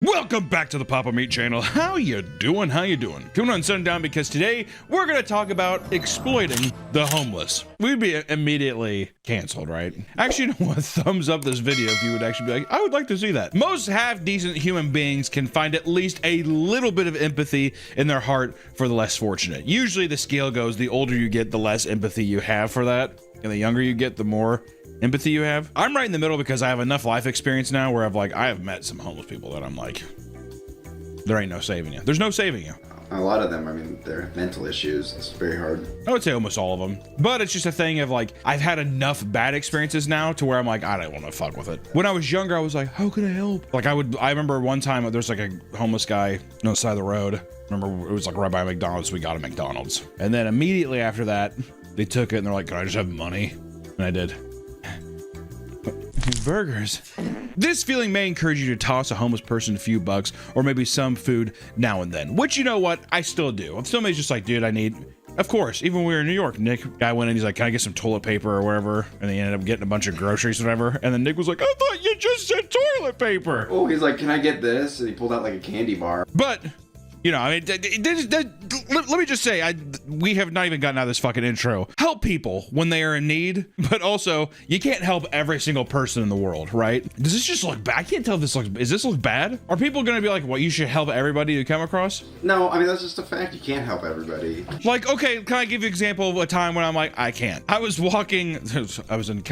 Welcome back to the Papa Meat channel. How you doing? How you doing? Coming on Sundown because today we're going to talk about exploiting the homeless. We'd be immediately canceled, right? Actually, you know what? Thumbs up this video if you would actually be like, I would like to see that. Most half-decent human beings can find at least a little bit of empathy in their heart for the less fortunate. Usually the scale goes, the older you get, the less empathy you have for that. And the younger you get, the more empathy you have. I'm right in the middle because I have enough life experience now where I have met some homeless people that I'm like, there ain't no saving you. There's no saving you. A lot of them, I mean, they're mental issues. It's very hard. I would say almost all of them. But it's just a thing of like, I've had enough bad experiences now to where I'm like, I don't want to fuck with it. When I was younger, I was like, how can I help? Like I remember one time there's like a homeless guy on the side of the road. Remember, it was like right by McDonald's. We got a McDonald's. And then immediately after that, they took it and they're like, can I just have money? And I did. Burgers. This feeling may encourage you to toss a homeless person a few bucks or maybe some food now and then, which, you know what, I still do. I'm still just like, dude, I need, of course, even when we were in New York, Nick, guy went in, he's like, can I get some toilet paper or whatever? And he ended up getting a bunch of groceries or whatever. And then Nick was like, I thought you just said toilet paper. Oh, he's like, can I get this? And he pulled out like a candy bar. But, you know, I mean, let me just say, we have not even gotten out of this fucking intro. Help people when they are in need, but also you can't help every single person in the world, right? Does this just look bad? I can't tell if this look bad? Are people gonna be like, what, you should help everybody you come across? No, I mean, that's just a fact. You can't help everybody. Like, okay, can I give you an example of a time when I'm like, I can't. I was walking, I was in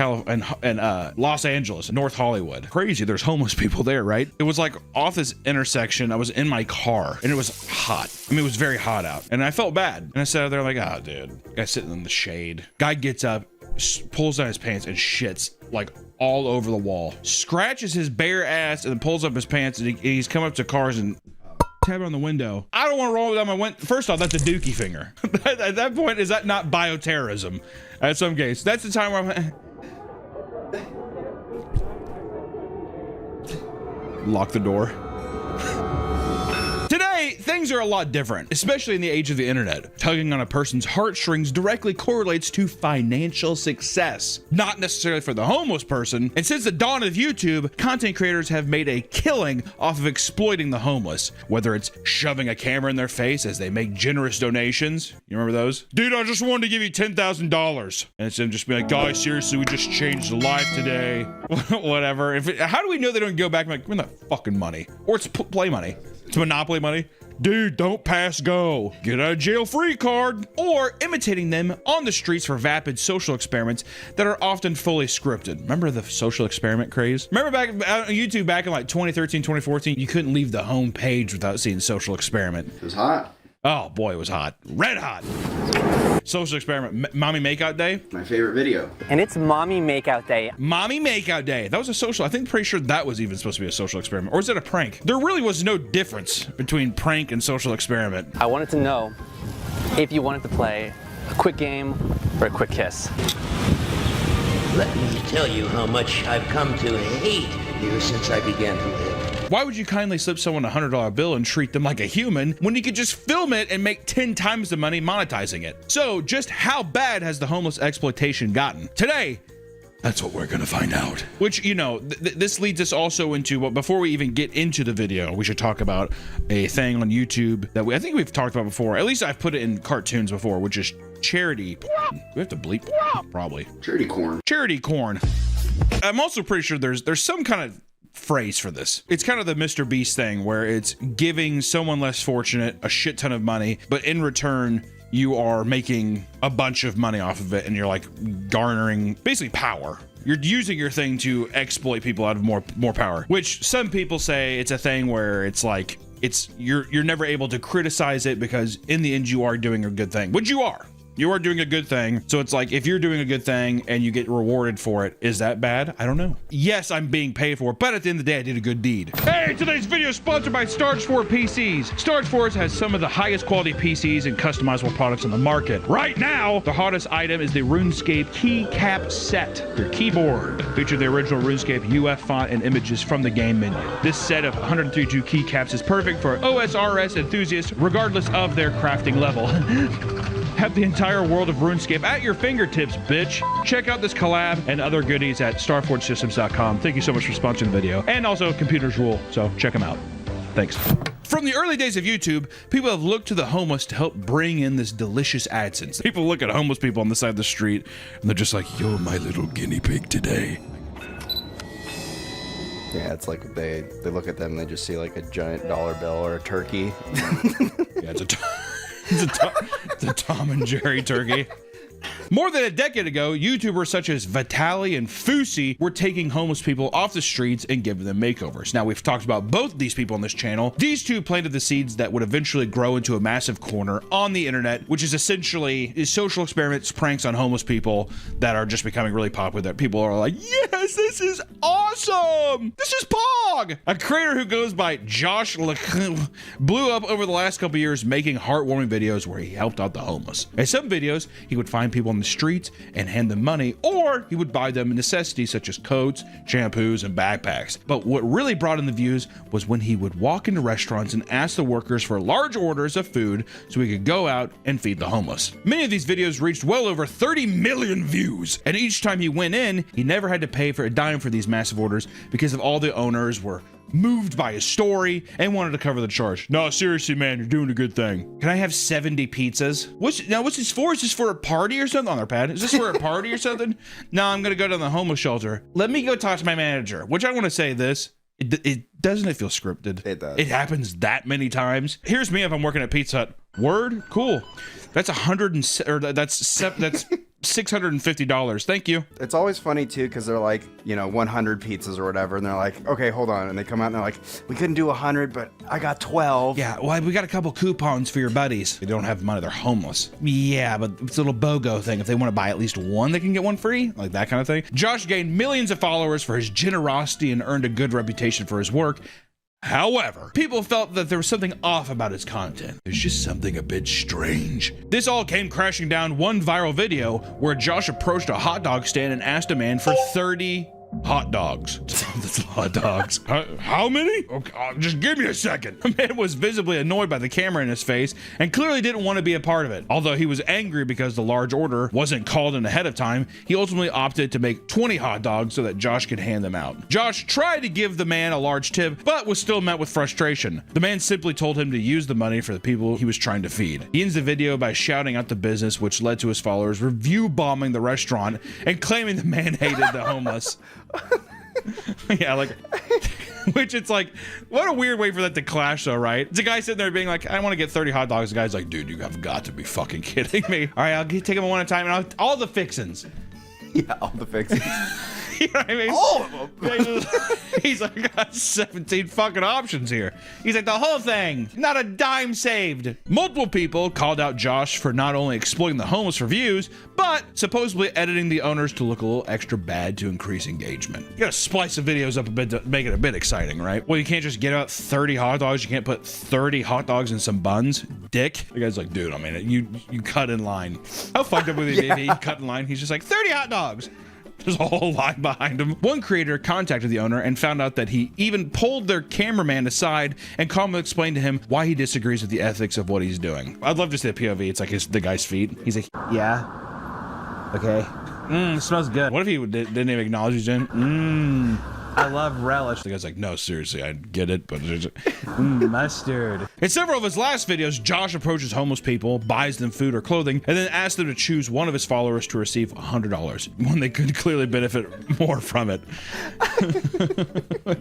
Los Angeles, North Hollywood. Crazy, there's homeless people there, right? It was like off this intersection. I was in my car and it was hot. I mean, it was very hot out and I felt bad. And I sat there like, oh, dude, guy sitting in the shade. Guy gets up, pulls down his pants and shits like all over the wall, scratches his bare ass and then pulls up his pants and he's come up to cars and tap on the window. I don't want to roll down my window. First off, that's a dookie finger. At that point, is that not bioterrorism? At some case, that's the time where I'm lock the door. Today, things are a lot different, especially in the age of the internet. Tugging on a person's heartstrings directly correlates to financial success, not necessarily for the homeless person. And since the dawn of YouTube, content creators have made a killing off of exploiting the homeless, whether it's shoving a camera in their face as they make generous donations. You remember those? Dude, I just wanted to give you $10,000. And it's them just being like, guys, seriously, we just changed the life today. Whatever. How do we know they don't go back and like, give me that fucking money? Or it's play money. It's Monopoly money. Dude, don't pass go. Get a jail free card. Or imitating them on the streets for vapid social experiments that are often fully scripted. Remember the social experiment craze? Remember back on YouTube back in like 2013, 2014, you couldn't leave the home page without seeing social experiment. It was hot. Oh boy, it was hot. Red hot. Social experiment. Mommy Makeout Day. My favorite video. And it's Mommy Makeout Day. Mommy Makeout Day. That was a social. I think pretty sure that was even supposed to be a social experiment. Or is it a prank? There really was no difference between prank and social experiment. I wanted to know if you wanted to play a quick game or a quick kiss. Let me tell you how much I've come to hate you since I began to live. Why would you kindly slip someone a $100 bill and treat them like a human when you could just film it and make 10 times the money monetizing it? So just how bad has the homeless exploitation gotten? Today, that's what we're gonna find out. Which, you know, this leads us also into what, before we even get into the video, we should talk about a thing on YouTube that I think we've talked about before. At least I've put it in cartoons before, which is charity. Do we have to bleep? Probably. Charity corn. Charity corn. I'm also pretty sure there's some kind of phrase for this. It's kind of the Mr. Beast thing where it's giving someone less fortunate a shit ton of money, but in return, you are making a bunch of money off of it and you're like garnering basically power. You're using your thing to exploit people out of more power, which some people say it's a thing where it's like, you're never able to criticize it because in the end you are doing a good thing, which you are. You are doing a good thing. So it's like, if you're doing a good thing and you get rewarded for it, is that bad? I don't know. Yes, I'm being paid for it, but at the end of the day, I did a good deed. Hey, today's video is sponsored by Starch4 PCs. Starch4 has some of the highest quality PCs and customizable products on the market. Right now, the hottest item is the RuneScape Keycap Set. Their keyboard features the original RuneScape UF font and images from the game menu. This set of 132 keycaps is perfect for OSRS enthusiasts, regardless of their crafting level. Have the entire world of RuneScape at your fingertips, bitch. Check out this collab and other goodies at StarForgeSystems.com. Thank you so much for sponsoring the video. And also, computers rule, so check them out. Thanks. From the early days of YouTube, people have looked to the homeless to help bring in this delicious AdSense. People look at homeless people on the side of the street and they're just like, you're my little guinea pig today. Yeah, it's like they look at them and they just see like a giant dollar bill or a turkey. Yeah, it's a Tom and Jerry turkey. More than a decade ago, YouTubers such as Vitaly and Fusi were taking homeless people off the streets and giving them makeovers. Now, we've talked about both of these people on this channel. These two planted the seeds that would eventually grow into a massive corner on the internet, which is essentially social experiments, pranks on homeless people that are just becoming really popular. That people are like, yes, this is awesome! This is Pog! A creator who goes by Josh blew up over the last couple years making heartwarming videos where he helped out the homeless. In some videos, he would find people on the streets and hand them money, or he would buy them necessities such as coats, shampoos, and backpacks. But what really brought in the views was when he would walk into restaurants and ask the workers for large orders of food so he could go out and feed the homeless. Many of these videos reached well over 30 million views, and each time he went in, he never had to pay for a dime for these massive orders because of all the owners were moved by his story and wanted to cover the charge. No, seriously, man, you're doing a good thing. Can I have 70 pizzas? What's this for? Is this for a party or something on their pad? Is this for a party or something? No, I'm gonna go to the homeless shelter. Let me go talk to my manager. Which I want to say this. It doesn't feel scripted. It does. It happens that many times. Here's me if I'm working at Pizza Hut. Word? Cool. That's that's $650. Thank you. It's always funny too because they're like, 100 pizzas or whatever, and they're like, okay, hold on, and they come out and they're like, we couldn't do 100, but I got 12. Yeah, well, we got a couple coupons for your buddies. They don't have money, they're homeless. Yeah, but it's a little BOGO thing. If they want to buy at least one, they can get one free, like that kind of thing. Josh gained millions of followers for his generosity and earned a good reputation for his work. However, people felt that there was something off about his content. There's just something a bit strange. This all came crashing down one viral video where Josh approached a hot dog stand and asked a man for 30 hot dogs. That's a lot of dogs. How many? Okay, just give me a second. The man was visibly annoyed by the camera in his face and clearly didn't want to be a part of it. Although he was angry because the large order wasn't called in ahead of time, he ultimately opted to make 20 hot dogs so that Josh could hand them out. Josh tried to give the man a large tip, but was still met with frustration. The man simply told him to use the money for the people he was trying to feed. He ends the video by shouting out the business, which led to his followers review bombing the restaurant and claiming the man hated the homeless. Yeah, like, which it's like, what a weird way for that to clash though, right? It's a guy sitting there being like, I want to get 30 hot dogs. The guy's like, dude, you have got to be fucking kidding me. All right, I'll take them one at a time, and all the fixins. Yeah, all the fixings. You know what I mean? All of them. He's like, I got 17 fucking options here. He's like, the whole thing, not a dime saved. Multiple people called out Josh for not only exploiting the homeless for views, but supposedly editing the owners to look a little extra bad to increase engagement. You gotta splice the videos up a bit to make it a bit exciting, right? Well, you can't just get out 30 hot dogs. You can't put 30 hot dogs in some buns. Dick. The guy's like, dude, I mean, you cut in line. How fucked up would it be? He cut in line. He's just like, 30 hot dogs. There's a whole line behind him. One creator contacted the owner and found out that he even pulled their cameraman aside and calmly explained to him why he disagrees with the ethics of what he's doing. I'd love to see the POV. It's like the guy's feet. He's like, yeah, okay. It smells good. What if he didn't even acknowledge he's in? I love relish. The guy's like, no, seriously, I get it, but mustard. In several of his last videos, Josh approaches homeless people, buys them food or clothing, and then asks them to choose one of his followers to receive $100 when they could clearly benefit more from it.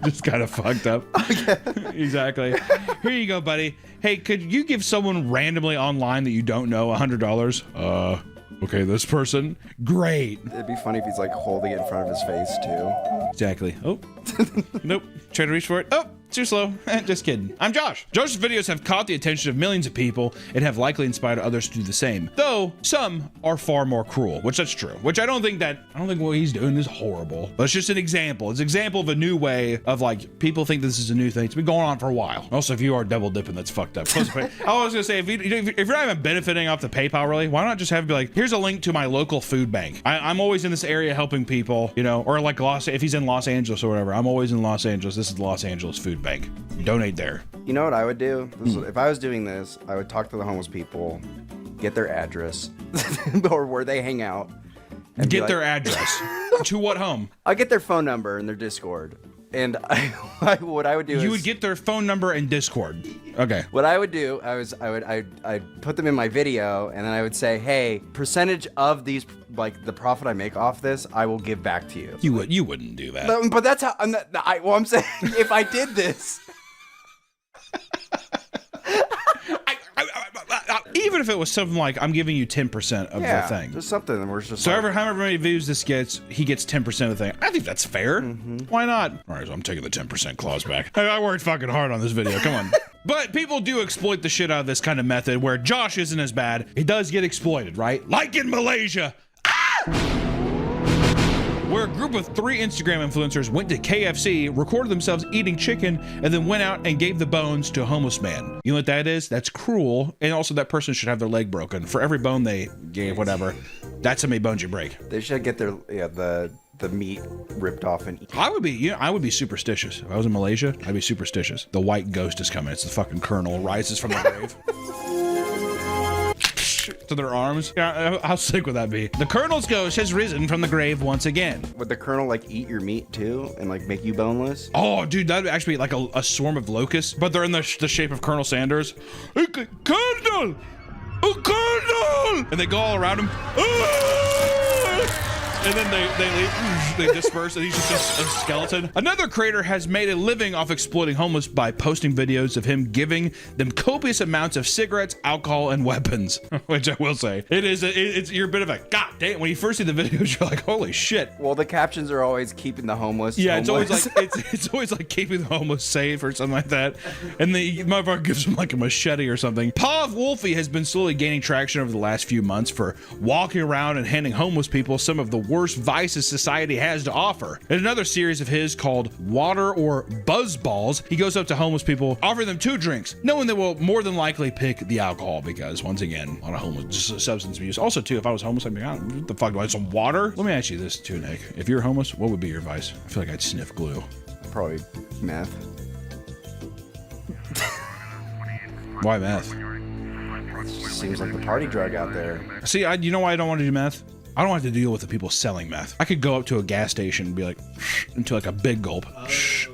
Just kind of fucked up. Okay. Exactly. Here you go, buddy. Hey, could you give someone randomly online that you don't know $100? Okay, this person. Great. It'd be funny if he's like holding it in front of his face too. Exactly. Oh. Nope. Try to reach for it. Oh, too slow. Just kidding. I'm Josh. Josh's videos have caught the attention of millions of people and have likely inspired others to do the same. Though some are far more cruel, which that's true. Which I don't think what he's doing is horrible. But it's just an example. It's an example of a new way of like people think this is a new thing. It's been going on for a while. Also, if you are double dipping, that's fucked up. I was gonna say if you're not even benefiting off the PayPal, really, why not just have it be like, here's a link to my local food bank. I'm always in this area helping people, or like if he's in Los Angeles or whatever, I'm always in Los Angeles. This is the Los Angeles Food Bank. Donate there. You know what I would do? If I was doing this, I would talk to the homeless people, get their address, or where they hang out. Get their address. To what home? I'll get their phone number and their Discord. And what I would do You is would get their phone number and Discord. Okay. what I would do, I'd put them in my video, and then I would say, hey, percentage of these, like the profit I make off this, I will give back to you. You wouldn't do that. But that's how I'm saying. If I did this, Even if it was something like I'm giving you 10% of the thing. there's something where it's just So like, however many views this gets, he gets 10% of the thing. I think that's fair. Why not? All right, so I'm taking the 10% clause back. I worked fucking hard on this video. Come on. But people do exploit the shit out of this kind of method where Josh isn't as bad. He does get exploited, right? Like in Malaysia. Where a group of 3 Instagram influencers went to KFC, recorded themselves eating chicken, and then went out and gave the bones to a homeless man. You know what that is? That's cruel. And also that person should have their leg broken. For every bone they gave, whatever, that's how many bones you break. they should get their the meat ripped off and eat. I would be superstitious. If I was in Malaysia, I'd be superstitious. The white ghost is coming. It's the fucking colonel rises from the grave. To their arms. Yeah, how sick would that be? The colonel's ghost has risen from the grave once again. Would the colonel like eat your meat too and like make you boneless? Oh, dude, that'd actually be like a swarm of locusts, but they're in the shape of Colonel Sanders. Colonel! Oh, Colonel! And they go all around him. And then they disperse, and he's just a skeleton. Another creator has made a living off exploiting homeless by posting videos of him giving them copious amounts of cigarettes, alcohol, and weapons. Which I will say, you're a bit of a god damn. When you first see the videos, you're like, holy shit. Well, the captions are always keeping the homeless. Yeah, homeless. it's always like keeping the homeless safe or something like that. And the motherfucker gives him like a machete or something. Pav Wolfie has been slowly gaining traction over the last few months for walking around and handing homeless people some of the worst vices society has to offer. In another series of his called Water or Buzz Balls, he goes up to homeless people, offering them 2 drinks, knowing they will more than likely pick the alcohol because, once again, a lot of homeless, just substance abuse. Also, too, if I was homeless, I'd be like, what the fuck, do I have some water? Let me ask you this, too, Nick. If you're homeless, what would be your advice? I feel like I'd sniff glue. Probably meth. Why meth? Seems like the party drug out there. See, you know why I don't want to do meth? I don't have to deal with the people selling meth. I could go up to a gas station and be like, into like a big gulp.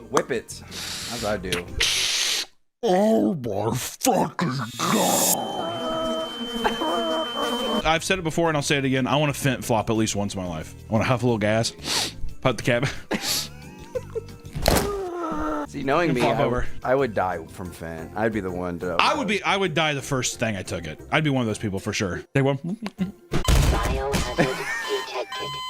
Whip it. That's what I do. Oh my fucking god. I've said it before and I'll say it again. I want to fent flop at least once in my life. I want to huff a little gas, put the cab. See, knowing me, flop over. I would die from fent. I'd be the one to. I would die the first thing I took it. I'd be one of those people for sure. They won't.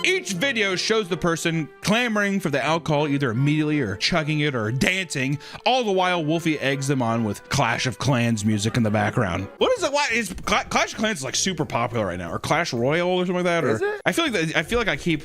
Each video shows the person clamoring for the alcohol either immediately or chugging it or dancing, all the while Wolfie eggs them on with Clash of Clans music in the background. What is it? Why is Clash of Clans is like super popular right now, or Clash Royale or something like that? Is or it? I feel like I keep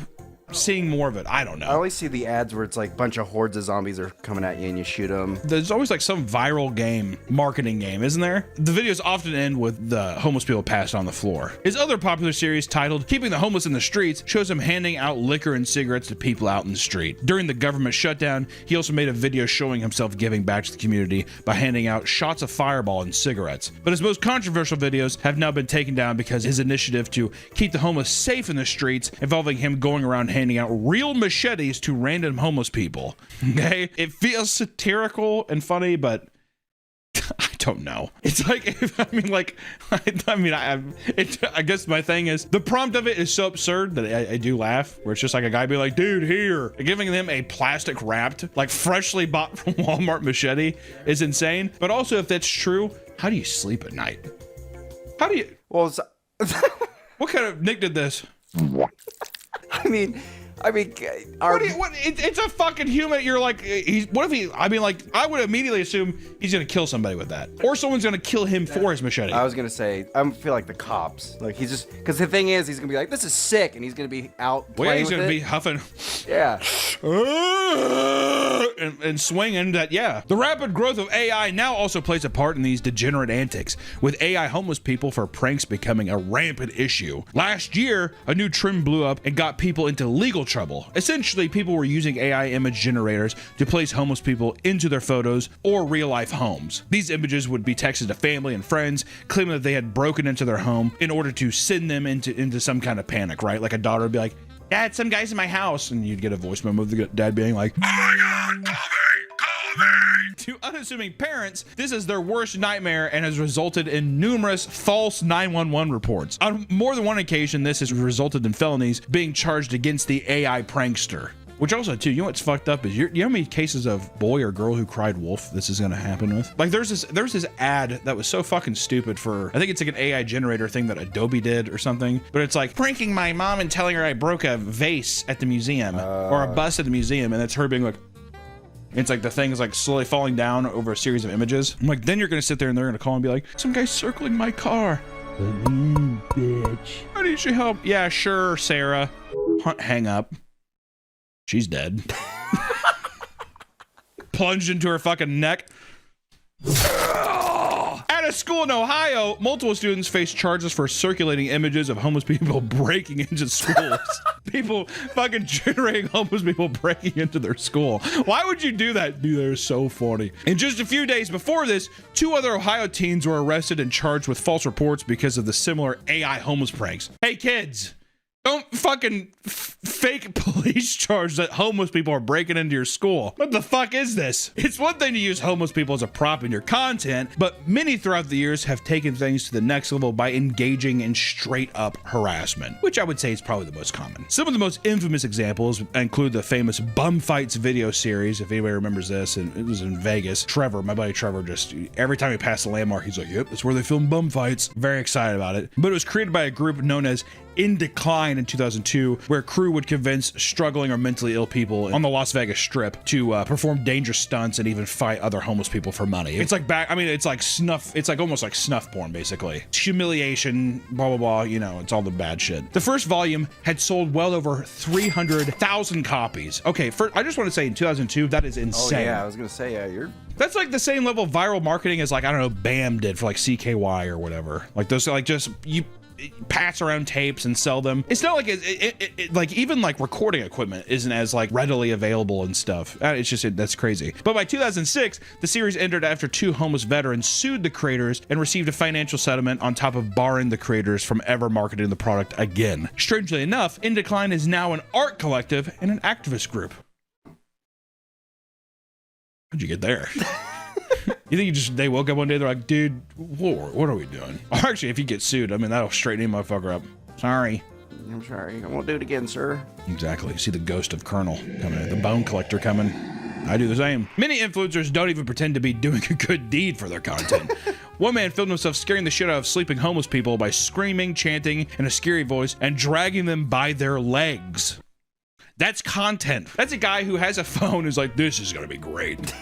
seeing more of it. I don't know. I always see the ads where it's like a bunch of hordes of zombies are coming at you and you shoot them. There's always like some viral marketing game, isn't there? The videos often end with the homeless people passed on the floor. His other popular series titled Keeping the Homeless in the Streets shows him handing out liquor and cigarettes to people out in the street. During the government shutdown, he also made a video showing himself giving back to the community by handing out shots of Fireball and cigarettes. But his most controversial videos have now been taken down because his initiative to keep the homeless safe in the streets, involving him going around handing out real machetes to random homeless people. Okay? It feels satirical and funny, but I don't know. It's like, I guess my thing is the prompt of it is so absurd that I do laugh, where it's just like a guy be like, dude, here, giving them a plastic wrapped, like freshly bought from Walmart machete is insane. But also, if that's true, how do you sleep at night? How do you, Well, what kind of Nick did this? It's a fucking human. You're like, I would immediately assume he's gonna kill somebody with that, or someone's gonna kill him for his machete. I was gonna say, I feel like the cops. Like he's just, because the thing is, he's gonna be like, this is sick, and he's gonna be out. Well, yeah, he's playing gonna with be it. huffing. Yeah. And swinging that, yeah. The rapid growth of AI now also plays a part in these degenerate antics, with AI homeless people for pranks becoming a rampant issue. Last year, a new trend blew up and got people into legal trouble. Essentially, people were using AI image generators to place homeless people into their photos or real-life homes. These images would be texted to family and friends, claiming that they had broken into their home in order to send them into some kind of panic, right? Like a daughter would be like, Dad, some guy's in my house. And you'd get a voice memo of the dad being like, oh my God, call me. To unassuming parents, this is their worst nightmare and has resulted in numerous false 911 reports. On more than one occasion, this has resulted in felonies being charged against the AI prankster. Which also, too, you know what's fucked up is you know how many cases of boy or girl who cried wolf this is gonna happen with? Like there's this ad that was so fucking stupid for, I think it's like an AI generator thing that Adobe did or something, but it's like pranking my mom and telling her I broke a vase at the museum or a bus at the museum, and it's her being like, it's like the thing is like slowly falling down over a series of images. I'm like, then you're gonna sit there and they're gonna call and be like, some guy's circling my car. Bitch. I need your help. Yeah, sure, Sarah. Hang up. She's dead. Plunged into her fucking neck. At a school in Ohio, multiple students face charges for circulating images of homeless people breaking into schools. People fucking generating homeless people breaking into their school. Why would you do that? Dude, they're so funny. And just a few days before this, 2 other Ohio teens were arrested and charged with false reports because of the similar AI homeless pranks. Hey kids, don't fucking fake police charge that homeless people are breaking into your school. What the fuck is this? It's one thing to use homeless people as a prop in your content, but many throughout the years have taken things to the next level by engaging in straight up harassment, which I would say is probably the most common. Some of the most infamous examples include the famous Bum Fights video series, if anybody remembers this, and it was in Vegas. Trevor, my buddy Trevor, just every time he passed a landmark, he's like, yep, that's where they film bum fights. Very excited about it. But it was created by a group known as In Decline in 2002, where a crew would convince struggling or mentally ill people on the Las Vegas Strip to perform dangerous stunts and even fight other homeless people for money. It's like it's like snuff, it's like almost like snuff porn, basically. It's humiliation, blah, blah, blah, you know, it's all the bad shit. The first volume had sold well over 300,000 copies. Okay, I just want to say in 2002, that is insane. Oh yeah, I was gonna say, yeah, that's like the same level of viral marketing as like, I don't know, BAM did for like CKY or whatever. Like those, like just, you pass around tapes and sell them. It's not like like even like recording equipment isn't as like readily available and stuff. It's just, that's crazy. But by 2006, the series ended after 2 homeless veterans sued the creators and received a financial settlement on top of barring the creators from ever marketing the product again. Strangely enough, In Decline is now an art collective and an activist group. How'd you get there? You think they woke up one day, they're like, dude, what are we doing? Or actually, if you get sued, I mean, that'll straighten any motherfucker up. Sorry. I'm sorry. I won't do it again, sir. Exactly. You see the ghost of Colonel coming in, the bone collector coming. I do the same. Many influencers don't even pretend to be doing a good deed for their content. One man filmed himself scaring the shit out of sleeping homeless people by screaming, chanting in a scary voice, and dragging them by their legs. That's content. That's a guy who has a phone who's like, this is gonna be great.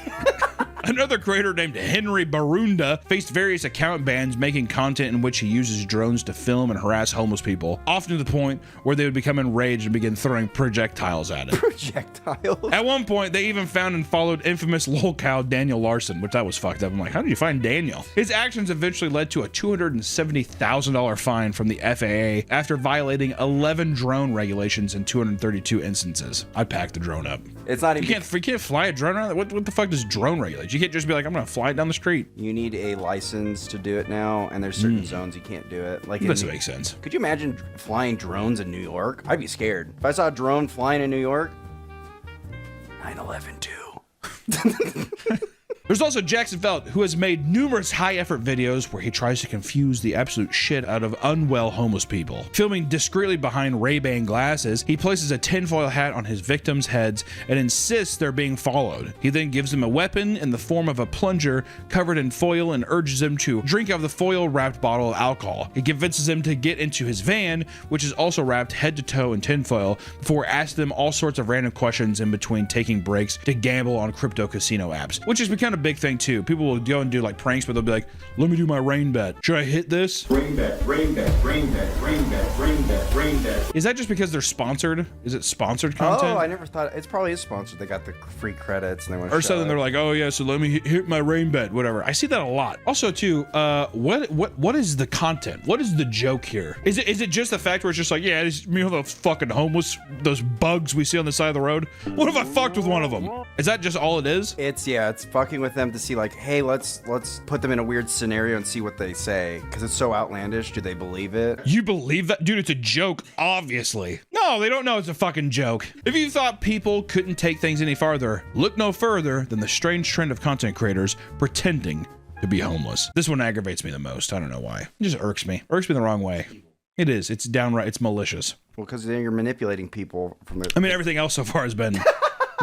Another creator named Henry Barunda faced various account bans making content in which he uses drones to film and harass homeless people, often to the point where they would become enraged and begin throwing projectiles at him. Projectiles? At one point, they even found and followed infamous lolcow Daniel Larson, which that was fucked up. I'm like, how did you find Daniel? His actions eventually led to a $270,000 fine from the FAA after violating 11 drone regulations in 232 instances. I packed the drone up. It's not even. You can't fly a drone around. What the fuck does drone regulate? You can't just be like, I'm gonna fly it down the street. You need a license to do it now, and there's certain zones you can't do it. Like, doesn't make sense. Could you imagine flying drones in New York? I'd be scared. If I saw a drone flying in New York, 9/11 too. There's also Jackson Felt, who has made numerous high-effort videos where he tries to confuse the absolute shit out of unwell homeless people. Filming discreetly behind Ray-Ban glasses, he places a tinfoil hat on his victims' heads and insists they're being followed. He then gives them a weapon in the form of a plunger covered in foil and urges them to drink out of the foil-wrapped bottle of alcohol. He convinces them to get into his van, which is also wrapped head to toe in tinfoil, before asking them all sorts of random questions in between taking breaks to gamble on crypto casino apps, which has become a big thing too. People will go and do like pranks, but they'll be like, let me do my rain bet. Should I hit this? Rain bet, rain bet, rain bet, rain bet, rain bet, rain bet. Is that just because they're sponsored? Is it sponsored content? Oh, I never thought. It's probably is sponsored. They got the free credits and they want to. Or something. They're like, oh yeah, so let me hit my rain bet, whatever. I see that a lot. Also too, what is the content? What is the joke here? Is it just the fact where it's just like, yeah, you know the fucking homeless, those bugs we see on the side of the road? What if I fucked with one of them? Is that just all it is? It's fucking with them to see like, hey, let's put them in a weird scenario and see what they say, because it's so outlandish. Do they believe it? You believe that? Dude, it's a joke, obviously. No, No, they don't know it's a fucking joke. If you thought people couldn't take things any farther, look no further than the strange trend of content creators pretending to be homeless. This one aggravates me the most. I don't know why. It just irks me. Irks me the wrong way. It is. It's downright. It's malicious. Well, because then you're manipulating people from it. I mean, everything else so far has been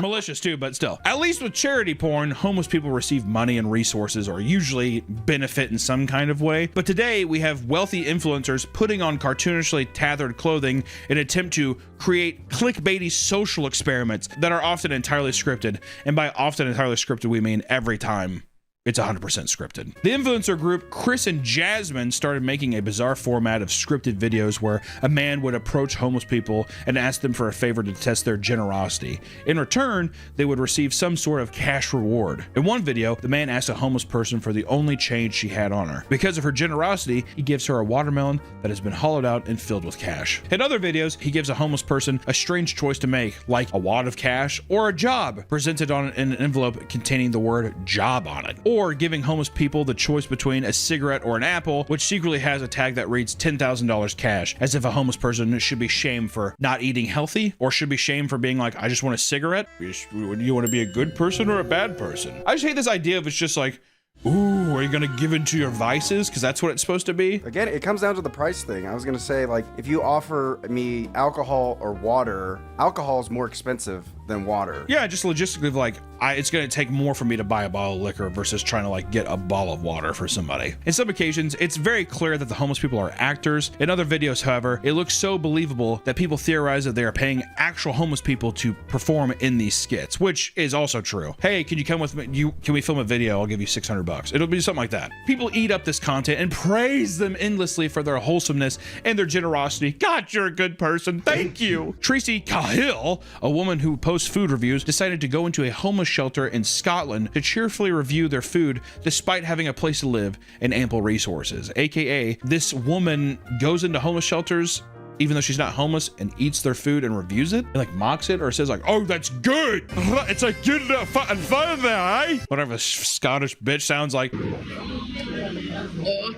malicious too, but still. At least with charity porn, homeless people receive money and resources or usually benefit in some kind of way. But today we have wealthy influencers putting on cartoonishly tethered clothing in an attempt to create clickbaity social experiments that are often entirely scripted. And by often entirely scripted, we mean every time. It's 100% scripted. The influencer group Chris and Jasmine started making a bizarre format of scripted videos where a man would approach homeless people and ask them for a favor to test their generosity. In return, they would receive some sort of cash reward. In one video, the man asked a homeless person for the only change she had on her. Because of her generosity, he gives her a watermelon that has been hollowed out and filled with cash. In other videos, he gives a homeless person a strange choice to make, like a wad of cash or a job, presented on an envelope containing the word job on it. Or giving homeless people the choice between a cigarette or an apple, which secretly has a tag that reads $10,000 cash, as if a homeless person should be shamed for not eating healthy, or should be shamed for being like, I just want a cigarette. Do you want to be a good person or a bad person? I just hate this idea of it's just like, ooh, are you gonna give in to your vices? Because that's what it's supposed to be. Again, it comes down to the price thing. I was gonna say, like, if you offer me alcohol or water, alcohol is more expensive than water. Yeah, just logistically, like, it's gonna take more for me to buy a bottle of liquor versus trying to like get a bottle of water for somebody. In some occasions, it's very clear that the homeless people are actors. In other videos, however, it looks so believable that people theorize that they are paying actual homeless people to perform in these skits, which is also true. Hey, can you come with me? Can we film a video? I'll give you $600. It'll be something like that. People eat up this content and praise them endlessly for their wholesomeness and their generosity. God, you're a good person. Thank you. Tracy Cahill, a woman who posts food reviews, decided to go into a homeless shelter in Scotland to cheerfully review their food despite having a place to live and ample resources. AKA, this woman goes into homeless shelters even though she's not homeless and eats their food and reviews it and like mocks it or says like, oh, that's good. It's like good fucking fun there, eh? Whatever Scottish bitch sounds like. Oh,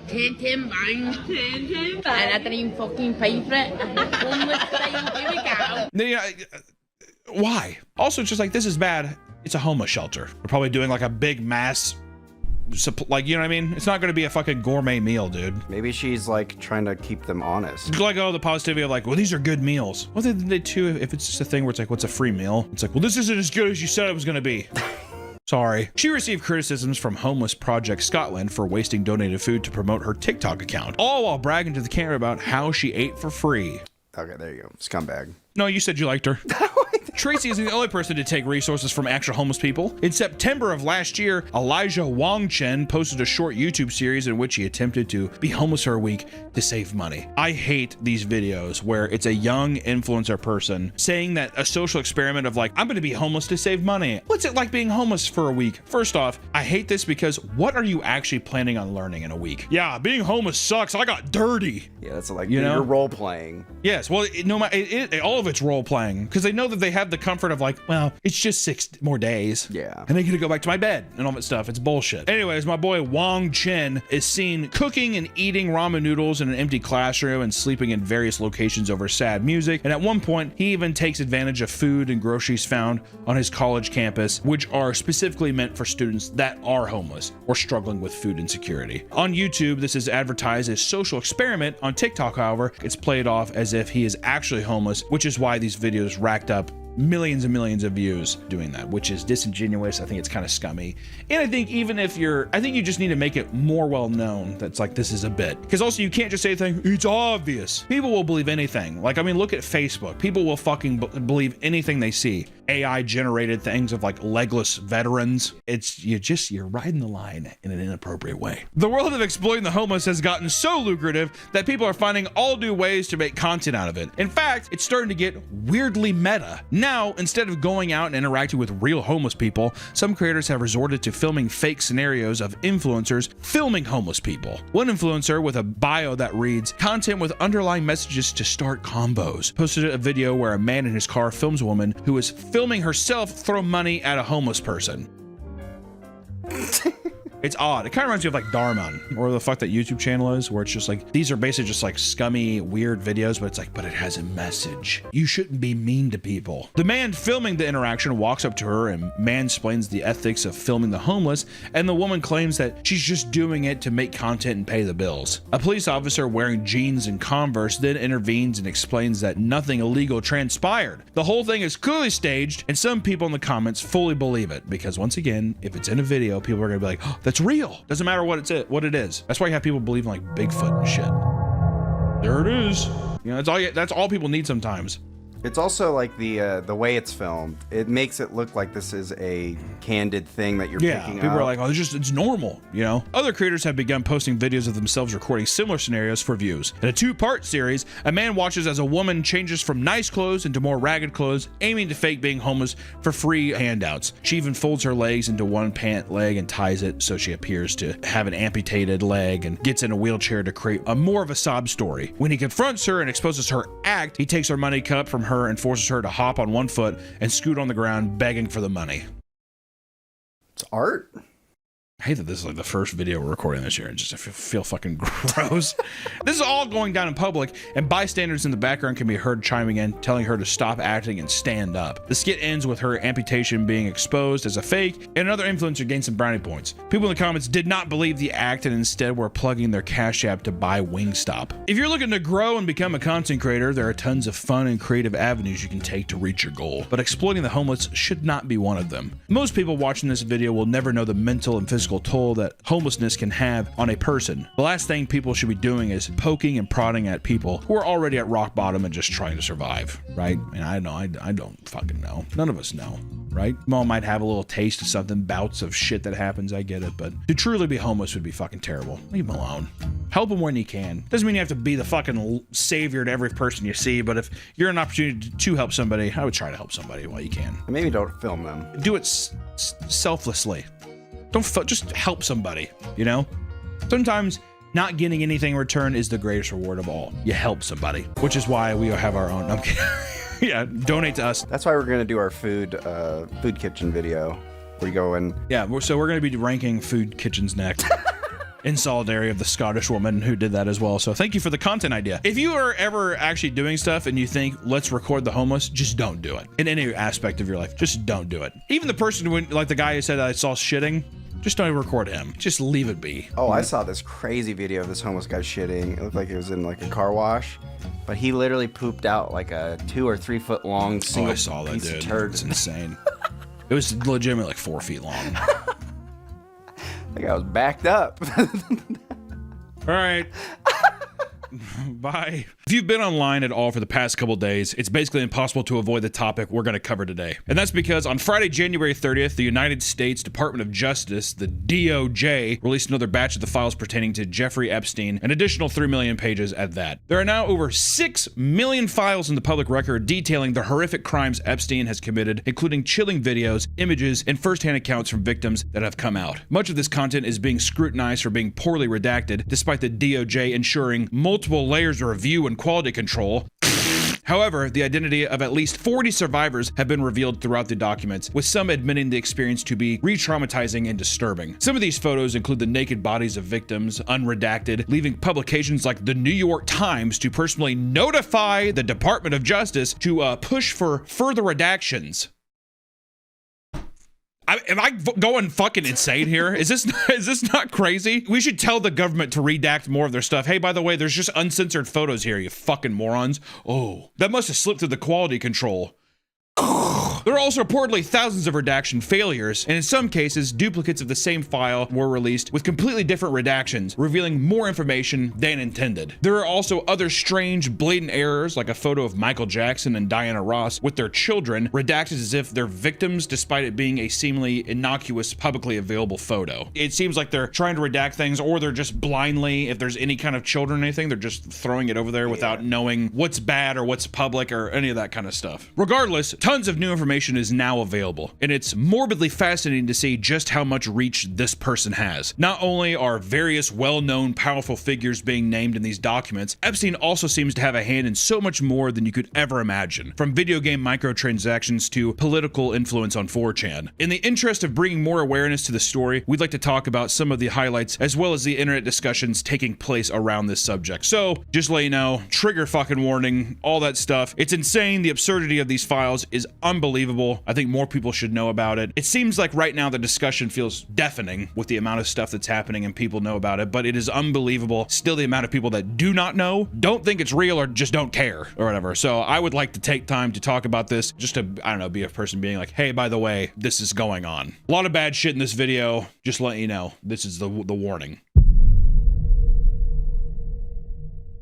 10 bangs. 10 bangs. And I didn't fucking pay for it. Homeless style, here we go. Yeah, why? Also, it's just like, this is bad. It's a homeless shelter. We're probably doing like a big mass, like, you know what I mean? It's not going to be a fucking gourmet meal, dude. Maybe she's like trying to keep them honest. Like, oh, the positivity of like, well, these are good meals. Well, they too, if it's just a thing where it's like, what's a free meal? It's like, well, this isn't as good as you said it was going to be. Sorry. She received criticisms from Homeless Project Scotland for wasting donated food to promote her TikTok account, all while bragging to the camera about how she ate for free. Okay, there you go. Scumbag. No, you said you liked her. Tracy isn't the only person to take resources from actual homeless people. In September of last year, Elijah Wong Chen posted a short YouTube series in which he attempted to be homeless for a week to save money. I hate these videos where it's a young influencer person saying that a social experiment of like, I'm going to be homeless to save money. What's it like being homeless for a week? First off, I hate this because what are you actually planning on learning in a week? Yeah, being homeless sucks. I got dirty. Yeah, that's like, you know, you're role playing. Yes, well, all of it's role playing because they know that they have the comfort of like, well, it's just 6 more days. Yeah. And I get to go back to my bed and all that stuff. It's bullshit. Anyways, my boy Wong Chen is seen cooking and eating ramen noodles in an empty classroom and sleeping in various locations over sad music. And at one point, he even takes advantage of food and groceries found on his college campus, which are specifically meant for students that are homeless or struggling with food insecurity. On YouTube, this is advertised as social experiment. On TikTok, however, it's played off as if he is actually homeless, which is why these videos racked up millions and millions of views doing that, which is disingenuous. I think it's kind of scummy. And I think even if I think you just need to make it more well known that's like, this is a bit. Because also you can't just say things, it's obvious. People will believe anything. Like, I mean, look at Facebook. People will fucking believe anything they see. AI generated things of like legless veterans. You're riding the line in an inappropriate way. The world of exploiting the homeless has gotten so lucrative that people are finding all new ways to make content out of it. In fact, it's starting to get weirdly meta. Now, instead of going out and interacting with real homeless people, some creators have resorted to filming fake scenarios of influencers filming homeless people. One influencer with a bio that reads, content with underlying messages to start combos, posted a video where a man in his car films a woman who is filming herself throw money at a homeless person. It's odd. It kind of reminds me of like Darman, or the fuck that YouTube channel is, where it's just like, these are basically just like scummy, weird videos, but it's like, but it has a message. You shouldn't be mean to people. The man filming the interaction walks up to her and mansplains the ethics of filming the homeless, and the woman claims that she's just doing it to make content and pay the bills. A police officer wearing jeans and Converse then intervenes and explains that nothing illegal transpired. The whole thing is clearly staged, and some people in the comments fully believe it, because once again, if it's in a video, people are gonna be like, oh, that's real. Doesn't matter what it is. That's why you have people believing like Bigfoot and shit. There it is. You know, that's all people need sometimes. It's also like the way it's filmed. It makes it look like this is a candid thing that you're picking up. People are like, oh, it's normal, you know? Other creators have begun posting videos of themselves recording similar scenarios for views. In a two-part series, a man watches as a woman changes from nice clothes into more ragged clothes, aiming to fake being homeless for free handouts. She even folds her legs into one pant leg and ties it so she appears to have an amputated leg, and gets in a wheelchair to create more of a sob story. When he confronts her and exposes her act, he takes her money cup from her and forces her to hop on one foot and scoot on the ground, begging for the money. It's art. I hate that this is like the first video we're recording this year, and just I feel fucking gross. This is all going down in public, and bystanders in the background can be heard chiming in, telling her to stop acting and stand up. The skit ends with her amputation being exposed as a fake, and another influencer gains some brownie points. People in the comments did not believe the act and instead were plugging their Cash App to buy Wingstop. If you're looking to grow and become a content creator, there are tons of fun and creative avenues you can take to reach your goal, but exploiting the homeless should not be one of them. Most people watching this video will never know the mental and physical toll that homelessness can have on a person. The last thing people should be doing is poking and prodding at people who are already at rock bottom and just trying to survive, right? And I don't fucking know. None of us know, right? Mom might have a little taste of something, bouts of shit that happens, I get it, but to truly be homeless would be fucking terrible. Leave them alone. Help them when you can. Doesn't mean you have to be the fucking savior to every person you see, but if you're an opportunity to help somebody, I would try to help somebody while you can. Maybe don't film them. Do it selflessly. Just help somebody, you know? Sometimes not getting anything in return is the greatest reward of all. You help somebody, which is why we have our own. Yeah, donate to us. That's why we're gonna do our food kitchen video. We go and so we're gonna be ranking food kitchens next. In solidarity of the Scottish woman who did that as well. So thank you for the content idea. If you are ever actually doing stuff and you think, let's record the homeless, just don't do it. In any aspect of your life, just don't do it. Even the person who, like the guy who said I saw shitting, just don't even record him. Just leave it be. Oh, I saw this crazy video of this homeless guy shitting. It looked like it was in like a car wash, but he literally pooped out like a 2 or 3 foot long single I saw that, piece dude. of turd. It's insane. It was legitimately like 4 feet long. Like I was backed up. All right. Bye. If you've been online at all for the past couple days, it's basically impossible to avoid the topic we're going to cover today. And that's because on Friday, January 30th, the United States Department of Justice, the DOJ, released another batch of the files pertaining to Jeffrey Epstein, an additional 3 million pages at that. There are now over 6 million files in the public record detailing the horrific crimes Epstein has committed, including chilling videos, images, and first-hand accounts from victims that have come out. Much of this content is being scrutinized for being poorly redacted, despite the DOJ ensuring multiple layers of review and quality control. However, the identity of at least 40 survivors have been revealed throughout the documents, with some admitting the experience to be re-traumatizing and disturbing. Some of these photos include the naked bodies of victims, unredacted, leaving publications like the New York Times to personally notify the Department of Justice to push for further redactions. Am I going fucking insane here? Is this not crazy? We should tell the government to redact more of their stuff. Hey, by the way, there's just uncensored photos here, you fucking morons. Oh, that must have slipped through the quality control. There are also reportedly thousands of redaction failures, and in some cases, duplicates of the same file were released with completely different redactions, revealing more information than intended. There are also other strange, blatant errors, like a photo of Michael Jackson and Diana Ross with their children, redacted as if they're victims, despite it being a seemingly innocuous, publicly available photo. It seems like they're trying to redact things, or they're just blindly, if there's any kind of children or anything, they're just throwing it over there without knowing what's bad or what's public or any of that kind of stuff. Regardless, tons of new information information is now available, and it's morbidly fascinating to see just how much reach this person has. Not only are various well-known powerful figures being named in these documents, Epstein also seems to have a hand in so much more than you could ever imagine, from video game microtransactions to political influence on 4chan. In the interest of bringing more awareness to the story, we'd like to talk about some of the highlights as well as the internet discussions taking place around this subject. So, just let you know, trigger fucking warning, all that stuff. It's insane. The absurdity of these files is unbelievable. I think more people should know about it. It seems like right now the discussion feels deafening with the amount of stuff that's happening and people know about it, but it is unbelievable still the amount of people that do not know, don't think it's real, or just don't care or whatever. So I would like to take time to talk about this, just to, I don't know, be a person being like, hey, by the way, this is going on. A lot of bad shit in this video. Just letting you know, this is the warning.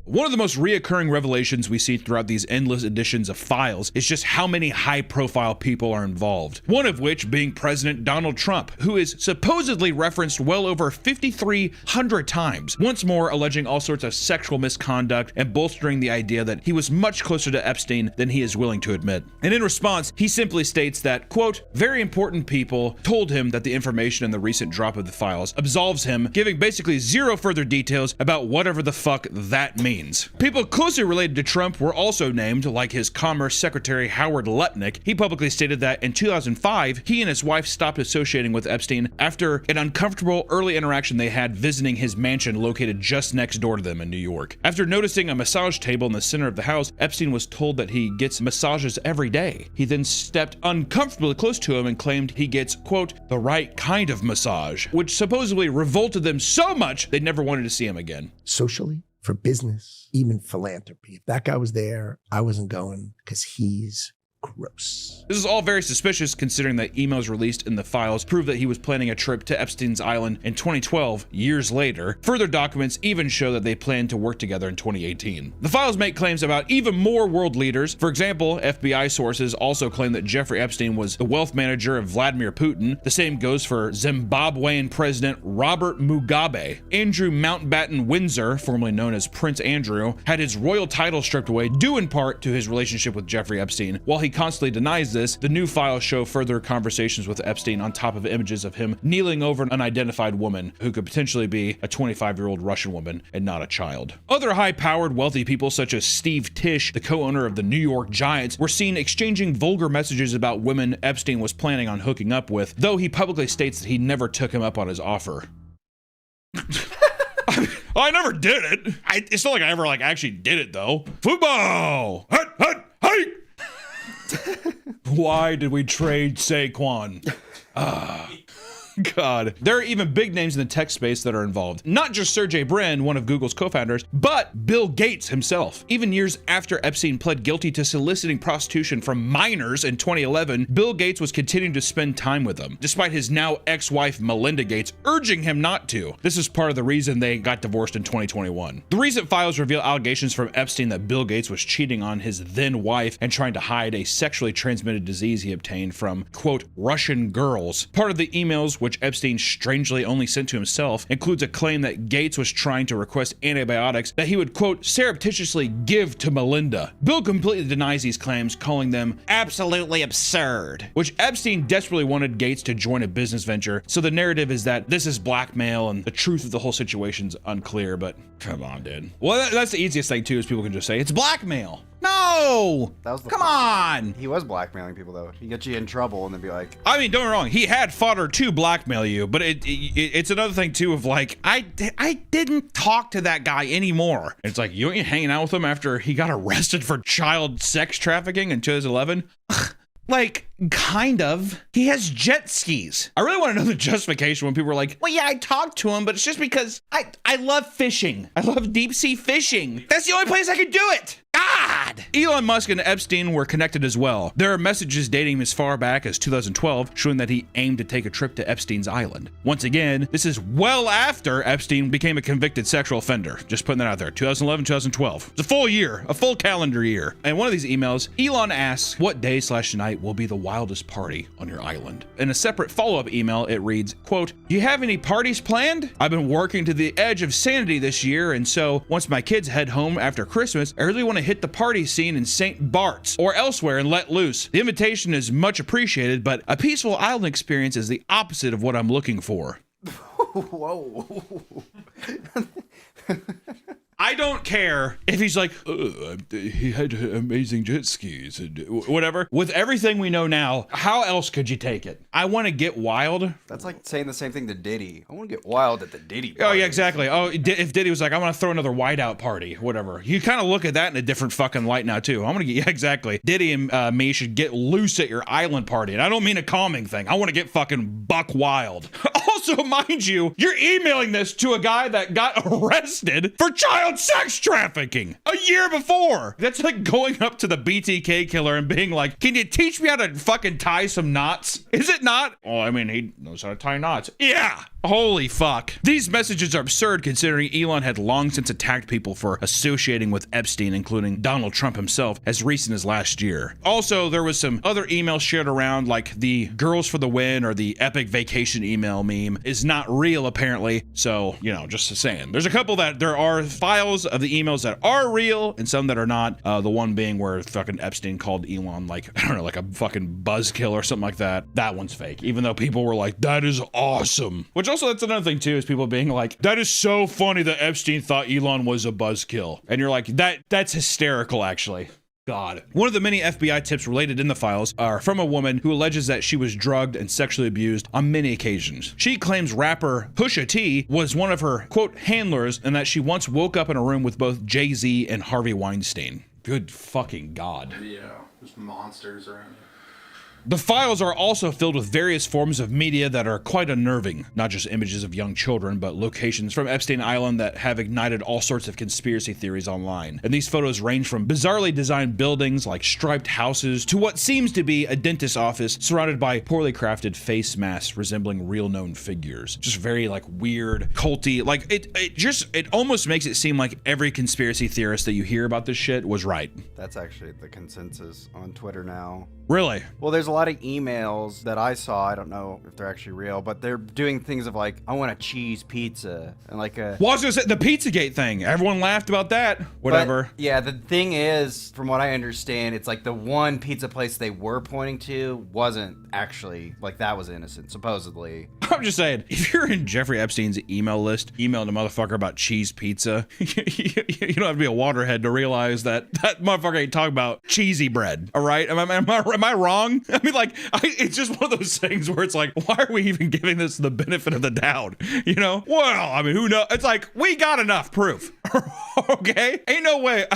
One of the most reoccurring revelations we see throughout these endless editions of files is just how many high-profile people are involved. One of which being President Donald Trump, who is supposedly referenced well over 5,300 times, once more alleging all sorts of sexual misconduct and bolstering the idea that he was much closer to Epstein than he is willing to admit. And in response, he simply states that, quote, very important people told him that the information in the recent drop of the files absolves him, giving basically zero further details about whatever the fuck that means. People closely related to Trump were also named, like his Commerce Secretary Howard Lutnick. He publicly stated that in 2005, he and his wife stopped associating with Epstein after an uncomfortable early interaction they had visiting his mansion located just next door to them in New York. After noticing a massage table in the center of the house, Epstein was told that he gets massages every day. He then stepped uncomfortably close to him and claimed he gets, quote, the right kind of massage, which supposedly revolted them so much they never wanted to see him again. Socially, for business, even philanthropy. If that guy was there, I wasn't going because he's gross. This is all very suspicious considering that emails released in the files prove that he was planning a trip to Epstein's Island in 2012, years later. Further documents even show that they planned to work together in 2018. The files make claims about even more world leaders. For example, FBI sources also claim that Jeffrey Epstein was the wealth manager of Vladimir Putin. The same goes for Zimbabwean President Robert Mugabe. Andrew Mountbatten Windsor, formerly known as Prince Andrew, had his royal title stripped away due in part to his relationship with Jeffrey Epstein. While he constantly denies this, the new files show further conversations with Epstein on top of images of him kneeling over an unidentified woman who could potentially be a 25-year-old Russian woman and not a child. Other high-powered wealthy people such as Steve Tisch, the co-owner of the New York Giants, were seen exchanging vulgar messages about women Epstein was planning on hooking up with, though he publicly states that he never took him up on his offer. I never did it. It's not like I ever actually did it though. Football! Hut, hut, hey! Why did we trade Saquon? God. There are even big names in the tech space that are involved. Not just Sergey Brin, one of Google's co-founders, but Bill Gates himself. Even years after Epstein pled guilty to soliciting prostitution from minors in 2011, Bill Gates was continuing to spend time with them, despite his now ex-wife Melinda Gates urging him not to. This is part of the reason they got divorced in 2021. The recent files reveal allegations from Epstein that Bill Gates was cheating on his then wife and trying to hide a sexually transmitted disease he obtained from, quote, Russian girls. Part of the emails, which Epstein strangely only sent to himself, includes a claim that Gates was trying to request antibiotics that he would, quote, surreptitiously give to Melinda. Bill completely denies these claims, calling them absolutely absurd, which Epstein desperately wanted Gates to join a business venture, so the narrative is that this is blackmail and the truth of the whole situation's unclear, but come on, dude. Well, that's the easiest thing too, is people can just say, it's blackmail. No! That was the Come on! He was blackmailing people though. He get you in trouble and then be like, I mean, don't get me wrong, he had fodder to blackmail you, but it's another thing too of like, I didn't talk to that guy anymore. It's like, you ain't hanging out with him after he got arrested for child sex trafficking in 2011? Like, kind of. He has jet skis. I really want to know the justification when people are like, well, yeah, I talked to him, but it's just because I love fishing. I love deep sea fishing. That's the only place I could do it. God! Elon Musk and Epstein were connected as well. There are messages dating as far back as 2012 showing that he aimed to take a trip to Epstein's Island. Once again, this is well after Epstein became a convicted sexual offender. Just putting that out there. 2011, 2012. It's a full year, a full calendar year. And one of these emails, Elon asks, what day/night will be the wildest party on your island? In a separate follow-up email, it reads, quote, do you have any parties planned? I've been working to the edge of sanity this year, and so once my kids head home after Christmas, I really want to hit the party scene in St. Bart's or elsewhere and let loose. The invitation is much appreciated, but a peaceful island experience is the opposite of what I'm looking for. Whoa. I don't care if he's like, he had amazing jet skis and whatever. With everything we know now, how else could you take it? I want to get wild. That's like saying the same thing to Diddy. I want to get wild at the Diddy party. Oh, yeah, exactly. Oh, if Diddy was like, I want to throw another whiteout party, whatever. You kind of look at that in a different fucking light now, too. I'm going to get, yeah, exactly. Diddy and me should get loose at your island party. And I don't mean a calming thing. I want to get fucking buck wild. Also, mind you, you're emailing this to a guy that got arrested for child sex trafficking a year before. That's like going up to the BTK killer and being like, can you teach me how to fucking tie some knots? Is it not? Oh, I mean, he knows how to tie knots. Yeah. Holy fuck. These messages are absurd considering Elon had long since attacked people for associating with Epstein, including Donald Trump himself, as recent as last year. Also, there was some other emails shared around, like the girls for the win or the epic vacation email meme is not real, apparently. So, you know, just saying. There's a couple that there are files of the emails that are real and some that are not. The one being where fucking Epstein called Elon like, I don't know, like a fucking buzzkill or something like that. That one's fake, even though people were like, that is awesome. Which also, that's another thing too, is people being like, that is so funny that Epstein thought Elon was a buzzkill. And you're like, that's hysterical, actually. God. One of the many FBI tips related in the files are from a woman who alleges that she was drugged and sexually abused on many occasions. She claims rapper Pusha T was one of her, quote, handlers, and that she once woke up in a room with both Jay-Z and Harvey Weinstein. Good fucking God. Yeah, there's monsters around. The files are also filled with various forms of media that are quite unnerving, not just images of young children, but locations from Epstein Island that have ignited all sorts of conspiracy theories online. And these photos range from bizarrely designed buildings like striped houses to what seems to be a dentist's office surrounded by poorly crafted face masks resembling real known figures. Just very like weird, culty, like it almost makes it seem like every conspiracy theorist that you hear about this shit was right. That's actually the consensus on Twitter now. Really? Well, there's a lot of emails that I saw. I don't know if they're actually real, but they're doing things of like, I want a cheese pizza and like a. Well, I was gonna say the Pizzagate thing. Everyone laughed about that. Whatever. But, yeah, the thing is, from what I understand, it's like the one pizza place they were pointing to wasn't actually like that was innocent, supposedly. I'm just saying, if you're in Jeffrey Epstein's email list, emailing a motherfucker about cheese pizza, you don't have to be a waterhead to realize that that motherfucker ain't talking about cheesy bread. All right? Am I wrong? I mean, like, it's just one of those things where it's like, why are we even giving this the benefit of the doubt? You know? Well, I mean, who knows? It's like, we got enough proof. Okay? Ain't no way.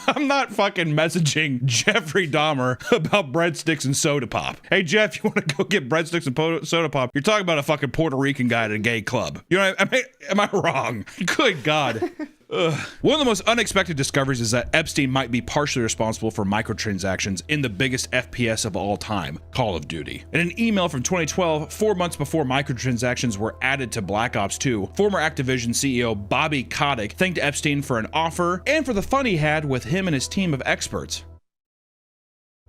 I'm not fucking messaging Jeffrey Dahmer about breadsticks and soda pop. Hey, Jeff, you want to go get breadsticks and soda pop? You're talking about a fucking Puerto Rican guy at a gay club. You know, am I wrong? Good God. Ugh. One of the most unexpected discoveries is that Epstein might be partially responsible for microtransactions in the biggest FPS of all time, Call of Duty. In an email from 2012, 4 months before microtransactions were added to Black Ops 2, former Activision CEO Bobby Kotick thanked Epstein for an offer and for the fun he had with him and his team of experts.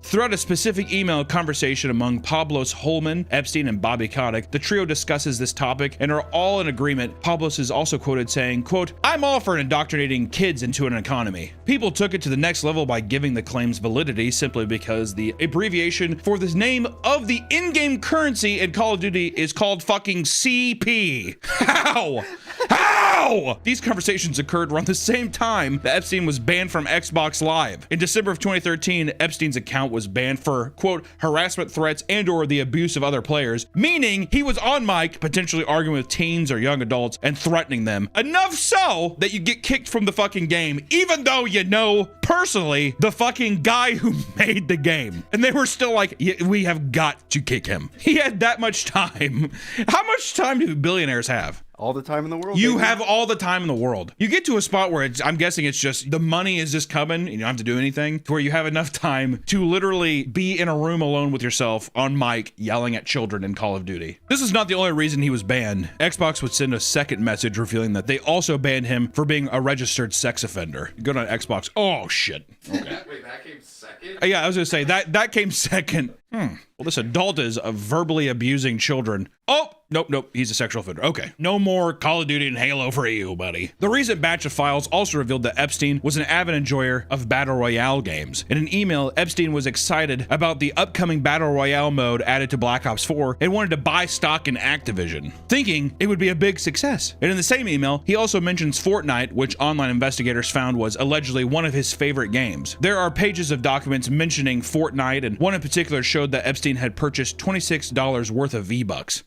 Throughout a specific email conversation among Pablos Holman, Epstein, and Bobby Kotick, the trio discusses this topic and are all in agreement. Pablos is also quoted saying, quote, I'm all for indoctrinating kids into an economy. People took it to the next level by giving the claims validity simply because the abbreviation for the name of the in-game currency in Call of Duty is called fucking CP. How? How? These conversations occurred around the same time that Epstein was banned from Xbox Live. In December of 2013, Epstein's account was banned for, quote, harassment threats and or the abuse of other players, meaning he was on mic potentially arguing with teens or young adults and threatening them. Enough so that you get kicked from the fucking game, even though you know personally the fucking guy who made the game. And they were still like, yeah, we have got to kick him. He had that much time. How much time do billionaires have? All the time in the world. You baby. have all the time in the world. You get to a spot where I'm guessing it's just the money is just coming and you don't have to do anything, to where you have enough time to literally be in a room alone with yourself on mic yelling at children in Call of Duty. This is not the only reason he was banned. Xbox would send a second message revealing that they also banned him for being a registered sex offender. You go to Xbox. Oh shit. Okay. Wait, that came second? Yeah, I was gonna say that came second. Well, this adult is verbally abusing children. Oh, nope, he's a sexual offender. Okay, no more Call of Duty and Halo for you, buddy. The recent batch of files also revealed that Epstein was an avid enjoyer of Battle Royale games. In an email, Epstein was excited about the upcoming Battle Royale mode added to Black Ops 4 and wanted to buy stock in Activision, thinking it would be a big success. And in the same email, he also mentions Fortnite, which online investigators found was allegedly one of his favorite games. There are pages of documents mentioning Fortnite, and one in particular showed that Epstein had purchased $26 worth of V-Bucks.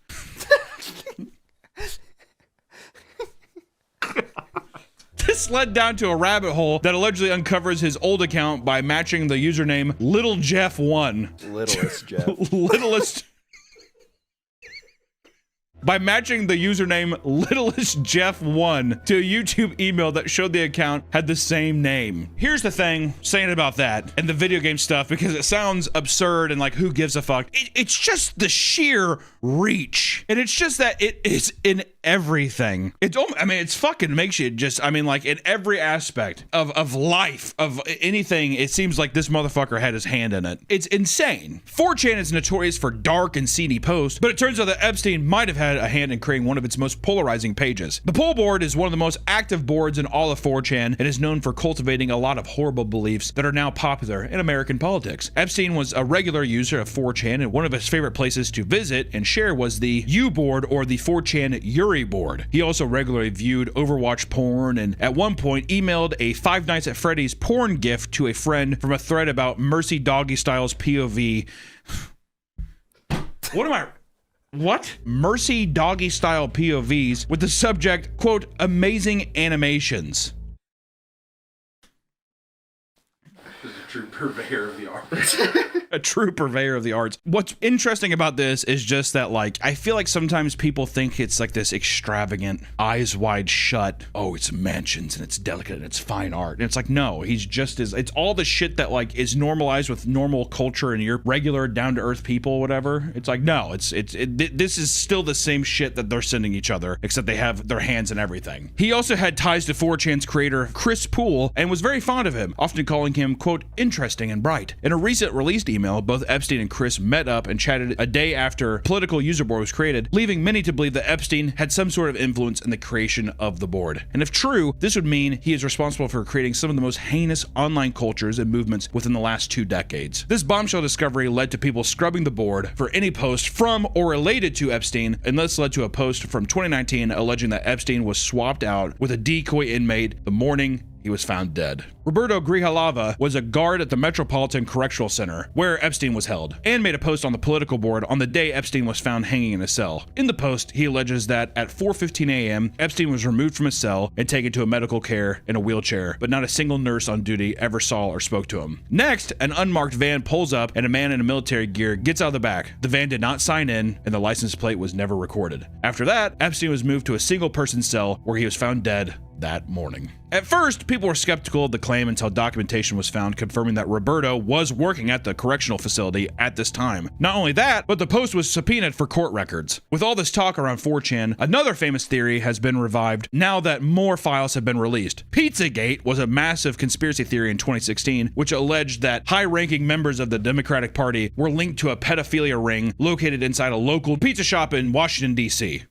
This led down to a rabbit hole that allegedly uncovers his old account by matching the username Little Jeff 1. Littlest Jeff. Littlest. By matching the username Littlest Jeff 1 to a YouTube email that showed the account had the same name. Here's the thing saying about that and the video game stuff, because it sounds absurd and like who gives a fuck. It's just the sheer reach. And it's just that it is in everything. It's fucking makes you just, like in every aspect of life, of anything, it seems like this motherfucker had his hand in it. It's insane. 4chan is notorious for dark and seedy posts, but it turns out that Epstein might have had a hand in creating one of its most polarizing pages. The Pol board is one of the most active boards in all of 4chan and is known for cultivating a lot of horrible beliefs that are now popular in American politics. Epstein was a regular user of 4chan, and one of his favorite places to visit and share was the U board, or the 4chan Yuri board. He also regularly viewed Overwatch porn, and at one point emailed a Five Nights at Freddy's porn gift to a friend from a thread about Mercy Doggy Styles POV. What? Mercy Doggy Style POVs with the subject, quote, amazing animations. True purveyor of the arts. A true purveyor of the arts. What's interesting about this is just that, like, I feel like sometimes people think it's like this extravagant, eyes wide shut, oh, it's mansions and it's delicate and it's fine art. And it's like, no, it's all the shit that like is normalized with normal culture and your regular down to earth people, whatever. It's like, no, this is still the same shit that they're sending each other, except they have their hands in everything. He also had ties to 4chan's creator, Chris Poole, and was very fond of him, often calling him, quote, interesting and bright. In a recent released email, both Epstein and Chris met up and chatted a day after political user board was created, leaving many to believe that Epstein had some sort of influence in the creation of the board. And if true, this would mean he is responsible for creating some of the most heinous online cultures and movements within the last 2 decades. This bombshell discovery led to people scrubbing the board for any post from or related to Epstein, and this led to a post from 2019 alleging that Epstein was swapped out with a decoy inmate the morning he was found dead. Roberto Grijalava was a guard at the Metropolitan Correctional Center, where Epstein was held, and made a post on the political board on the day Epstein was found hanging in a cell. In the post, he alleges that at 4:15 a.m., Epstein was removed from his cell and taken to a medical care in a wheelchair, but not a single nurse on duty ever saw or spoke to him. Next, an unmarked van pulls up and a man in a military gear gets out of the back. The van did not sign in, and the license plate was never recorded. After that, Epstein was moved to a single-person cell where he was found dead that morning. At first, people were skeptical of the claim until documentation was found confirming that Roberto was working at the correctional facility at this time. Not only that, but the post was subpoenaed for court records. With all this talk around 4chan, another famous theory has been revived now that more files have been released. Pizzagate was a massive conspiracy theory in 2016, which alleged that high-ranking members of the Democratic Party were linked to a pedophilia ring located inside a local pizza shop in Washington, D.C.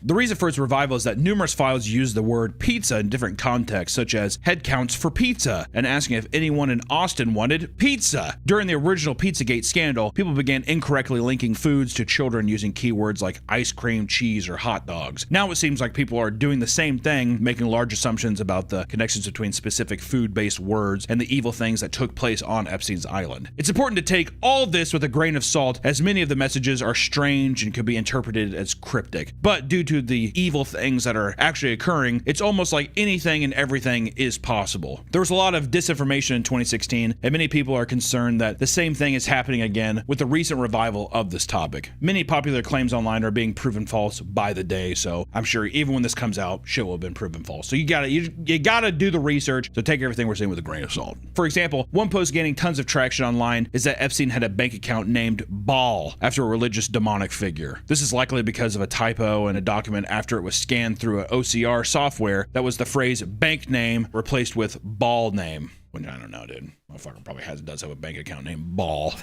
The reason for its revival is that numerous files use the word pizza in different contexts, such as head counts for pizza and asking if anyone in Austin wanted pizza. During the original Pizzagate scandal, people began incorrectly linking foods to children using keywords like ice cream, cheese, or hot dogs. Now it seems like people are doing the same thing, making large assumptions about the connections between specific food-based words and the evil things that took place on Epstein's island. It's important to take all of this with a grain of salt, as many of the messages are strange and could be interpreted as cryptic. But due to the evil things that are actually occurring, it's almost like anything and everything is possible. There was a lot of disinformation in 2016, and many people are concerned that the same thing is happening again with the recent revival of this topic. Many popular claims online are being proven false by the day, so I'm sure even when this comes out, shit will have been proven false. So you gotta do the research, so take everything we're saying with a grain of salt. For example, one post gaining tons of traction online is that Epstein had a bank account named Baal after a religious demonic figure. This is likely because of a typo in a document after it was scanned through an OCR software that was the phrase bank name replaced with Baal name. Which I don't know, dude. Motherfucker probably does have a bank account named Ball.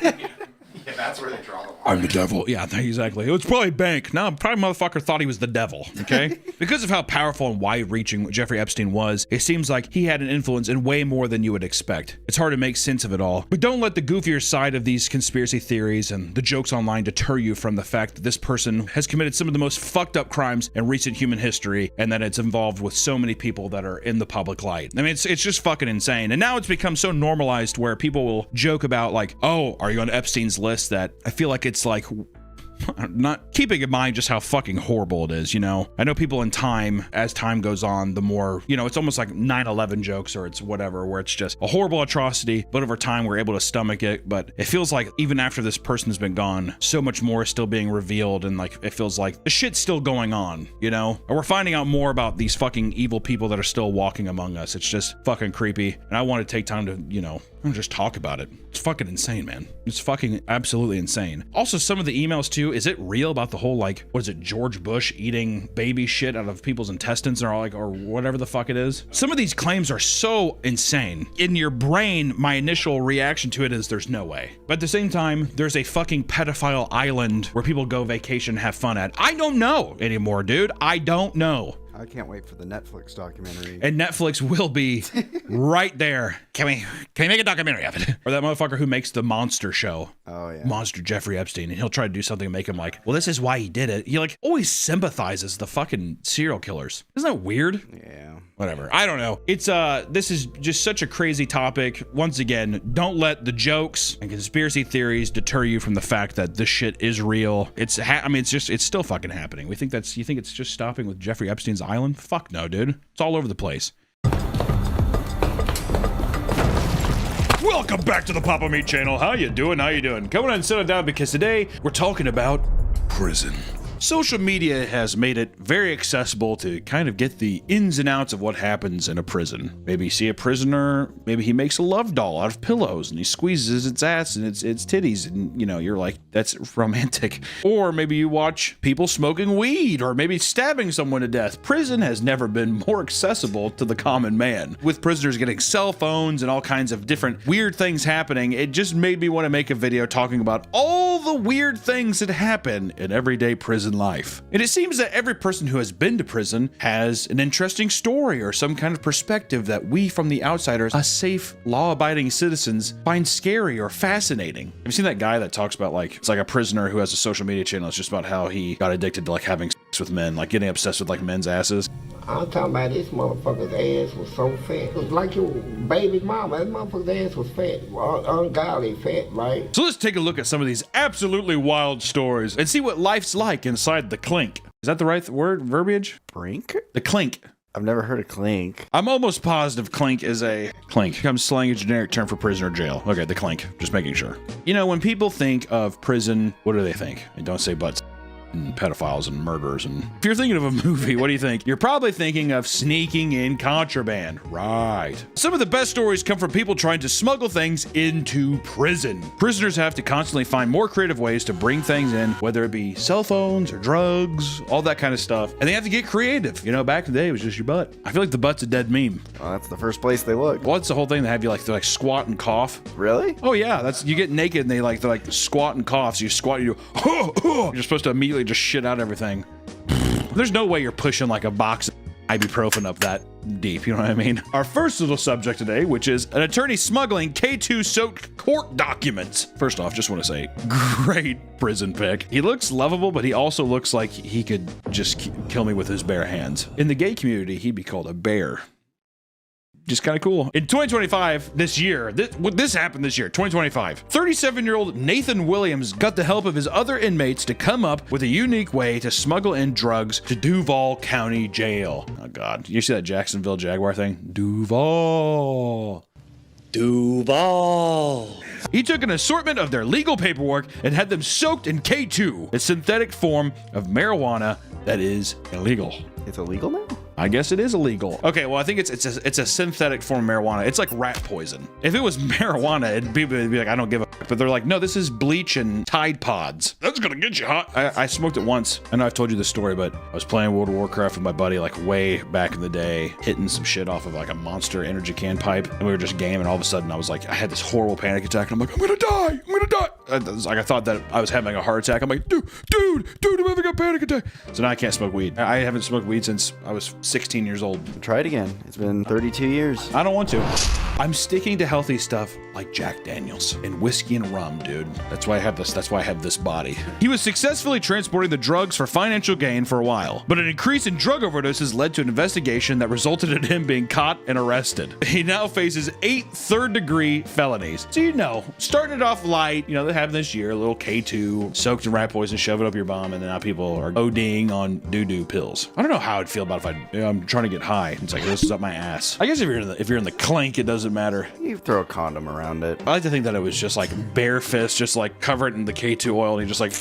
Yeah, that's where they draw the line. I'm the devil. Yeah, exactly. It was probably bank. No, probably motherfucker thought he was the devil, okay? Because of how powerful and wide-reaching Jeffrey Epstein was, it seems like he had an influence in way more than you would expect. It's hard to make sense of it all. But don't let the goofier side of these conspiracy theories and the jokes online deter you from the fact that this person has committed some of the most fucked up crimes in recent human history, and that it's involved with so many people that are in the public light. I mean, it's just fucking insane. And now it's become so normalized where people will joke about like, oh, are you on Epstein's list? That I feel like it's like not keeping in mind just how fucking horrible it is, you know? I know people in time, as time goes on, the more, you know, it's almost like 9/11 jokes or it's whatever, where it's just a horrible atrocity, but over time we're able to stomach it. But it feels like even after this person has been gone, so much more is still being revealed, and like it feels like the shit's still going on, you know? And we're finding out more about these fucking evil people that are still walking among us. It's just fucking creepy. And I want to take time to, you know, just talk about it. It's fucking insane, man. It's fucking absolutely insane. Also, some of the emails too, is it real about the whole like, what is it, George Bush eating baby shit out of people's intestines or like, or whatever the fuck it is? Some of these claims are so insane. In your brain, my initial reaction to it is there's no way. But at the same time, there's a fucking pedophile island where people go vacation and have fun at. I don't know anymore, dude. I don't know. I can't wait for the Netflix documentary. And Netflix will be right there. Can we make a documentary of it? Or that motherfucker who makes the Monster show. Oh, yeah. Monster Jeffrey Epstein. And he'll try to do something and make him like, well, this is why he did it. He like always sympathizes the fucking serial killers. Isn't that weird? Yeah. Whatever. I don't know. It's this is just such a crazy topic. Once again, don't let the jokes and conspiracy theories deter you from the fact that this shit is real. I mean, it's still fucking happening. You think it's just stopping with Jeffrey Epstein's island? Fuck no, dude. It's all over the place. Welcome back to the Papa Meat channel. How you doing? Come on and settle down because today we're talking about prison. Social media has made it very accessible to kind of get the ins and outs of what happens in a prison. Maybe you see a prisoner, maybe he makes a love doll out of pillows and he squeezes its ass and its titties, and you know, you're like, that's romantic. Or maybe you watch people smoking weed or maybe stabbing someone to death. Prison has never been more accessible to the common man. With prisoners getting cell phones and all kinds of different weird things happening, it just made me want to make a video talking about all the weird things that happen in everyday prison life. And it seems that every person who has been to prison has an interesting story or some kind of perspective that we from the outsiders, us safe, law-abiding citizens, find scary or fascinating. Have you seen that guy that talks about like, it's like a prisoner who has a social media channel. It's just about how he got addicted to like having sex with men, like getting obsessed with like men's asses. I'm talking about this motherfucker's ass was so fat. It was like your baby mama. That motherfucker's ass was fat. Ungodly fat, right? So let's take a look at some of these absolutely wild stories and see what life's like inside the clink. Is that the right word? Verbiage? Brink? The clink. I've never heard of clink. I'm almost positive clink is a clink. I'm slang a generic term for prison or jail. Okay, the clink. Just making sure. You know, when people think of prison, what do they think? And don't say butts. And pedophiles and murderers. And if you're thinking of a movie, what do you think? You're probably thinking of sneaking in contraband. Right. Some of the best stories come from people trying to smuggle things into prison. Prisoners have to constantly find more creative ways to bring things in, whether it be cell phones or drugs, all that kind of stuff. And they have to get creative. You know, back in the day, it was just your butt. I feel like the butt's a dead meme. Well, that's the first place they look. Well, it's the whole thing. They have you like squat and cough. Really? Oh yeah, that's, you get naked and they're like squat and cough. So you squat and you do, you're supposed to immediately just shit out everything. There's no way you're pushing like a box of ibuprofen up that deep, you know what I mean? Our first little subject today, which is an attorney smuggling K2 soaked court documents. First off, just want to say, great prison pic. He looks lovable, but he also looks like he could just kill me with his bare hands. In the gay community, he'd be called a bear. Just kind of cool. In 2025, this year, this happened this year, 2025. 37-year-old Nathan Williams got the help of his other inmates to come up with a unique way to smuggle in drugs to Duval County Jail. Oh God, you see that Jacksonville Jaguar thing? Duval. He took an assortment of their legal paperwork and had them soaked in K2, a synthetic form of marijuana that is illegal. It's illegal now? I guess it is illegal. Okay, well, I think it's a synthetic form of marijuana. It's like rat poison. If it was marijuana, people would be like, I don't give a fuck. But they're like, no, this is bleach and Tide Pods. That's gonna get you hot. I smoked it once. I know I've told you this story, but I was playing World of Warcraft with my buddy like way back in the day, hitting some shit off of like a Monster energy can pipe, and we were just gaming. All of a sudden, I was like, I had this horrible panic attack, and I'm like, I'm gonna die. I'm gonna die. I thought that I was having a heart attack. I'm like, dude, I'm having a panic attack. So now I can't smoke weed. I haven't smoked weed since I was 16 years old. Try it again. It's been 32 years. I don't want to. I'm sticking to healthy stuff like Jack Daniels and whiskey and rum, dude. That's why I have this. That's why I have this body. He was successfully transporting the drugs for financial gain for a while, but an increase in drug overdoses led to an investigation that resulted in him being caught and arrested. He now faces 8 third-degree felonies. So, you know, starting it off light, you know, they have this year, a little K2, soaked in rat poison, shove it up your bum, and then now people are ODing on doo-doo pills. I don't know how I'd feel about if I'm trying to get high. It's like, this is up my ass. I guess if you're in the clink, it doesn't matter. You throw a condom around it. I like to think that it was just like bare fist, just like covered in the K2 oil, and he just like,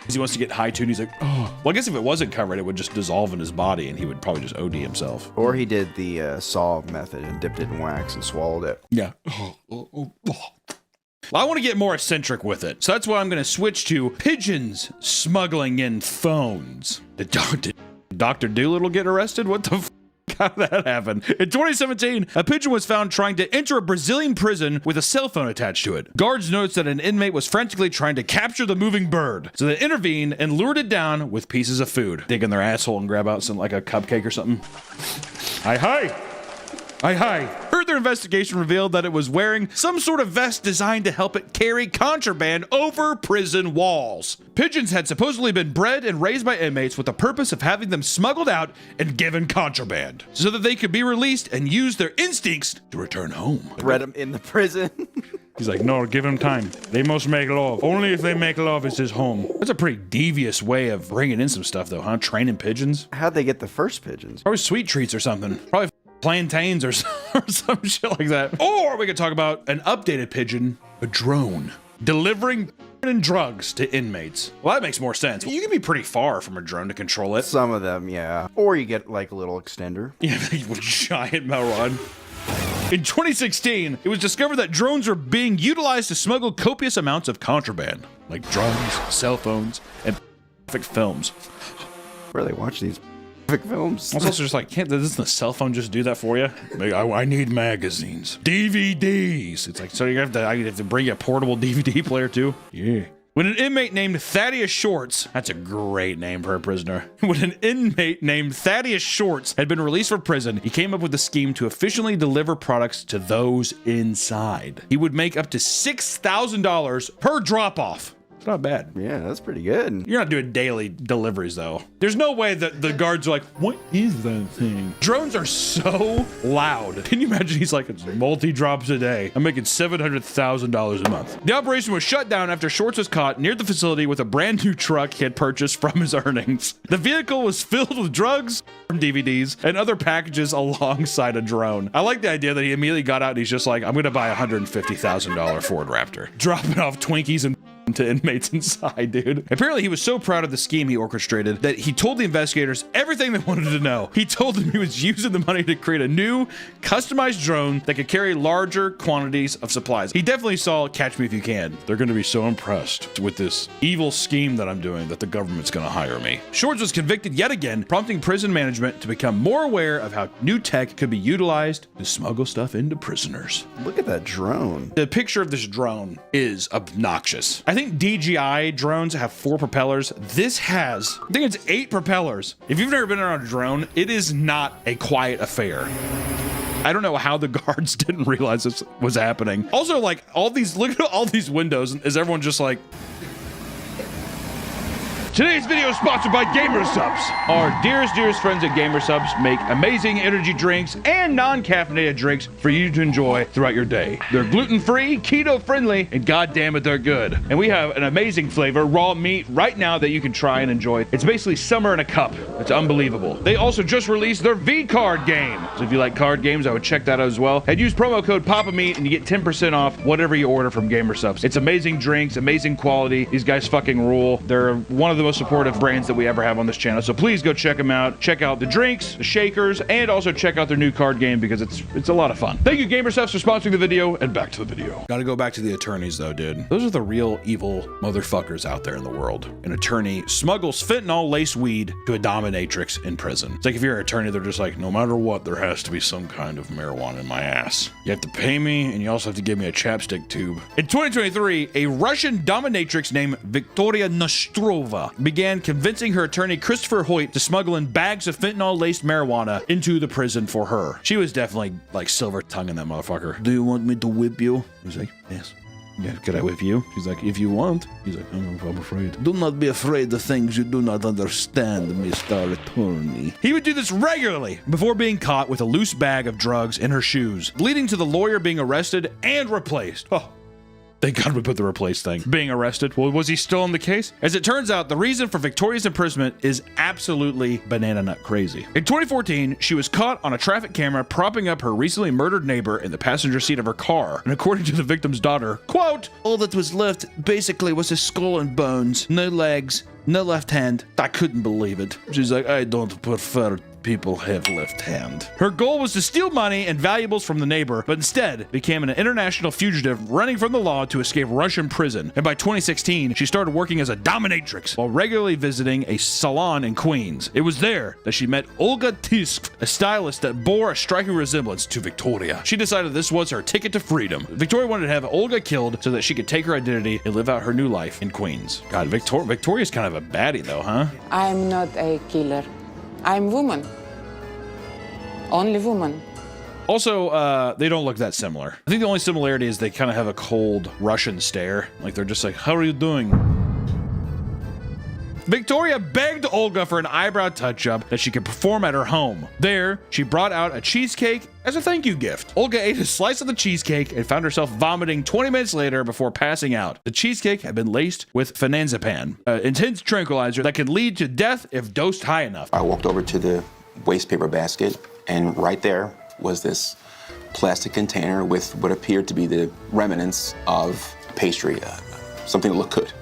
he wants to get high too, and he's like, oh. Well, I guess if it wasn't covered, it would just dissolve in his body, and he would probably just OD himself. Or he did the saw method and dipped it in wax and swallowed it. Yeah. Well, I want to get more eccentric with it, so that's why I'm going to switch to pigeons smuggling in phones. Did Dr. Doolittle get arrested? What the f***? How did that happen? In 2017, a pigeon was found trying to enter a Brazilian prison with a cell phone attached to it. Guards noticed that an inmate was frantically trying to capture the moving bird, so they intervened and lured it down with pieces of food. Dig in their asshole and grab out some, like a cupcake or something. Hi. Further investigation revealed that it was wearing some sort of vest designed to help it carry contraband over prison walls. Pigeons had supposedly been bred and raised by inmates with the purpose of having them smuggled out and given contraband, so that they could be released and use their instincts to return home. Bred them in the prison. He's like, no, give them time. They must make love. Only if they make love is his home. That's a pretty devious way of bringing in some stuff, though, huh? Training pigeons? How'd they get the first pigeons? Probably sweet treats or something. Probably plantains or some shit like that. Or we could talk about an updated pigeon, a drone, delivering and drugs to inmates. Well, that makes more sense. You can be pretty far from a drone to control it. Some of them, yeah. Or you get like a little extender. Yeah, with a giant metal rod. In 2016, it was discovered that drones were being utilized to smuggle copious amounts of contraband, like drugs, cell phones, and films. Where they watch these films. Also, just like, doesn't the cell phone just do that for you? Like, I need magazines, DVDs. It's like, so you have to bring a portable DVD player too. Yeah. When an inmate named Thaddeus Shorts, that's a great name for a prisoner. When an inmate named Thaddeus Shorts had been released from prison, he came up with a scheme to efficiently deliver products to those inside. He would make up to $6,000 per drop-off. It's not bad. Yeah, that's pretty good. You're not doing daily deliveries, though. There's no way that the guards are like, what is that thing? Drones are so loud. Can you imagine? He's like, it's multi-drops a day. I'm making $700,000 a month. The operation was shut down after Shorts was caught near the facility with a brand new truck he had purchased from his earnings. The vehicle was filled with drugs, DVDs, and other packages alongside a drone. I like the idea that he immediately got out and he's just like, I'm going to buy a $150,000 Ford Raptor. Dropping off Twinkies and to inmates inside, dude. Apparently, he was so proud of the scheme he orchestrated that he told the investigators everything they wanted to know. He told them he was using the money to create a new, customized drone that could carry larger quantities of supplies. He definitely saw Catch Me If You Can. They're going to be so impressed with this evil scheme that I'm doing that the government's going to hire me. Shorts was convicted yet again, prompting prison management to become more aware of how new tech could be utilized to smuggle stuff into prisoners. Look at that drone. The picture of this drone is obnoxious. I think DJI drones have 4 propellers. This has, I think it's 8 propellers. If you've never been on a drone, it is not a quiet affair. I don't know how the guards didn't realize this was happening. Also, like, look at all these windows. Is everyone just like... Today's video is sponsored by GamerSupps. Our dearest friends at GamerSupps make amazing energy drinks and non-caffeinated drinks for you to enjoy throughout your day. They're gluten-free, keto-friendly, and goddammit, they're good. And we have an amazing flavor, raw meat, right now that you can try and enjoy. It's basically summer in a cup. It's unbelievable. They also just released their V-Card game. So if you like card games, I would check that out as well. And use promo code PAPAMeat and you get 10% off whatever you order from GamerSupps. It's amazing drinks, amazing quality. These guys fucking rule. They're one of the most supportive brands that we ever have on this channel. So please go check them out. Check out the drinks, the shakers, and also check out their new card game because it's a lot of fun. Thank you, GamerStuffs, for sponsoring the video, and back to the video. Gotta go back to the attorneys though, dude. Those are the real evil motherfuckers out there in the world. An attorney smuggles fentanyl-laced weed to a dominatrix in prison. It's like if you're an attorney, they're just like, no matter what, there has to be some kind of marijuana in my ass. You have to pay me, and you also have to give me a chapstick tube. In 2023, a Russian dominatrix named Victoria Nostrova began convincing her attorney Christopher Hoyt to smuggle in bags of fentanyl-laced marijuana into the prison for her. She was definitely like silver tonguing that motherfucker. Do you want me to whip you? He's like, yes. Yeah, could I whip you? She's like, if you want. He's like, I'm afraid. Do not be afraid of things you do not understand, Mr. Attorney. He would do this regularly before being caught with a loose bag of drugs in her shoes, leading to the lawyer being arrested and replaced. Oh. Thank God we put the replace thing. Being arrested. Well, was he still in the case? As it turns out, the reason for Victoria's imprisonment is absolutely banana nut crazy. In 2014, she was caught on a traffic camera propping up her recently murdered neighbor in the passenger seat of her car. And according to the victim's daughter, quote, all that was left basically was his skull and bones, no legs, no left hand. I couldn't believe it. She's like, I don't prefer people have left hand. Her goal was to steal money and valuables from the neighbor, but instead became an international fugitive running from the law to escape Russian prison. And by 2016, she started working as a dominatrix while regularly visiting a salon in Queens. It was there that she met Olga Tisk, a stylist that bore a striking resemblance to Victoria. She decided this was her ticket to freedom. Victoria wanted to have Olga killed so that she could take her identity and live out her new life in Queens. God, Victoria's kind of a baddie though, huh? I'm not a killer. I'm woman. Only woman. Also, they don't look that similar. I think the only similarity is they kind of have a cold Russian stare. Like they're just like, how are you doing? Victoria begged Olga for an eyebrow touch-up that she could perform at her home. There, she brought out a cheesecake as a thank you gift. Olga ate a slice of the cheesecake and found herself vomiting 20 minutes later before passing out. The cheesecake had been laced with phenazepam, an intense tranquilizer that could lead to death if dosed high enough. I walked over to the waste paper basket, and right there was this plastic container with what appeared to be the remnants of pastry, something that looked good.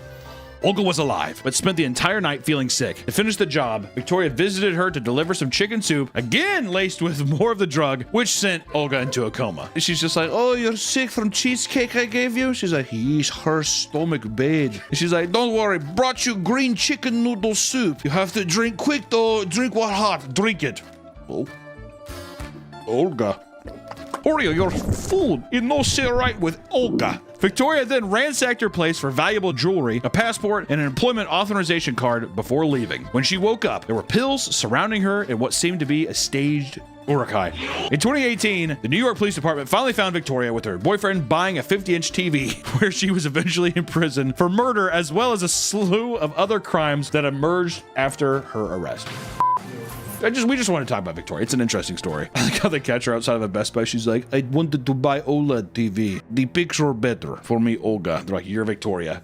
Olga was alive, but spent the entire night feeling sick. To finish the job, Victoria visited her to deliver some chicken soup, again laced with more of the drug, which sent Olga into a coma. She's just like, oh, you're sick from cheesecake I gave you? She's like, yes, her stomach bad. She's like, don't worry, brought you green chicken noodle soup. You have to drink quick though, drink what hot, drink it. Oh. Olga. Oreo, your food is no sit right with Olga. Victoria then ransacked her place for valuable jewelry, a passport, and an employment authorization card before leaving. When she woke up, there were pills surrounding her in what seemed to be a staged urukai. In 2018, the New York Police Department finally found Victoria with her boyfriend buying a 50-inch TV, where she was eventually imprisoned for murder as well as a slew of other crimes that emerged after her arrest. We just want to talk about Victoria. It's an interesting story. I like how they catch her outside of a Best Buy. She's like, I wanted to buy OLED TV. The picture better for me, Olga. They're like, you're Victoria.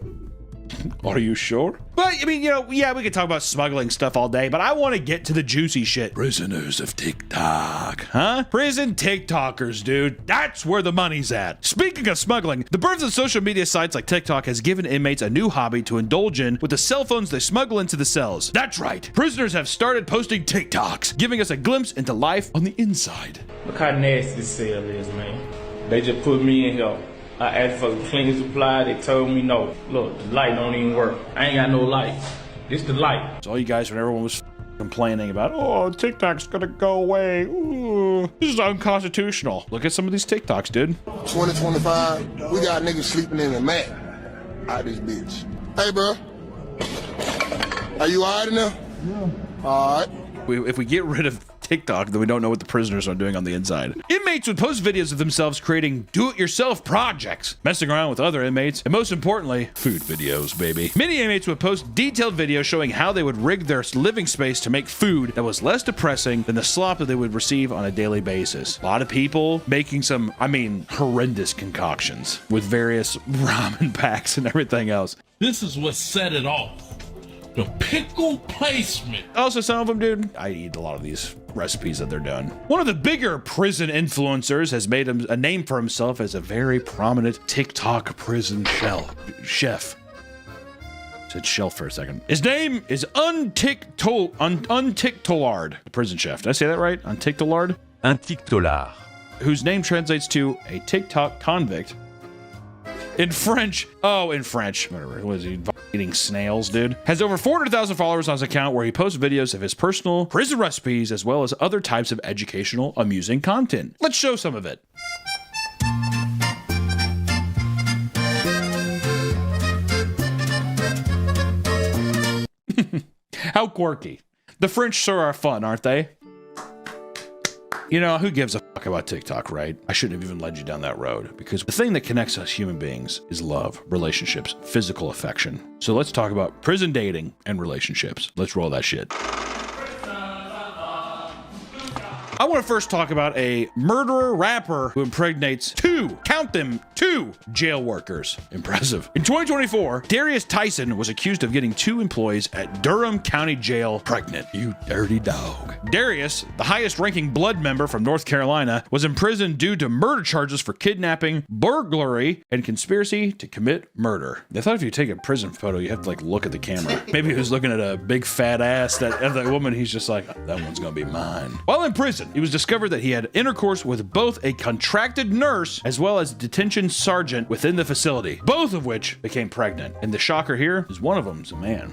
Are you sure? But, I mean, you know, yeah, we could talk about smuggling stuff all day, but I want to get to the juicy shit. Prisoners of TikTok. Huh? Prison TikTokers, dude. That's where the money's at. Speaking of smuggling, the birth of social media sites like TikTok has given inmates a new hobby to indulge in with the cell phones they smuggle into the cells. That's right. Prisoners have started posting TikToks, giving us a glimpse into life on the inside. Look how nasty this cell is, man. They just put me in here. I asked for some cleaning supply, they told me no. Look, the light don't even work. I ain't got no light. This the light. So all you guys, when everyone was complaining about, oh, TikTok's gonna go away. Ooh, this is unconstitutional. Look at some of these TikToks, dude. 2025, we got niggas sleeping in a mat. Out this bitch. Hey, bro. Are you all right in there? Yeah. All right. If we get rid of TikTok, then we don't know what the prisoners are doing on the inside. Inmates would post videos of themselves creating do-it-yourself projects, messing around with other inmates, and most importantly, food videos, baby. Many inmates would post detailed videos showing how they would rig their living space to make food that was less depressing than the slop that they would receive on a daily basis. A lot of people making some, horrendous concoctions with various ramen packs and everything else. This is what set it off. The pickle placement. Also, some of them, dude, I eat a lot of these recipes that they're doing. One of the bigger prison influencers has made him a name for himself as a very prominent TikTok prison chef. Said shelf for a second. His name is Untiktolard, the prison chef. Did I say that right? Untiktolard? Untiktolard. Whose name translates to a TikTok convict. In French, whatever, was he eating snails, dude? Has over 400,000 followers on his account where he posts videos of his personal prison recipes as well as other types of educational, amusing content. Let's show some of it. How quirky. The French sure are fun, aren't they? You know, who gives a fuck about TikTok, right? I shouldn't have even led you down that road because the thing that connects us human beings is love, relationships, physical affection. So let's talk about prison dating and relationships. Let's roll that shit. I want to first talk about a murderer rapper who impregnates two jail workers. Impressive. In 2024, Darius Tyson was accused of getting 2 employees at Durham County Jail pregnant. You dirty dog. Darius, the highest ranking blood member from North Carolina, was imprisoned due to murder charges for kidnapping, burglary, and conspiracy to commit murder. I thought if you take a prison photo, you have to like look at the camera. Maybe he was looking at a big fat ass that woman, he's just like, that one's gonna be mine. While in prison, it was discovered that he had intercourse with both a contracted nurse as well as a detention sergeant within the facility, both of which became pregnant. And the shocker here is one of them's a man.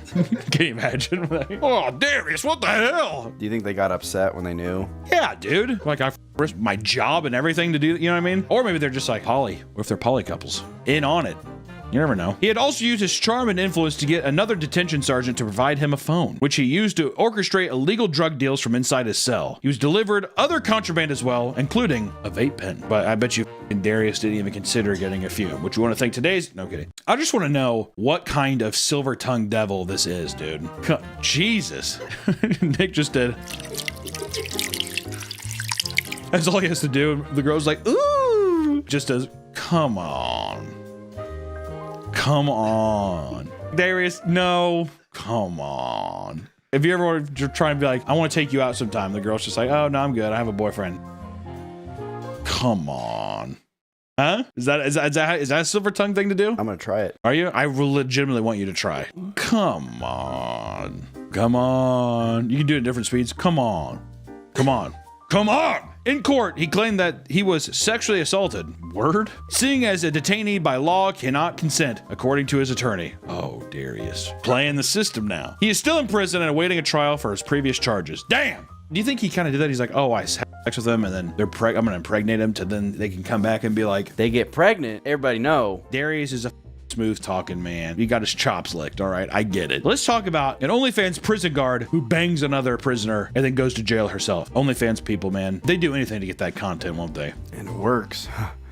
Can you imagine? Oh, Darius, what the hell? Do you think they got upset when they knew? Yeah, dude. Like, I risked my job and everything to do, you know what I mean? Or maybe they're just like poly. What if they're poly couples? In on it. You never know. He had also used his charm and influence to get another detention sergeant to provide him a phone, which he used to orchestrate illegal drug deals from inside his cell. He was delivered other contraband as well, including a vape pen. But I bet you Darius didn't even consider getting a few. Which you want to think today's? No kidding. I just want to know what kind of silver-tongued devil this is, dude. Jesus. Nick just did. That's all he has to do. The girl's like, ooh. Just does, come on. Come on. Darius, no. Come on. If you ever want to try and be like, I want to take you out sometime, the girl's just like, oh, no, I'm good. I have a boyfriend. Come on. Huh? Is that a silver tongue thing to do? I'm going to try it. Are you? I legitimately want you to try. Come on. Come on. You can do it at different speeds. Come on. Come on. Come on! In court, he claimed that he was sexually assaulted. Word? Seeing as a detainee by law cannot consent, according to his attorney. Oh, Darius. Playing the system now. He is still in prison and awaiting a trial for his previous charges. Damn! Do you think he kind of did that? He's like, oh, I had sex with them and then I'm going to impregnate him to then they can come back and be like, they get pregnant. Everybody know. Darius is a smooth talking man. He got his chops licked. All right, I get it. Let's talk about an OnlyFans prison guard who bangs another prisoner and then goes to jail herself. OnlyFans people, man, they do anything to get that content, won't they? And it works.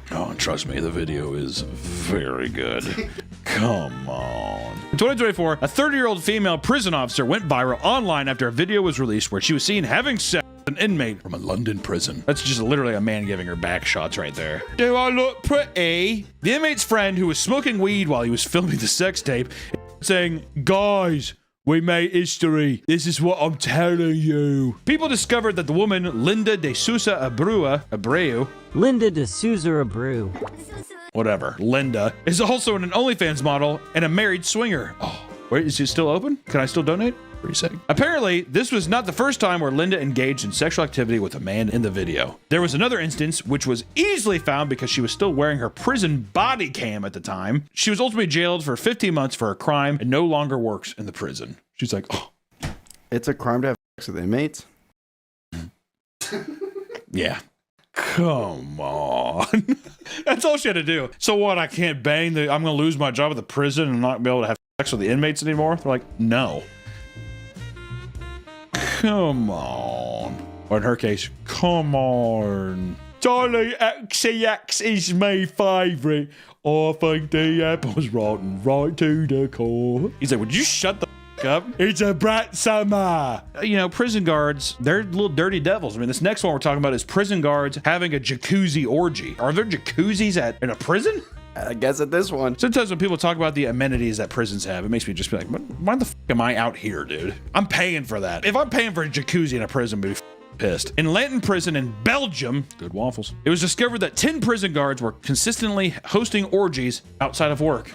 Oh, and trust me, the video is very good. Come on. In 2024, a 30-year-old female prison officer went viral online after a video was released where she was seen having sex with an inmate from a London prison. That's just literally a man giving her back shots right there. Do I look pretty? The inmate's friend, who was smoking weed while he was filming the sex tape, saying, guys, we made history. This is what I'm telling you. People discovered that the woman, Linda de Souza Abreu, whatever, Linda, is also an OnlyFans model and a married swinger. Oh, wait, is it still open? Can I still donate? Pretty sick. Apparently, this was not the first time where Linda engaged in sexual activity with a man in the video. There was another instance which was easily found because she was still wearing her prison body cam at the time. She was ultimately jailed for 15 months for a crime and no longer works in the prison. She's like, oh. It's a crime to have sex with inmates? Yeah. Come on. That's all she had to do. So what, I can't bang I'm going to lose my job at the prison and not be able to have sex with the inmates anymore? They're like, no. Come on. Or in her case, come on. Charlie XCX is my favorite. I think the apple's rotten right to the core. He's like, would you shut the up? It's a brat summer. You know, prison guards, they're little dirty devils. I mean, this next one we're talking about is prison guards having a jacuzzi orgy. Are there jacuzzis in a prison? I guess at this one. Sometimes when people talk about the amenities that prisons have, it makes me just be like, why the f am I out here, dude? I'm paying for that. If I'm paying for a jacuzzi in a prison, I'd be pissed. In Lanton Prison in Belgium, good waffles, it was discovered that 10 prison guards were consistently hosting orgies outside of work.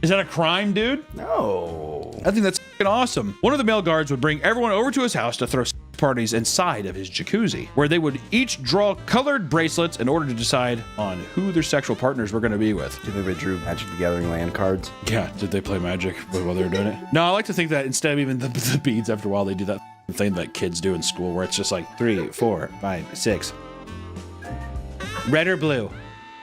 Is that a crime, dude? No. I think that's fucking awesome. One of the male guards would bring everyone over to his house to throw parties inside of his jacuzzi, where they would each draw colored bracelets in order to decide on who their sexual partners were going to be with. Do you think they drew Magic the Gathering land cards? Yeah, did they play Magic while they were doing it? No, I like to think that instead of even the beads, after a while they do that thing that kids do in school where it's just like 3, 4, 5, 6. Red or blue?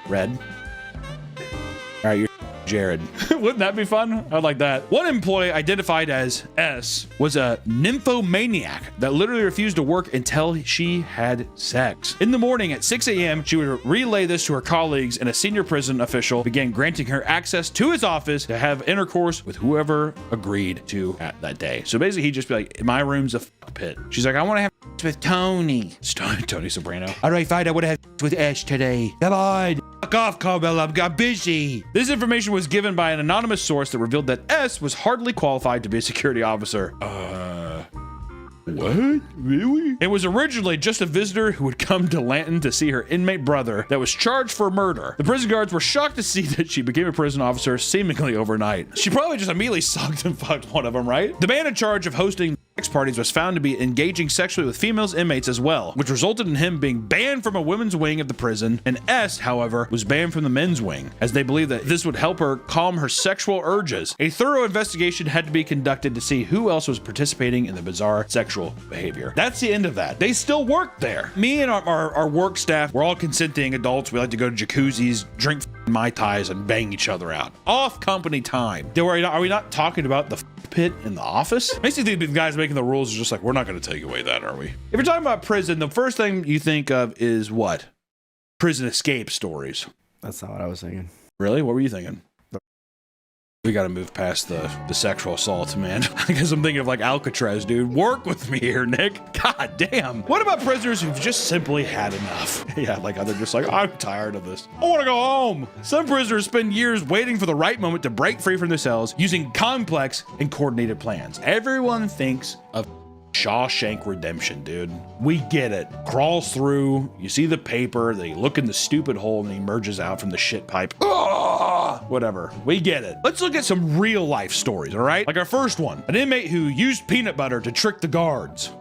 Red. All right, you're Jared. Wouldn't that be fun? I'd like that. One employee identified as S was a nymphomaniac that literally refused to work until she had sex. In the morning at 6 a.m., she would relay this to her colleagues, and a senior prison official began granting her access to his office to have intercourse with whoever agreed to at that day. So basically, he'd just be like, my room's a fuck pit. She's like, I want to have with Tony. Tony Soprano. All right, fine. I would have with Ash today. Come on. Fuck off, Carmel. I'm busy. This information was given by an anonymous source that revealed that S was hardly qualified to be a security officer. What? Really? It was originally just a visitor who would come to Lanton to see her inmate brother that was charged for murder. The prison guards were shocked to see that she became a prison officer seemingly overnight. She probably just immediately sucked and fucked one of them, right? The man in charge of hosting sex parties was found to be engaging sexually with female inmates as well, which resulted in him being banned from a women's wing of the prison, and S, however, was banned from the men's wing, as they believed that this would help her calm her sexual urges. A thorough investigation had to be conducted to see who else was participating in the bizarre sexual behavior. That's the end of that. They still work there. Me and our work staff, we're all consenting adults. We like to go to jacuzzis, drink Mai Tais, and bang each other out. Off company time. Are we not talking about the pit in the office? Makes you think the guys making the rules are just like, we're not going to take away that, are we? If you're talking about prison, the first thing you think of is what? Prison escape stories. That's not what I was thinking. Really? What were you thinking? We got to move past the sexual assault, man. I guess I'm thinking of like Alcatraz, dude. Work with me here, Nick. God damn. What about prisoners who've just simply had enough? Yeah, like they're just like, I'm tired of this. I want to go home. Some prisoners spend years waiting for the right moment to break free from their cells using complex and coordinated plans. Everyone thinks of Shawshank Redemption, dude. We get it. Crawls through, you see the paper, they look in the stupid hole, and he emerges out from the shit pipe. Whatever. We get it. Let's look at some real life stories, all right? Like our first one, an inmate who used peanut butter to trick the guards.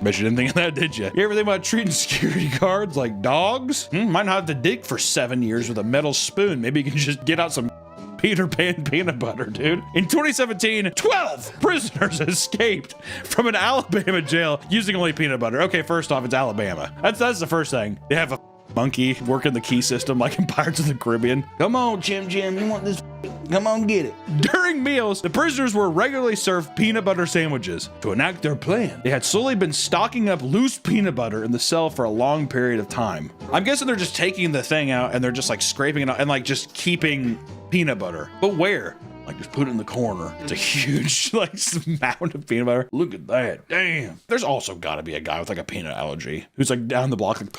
Bet you didn't think of that, did you? You ever think about treating security guards like dogs? Might not have to dig for 7 years with a metal spoon. Maybe you can just get out some Peter Pan peanut butter, dude. In 2017, 12 prisoners escaped from an Alabama jail using only peanut butter. Okay, first off, it's Alabama. That's the first thing. They have a monkey working the key system like in Pirates of the Caribbean. Come on, Jim, you want this? Come on, get it. During meals, the prisoners were regularly served peanut butter sandwiches. To enact their plan, they had slowly been stocking up loose peanut butter in the cell for a long period of time. I'm guessing they're just taking the thing out and they're just like scraping it out and like just keeping peanut butter. But where? Like just put it in the corner. It's a huge like mound of peanut butter. Look at that. Damn. There's also gotta be a guy with like a peanut allergy who's like down the block like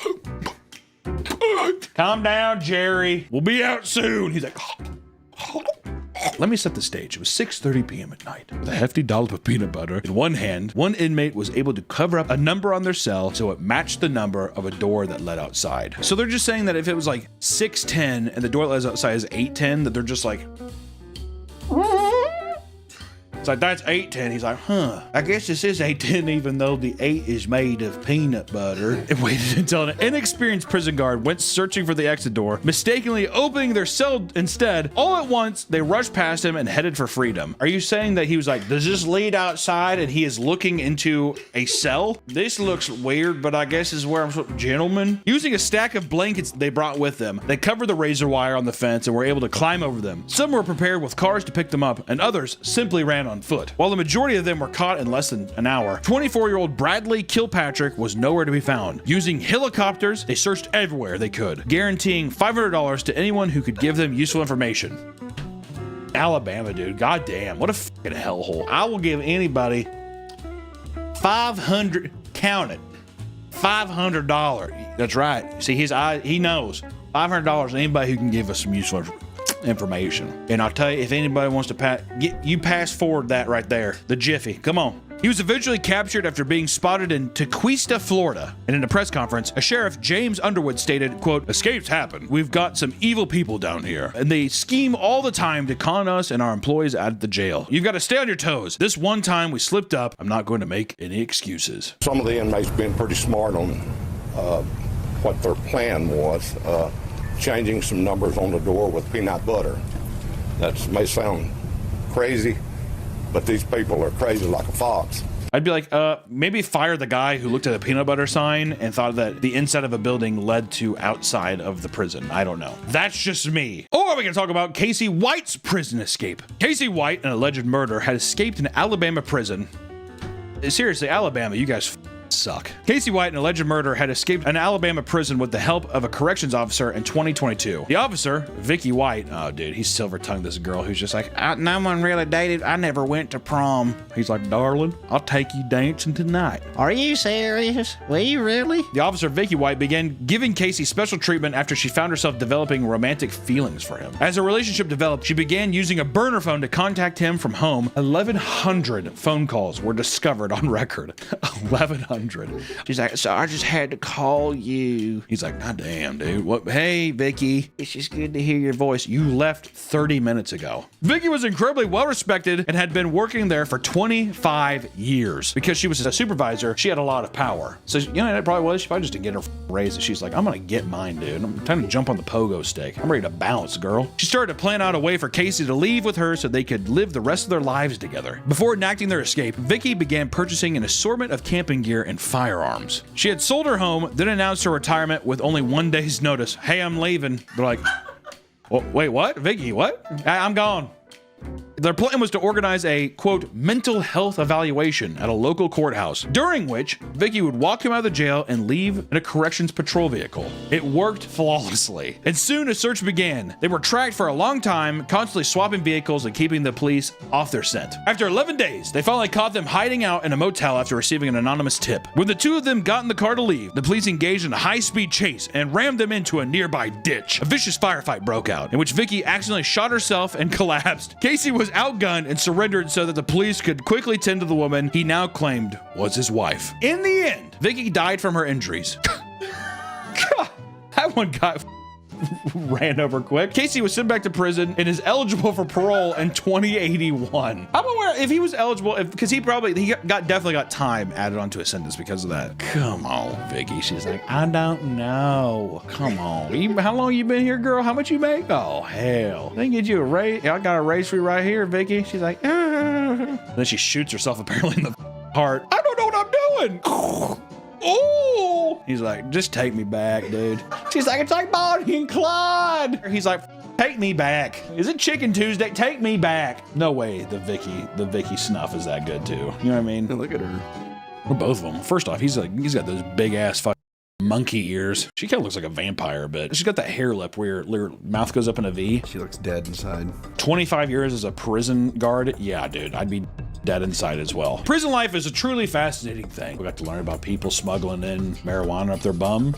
calm down, Jerry. We'll be out soon. He's like let me set the stage. It was 6:30 p.m. at night. With a hefty dollop of peanut butter in one hand, one inmate was able to cover up a number on their cell so it matched the number of a door that led outside. So they're just saying that if it was like 610 and the door that led outside is 810, that they're just like it's like, that's 810. He's like, I guess this is 810 even though the 8 is made of peanut butter. And waited until an inexperienced prison guard went searching for the exit door, mistakenly opening their cell instead. All at once, they rushed past him and headed for freedom. Are you saying that he was like, does this lead outside and he is looking into a cell? This looks weird, but I guess is where I'm supposed to, gentlemen. Using a stack of blankets they brought with them, they covered the razor wire on the fence and were able to climb over them. Some were prepared with cars to pick them up, and others simply ran on foot. While the majority of them were caught in less than an hour, 24-year-old Bradley Kilpatrick was nowhere to be found. Using helicopters, they searched everywhere they could, guaranteeing $500 to anyone who could give them useful information. Alabama, dude. Goddamn, what a fucking hellhole. I will give anybody $500, count it, $500. That's right. See, he knows. $500 to anybody who can give us some useful information. And I'll tell you, if anybody wants to pass forward that right there, the Jiffy. Come on. He was eventually captured after being spotted in Tequesta, Florida. And in a press conference, a sheriff, James Underwood, stated, quote, "Escapes happen. We've got some evil people down here, and they scheme all the time to con us and our employees out of the jail. You've got to stay on your toes. This one time we slipped up. I'm not going to make any excuses." Some of the inmates been pretty smart on what their plan was, changing some numbers on the door with peanut butter. That may sound crazy, but these people are crazy like a fox. I'd be like, maybe fire the guy who looked at a peanut butter sign and thought that the inside of a building led to outside of the prison. I don't know. That's just me. Or we can talk about Casey White's prison escape. Casey White, an alleged murderer, had escaped an Alabama prison. Seriously, Alabama, you guys suck. Casey White, an alleged murderer, had escaped an Alabama prison with the help of a corrections officer in 2022. The officer, Vicky White, oh dude, he's silver-tongued this girl who's just like, no one really dated. I never went to prom. He's like, darling, I'll take you dancing tonight. Are you serious? Will you really? The officer, Vicky White, began giving Casey special treatment after she found herself developing romantic feelings for him. As a relationship developed, she began using a burner phone to contact him from home. 1,100 phone calls were discovered on record. 1,100. She's like, so I just had to call you. He's like, God damn, dude. What? Hey, Vicky. It's just good to hear your voice. You left 30 minutes ago. Vicky was incredibly well respected and had been working there for 25 years. Because she was a supervisor, she had a lot of power. So, you know, that probably was. She probably just didn't get her raise. She's like, I'm going to get mine, dude. I'm trying to jump on the pogo stick. I'm ready to bounce, girl. She started to plan out a way for Casey to leave with her so they could live the rest of their lives together. Before enacting their escape, Vicky began purchasing an assortment of camping gear and firearms. She had sold her home, then announced her retirement with only 1 day's notice. Hey, I'm leaving. They're like, oh, wait, what? Vicky, what? I'm gone. Their plan was to organize a, quote, mental health evaluation at a local courthouse, during which Vicky would walk him out of the jail and leave in a corrections patrol vehicle. It worked flawlessly. And soon a search began. They were tracked for a long time, constantly swapping vehicles and keeping the police off their scent. After 11 days, they finally caught them hiding out in a motel after receiving an anonymous tip. When the two of them got in the car to leave, the police engaged in a high-speed chase and rammed them into a nearby ditch. A vicious firefight broke out, in which Vicky accidentally shot herself and collapsed. Casey was outgunned and surrendered so that the police could quickly tend to the woman he now claimed was his wife. In the end, Vicky died from her injuries. That one got ran over quick. Casey was sent back to prison and is eligible for parole in 2081. I'm aware if he was eligible, because he definitely got time added onto his sentence because of that. Come on, Vicky. She's like, I don't know. Come on. How long you been here, girl? How much you make? Oh, hell. They get you a raise. I got a raise for you right here, Vicky. She's like, Then she shoots herself apparently in the heart. I don't know what I'm doing. Oh, he's like, just take me back, dude. She's like, it's like Bonnie and Clyde. He's like, take me back. Is it Chicken Tuesday? Take me back. No way the Vicky snuff is that good too. You know what I mean? Look at her. Or both of them. First off, he's got those big ass fucking monkey ears. She kind of looks like a vampire a bit. She's got that hair lip where her mouth goes up in a V. She looks dead inside. 25 years as a prison guard. Yeah, dude, I'd be dead inside as well. Prison life is a truly fascinating thing. We got to learn about people smuggling in marijuana up their bum,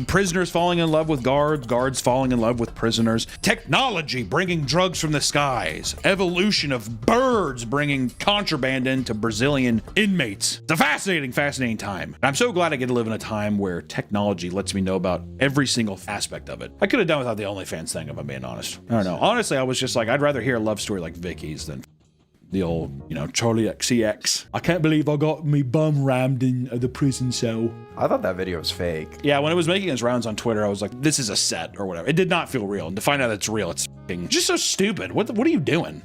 prisoners falling in love with guards falling in love with prisoners, technology bringing drugs from the skies, evolution of birds bringing contraband into Brazilian inmates. It's a fascinating time. And I'm so glad I get to live in a time where technology lets me know about every single aspect of it. I could have done without the OnlyFans thing, if I'm being honest. I don't know. Honestly, I was just like, I'd rather hear a love story like Vicky's than the old, Charlie XCX. I can't believe I got me bum rammed in the prison cell. I thought that video was fake. Yeah, when it was making its rounds on Twitter, I was like, this is a set or whatever. It did not feel real. And to find out it's real, it's just so stupid. What are you doing?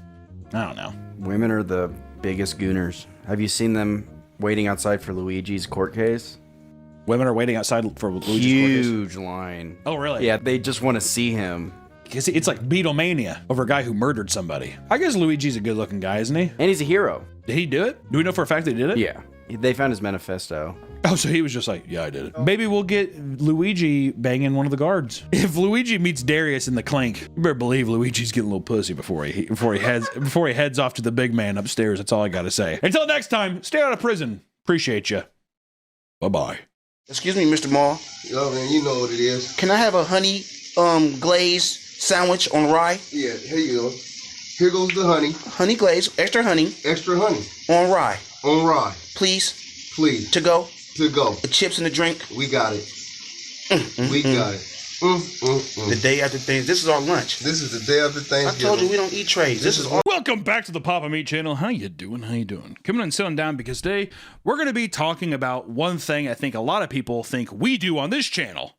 I don't know. Women are the biggest gooners. Have you seen them waiting outside for Luigi's court case? Women are waiting outside for Luigi's court case? Huge line. Oh, really? Yeah, they just want to see him. Because it's like Beatlemania over a guy who murdered somebody. I guess Luigi's a good-looking guy, isn't he? And he's a hero. Did he do it? Do we know for a fact that he did it? Yeah. They found his manifesto. Oh, so he was just like, yeah, I did it. Maybe we'll get Luigi banging one of the guards. If Luigi meets Darius in the clink, you better believe Luigi's getting a little pussy before he heads off to the big man upstairs. That's all I gotta say. Until next time, stay out of prison. Appreciate you. Bye-bye. Excuse me, Mr. Maul. Yo, man, you know what it is. Can I have a honey glaze sandwich on rye? Yeah, here you go. Here goes the honey. Honey glaze, extra honey. Extra honey. On rye. On rye. Please. Please. To go. To go. The chips and the drink. We got it. We got it. The day after things. This is our lunch. This is the day after Thanksgiving. I told you we don't eat trays. This is our. Welcome back to the Papa Meat channel. How you doing? How you doing? Coming and sitting down because today we're going to be talking about one thing I think a lot of people think we do on this channel.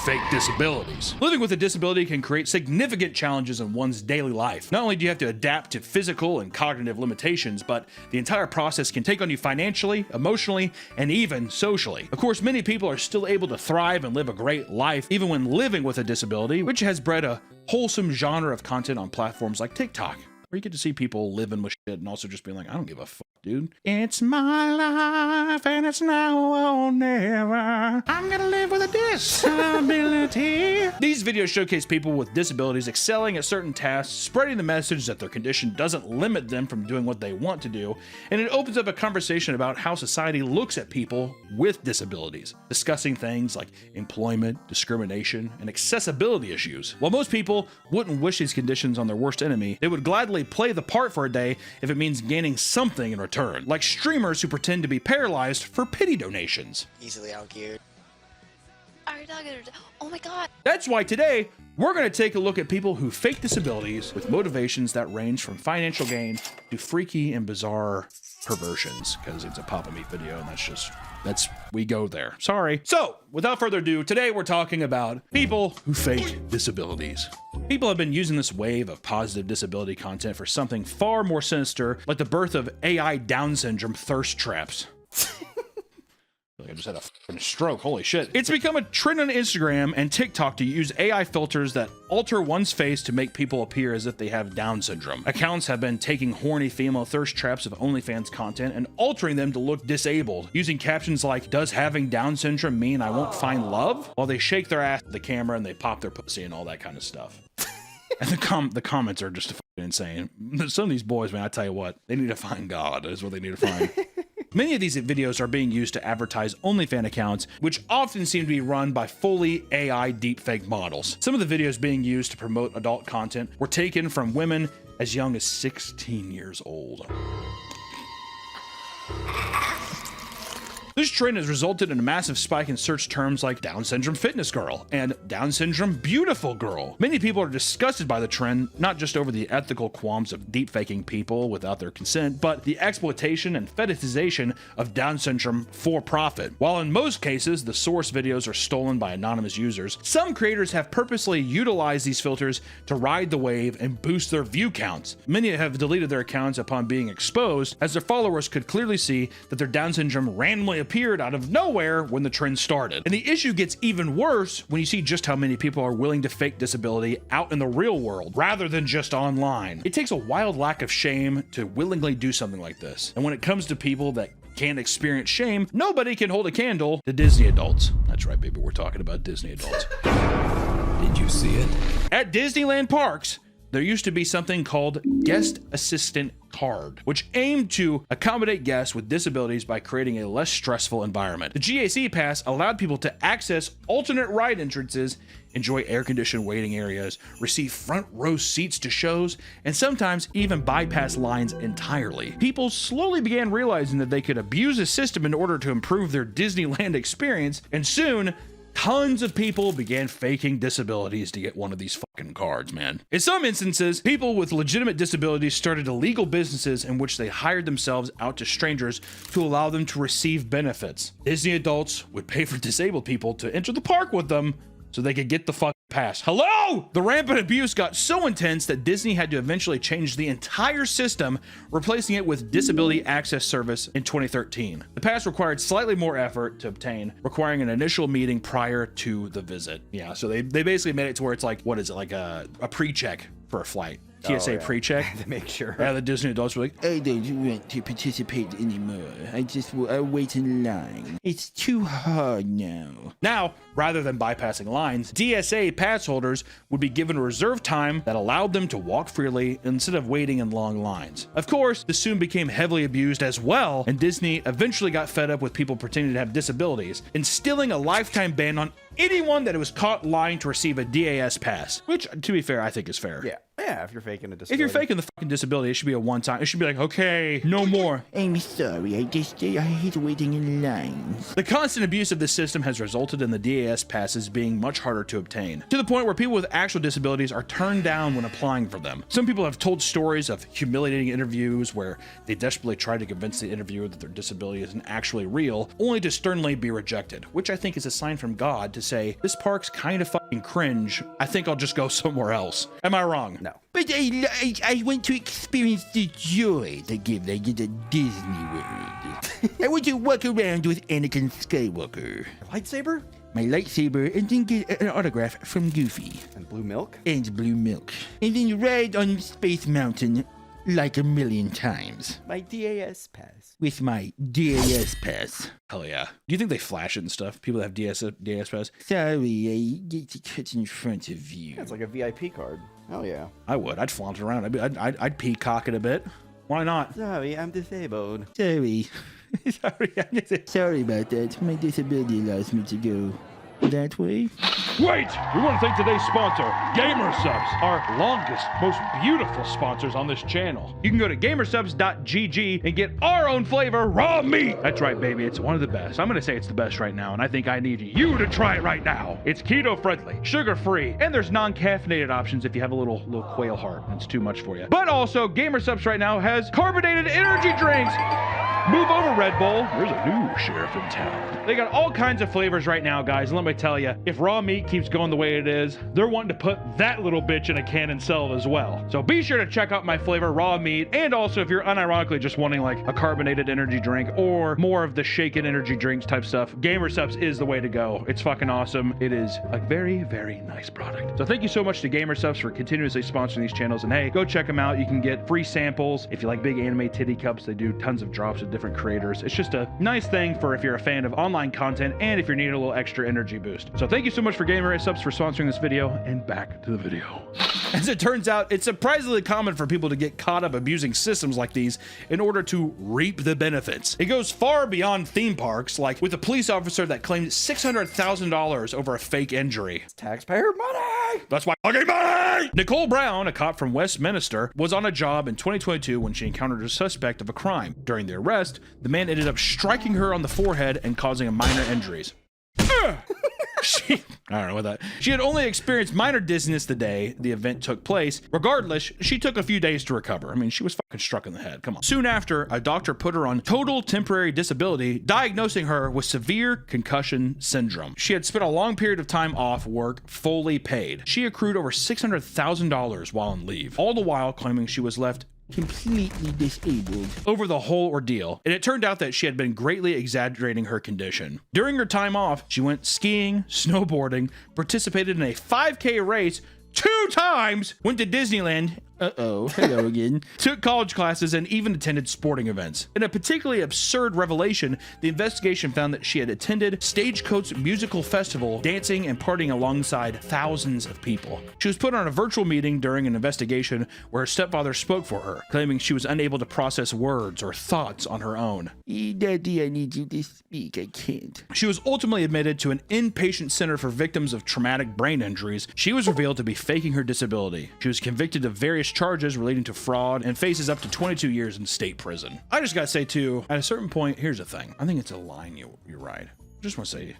Fake disabilities. Living with a disability can create significant challenges in one's daily life. Not only do you have to adapt to physical and cognitive limitations, but the entire process can take on you financially, emotionally, and even socially. Of course, many people are still able to thrive and live a great life even when living with a disability, which has bred a wholesome genre of content on platforms like TikTok, where you get to see people living with shit and also just being like, I don't give a fuck, dude. It's my life and it's now or never. I'm gonna live with a disability. These videos showcase people with disabilities excelling at certain tasks, spreading the message that their condition doesn't limit them from doing what they want to do, and it opens up a conversation about how society looks at people with disabilities, discussing things like employment, discrimination, and accessibility issues. While most people wouldn't wish these conditions on their worst enemy, they would gladly play the part for a day if it means gaining something in return, like streamers who pretend to be paralyzed for pity donations. Easily outgeared. Oh my god. That's why today we're going to take a look at people who fake disabilities with motivations that range from financial gain to freaky and bizarre perversions, because it's a Papa Meat video and we go there. Sorry. So without further ado, today we're talking about people who fake disabilities. People have been using this wave of positive disability content for something far more sinister, like the birth of AI Down syndrome thirst traps. I just had a fucking stroke. Holy shit. It's become a trend on Instagram and TikTok to use AI filters that alter one's face to make people appear as if they have Down syndrome. Accounts have been taking horny female thirst traps of OnlyFans content and altering them to look disabled, using captions like, "Does having Down syndrome mean I won't find love?" while they shake their ass at the camera and they pop their pussy and all that kind of stuff. And the comments are just fucking insane. Some of these boys, man, I tell you what, they need to find God. Is what they need to find. Many of these videos are being used to advertise OnlyFans accounts, which often seem to be run by fully AI deepfake models. Some of the videos being used to promote adult content were taken from women as young as 16 years old. This trend has resulted in a massive spike in search terms like Down syndrome fitness girl and Down syndrome beautiful girl. Many people are disgusted by the trend, not just over the ethical qualms of deepfaking people without their consent, but the exploitation and fetishization of Down syndrome for profit. While in most cases, the source videos are stolen by anonymous users, some creators have purposely utilized these filters to ride the wave and boost their view counts. Many have deleted their accounts upon being exposed, as their followers could clearly see that their Down syndrome randomly appeared out of nowhere when the trend started. And the issue gets even worse when you see just how many people are willing to fake disability out in the real world rather than just online. It takes a wild lack of shame to willingly do something like this. And when it comes to people that can't experience shame, nobody can hold a candle to Disney adults. That's right, baby, we're talking about Disney adults. Did you see it? At Disneyland parks, there used to be something called Guest Assistant Card, which aimed to accommodate guests with disabilities by creating a less stressful environment. The GAC pass allowed people to access alternate ride entrances, enjoy air-conditioned waiting areas, receive front row seats to shows, and sometimes even bypass lines entirely. People slowly began realizing that they could abuse a system in order to improve their Disneyland experience, and soon tons of people began faking disabilities to get one of these fucking cards, man. In some instances, people with legitimate disabilities started illegal businesses in which they hired themselves out to strangers to allow them to receive benefits. Disney adults would pay for disabled people to enter the park with them so they could get the fuck pass. Hello! The rampant abuse got so intense that Disney had to eventually change the entire system, replacing it with Disability Access Service in 2013. The pass required slightly more effort to obtain, requiring an initial meeting prior to the visit. Yeah, so they basically made it to where it's like, what is it, like a pre-check for a flight. TSA pre-check to make sure. Yeah, the Disney adults were like, I don't want to participate anymore. I wait in line. It's too hard now. Now, rather than bypassing lines, DSA pass holders would be given reserved time that allowed them to walk freely instead of waiting in long lines. Of course, this soon became heavily abused as well, and Disney eventually got fed up with people pretending to have disabilities, instilling a lifetime ban on anyone that was caught lying to receive a DAS pass, which, to be fair, I think is fair. Yeah, if you're faking a disability. If you're faking the fucking disability, it should be a one-time. It should be like, okay, no more. I'm sorry, I hate waiting in line. The constant abuse of this system has resulted in the DAS passes being much harder to obtain, to the point where people with actual disabilities are turned down when applying for them. Some people have told stories of humiliating interviews where they desperately try to convince the interviewer that their disability isn't actually real, only to sternly be rejected, which I think is a sign from God to say, this park's kind of fucking cringe. I think I'll just go somewhere else. Am I wrong? No. But I want to experience the joy they give at Disney World. I want to walk around with Anakin Skywalker. Lightsaber? My lightsaber, and then get an autograph from Goofy. And blue milk? And blue milk. And then ride on Space Mountain like a million times. My DAS pass. With my DAS pass. Hell yeah. Do you think they flash it and stuff? People that have DAS pass? Sorry, I get to cut in front of you. Yeah, it's like a VIP card. Hell yeah. I would. I'd flaunt it around. I'd peacock it a bit. Why not? Sorry, I'm disabled. Sorry. Sorry about that. My disability allows me to go that way. Wait! We want to thank today's sponsor, GamerSubs, our longest, most beautiful sponsors on this channel. You can go to gamersubs.gg and get our own flavor, raw meat. That's right, baby. It's one of the best. I'm going to say it's the best right now, and I think I need you to try it right now. It's keto-friendly, sugar-free, and there's non-caffeinated options if you have a little quail heart and it's too much for you. But also, GamerSubs right now has carbonated energy drinks. Move over, Red Bull. There's a new sheriff in town. They got all kinds of flavors right now, guys. And let me tell you, if raw meat keeps going the way it is, they're wanting to put that little bitch in a can and sell it as well. So be sure to check out my flavor, raw meat. And also, if you're unironically just wanting like a carbonated energy drink or more of the shaken energy drinks type stuff, GamerSubs is the way to go. It's fucking awesome. It is a very, very nice product. So thank you so much to GamerSubs for continuously sponsoring these channels. And hey, go check them out. You can get free samples. If you like big anime titty cups, they do tons of drops of different creators. It's just a nice thing for if you're a fan of online content and if you're needing a little extra energy boost. So thank you so much for GamerSubs for sponsoring this video, and back to the video. As it turns out, it's surprisingly common for people to get caught up abusing systems like these in order to reap the benefits. It goes far beyond theme parks, like with a police officer that claimed $600,000 over a fake injury. It's taxpayer money! That's why fucking money! Nicole Brown, a cop from Westminster, was on a job in 2022 when she encountered a suspect of a crime. During the arrest, the man ended up striking her on the forehead and causing minor injuries. I don't know what that. She had only experienced minor dizziness the day the event took place. Regardless, she took a few days to recover. I mean, she was fucking struck in the head. Come on. Soon after, a doctor put her on total temporary disability, diagnosing her with severe concussion syndrome. She had spent a long period of time off work, fully paid. She accrued over $600,000 while on leave, all the while claiming she was left completely disabled over the whole ordeal, and it turned out that she had been greatly exaggerating her condition. During her time off, she went skiing, snowboarding, participated in a 5K race 2 times, went to Disneyland, hello again, took college classes, and even attended sporting events. In a particularly absurd revelation, the investigation found that she had attended Stagecoach Musical Festival, dancing and partying alongside thousands of people. She was put on a virtual meeting during an investigation where her stepfather spoke for her, claiming she was unable to process words or thoughts on her own. Daddy, I need you to speak. I can't. She was ultimately admitted to an inpatient center for victims of traumatic brain injuries. She was revealed to be faking her disability. She was convicted of various charges relating to fraud and faces up to 22 years in state prison. I just gotta say too, at a certain point, here's the thing. I think it's a line you ride. I just want to say,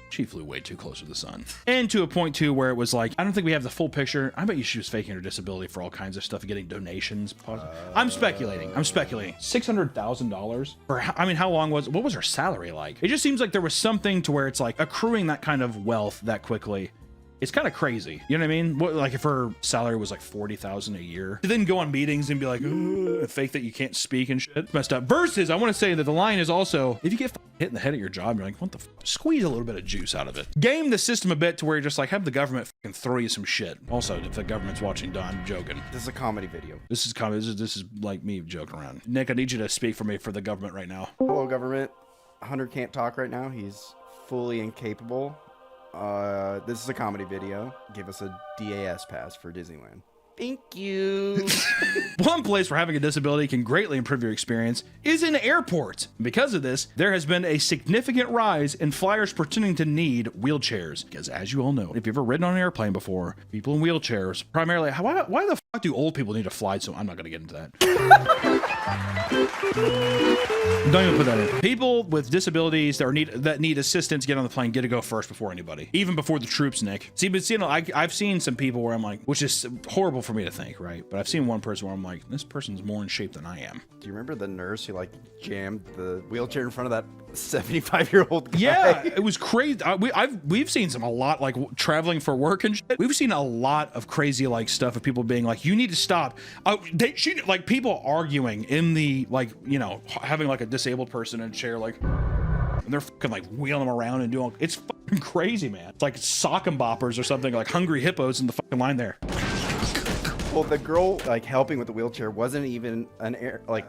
she flew way too close to the sun. And to a point too where it was like, I don't think we have the full picture. I bet you she was faking her disability for all kinds of stuff, getting donations. I'm speculating. $600,000 for, I mean, how long what was her salary like? It just seems like there was something to where it's like accruing that kind of wealth that quickly. It's kind of crazy. You know what I mean? What, like if her salary was like $40,000 a year, to then go on meetings and be like, fake that you can't speak and shit. It's messed up. Versus, I want to say that the line is also, if you get hit in the head at your job, you're like, what the squeeze a little bit of juice out of it. Game the system a bit to where you're just like, have the government fucking throw you some shit. Also, if the government's watching, Don, I'm joking. This is a comedy video. This is comedy. This is like me joking around. Nick, I need you to speak for me for the government right now. Hello, government. Hunter can't talk right now. He's fully incapable. This is a comedy video. Give us a DAS pass for Disneyland. Thank you. One place where having a disability can greatly improve your experience is in airports. Because of this, there has been a significant rise in flyers pretending to need wheelchairs. Because as you all know, if you've ever ridden on an airplane before, people in wheelchairs, primarily, why the fuck do old people need to fly? So I'm not going to get into that. Don't even put that in. People with disabilities that need assistance get on the plane, get to go first before anybody. Even before the troops, Nick. See, but I've seen some people where I'm like, which is horrible for me to think, right? But I've seen one person where I'm like, this person's more in shape than I am. Do you remember the nurse who like jammed the wheelchair in front of that 75-year-old guy? Yeah, it was crazy. We've seen a lot like traveling for work and shit. We've seen a lot of crazy like stuff of people being like, you need to stop. Like people arguing in the like, you know, having like a disabled person in a chair, like, and they're fucking like wheeling them around and doing. It's fucking crazy, man. It's like sock and boppers or something, like hungry hippos in the fucking line there. Well, the girl like helping with the wheelchair wasn't even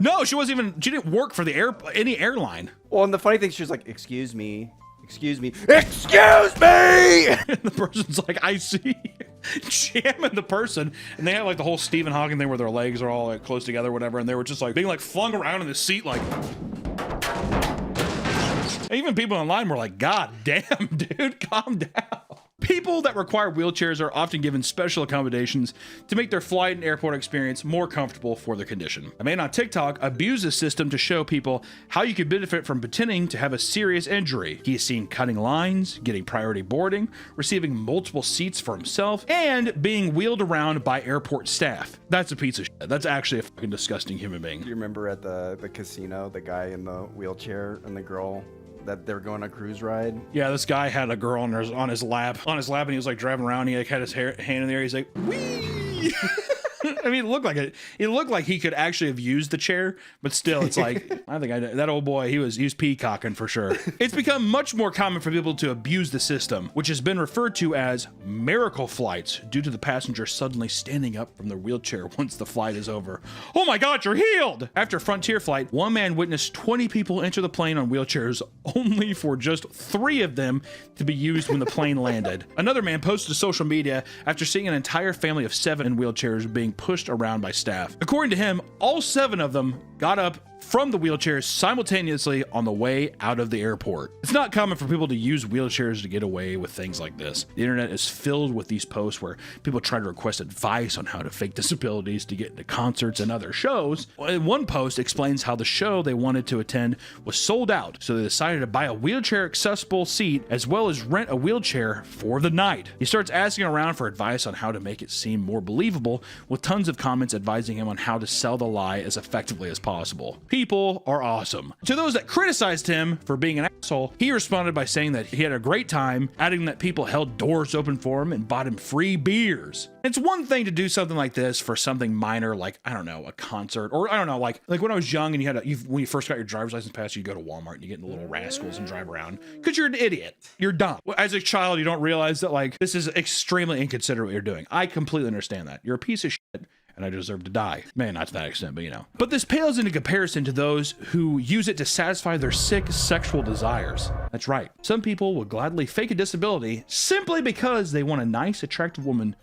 No, she didn't work for any airline. Well, and the funny thing, she was like, excuse me. And the person's like, I see. Jamming the person, and they had like the whole Stephen Hawking thing where their legs are all like close together or whatever, and they were just like being like flung around in the seat like. Even people online were like, God damn, dude, calm down. People that require wheelchairs are often given special accommodations to make their flight and airport experience more comfortable for their condition. A man on TikTok abused the system to show people how you could benefit from pretending to have a serious injury. He is seen cutting lines, getting priority boarding, receiving multiple seats for himself, and being wheeled around by airport staff. That's a piece of shit. That's actually a fucking disgusting human being. Do you remember at the casino, the guy in the wheelchair and the girl that they were going on a cruise ride? Yeah, this guy had a girl on his lap, and he was like driving around. He like had his hand in the air. He's like, wee. I mean, it looked like it. It looked like he could actually have used the chair, but still, it's like I think that old boy. He was peacocking for sure. It's become much more common for people to abuse the system, which has been referred to as miracle flights, due to the passenger suddenly standing up from their wheelchair once the flight is over. Oh my God, you're healed! After a Frontier flight, one man witnessed 20 people enter the plane on wheelchairs, only for just 3 of them to be used when the plane landed. Another man posted to social media after seeing an entire family of 7 in wheelchairs being pushed around by staff. According to him, all 7 of them got up from the wheelchairs simultaneously on the way out of the airport. It's not common for people to use wheelchairs to get away with things like this. The internet is filled with these posts where people try to request advice on how to fake disabilities to get into concerts and other shows. One post explains how the show they wanted to attend was sold out, so they decided to buy a wheelchair accessible seat as well as rent a wheelchair for the night. He starts asking around for advice on how to make it seem more believable, with tons of comments advising him on how to sell the lie as effectively as possible. People are awesome. To those that criticized him for being an asshole, he responded by saying that he had a great time, adding that people held doors open for him and bought him free beers. It's one thing to do something like this for something minor, like, I don't know, a concert, or I don't know, like when I was young and when you first got your driver's license pass, you go to Walmart and you get in the little rascals and drive around because you're an idiot. You're dumb. As a child, you don't realize that like this is extremely inconsiderate what you're doing. I completely understand that. You're a piece of shit, and I deserve to die. Man, not to that extent, but you know. But this pales into comparison to those who use it to satisfy their sick sexual desires. That's right. Some people will gladly fake a disability simply because they want a nice, attractive woman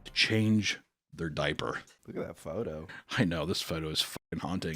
to change their diaper. Look at that photo. I know, this photo is fucking haunting.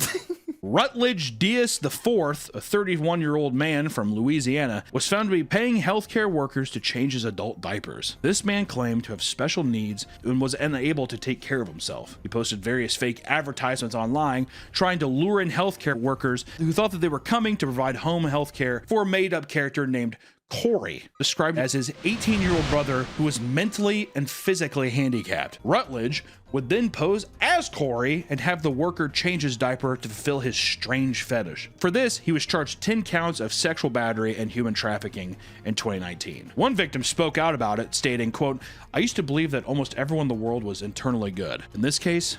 Rutledge Diaz IV, a 31-year-old man from Louisiana, was found to be paying healthcare workers to change his adult diapers. This man claimed to have special needs and was unable to take care of himself. He posted various fake advertisements online trying to lure in healthcare workers who thought that they were coming to provide home healthcare for a made-up character named Corey, described as his 18-year-old brother who was mentally and physically handicapped. Rutledge would then pose as Corey and have the worker change his diaper to fulfill his strange fetish. For this, he was charged 10 counts of sexual battery and human trafficking in 2019. One victim spoke out about it, stating, quote, "I used to believe that almost everyone in the world was internally good. In this case,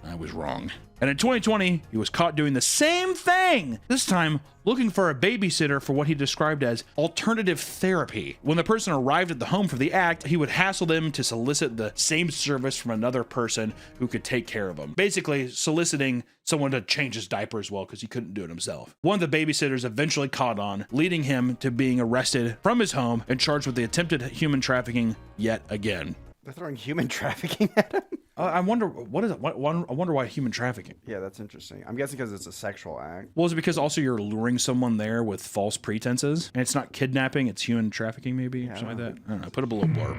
I was wrong." And in 2020, he was caught doing the same thing, this time looking for a babysitter for what he described as alternative therapy. When the person arrived at the home for the act, he would hassle them to solicit the same service from another person who could take care of him. Basically, soliciting someone to change his diaper as well because he couldn't do it himself. One of the babysitters eventually caught on, leading him to being arrested from his home and charged with the attempted human trafficking yet again. They're throwing human trafficking at him? I wonder what is it. I wonder why human trafficking. Yeah, that's interesting. I'm guessing because it's a sexual act. Well, is it because also you're luring someone there with false pretenses, and it's not kidnapping, it's human trafficking, maybe, or something like that? I don't know. Put up a little blurb.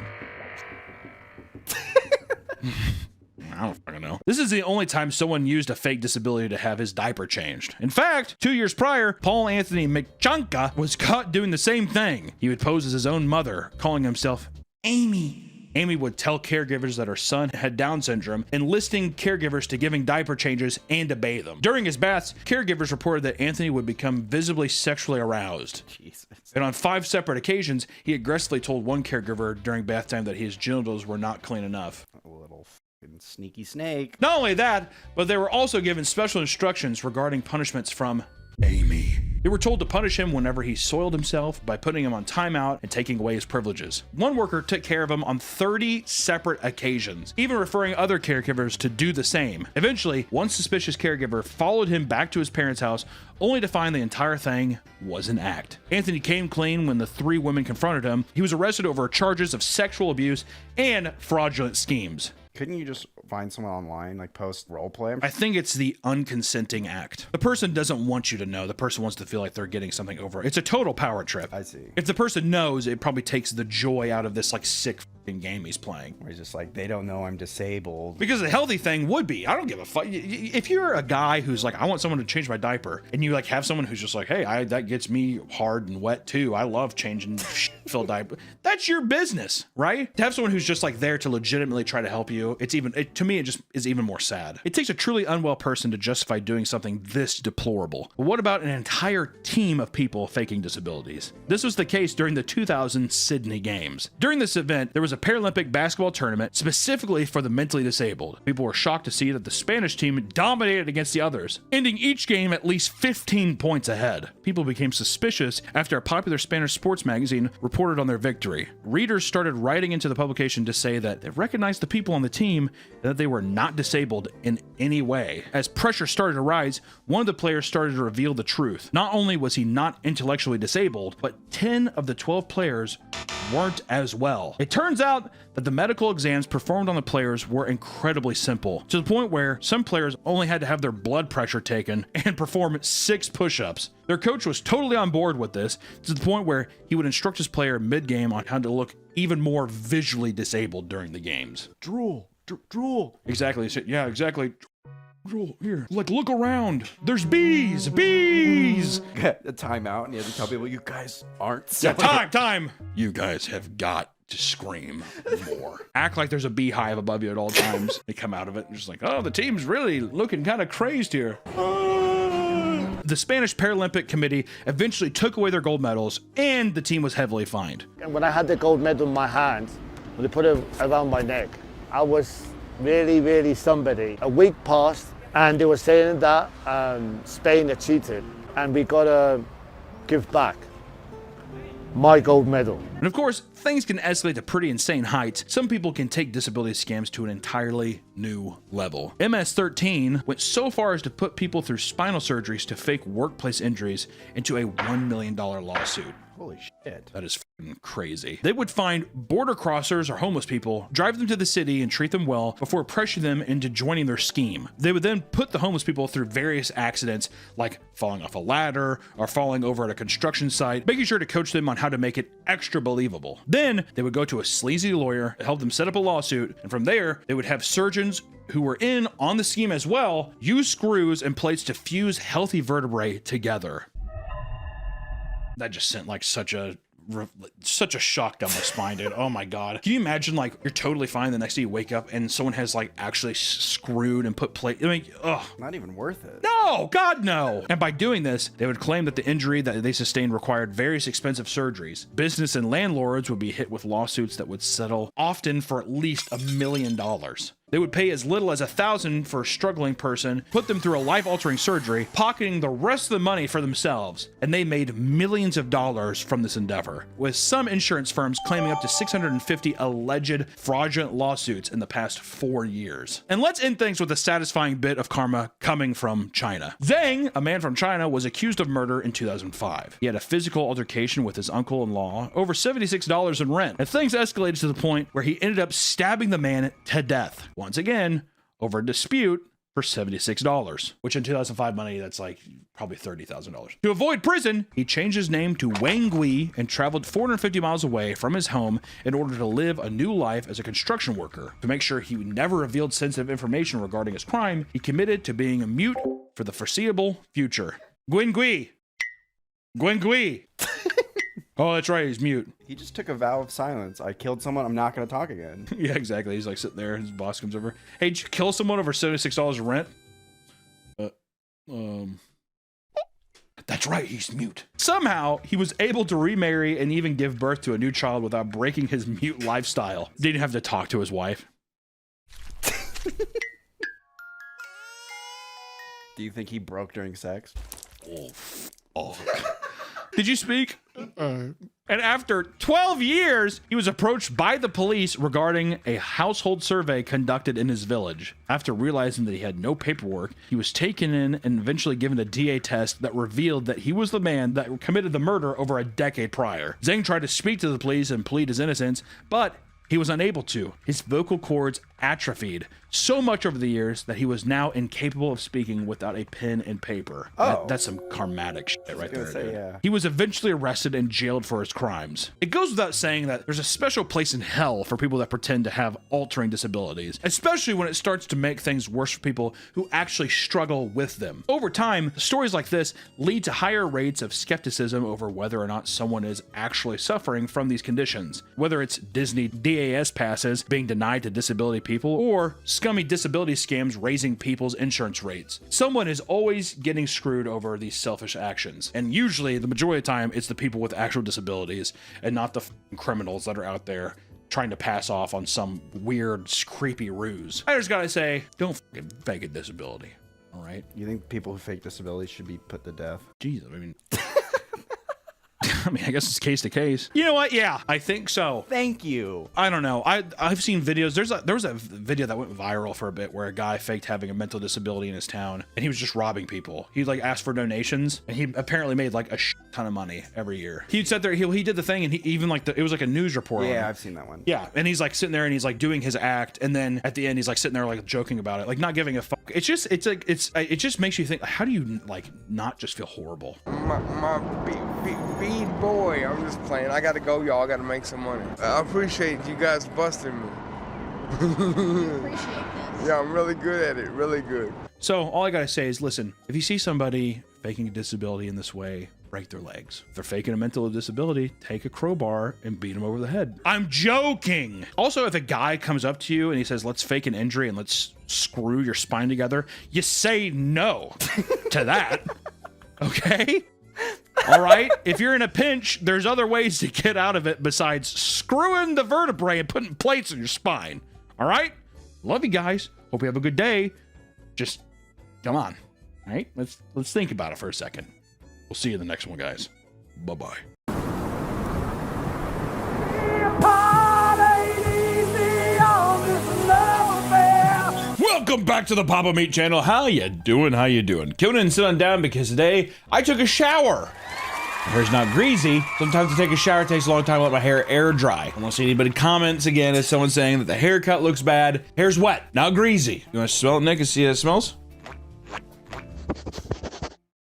I don't fucking know. This is the only time someone used a fake disability to have his diaper changed. In fact, 2 years prior, Paul Anthony McChunka was caught doing the same thing. He would pose as his own mother, calling himself Amy. Amy would tell caregivers that her son had Down syndrome, enlisting caregivers to giving diaper changes and to bathe them. During his baths, caregivers reported that Anthony would become visibly sexually aroused. Jesus. And on 5 separate occasions, he aggressively told one caregiver during bath time that his genitals were not clean enough. A little fucking sneaky snake. Not only that, but they were also given special instructions regarding punishments from Amy. They were told to punish him whenever he soiled himself by putting him on timeout and taking away his privileges. One worker took care of him on 30 separate occasions, even referring other caregivers to do the same. Eventually, one suspicious caregiver followed him back to his parents' house, only to find the entire thing was an act. Anthony came clean when the 3 women confronted him. He was arrested over charges of sexual abuse and fraudulent schemes. Couldn't you just find someone online, like post roleplay? I think it's the unconsenting act. The person doesn't want you to know. The person wants to feel like they're getting something over. It's a total power trip. I see. If the person knows, it probably takes the joy out of this like sick game he's playing. Where he's just like, they don't know I'm disabled. Because the healthy thing would be, I don't give a fuck. If you're a guy who's like, I want someone to change my diaper, and you like have someone who's just like, hey, that gets me hard and wet too. I love changing filled diaper. That's your business, right? To have someone who's just like there to legitimately try to help you, to me, it just is even more sad. It takes a truly unwell person to justify doing something this deplorable. But what about an entire team of people faking disabilities? This was the case during the 2000 Sydney Games. During this event, there was a Paralympic basketball tournament specifically for the mentally disabled. People were shocked to see that the Spanish team dominated against the others, ending each game at least 15 points ahead. People became suspicious after a popular Spanish sports magazine reported on their victory. Readers started writing into the publication to say that they recognized the people on the team and that they were not disabled in any way. As pressure started to rise, one of the players started to reveal the truth. Not only was he not intellectually disabled, but 10 of the 12 players weren't as well. It turns out that the medical exams performed on the players were incredibly simple, to the point where some players only had to have their blood pressure taken and perform 6 push-ups. Their coach was totally on board with this, to the point where he would instruct his player mid-game on how to look even more visually disabled during the games. Drool. Exactly. Yeah, exactly. Drool, here. Like, look around. There's bees. A timeout, and you have to tell people, you guys aren't. Yeah, time. You guys have got to scream more. Act like there's a beehive above you at all times. They come out of it and just like, oh, the team's really looking kind of crazed here. The Spanish Paralympic Committee eventually took away their gold medals, and the team was heavily fined. And when I had the gold medal in my hand, when they put it around my neck, I was really somebody. A week passed, and they were saying that Spain had cheated, and we gotta give back my gold medal. And of course, things can escalate to pretty insane heights. Some people can take disability scams to an entirely new level. MS-13 went so far as to put people through spinal surgeries to fake workplace injuries into a $1 million lawsuit. Holy shit. That is fucking crazy. They would find border crossers or homeless people, drive them to the city and treat them well before pressuring them into joining their scheme. They would then put the homeless people through various accidents like falling off a ladder or falling over at a construction site, making sure to coach them on how to make it extra believable. Then they would go to a sleazy lawyer to help them set up a lawsuit, and from there, they would have surgeons who were in on the scheme as well use screws and plates to fuse healthy vertebrae together. That just sent like such a shock down my spine, dude. Oh my god. Can you imagine like you're totally fine, the next day you wake up and someone has like actually screwed and put plate? I mean, ugh. Not even worth it. No, god no. And by doing this, they would claim that the injury that they sustained required various expensive surgeries. Business and landlords would be hit with lawsuits that would settle often for at least $1 million. They would pay as little as $1,000 for a struggling person, put them through a life-altering surgery, pocketing the rest of the money for themselves. And they made millions of dollars from this endeavor, with some insurance firms claiming up to 650 alleged fraudulent lawsuits in the past 4 years. And let's end things with a satisfying bit of karma coming from China. Zhang, a man from China, was accused of murder in 2005. He had a physical altercation with his uncle-in-law over $76 in rent, and things escalated to the point where he ended up stabbing the man to death. once again, over a dispute for $76, which in 2005 money, that's like probably $30,000. To avoid prison, he changed his name to Wang Gui and traveled 450 miles away from his home in order to live a new life as a construction worker. To make sure he never revealed sensitive information regarding his crime, he committed to being a mute for the foreseeable future. Gwen Gui. Gwen Gui. Oh, that's right, he's mute. He just took a vow of silence. I killed someone, I'm not going to talk again. Yeah, exactly. He's like sitting there, his boss comes over. Hey, did you kill someone over $76 rent? That's right, he's mute. Somehow, he was able to remarry and even give birth to a new child without breaking his mute lifestyle. Didn't have to talk to his wife. Do you think he broke during sex? Oh. Did you speak? And after 12 years, he was approached by the police regarding a household survey conducted in his village. After realizing that he had no paperwork, he was taken in and eventually given a DA test that revealed that he was the man that committed the murder over a decade prior. Zhang tried to speak to the police and plead his innocence, but he was unable to. His vocal cords atrophied so much over the years that he was now incapable of speaking without a pen and paper. Oh. That's some karmatic shit right there, dude. Yeah. He was eventually arrested and jailed for his crimes. It goes without saying that there's a special place in hell for people that pretend to have altering disabilities, especially when it starts to make things worse for people who actually struggle with them. Over time, stories like this lead to higher rates of skepticism over whether or not someone is actually suffering from these conditions, whether it's Disney DAS passes being denied to disability people or scummy disability scams raising people's insurance rates. Someone is always getting screwed over these selfish actions, and usually the majority of the time it's the people with actual disabilities and not the criminals that are out there trying to pass off on some weird creepy ruse. I just gotta say, don't fucking fake a disability, all right? You think people who fake disabilities should be put to death? Jesus, I mean I guess it's case to case. You know what? Yeah, I think so. Thank you. I don't know. I've seen videos. There was a video that went viral for a bit where a guy faked having a mental disability in his town, and he was just robbing people. He like asked for donations, and he apparently made like a ton of money every year. He'd sit there. He did the thing, and he even like it was like a news report. Yeah, I've seen that one. Yeah, and he's like sitting there, and he's like doing his act, and then at the end, he's like sitting there like joking about it, like not giving a fuck. It just makes you think, how do you like not just feel horrible? My bead boy, I'm just playing. I gotta go, y'all. I gotta make some money. I appreciate you guys busting me. Appreciate this. Yeah, I'm really good at it. Really good. So all I gotta say is, listen, if you see somebody faking a disability in this way, break their legs. If they're faking a mental disability, take a crowbar and beat them over the head. I'm joking. Also, if a guy comes up to you and he says, let's fake an injury and let's screw your spine together, you say no to that. Okay? All right? If you're in a pinch, there's other ways to get out of it besides screwing the vertebrae and putting plates in your spine. All right? Love you guys. Hope you have a good day. Just come on. All right? Let's think about it for a second. We'll see you in the next one, guys. Bye-bye. Welcome back to the Papa Meat channel. How you doing? How you doing? Tune in and sit on down because today I took a shower. My hair's not greasy. Sometimes to take a shower, it takes a long time to let my hair air dry. I don't see anybody comments again as someone saying that the haircut looks bad. Hair's wet, not greasy. You want to smell it, Nick, and see how it smells?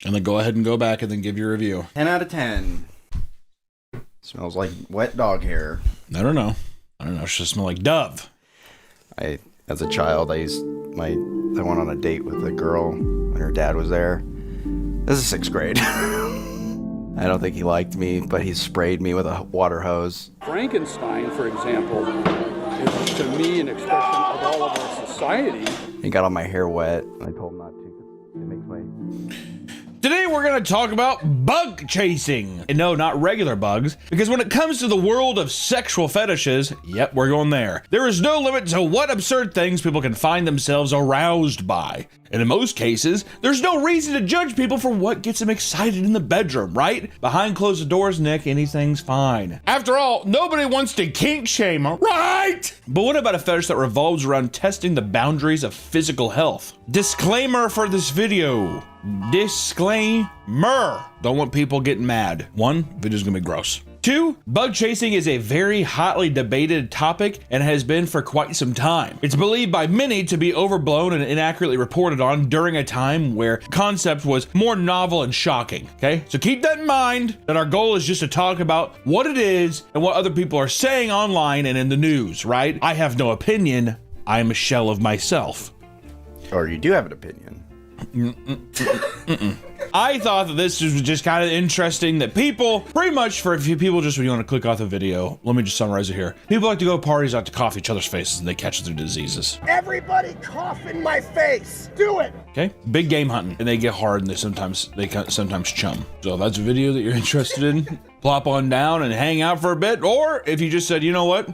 And then go ahead and go back and then give your review. 10 out of 10. Smells like wet dog hair. I don't know. It should smell like Dove. As a child, I went on a date with a girl when her dad was there. This is 6th grade. I don't think he liked me, but he sprayed me with a water hose. Frankenstein, for example, is to me an expression of all of our society. He got all my hair wet. I told him not to because it makes my... Today we're going to talk about bug chasing. And no, not regular bugs, because when it comes to the world of sexual fetishes, yep, we're going there. There is no limit to what absurd things people can find themselves aroused by. And in most cases, there's no reason to judge people for what gets them excited in the bedroom, right? Behind closed doors, Nick, anything's fine. After all, nobody wants to kink shame, right? But what about a fetish that revolves around testing the boundaries of physical health? Disclaimer for this video. Disclaimer. Don't want people getting mad. 1, video's gonna be gross. 2, bug chasing is a very hotly debated topic and has been for quite some time. It's believed by many to be overblown and inaccurately reported on during a time where concept was more novel and shocking, okay? So keep that in mind, that our goal is just to talk about what it is and what other people are saying online and in the news, right? I have no opinion. I am a shell of myself. Or you do have an opinion. I thought that this was just kind of interesting that people, pretty much for a few people, just when you want to click off the video, let me just summarize it here. People like to go to parties, like to cough each other's faces, and they catch their diseases. Everybody cough in my face. Do it. Okay, big game hunting, and they get hard, and they sometimes chum. So if that's a video that you're interested in, plop on down and hang out for a bit, or if you just said, you know what,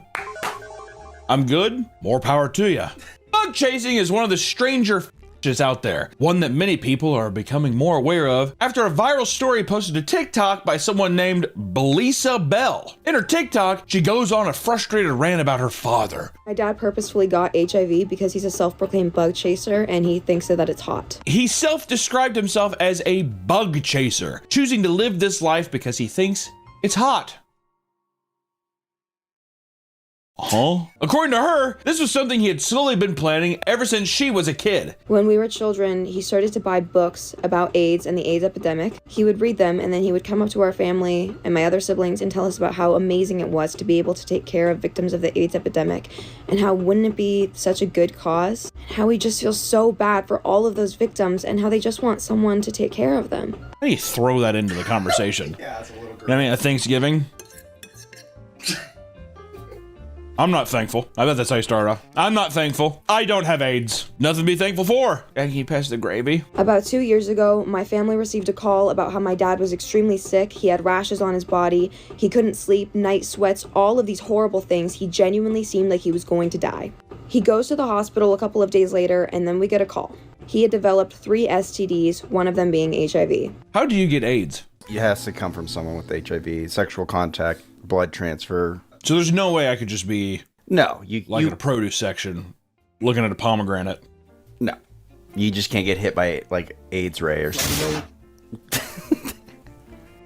I'm good, more power to you. Bug chasing is one of the stranger is out there, one that many people are becoming more aware of after a viral story posted to TikTok by someone named Belisa Bell. In her TikTok, she goes on a frustrated rant about her father. My dad purposefully got HIV because he's a self-proclaimed bug chaser and he thinks that it's hot. He self-described himself as a bug chaser, choosing to live this life because he thinks it's hot. According to her, this was something he had slowly been planning ever since she was a kid. When we were children, he started to buy books about AIDS and the AIDS epidemic. He would read them and then he would come up to our family and my other siblings and tell us about how amazing it was to be able to take care of victims of the AIDS epidemic and how wouldn't it be such a good cause? And how he just feels so bad for all of those victims and how they just want someone to take care of them. How do you throw that into the conversation? Yeah, it's a little I mean, at Thanksgiving? I'm not thankful. I bet that's how you start off. I'm not thankful. I don't have AIDS. Nothing to be thankful for. And he passed the gravy. About 2 years ago, my family received a call about how my dad was extremely sick. He had rashes on his body. He couldn't sleep, night sweats, all of these horrible things. He genuinely seemed like he was going to die. He goes to the hospital a couple of days later, and then we get a call. He had developed 3 STDs, one of them being HIV. How do you get AIDS? It has to come from someone with HIV, sexual contact, blood transfer. So there's no way I could just be in a produce section looking at a pomegranate. No. You just can't get hit by like AIDS ray or something.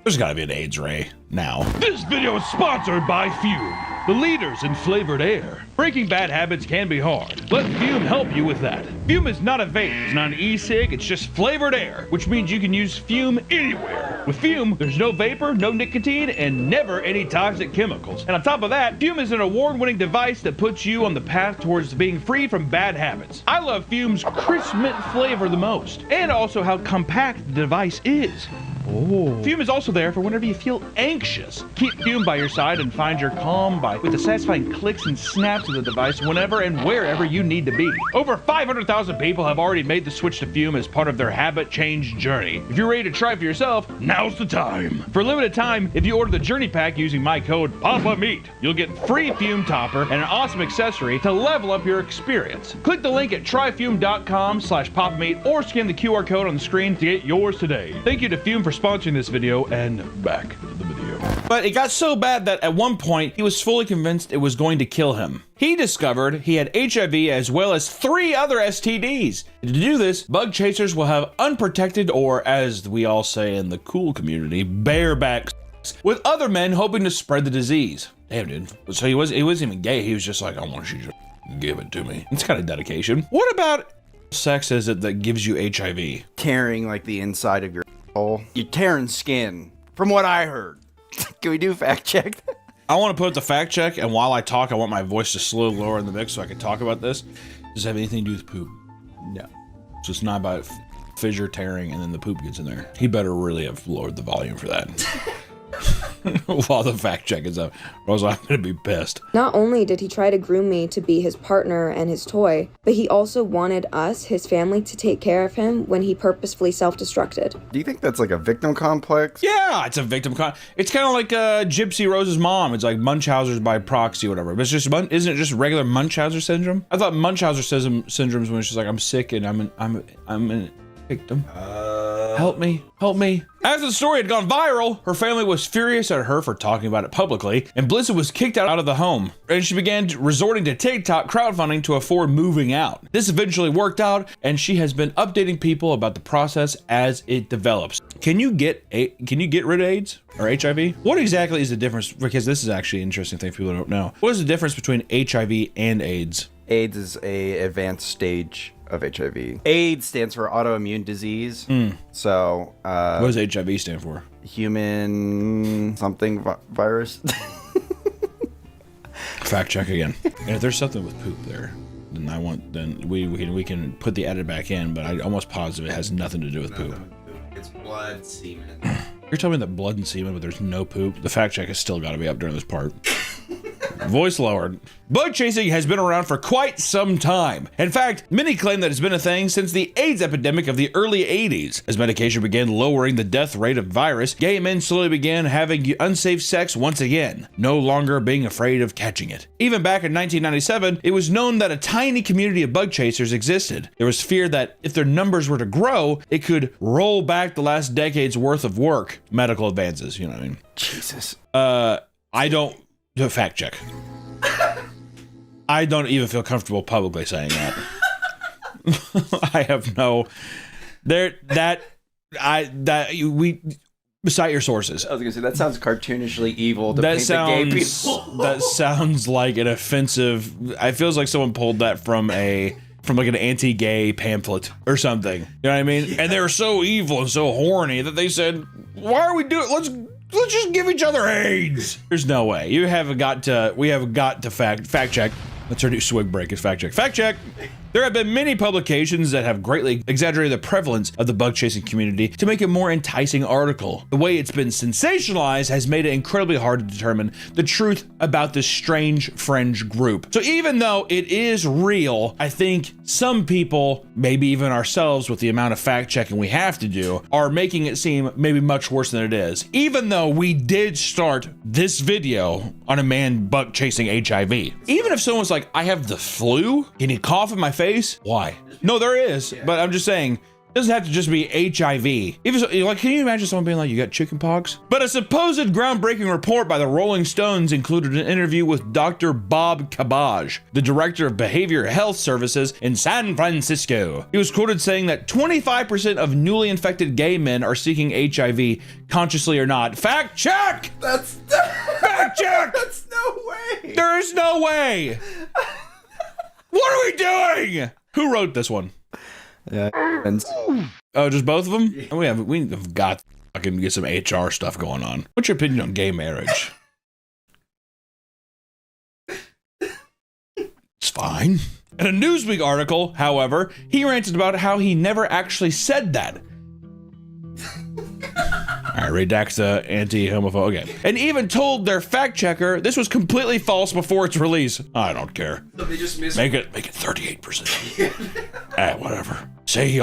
There's gotta be an AIDS ray now. This video is sponsored by Fume, the leaders in flavored air. Breaking bad habits can be hard. Let Fume help you with that. Fume is not a vape, it's not an e-cig, it's just flavored air, which means you can use Fume anywhere. With Fume, there's no vapor, no nicotine, and never any toxic chemicals. And on top of that, Fume is an award-winning device that puts you on the path towards being free from bad habits. I love Fume's crisp mint flavor the most, and also how compact the device is. Oh. Fume is also there for whenever you feel anxious. Keep Fume by your side and find your calm with the satisfying clicks and snaps of the device whenever and wherever you need to be. Over 500,000 people have already made the switch to Fume as part of their habit change journey. If you're ready to try for yourself, now's the time. For a limited time, if you order the Journey Pack using my code PAPAMEAT, you'll get free Fume topper and an awesome accessory to level up your experience. Click the link at tryfume.com/PapaMeat or scan the QR code on the screen to get yours today. Thank you to Fume for sponsoring this video, and back to the video. But it got so bad that at one point he was fully convinced it was going to kill him. He discovered he had HIV as well as 3 other STDs. To do this, bug chasers will have unprotected, or as we all say in the cool community, bareback sex with other men hoping to spread the disease. Damn, dude. So he wasn't even gay. He was just like, I want you to give it to me. It's kind of dedication. What about sex is it that gives you HIV? Tearing like the inside of your hole. You're tearing skin, from what I heard. Can we do fact check? I want to put the fact check, and while I talk, I want my voice to slowly lower in the mix so I can talk about this. Does it have anything to do with poop? No. So it's not about fissure tearing and then the poop gets in there. He better really have lowered the volume for that. While the fact check is up, or else I'm gonna be pissed. Not only did he try to groom me to be his partner and his toy, but he also wanted us, his family, to take care of him when he purposefully self-destructed. Do you think that's like a victim complex? Yeah, it's a victim it's kind of like Gypsy Rose's mom. It's like Munchausen's by proxy or whatever. But it's just isn't it just regular Munchausen syndrome? I thought Munchausen syndrome is when she's like, I'm sick and I'm a victim. Help me. After the story had gone viral, her family was furious at her for talking about it publicly, and Blissa was kicked out of the home, and she began resorting to TikTok crowdfunding to afford moving out. This eventually worked out, and she has been updating people about the process as it develops. Can you get rid of AIDS or HIV? What exactly is the difference? Because this is actually an interesting thing for people who don't know. What is the difference between HIV and AIDS? AIDS is a advanced stage of HIV. AIDS stands for autoimmune disease. So what does HIV stand for? Human something virus. Fact check again. And if there's something with poop there, then we can put the edit back in, but I'm almost positive it has nothing to do with poop. It's blood, semen. You're telling me that blood and semen, but there's no poop? The fact check has still got to be up during this part. Voice lowered. Bug chasing has been around for quite some time. In fact, many claim that it's been a thing since the AIDS epidemic of the early 80s. As medication began lowering the death rate of virus, gay men slowly began having unsafe sex once again, no longer being afraid of catching it. Even back in 1997, it was known that a tiny community of bug chasers existed. There was fear that if their numbers were to grow, it could roll back the last decade's worth of work. Medical advances, you know what I mean? Jesus. I don't... Fact check. I don't even feel comfortable publicly saying that. I have no. Cite your sources. I was gonna say that sounds cartoonishly evil. To That paint the gay people. that sounds like an offensive. It feels like someone pulled that from like an anti-gay pamphlet or something. You know what I mean? Yeah. And they were so evil and so horny that they said, "Why are we doing? Let's just give each other AIDS." There's no way. We have got to fact check. That's our new swig break is fact check. Fact check. There have been many publications that have greatly exaggerated the prevalence of the bug chasing community to make it a more enticing article. The way it's been sensationalized has made it incredibly hard to determine the truth about this strange fringe group. So even though it is real, I think some people, maybe even ourselves with the amount of fact checking we have to do, are making it seem maybe much worse than it is. Even though we did start this video on a man bug chasing HIV. Even if someone's like, I have the flu, can you cough in my face? Why? No, there is, but I'm just saying, it doesn't have to just be HIV. Even so, like, can you imagine someone being like, you got chickenpox? But a supposed groundbreaking report by the Rolling Stones included an interview with Dr. Bob Cabage, the director of behavioral health services in San Francisco. He was quoted saying that 25% of newly infected gay men are seeking HIV, consciously or not. Fact check! Fact check! That's no way! There is no way! What are we doing? Who wrote this one? Oh, just both of them? Yeah. We have got to fucking get some HR stuff going on. What's your opinion on gay marriage? It's fine. In a Newsweek article, however, he ranted about how he never actually said that. All right, redact the anti-homophobe. Okay. And even told their fact checker this was completely false before its release. I don't care. So they just make it 38%. Whatever. Say he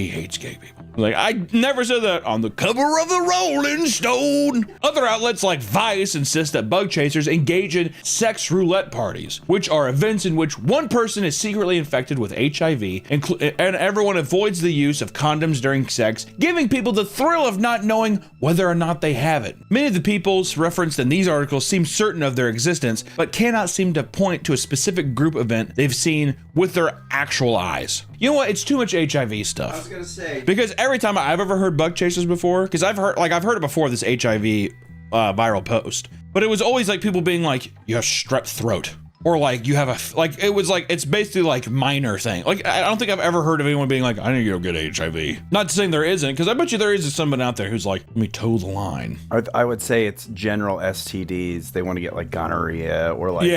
hates gay people. Like, I never said that on the cover of the Rolling Stone. Other outlets like Vice insist that bug chasers engage in sex roulette parties, which are events in which one person is secretly infected with HIV, and everyone avoids the use of condoms during sex, giving people the thrill of not knowing whether or not they have it. Many of the peoples referenced in these articles seem certain of their existence, but cannot seem to point to a specific group event they've seen with their actual eyes. You know what? It's too much HIV stuff. I was gonna say, because every time I've ever heard bug chasers before, because I've heard it before, this HIV viral post, but it was always like people being like, you have strep throat, or like you have it's basically like minor thing. Like, I don't think I've ever heard of anyone being like, I need to go get HIV. Not saying there isn't, because I bet you there is someone out there who's like, let me toe the line. I would say it's general STDs. They want to get like gonorrhea or like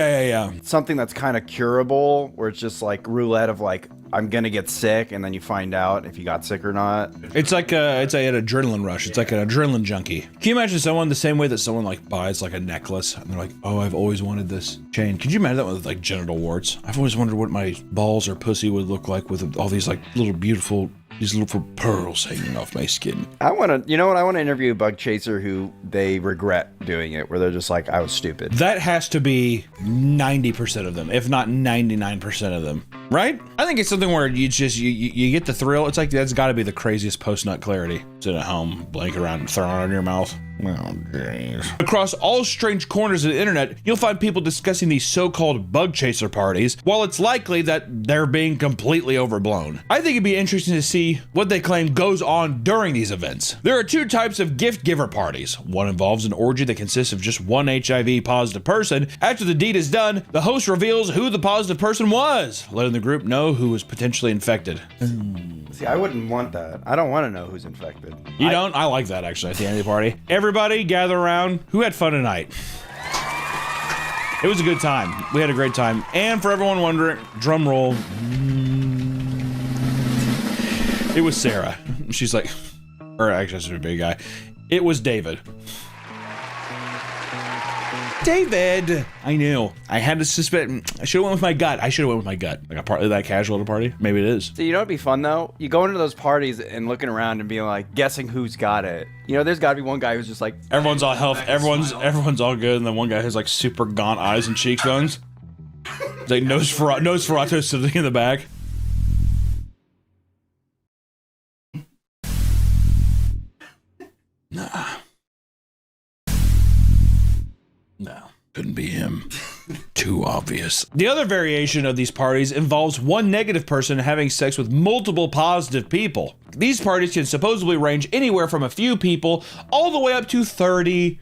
something that's kind of curable, where it's just like roulette of like, I'm gonna get sick, and then you find out if you got sick or not. It's like an adrenaline rush. It's like an adrenaline junkie. Can you imagine someone the same way that someone like buys like a necklace and they're like, oh, I've always wanted this chain. Could you imagine that with like genital warts? I've always wondered what my balls or pussy would look like with all these like these little pearls hanging off my skin. I want to interview a bug chaser who they regret doing it, where they're just like, I was stupid. That has to be 90% of them, if not 99% of them, right? I think it's something where you get the thrill. It's like, that's got to be the craziest post-nut clarity. Sit at home, blink around, and throw it on your mouth. Oh, jeez. Across all strange corners of the internet, you'll find people discussing these so-called bug chaser parties, while it's likely that they're being completely overblown. I think it'd be interesting to see what they claim goes on during these events. There are two types of gift giver parties. One involves an orgy that consists of just one HIV positive person. After the deed is done, the host reveals who the positive person was, letting the group know who was potentially infected. See, I wouldn't want that. I don't want to know who's infected. You don't? I like that, actually, at the end of the party. Everybody gather around. Who had fun tonight? It was a good time. We had a great time. And for everyone wondering, drum roll. It was Sarah. She's like, or actually, that's a big guy. It was David. David! I knew. I had to suspect. I should have went with my gut. I should have went with my gut. Like a party, that casual at a party. Maybe it is. So you know what'd be fun though? You go into those parties and looking around and being like, guessing who's got it. You know, there's got to be one guy who's just like, everyone's all health. Everyone's all good, and then one guy has like super gaunt eyes and cheekbones. Like Nosferatu sitting in the back. Nah. No, couldn't be him. Too obvious. The other variation of these parties involves one negative person having sex with multiple positive people. These parties can supposedly range anywhere from a few people all the way up to 30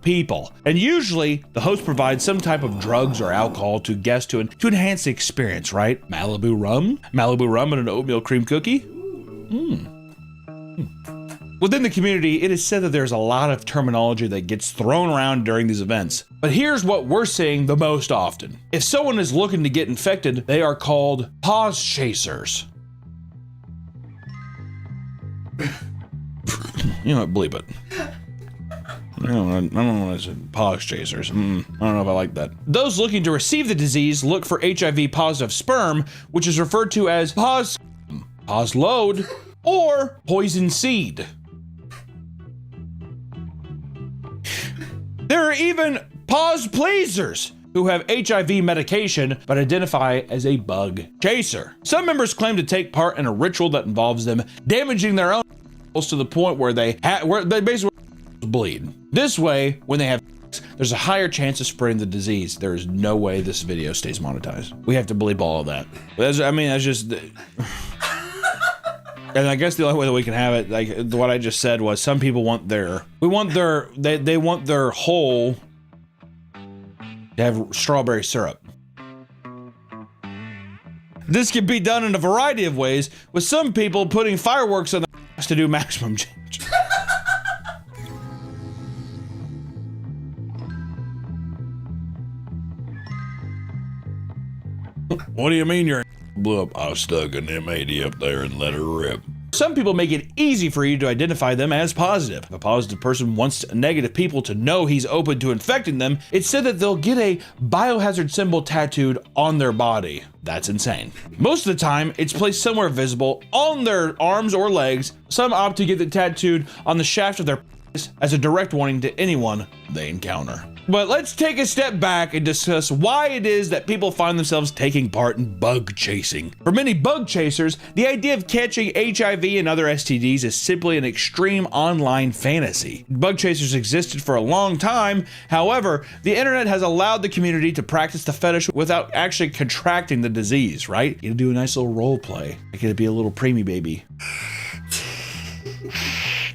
people. And usually, the host provides some type of drugs or alcohol to guests to enhance the experience, right? Malibu rum and an oatmeal cream cookie? Within the community, it is said that there's a lot of terminology that gets thrown around during these events. But here's what we're seeing the most often. If someone is looking to get infected, they are called pause chasers. You know what, bleep it. I don't know what I said. Pause chasers. I don't know if I like that. Those looking to receive the disease look for HIV positive sperm, which is referred to as pause load, or poison seed. There are even pause pleasers who have HIV medication but identify as a bug chaser. Some members claim to take part in a ritual that involves them damaging their own to the point where they basically bleed. This way, when they have sex, there's a higher chance of spreading the disease. There is no way this video stays monetized. We have to bleep all of that. That's just... And I guess the only way that we can have it, like what I just said, was some people want they want their whole to have strawberry syrup. This can be done in a variety of ways, with some people putting fireworks on their ass to do maximum change. What do you mean your blew up? I stuck an M80 up there and let her rip. Some people make it easy for you to identify them as positive. If a positive person wants negative people to know he's open to infecting them, it's said that they'll get a biohazard symbol tattooed on their body. That's insane. Most of the time, it's placed somewhere visible on their arms or legs. Some opt to get it tattooed on the shaft of their penis as a direct warning to anyone they encounter. But let's take a step back and discuss why it is that people find themselves taking part in bug chasing. For many bug chasers, the idea of catching HIV and other STDs is simply an extreme online fantasy. Bug chasers existed for a long time. However, the internet has allowed the community to practice the fetish without actually contracting the disease, right? You do a nice little role play. Like it'd be a little preemie baby.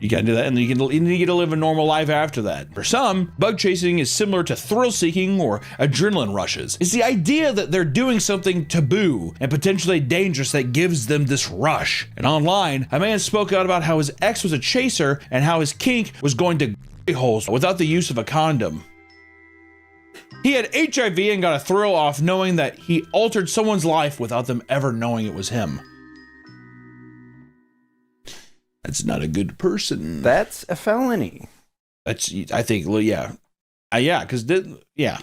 You gotta do that, and you get to live a normal life after that. For some, bug chasing is similar to thrill seeking or adrenaline rushes. It's the idea that they're doing something taboo and potentially dangerous that gives them this rush. And online, a man spoke out about how his ex was a chaser and how his kink was going to holes without the use of a condom. He had HIV and got a thrill off knowing that he altered someone's life without them ever knowing it was him. That's not a good person. That's a felony. That's, I think, yeah. Yeah.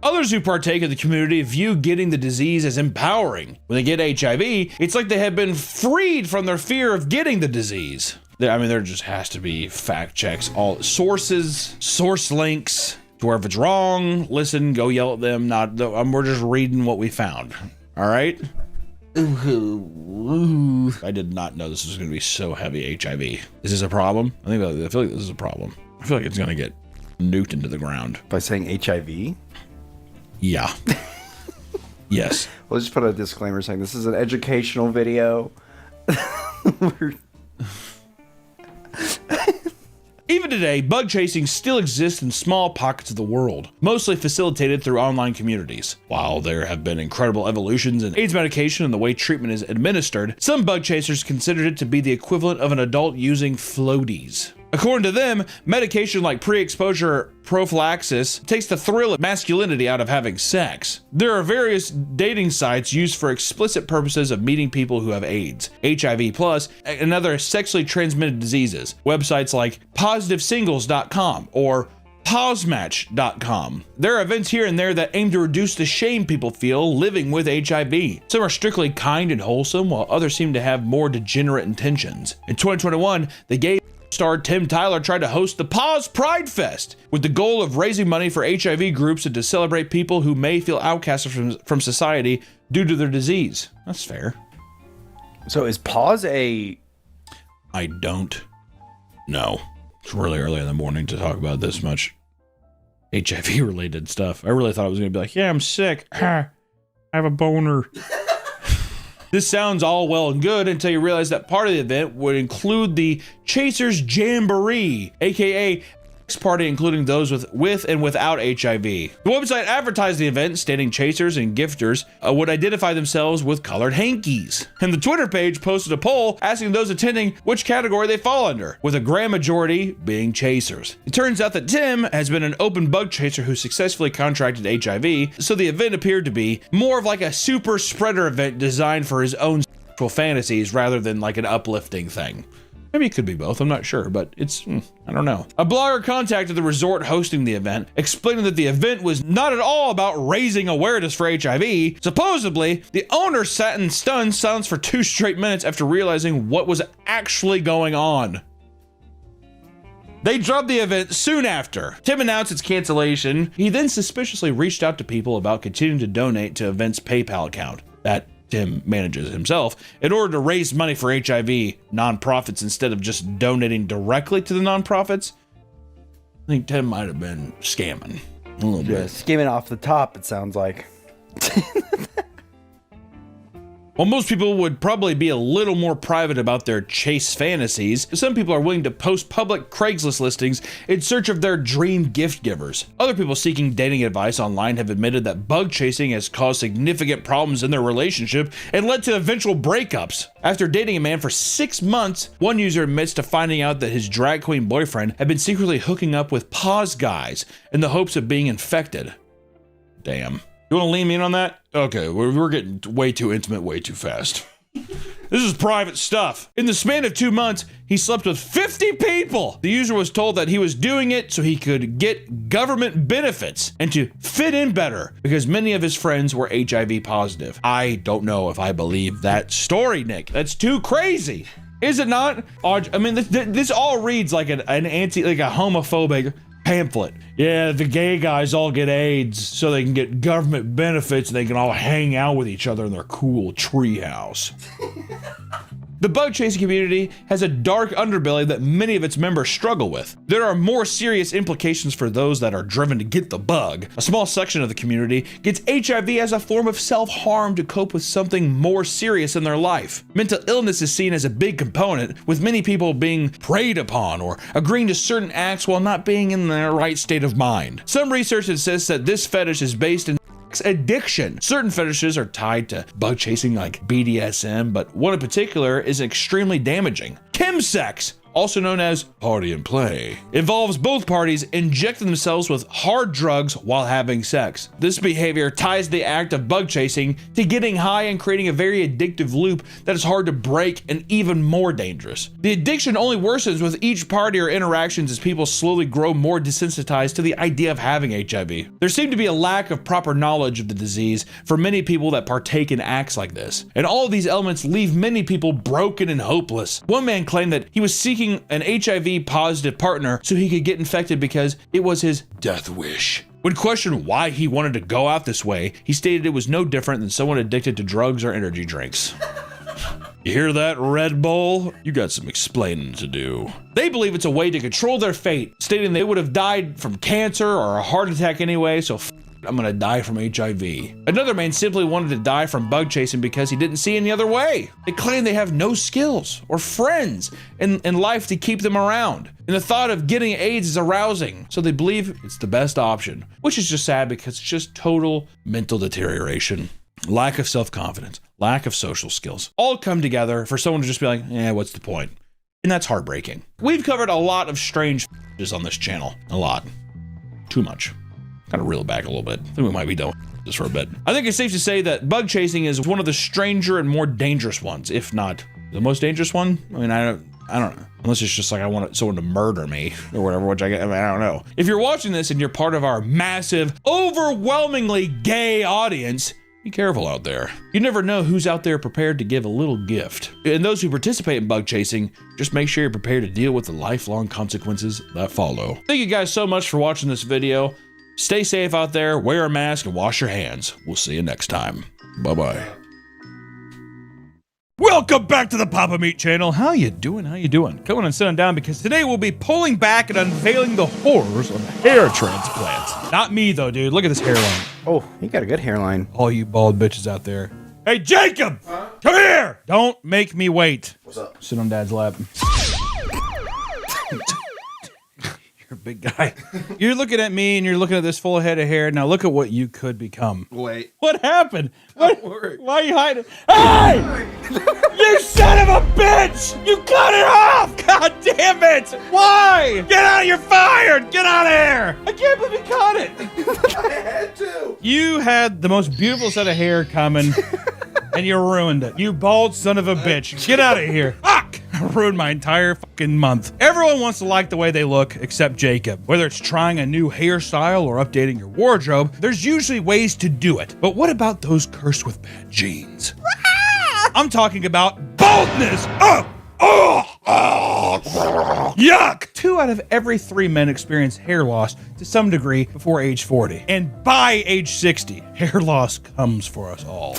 Others who partake of the community view getting the disease as empowering. When they get HIV, it's like they have been freed from their fear of getting the disease. There just has to be fact checks, all sources, source links, to where if it's wrong, listen, go yell at them. We're just reading what we found. All right? I did not know this was going to be so heavy HIV. Is this a problem? I feel like this is a problem. I feel like it's going to get nuked into the ground. By saying HIV? Yeah. Yes. We'll just put a disclaimer saying this is an educational video. Even today, bug chasing still exists in small pockets of the world, mostly facilitated through online communities. While there have been incredible evolutions in AIDS medication and the way treatment is administered, some bug chasers considered it to be the equivalent of an adult using floaties. According to them, medication like pre-exposure prophylaxis takes the thrill of masculinity out of having sex. There are various dating sites used for explicit purposes of meeting people who have AIDS, HIV+, and other sexually transmitted diseases. Websites like PositiveSingles.com or Posmatch.com. There are events here and there that aim to reduce the shame people feel living with HIV. Some are strictly kind and wholesome, while others seem to have more degenerate intentions. In 2021, the gay star Tim Tyler tried to host the Pause Pride Fest with the goal of raising money for HIV groups and to celebrate people who may feel outcasted from society due to their disease. That's fair. So is Pause a... I don't know. It's really early in the morning to talk about this much HIV related stuff. I really thought I was going to be like, yeah, I'm sick. I have a boner. This sounds all well and good until you realize that part of the event would include the Chasers Jamboree, aka party, including those with and without HIV. The website advertised the event, stating chasers and gifters would identify themselves with colored hankies. And the Twitter page posted a poll asking those attending which category they fall under, with a grand majority being chasers. It turns out that Tim has been an open bug chaser who successfully contracted HIV, so the event appeared to be more of like a super spreader event designed for his own sexual fantasies rather than like an uplifting thing. Maybe it could be both, I'm not sure, but it's, I don't know. A blogger contacted the resort hosting the event, explaining that the event was not at all about raising awareness for HIV. Supposedly, the owner sat in stunned silence for 2 straight minutes after realizing what was actually going on. They dropped the event soon after. Tim announced its cancellation. He then suspiciously reached out to people about continuing to donate to event's PayPal account. That Tim manages himself, in order to raise money for HIV nonprofits instead of just donating directly to the nonprofits. I think Tim might have been scamming a little bit. Skimming off the top, it sounds like. While most people would probably be a little more private about their chase fantasies, some people are willing to post public Craigslist listings in search of their dream gift givers. Other people seeking dating advice online have admitted that bug chasing has caused significant problems in their relationship and led to eventual breakups. After dating a man for 6 months, one user admits to finding out that his drag queen boyfriend had been secretly hooking up with Pause guys in the hopes of being infected. Damn. You want to lean me in on that? Okay, we're getting way too intimate way too fast. This is private stuff. In the span of 2 months, he slept with 50 people. The user was told that he was doing it so he could get government benefits and to fit in better because many of his friends were HIV positive. I don't know if I believe that story, Nick. That's too crazy. Is it not? I mean, this all reads like an homophobic pamphlet. Yeah, the gay guys all get AIDS so they can get government benefits and they can all hang out with each other in their cool treehouse. The bug chasing community has a dark underbelly that many of its members struggle with. There are more serious implications for those that are driven to get the bug. A small section of the community gets HIV as a form of self-harm to cope with something more serious in their life. Mental illness is seen as a big component, with many people being preyed upon or agreeing to certain acts while not being in their right state of mind. Some research insists that this fetish is based in addiction. Certain fetishes are tied to bug chasing like BDSM, but one in particular is extremely damaging. Chemsex, also known as party and play, involves both parties injecting themselves with hard drugs while having sex. This behavior ties the act of bug chasing to getting high and creating a very addictive loop that is hard to break and even more dangerous. The addiction only worsens with each party or interactions as people slowly grow more desensitized to the idea of having HIV. There seemed to be a lack of proper knowledge of the disease for many people that partake in acts like this, and all of these elements leave many people broken and hopeless. One man claimed that he was seeking an HIV positive partner so he could get infected because it was his death wish. When questioned why he wanted to go out this way, he stated it was no different than someone addicted to drugs or energy drinks. You hear that, Red Bull? You got some explaining to do. They believe it's a way to control their fate, stating they would have died from cancer or a heart attack anyway, so I'm gonna die from HIV. Another man simply wanted to die from bug chasing because he didn't see any other way. They claim they have no skills or friends in life to keep them around. And the thought of getting AIDS is arousing, so they believe it's the best option, which is just sad because it's just total mental deterioration. Lack of self-confidence, lack of social skills, all come together for someone to just be like, what's the point? And that's heartbreaking. We've covered a lot of strange on this channel. A lot. Too much. Gotta reel it back a little bit. I think we might be done with this for a bit. I think it's safe to say that bug chasing is one of the stranger and more dangerous ones, if not the most dangerous one. I mean, I don't know. Unless it's just like I want someone to murder me or whatever, which I don't know. If you're watching this and you're part of our massive, overwhelmingly gay audience, be careful out there. You never know who's out there prepared to give a little gift. And those who participate in bug chasing, just make sure you're prepared to deal with the lifelong consequences that follow. Thank you guys so much for watching this video. Stay safe out there, wear a mask, and wash your hands. We'll see you next time. Bye-bye. Welcome back to the Papa Meat channel. How you doing? How you doing? Come on and sit on down because today we'll be pulling back and unveiling the horrors of hair transplants. Not me though, dude. Look at this hairline. Oh, you got a good hairline. All you bald bitches out there. Hey, Jacob! Come here! Don't make me wait. What's up? Sit on Dad's lap. You're a big guy. You're looking at me and you're looking at this full head of hair. Now look at what you could become. Wait. What happened? Why are you hiding? Hey! You son of a bitch! You cut it off! God damn it! Why? Get out! You're fired! Get out of here! I can't believe you cut it! I had to. You had the most beautiful set of hair coming, and you ruined it. You bald son of a bitch. Get out of here. Fuck! I ruined my entire fucking month. Everyone wants to like the way they look, except Jacob. Whether it's trying a new hairstyle or updating your wardrobe, there's usually ways to do it. But what about those cursed with bad genes? I'm talking about baldness. Yuck! 2 out of every 3 men experience hair loss to some degree before age 40. And by age 60, hair loss comes for us all.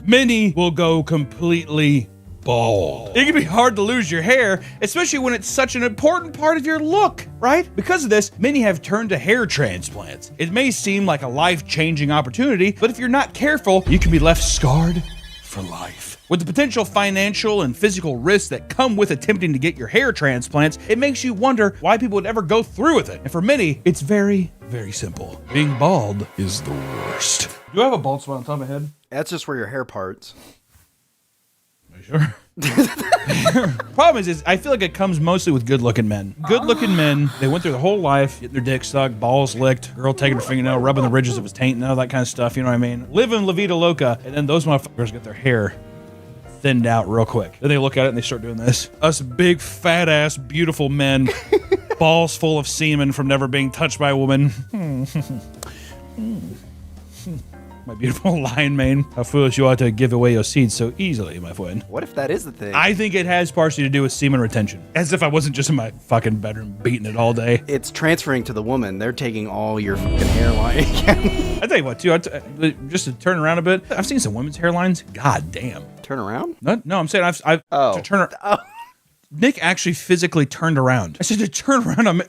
Many will go completely bald. It can be hard to lose your hair, especially when it's such an important part of your look, right? Because of this, many have turned to hair transplants. It may seem like a life-changing opportunity, but if you're not careful, you can be left scarred for life. With the potential financial and physical risks that come with attempting to get your hair transplants, it makes you wonder why people would ever go through with it. And for many, it's very, very simple. Being bald is the worst. Do I have a bald spot on top of my head? That's just where your hair parts. Are you sure? Problem is I feel like it comes mostly with good-looking men. Good-looking men, they went through their whole life, getting their dick sucked, balls licked, girl taking her fingernail, rubbing the ridges of his taint, and all that kind of stuff, you know what I mean? Living La Vida Loca, and then those motherfuckers get their hair thinned out real quick. Then they look at it and they start doing this. Us big, fat-ass, beautiful men, balls full of semen from never being touched by a woman. My beautiful lion mane. How foolish you are to give away your seeds so easily, my friend. What if that is the thing? I think it has partially to do with semen retention. As if I wasn't just in my fucking bedroom beating it all day. It's transferring to the woman. They're taking all your fucking hairline again. I tell you what, too, just to turn around a bit, I've seen some women's hairlines. God damn. Turn around? No, I'm saying I've to turn around. Oh. Nick actually physically turned around. I said to turn around.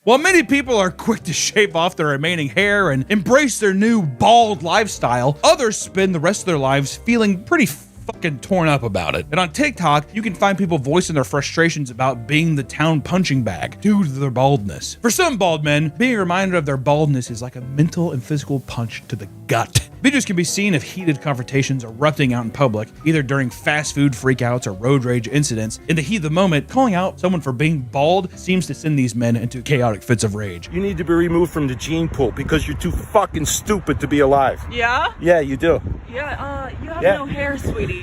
While many people are quick to shave off their remaining hair and embrace their new bald lifestyle, others spend the rest of their lives feeling pretty fucking torn up about it. And on TikTok, you can find people voicing their frustrations about being the town punching bag due to their baldness. For some bald men, being reminded of their baldness is like a mental and physical punch to the gut. Videos can be seen of heated confrontations erupting out in public, either during fast food freakouts or road rage incidents. In the heat of the moment, calling out someone for being bald seems to send these men into chaotic fits of rage. You need to be removed from the gene pool because you're too fucking stupid to be alive. Yeah? Yeah, you do. Yeah, you have Yeah. no hair, sweetie.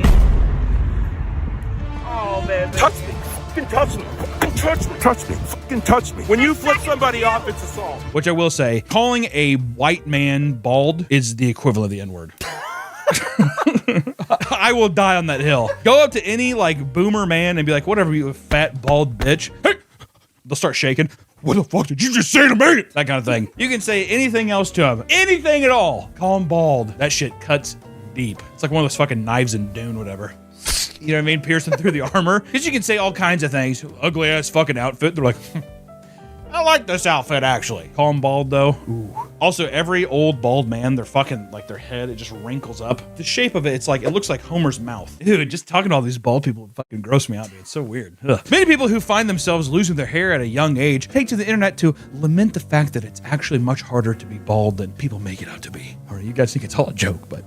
Oh, baby. Touch me. Fucking touch me. Fucking touch me. Touch me. Fucking touch me. When you flip somebody off, it's assault. Which I will say, calling a white man bald is the equivalent of the N-word. I will die on that hill. Go up to any like boomer man and be like, whatever, you fat bald bitch. Hey! They'll start shaking. what the fuck did you just say to me? That kind of thing. You can say anything else to him. Anything at all. Call him bald. That shit cuts deep. It's like one of those fucking knives in Dune, whatever. You know what I mean? Piercing through the armor. Because you can say all kinds of things. Ugly ass fucking outfit. They're like, I like this outfit actually. Call him bald though. Ooh. Also, every old bald man, their fucking, like their head, it just wrinkles up. The shape of it, it's like, it looks like Homer's mouth. Dude, just talking to all these bald people fucking gross me out, dude. It's so weird. Ugh. Many people who find themselves losing their hair at a young age take to the internet to lament the fact that it's actually much harder to be bald than people make it out to be. All right, you guys think it's all a joke, but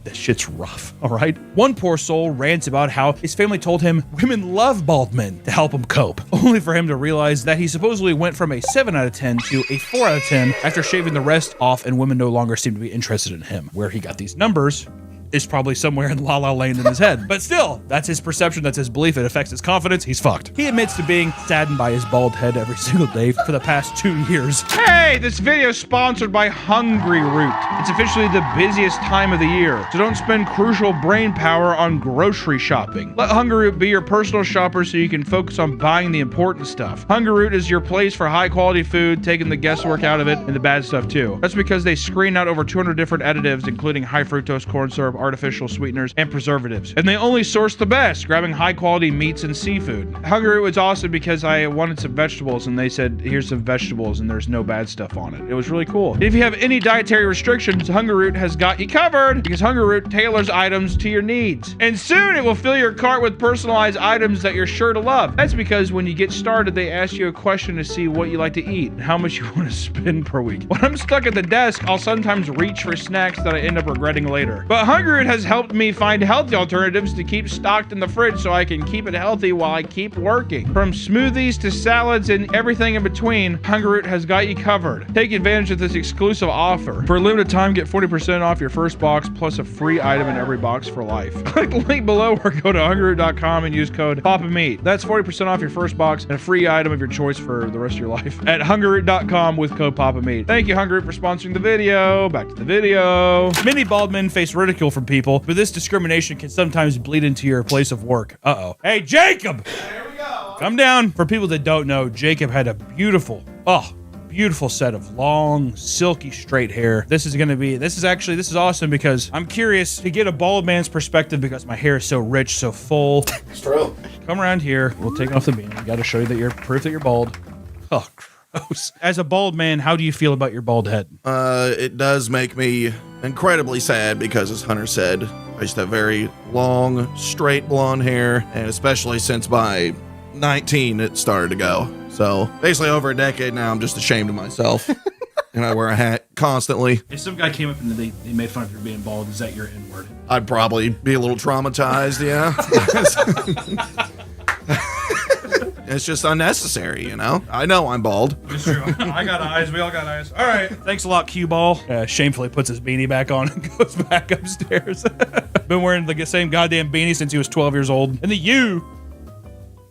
that shit's rough, all right? One poor soul rants about how his family told him women love bald men to help him cope, only for him to realize that he supposedly went from a 7 out of 10 to a 4 out of 10 after shaving the rest off, and women no longer seem to be interested in him. Where he got these numbers is probably somewhere in La La Land in his head. But still, that's his perception, that's his belief, it affects his confidence, he's fucked. He admits to being saddened by his bald head every single day for the past 2 years. Hey, this video is sponsored by Hungry Root. It's officially the busiest time of the year, so don't spend crucial brain power on grocery shopping. Let Hungry Root be your personal shopper so you can focus on buying the important stuff. Hungry Root is your place for high quality food, taking the guesswork out of it and the bad stuff too. That's because they screen out over 200 different additives, including high fructose corn syrup, artificial sweeteners, and preservatives. And they only source the best, grabbing high quality meats and seafood. Hungry Root was awesome because I wanted some vegetables and they said, here's some vegetables and there's no bad stuff on it. It was really cool. And if you have any dietary restrictions, Hungry Root has got you covered because Hungry Root tailors items to your needs. And soon it will fill your cart with personalized items that you're sure to love. That's because when you get started, they ask you a question to see what you like to eat and how much you want to spend per week. When I'm stuck at the desk, I'll sometimes reach for snacks that I end up regretting later. But Hungry Root has helped me find healthy alternatives to keep stocked in the fridge so I can keep it healthy while I keep working. From smoothies to salads and everything in between, Hungry Root has got you covered. Take advantage of this exclusive offer. For a limited time, get 40% off your first box plus a free item in every box for life. Click the link below or go to hungryroot.com and use code PAPAMeat. That's 40% off your first box and a free item of your choice for the rest of your life at hungryroot.com with code PAPAMeat. Thank you, Hungry Root, for sponsoring the video. Back to the video. Many bald men face ridicule from people, but this discrimination can sometimes bleed into your place of work. Uh-oh. Hey, Jacob! There we go. Come down. For people that don't know, Jacob had a beautiful set of long, silky, straight hair. This is awesome because I'm curious to get a bald man's perspective because my hair is so rich, so full. It's true. Come around here. We'll take off the beanie. We got to show you that you're proof that you're bald. Oh, gross. As a bald man, how do you feel about your bald head? It does make me incredibly sad because, as Hunter said, I used to have very long, straight blonde hair, and especially since by 19, it started to go. So basically over a decade now, I'm just ashamed of myself. And I wear a hat constantly. If some guy came up and they made fun of you being bald, is that your N-word? I'd probably be a little traumatized, yeah. It's just unnecessary, you know? I know I'm bald. It's true. I got eyes. We all got eyes. All right. Thanks a lot, Cue Ball. Shamefully puts his beanie back on and goes back upstairs. Been wearing the same goddamn beanie since he was 12 years old. And the U.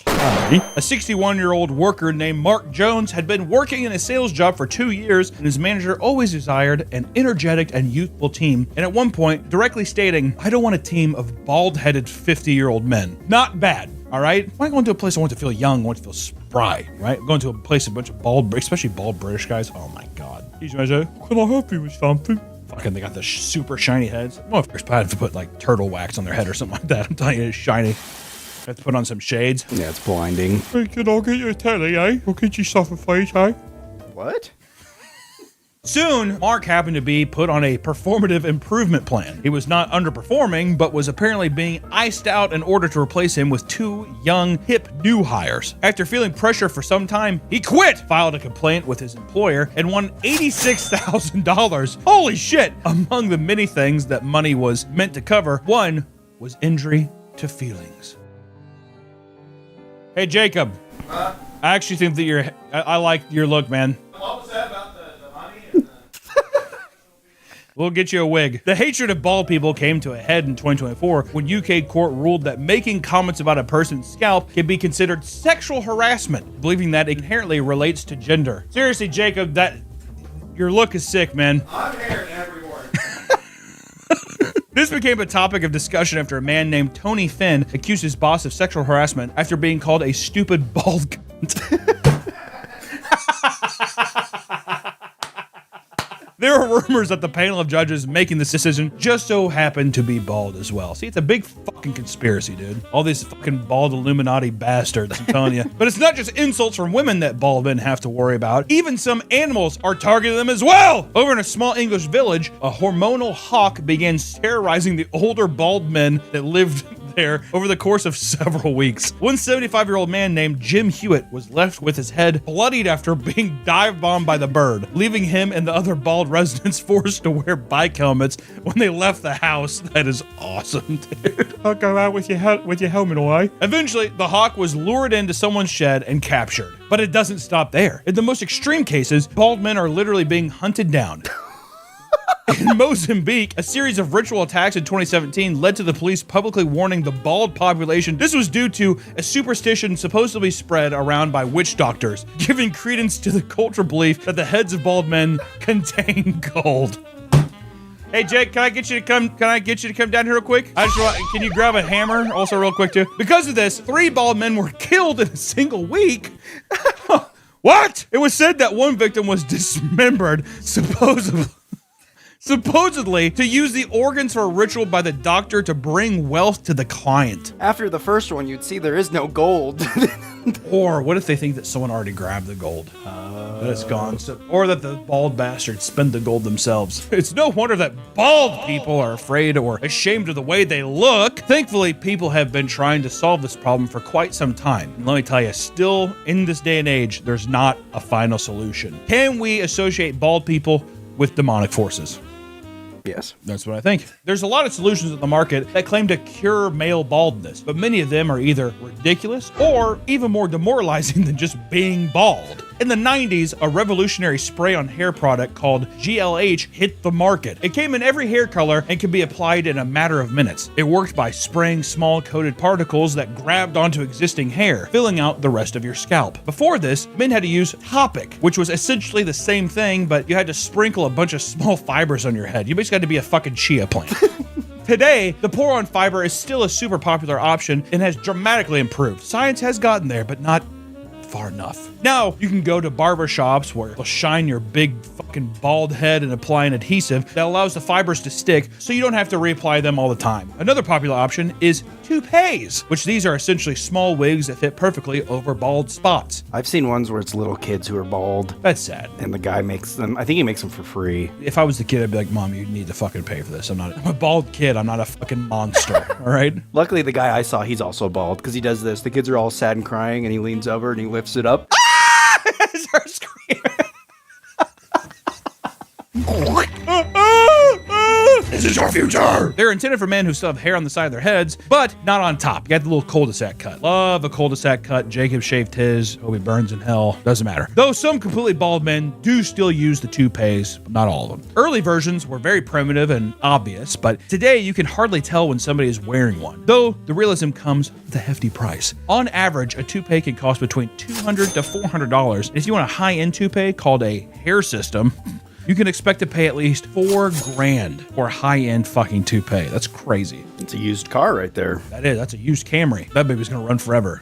A 61-year-old worker named Mark Jones had been working in a sales job for 2 years, and his manager always desired an energetic and youthful team, and at one point directly stating, I don't want a team of bald-headed 50-year-old men. Not bad, all right? When I go into a place I want to feel young, I want to feel spry, right? Going to a place, a bunch of bald, especially bald British guys, oh my God. He's going to say, can I help you with something? Fucking, they got the super shiny heads. Well, if they're to put like turtle wax on their head or something like that, I'm telling you, it's shiny. Have to put on some shades. Yeah, it's blinding. Hey, can I get you a telly, eh? Or get you something face, eh? What? Soon, Mark happened to be put on a performative improvement plan. He was not underperforming, but was apparently being iced out in order to replace him with 2 young, hip new hires. After feeling pressure for some time, he quit, filed a complaint with his employer, and won $86,000. Holy shit! Among the many things that money was meant to cover, one was injury to feelings. Hey, Jacob. Huh? I actually think that I like your look, man. What was that about the money? We'll get you a wig. The hatred of bald people came to a head in 2024 when UK court ruled that making comments about a person's scalp can be considered sexual harassment, believing that it inherently relates to gender. Seriously, Jacob, your look is sick, man. I'm hearing every word. This became a topic of discussion after a man named Tony Finn accused his boss of sexual harassment after being called a stupid bald cunt. There are rumors that the panel of judges making this decision just so happened to be bald as well. See, it's a big fucking conspiracy, dude. All these fucking bald Illuminati bastards, I'm telling you. But it's not just insults from women that bald men have to worry about. Even some animals are targeting them as well. Over in a small English village, a hormonal hawk began terrorizing the older bald men that lived there over the course of several weeks. One 75-year-old man named Jim Hewitt was left with his head bloodied after being dive bombed by the bird, leaving him and the other bald residents forced to wear bike helmets when they left the house. That is awesome, dude. I'll go out with your helmet, all right? Eventually, the hawk was lured into someone's shed and captured. But it doesn't stop there. In the most extreme cases, bald men are literally being hunted down. In Mozambique, a series of ritual attacks in 2017 led to the police publicly warning the bald population. This was due to a superstition supposedly spread around by witch doctors, giving credence to the cultural belief that the heads of bald men contain gold. Hey Jake, can I get you to come down here real quick? Can you grab a hammer also real quick too? Because of this, 3 bald men were killed in a single week. What? It was said that one victim was dismembered, supposedly to use the organs for a ritual by the doctor to bring wealth to the client. After the first one, you'd see there is no gold. Or what if they think that someone already grabbed the gold? That it's gone. Or that the bald bastards spend the gold themselves. It's no wonder that bald people are afraid or ashamed of the way they look. Thankfully, people have been trying to solve this problem for quite some time. And let me tell you, still in this day and age, there's not a final solution. Can we associate bald people with demonic forces? Yes. That's what I think. There's a lot of solutions in the market that claim to cure male baldness, but many of them are either ridiculous or even more demoralizing than just being bald. In the 90s, a revolutionary spray-on hair product called GLH hit the market. It came in every hair color and could be applied in a matter of minutes. It worked by spraying small coated particles that grabbed onto existing hair, filling out the rest of your scalp. Before this, men had to use Topic, which was essentially the same thing, but you had to sprinkle a bunch of small fibers on your head. You basically had to be a fucking chia plant. Today, the pour-on fiber is still a super popular option and has dramatically improved. Science has gotten there, but not far enough. Now, you can go to barber shops where they'll shine your big fucking bald head and apply an adhesive that allows the fibers to stick so you don't have to reapply them all the time. Another popular option is toupees, which these are essentially small wigs that fit perfectly over bald spots. I've seen ones where it's little kids who are bald. That's sad. And the guy makes them, I think he makes them for free. If I was the kid, I'd be like, Mom, you need to fucking pay for this. I'm a bald kid. I'm not a fucking monster. All right? Luckily, the guy I saw, he's also bald because he does this. The kids are all sad and crying and he leans over and he lifts it up. Start screaming. This is your future. They're intended for men who still have hair on the side of their heads, but not on top. You got the little cul-de-sac cut. Love a cul-de-sac cut. Jacob shaved his. Hope he burns in hell. Doesn't matter. Though some completely bald men do still use the toupees, not all of them. Early versions were very primitive and obvious, but today you can hardly tell when somebody is wearing one. Though the realism comes with a hefty price. On average, a toupee can cost between $200 to $400. If you want a high-end toupee called a hair system, you can expect to pay at least $4,000 for a high-end fucking toupee. That's crazy. It's a used car right there. That is. That's a used Camry. That baby's gonna run forever.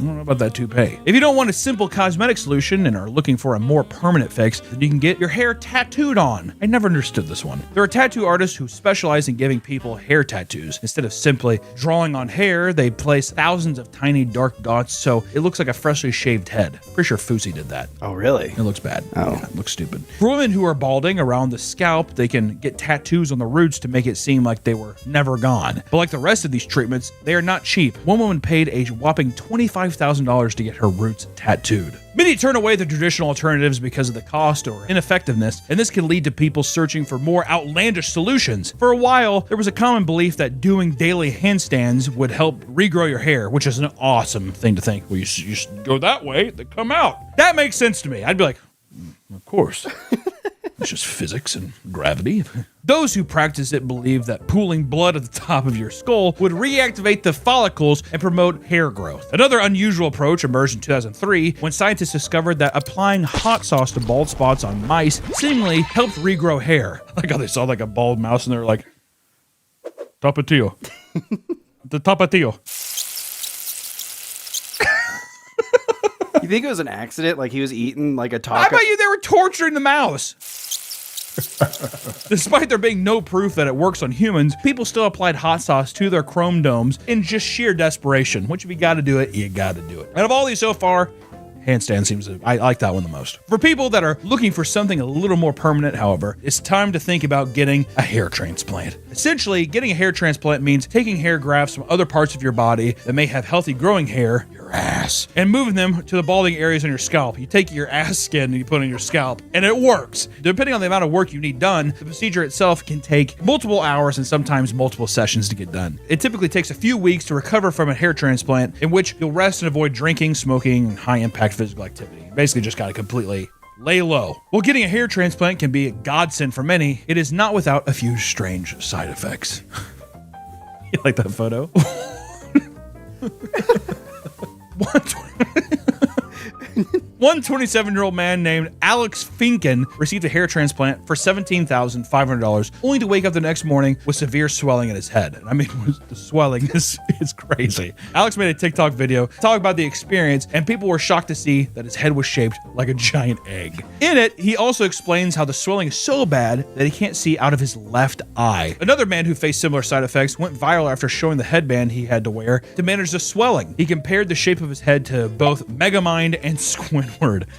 I don't know about that toupee. If you don't want a simple cosmetic solution and are looking for a more permanent fix, then you can get your hair tattooed on. I never understood this one. There are tattoo artists who specialize in giving people hair tattoos. Instead of simply drawing on hair, they place thousands of tiny dark dots so it looks like a freshly shaved head. Pretty sure Fousey did that. Oh, really? It looks bad. Oh. Yeah, it looks stupid. For women who are balding around the scalp, they can get tattoos on the roots to make it seem like they were never gone. But like the rest of these treatments, they are not cheap. One woman paid a whopping $25,000 to get her roots tattooed. Many turn away the traditional alternatives because of the cost or ineffectiveness, and this can lead to people searching for more outlandish solutions. For a while, there was a common belief that doing daily handstands would help regrow your hair, which is an awesome thing to think. Well, you just go that way, they come out. That makes sense to me. I'd be like, of course. It's just physics and gravity. Those who practice it believe that pooling blood at the top of your skull would reactivate the follicles and promote hair growth. Another unusual approach emerged in 2003 when scientists discovered that applying hot sauce to bald spots on mice seemingly helped regrow hair. Like how they saw like a bald mouse and they were like, Tapatio. The Tapatio. You think it was an accident? Like he was eating like a taco? I bet you they were torturing the mouse. Despite there being no proof that it works on humans, people still applied hot sauce to their chrome domes in just sheer desperation. Which if you gotta do it, you gotta do it. Out of all these so far, handstand seems I like that one the most. For people that are looking for something a little more permanent, however, it's time to think about getting a hair transplant. Essentially, getting a hair transplant means taking hair grafts from other parts of your body that may have healthy growing hair, your ass, and moving them to the balding areas on your scalp. You take your ass skin and you put it on your scalp, and it works. Depending on the amount of work you need done, the procedure itself can take multiple hours and sometimes multiple sessions to get done. It typically takes a few weeks to recover from a hair transplant, in which you'll rest and avoid drinking, smoking, and high-impact physical activity. Basically just gotta completely lay low. While getting a hair transplant can be a godsend for many, it is not without a few strange side effects. You like that photo? One 27-year-old man named Alex Finken received a hair transplant for $17,500, only to wake up the next morning with severe swelling in his head. And I mean, the swelling is crazy. Alex made a TikTok video talking about the experience, and people were shocked to see that his head was shaped like a giant egg. In it, he also explains how the swelling is so bad that he can't see out of his left eye. Another man who faced similar side effects went viral after showing the headband he had to wear to manage the swelling. He compared the shape of his head to both Megamind and Squidward.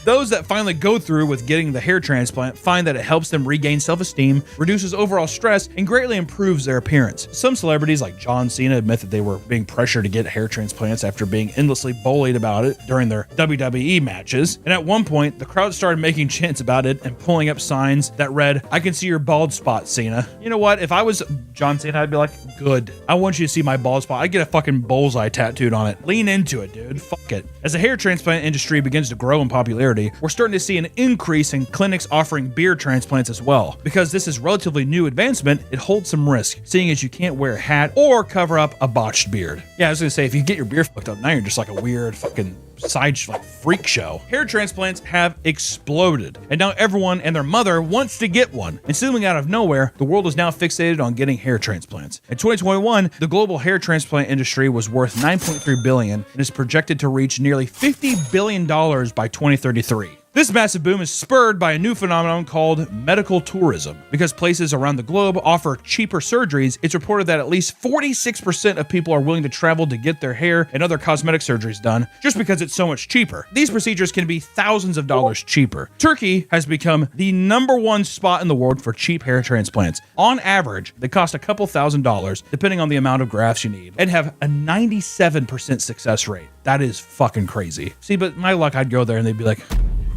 Those that finally go through with getting the hair transplant find that it helps them regain self-esteem, reduces overall stress, and greatly improves their appearance. Some celebrities like John Cena admit that they were being pressured to get hair transplants after being endlessly bullied about it during their WWE matches. And at one point, the crowd started making chants about it and pulling up signs that read, "I can see your bald spot, Cena." You know what? If I was John Cena, I'd be like, good. I want you to see my bald spot. I'd get a fucking bullseye tattooed on it. Lean into it, dude. Fuck it. As the hair transplant industry begins to grow in popularity, we're starting to see an increase in clinics offering beard transplants as well. Because this is relatively new advancement, it holds some risk, seeing as you can't wear a hat or cover up a botched beard. Yeah, I was gonna say, if you get your beard fucked up, now you're just like a weird fucking freak show. Hair transplants have exploded, and now everyone and their mother wants to get one. And seemingly out of nowhere, the world is now fixated on getting hair transplants. In 2021, the global hair transplant industry was worth $9.3 billion and is projected to reach nearly $50 billion by 2033. This massive boom is spurred by a new phenomenon called medical tourism. Because places around the globe offer cheaper surgeries, it's reported that at least 46% of people are willing to travel to get their hair and other cosmetic surgeries done, just because it's so much cheaper. These procedures can be thousands of dollars cheaper. Turkey has become the #1 spot in the world for cheap hair transplants. On average, they cost a couple $1,000s, depending on the amount of grafts you need, and have a 97% success rate. That is fucking crazy. See, but my luck, I'd go there and they'd be like,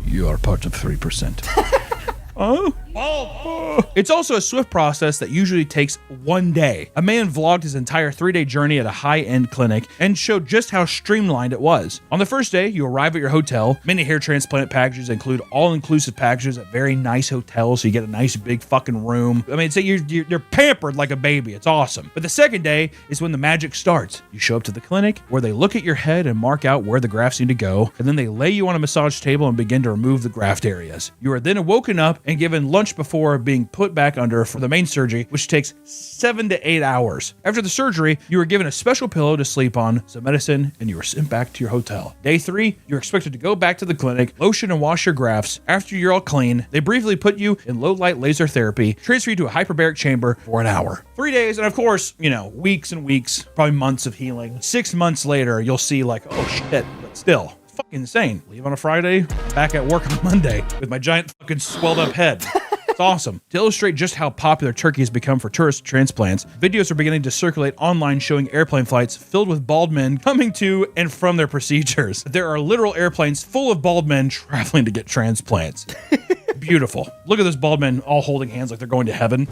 "You are part of 3%. Oh. It's also a swift process that usually takes one day. A man vlogged his entire 3-day journey at a high-end clinic and showed just how streamlined it was. On the first day, you arrive at your hotel. Many hair transplant packages include all-inclusive packages at very nice hotels, so you get a nice big fucking room. I mean, say you're pampered like a baby. It's awesome. But the second day is when the magic starts. You show up to the clinic where they look at your head and mark out where the grafts need to go, and then they lay you on a massage table and begin to remove the graft areas. You are then woken up and given lunch before being put back under for the main surgery, which takes 7 to 8 hours. After the surgery, you are given a special pillow to sleep on, some medicine, and you are sent back to your hotel. Day 3, you're expected to go back to the clinic, lotion and wash your grafts. After you're all clean, they briefly put you in low-light laser therapy, transfer you to a hyperbaric chamber for an hour. 3 days, and of course, weeks and weeks, probably months of healing. 6 months later, you'll see like, oh shit, but still. Fucking insane. Leave on a Friday, back at work on Monday with my giant fucking swelled up head. It's awesome. To illustrate just how popular Turkey has become for tourist transplants, videos are beginning to circulate online showing airplane flights filled with bald men coming to and from their procedures. There are literal airplanes full of bald men traveling to get transplants. Beautiful. Look at those bald men all holding hands like they're going to heaven.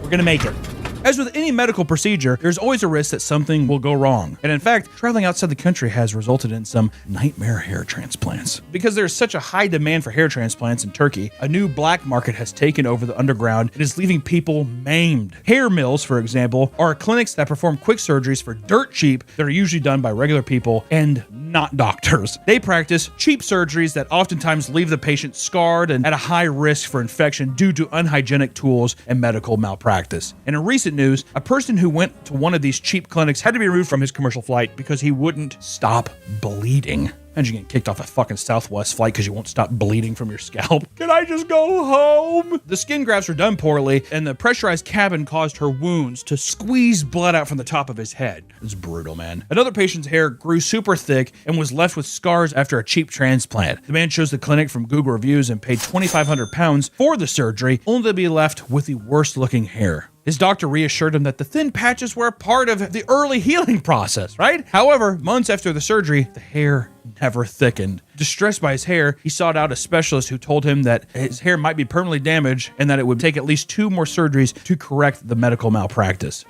We're gonna make it. As with any medical procedure, there's always a risk that something will go wrong. And in fact, traveling outside the country has resulted in some nightmare hair transplants. Because there's such a high demand for hair transplants in Turkey, a new black market has taken over the underground and is leaving people maimed. Hair mills, for example, are clinics that perform quick surgeries for dirt cheap that are usually done by regular people and not doctors. They practice cheap surgeries that oftentimes leave the patient scarred and at a high risk for infection due to unhygienic tools and medical malpractice. And in recent news, a person who went to one of these cheap clinics had to be removed from his commercial flight because he wouldn't stop bleeding. Imagine getting kicked off a fucking Southwest flight because you won't stop bleeding from your scalp. Can I just go home? The skin grafts were done poorly, and the pressurized cabin caused her wounds to squeeze blood out from the top of his head. It's brutal, man. Another patient's hair grew super thick and was left with scars after a cheap transplant. The man chose the clinic from Google reviews and paid £2,500 for the surgery, only to be left with the worst looking hair. His doctor reassured him that the thin patches were a part of the early healing process, right? However, months after the surgery, the hair never thickened. Distressed by his hair, he sought out a specialist who told him that his hair might be permanently damaged and that it would take at least 2 more surgeries to correct the medical malpractice.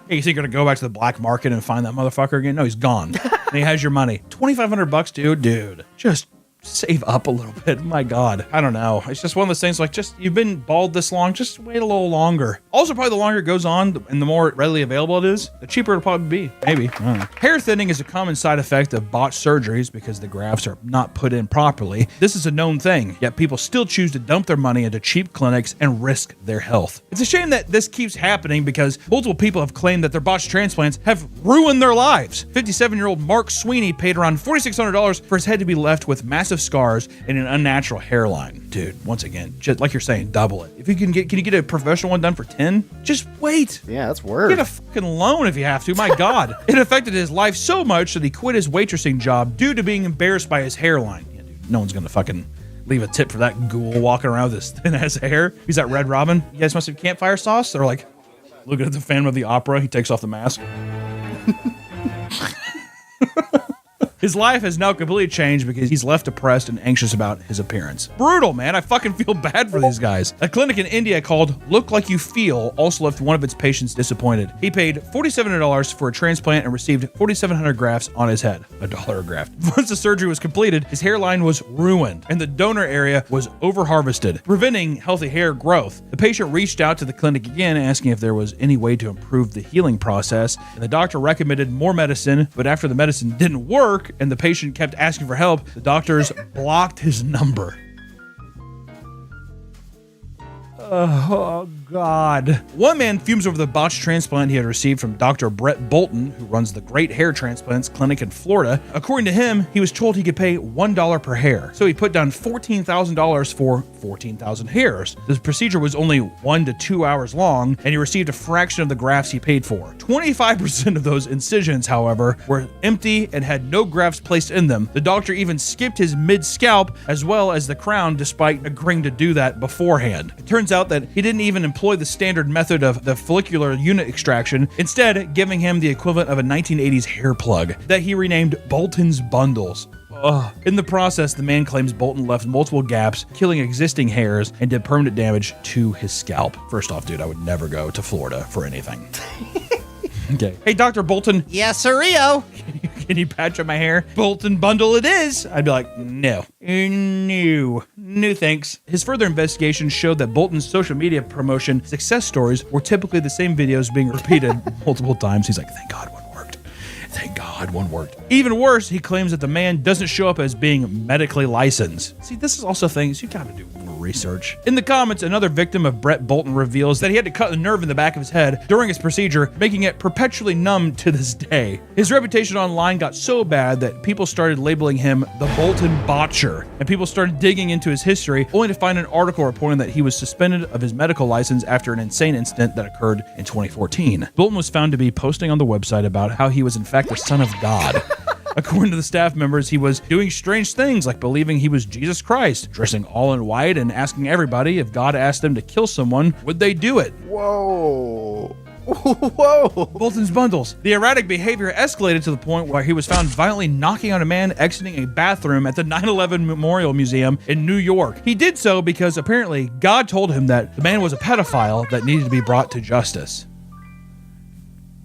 Hey, you think you're gonna go back to the black market and find that motherfucker again? No, he's gone. And he has your money. $2,500, dude. Just save up a little bit. My God. I don't know. It's just one of those things like, just, you've been bald this long, just wait a little longer. Also, probably the longer it goes on and the more readily available it is, the cheaper it'll probably be. Maybe. I don't know. Hair thinning is a common side effect of botched surgeries because the grafts are not put in properly. This is a known thing, yet people still choose to dump their money into cheap clinics and risk their health. It's a shame that this keeps happening because multiple people have claimed that their botched transplants have ruined their lives. 57-year-old Mark Sweeney paid around $4,600 for his head to be left with massive scars and an unnatural hairline. Dude, once again, just like you're saying, double it. If you can you get a professional one done for 10? Just wait. Yeah, that's worse. Get a fucking loan if you have to. My God. It affected his life so much that he quit his waitressing job due to being embarrassed by his hairline. Yeah, dude, no one's gonna fucking leave a tip for that ghoul walking around with his thin ass hair. He's that Red Robin. You guys must have campfire sauce? They're like, looking at the Phantom of the Opera. He takes off the mask. His life has now completely changed because he's left depressed and anxious about his appearance. Brutal, man. I fucking feel bad for these guys. A clinic in India called Look Like You Feel also left one of its patients disappointed. He paid $4,700 for a transplant and received 4,700 grafts on his head. $1 a graft. Once the surgery was completed, his hairline was ruined and the donor area was over-harvested, preventing healthy hair growth. The patient reached out to the clinic again, asking if there was any way to improve the healing process, and the doctor recommended more medicine, but after the medicine didn't work, and the patient kept asking for help, the doctors blocked his number. Oh, God. One man fumes over the botched transplant he had received from Dr. Brett Bolton, who runs the Great Hair Transplants Clinic in Florida. According to him, he was told he could pay $1 per hair. So he put down $14,000 for 14,000 hairs. This procedure was only 1 to 2 hours long, and he received a fraction of the grafts he paid for. 25% of those incisions, however, were empty and had no grafts placed in them. The doctor even skipped his mid-scalp as well as the crown, despite agreeing to do that beforehand. It turns out that he didn't even employ the standard method of the follicular unit extraction, instead giving him the equivalent of a 1980s hair plug that he renamed Bolton's Bundles. Ugh. In the process, the man claims Bolton left multiple gaps, killing existing hairs, and did permanent damage to his scalp. First off, dude, I would never go to Florida for anything. Okay. Hey, Dr. Bolton. Yes, sir, Rio. Can you patch up my hair? Bolton Bundle it is. I'd be like, no. No thanks. His further investigation showed that Bolton's social media promotion success stories were typically the same videos being repeated multiple times. He's like, thank God one worked. Thank God one worked. Even worse, he claims that the man doesn't show up as being medically licensed. See, this is also things you gotta do more research. In the comments, another victim of Brett Bolton reveals that he had to cut the nerve in the back of his head during his procedure, making it perpetually numb to this day. His reputation online got so bad that people started labeling him the Bolton Botcher, and people started digging into his history, only to find an article reporting that he was suspended of his medical license after an insane incident that occurred in 2014. Bolton was found to be posting on the website about how he was in fact the son of God. According to the staff members, he was doing strange things like believing he was Jesus Christ, dressing all in white and asking everybody if God asked them to kill someone, would they do it? Whoa. Whoa. Bolton's Bundles. The erratic behavior escalated to the point where he was found violently knocking out a man exiting a bathroom at the 9/11 Memorial Museum in New York. He did so because apparently God told him that the man was a pedophile that needed to be brought to justice.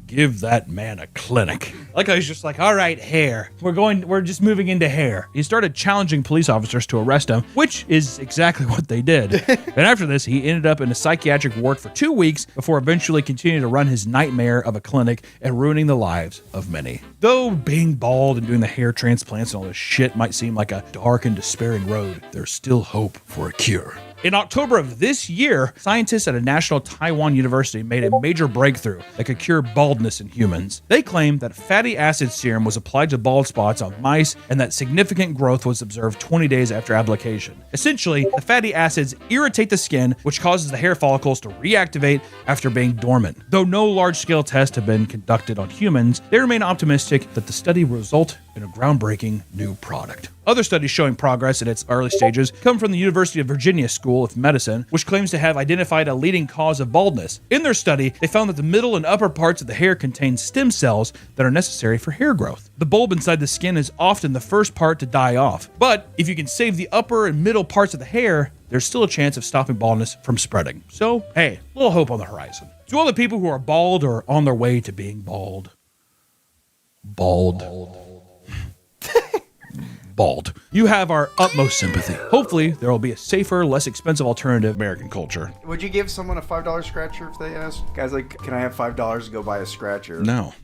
Give that man a clinic. Like I was just like, all right, hair. We're just moving into hair. He started challenging police officers to arrest him, which is exactly what they did. And after this, he ended up in a psychiatric ward for 2 weeks before eventually continuing to run his nightmare of a clinic and ruining the lives of many. Though being bald and doing the hair transplants and all this shit might seem like a dark and despairing road, there's still hope for a cure. In October of this year, scientists at a national Taiwan university made a major breakthrough that could cure baldness in humans. They claimed that fatty acid serum was applied to bald spots on mice and that significant growth was observed 20 days after application. Essentially, the fatty acids irritate the skin, which causes the hair follicles to reactivate after being dormant. Though no large-scale tests have been conducted on humans, they remain optimistic that the study will result in a groundbreaking new product. Other studies showing progress in its early stages come from the University of Virginia School of Medicine, which claims to have identified a leading cause of baldness. In their study, they found that the middle and upper parts of the hair contain stem cells that are necessary for hair growth. The bulb inside the skin is often the first part to die off, but if you can save the upper and middle parts of the hair, there's still a chance of stopping baldness from spreading. So, hey, a little hope on the horizon. To all the people who are bald or on their way to being bald. Bald. You have our utmost sympathy. Hopefully, there will be a safer, less expensive alternative to American culture. Would you give someone a $5 scratcher if they asked? Guys, like, can I have $5 to go buy a scratcher? No.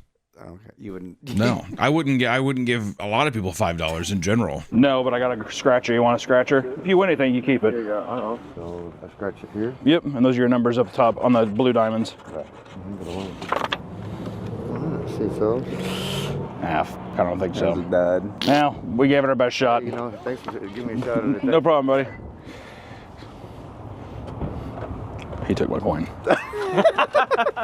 Okay, you wouldn't. No, I wouldn't give a lot of people $5 in general. No, but I got a scratcher. You want a scratcher? If you win anything, you keep it. Here you go. So I scratch it here? Yep, and those are your numbers up top on the blue diamonds. See so? I don't think so. Dad. Now, we gave it our best shot. You know, thanks for giving me a shot at it. No problem, buddy. He took my coin.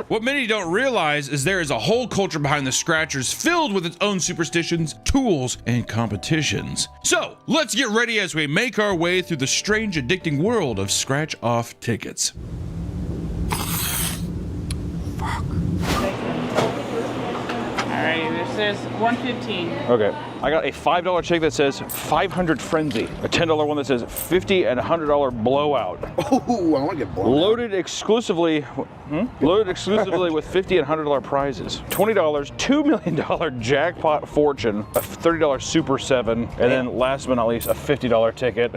What many don't realize is there is a whole culture behind the scratchers filled with its own superstitions, tools, and competitions. So, let's get ready as we make our way through the strange, addicting world of scratch-off tickets. Alright, this is 115. Okay, I got a $5 check that says 500 Frenzy, a $10 one that says 50 and $100 Blowout. Oh, I want to get blown. Loaded exclusively with $50 and $100 prizes. $20, $2 million jackpot fortune, a $30 Super 7, and then last but not least, a $50 ticket.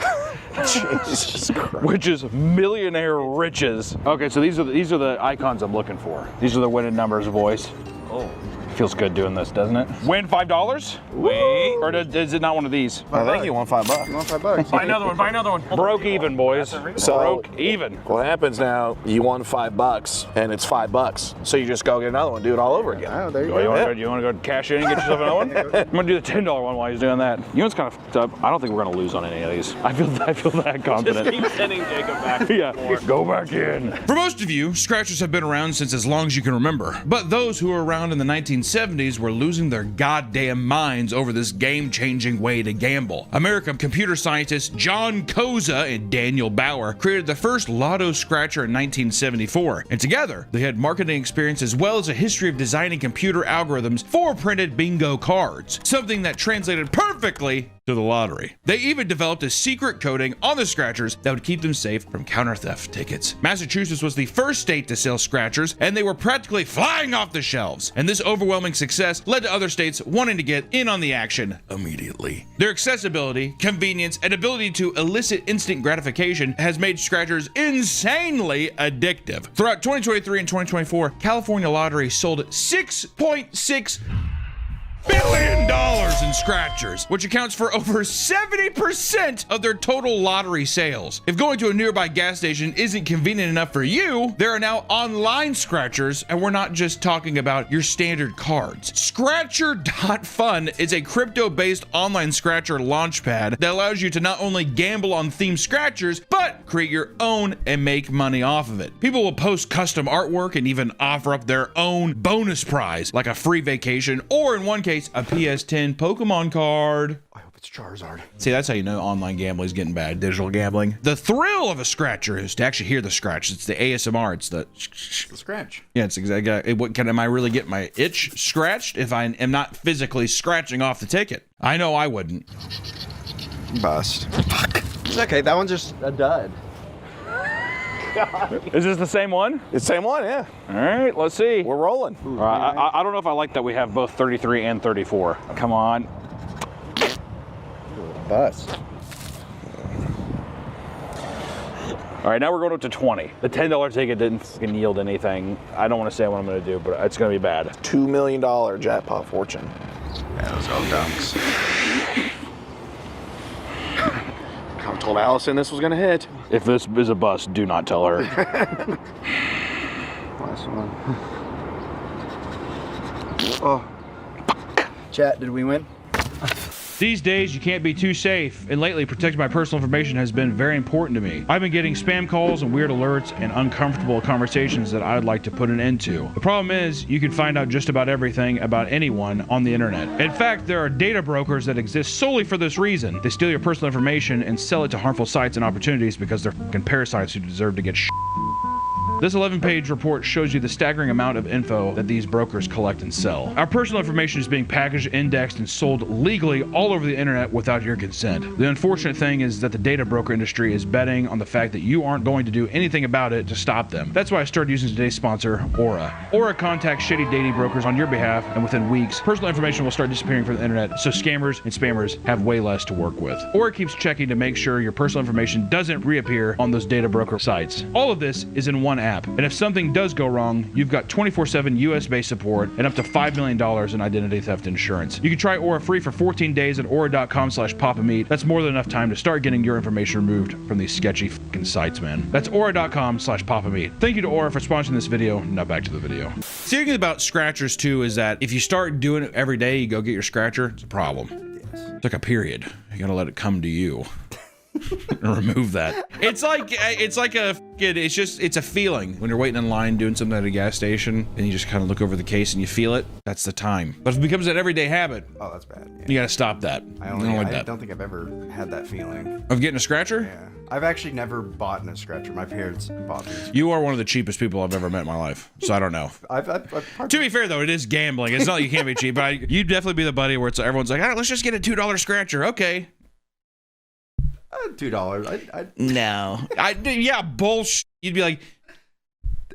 Jesus Christ. Which is millionaire riches. Okay, so these are the icons I'm looking for. These are the winning numbers, boys. Oh. Feels good doing this, doesn't it? Win $5? Wait. Or is it not one of these? I think you won $5. You want $5? Buy another one, buy another one. Broke even, boys. Broke even. What happens now, you won $5 and it's $5. So you just go get another one, do it all over again. Oh, there you You go. want to go cash in and get yourself another one? I'm going to do the $10 one while he's doing that. You know what's kind of fucked up? I don't think we're going to lose on any of these. I feel that confident. Just keep sending Jacob back. Yeah, go back in. For most of you, scratchers have been around since as long as you can remember. But those who were around in the 1970s were losing their goddamn minds over this game-changing way to gamble. American computer scientists John Koza and Daniel Bauer created the first lotto scratcher in 1974, and together they had marketing experience as well as a history of designing computer algorithms for printed bingo cards, something that translated perfectly to the lottery. They even developed a secret coating on the scratchers that would keep them safe from counter theft tickets. Massachusetts was the first state to sell scratchers, and they were practically flying off the shelves. And this overwhelming success led to other states wanting to get in on the action immediately. Their accessibility, convenience, and ability to elicit instant gratification has made scratchers insanely addictive. Throughout 2023 and 2024, California Lottery sold $6.6 billion in scratchers, which accounts for over 70% of their total lottery sales. If going to a nearby gas station isn't convenient enough for you, there are now online scratchers, and we're not just talking about your standard cards. Scratcher.fun is a crypto-based online scratcher launchpad that allows you to not only gamble on themed scratchers, but create your own and make money off of it. People will post custom artwork and even offer up their own bonus prize, like a free vacation, or in one case, a PS10 Pokemon card. I hope it's Charizard. See, that's how you know online gambling is getting bad, digital gambling. The thrill of a scratcher is to actually hear the scratch. It's the ASMR. It's the scratch. Yeah, it's exactly. Am I really getting my itch scratched if I am not physically scratching off the ticket? I know I wouldn't. Bust. Fuck. It's okay. That one's just a dud. God. Is this the same one? It's the same one, yeah. All right, let's see. We're rolling. All right, I don't know if I like that we have both 33 and 34. Come on. Bust. All right, now we're going up to 20. The $10 ticket didn't fucking yield anything. I don't want to say what I'm going to do, but it's going to be bad. $2 million jackpot fortune. Yeah, those old dunks. told Allison this was gonna hit. If this is a bust, do not tell her. Last one. Oh. Chat, did we win? These days, you can't be too safe, and lately, protecting my personal information has been very important to me. I've been getting spam calls and weird alerts and uncomfortable conversations that I'd like to put an end to. The problem is, you can find out just about everything about anyone on the internet. In fact, there are data brokers that exist solely for this reason. They steal your personal information and sell it to harmful sites and opportunities because they're fucking parasites who deserve to get This 11-page report shows you the staggering amount of info that these brokers collect and sell. Our personal information is being packaged, indexed, and sold legally all over the internet without your consent. The unfortunate thing is that the data broker industry is betting on the fact that you aren't going to do anything about it to stop them. That's why I started using today's sponsor, Aura. Aura contacts shady dating brokers on your behalf, and within weeks, personal information will start disappearing from the internet, so scammers and spammers have way less to work with. Aura keeps checking to make sure your personal information doesn't reappear on those data broker sites. All of this is in one app. And if something does go wrong, you've got 24/7 US-based support and up to $5 million in identity theft insurance. You can try Aura free for 14 days at aura.com/papameat. That's more than enough time to start getting your information removed from these sketchy fucking sites, man. That's aura.com/papameat. Thank you to Aura for sponsoring this video. Now back to the video. Thinking about scratchers too is that if you start doing it every day, you go get your scratcher, it's a problem. Yes. It's like a period. You gotta let it come to you. Remove that. It's like it's a feeling when you're waiting in line doing something at a gas station and you just kind of look over the case and you feel it. That's the time. But if it becomes an everyday habit, oh, that's bad. Yeah. You gotta stop that. I don't think I've ever had that feeling of getting a scratcher. Yeah, I've actually never bought a scratcher. My parents bought me. You are one of the cheapest people I've ever met in my life, so I don't know. To be fair though, it is gambling. It's not like you can't be cheap, but you'd definitely be the buddy where it's everyone's like, all right, let's just get a $2 scratcher. Okay. $2. No. Yeah, bullshit. You'd be like,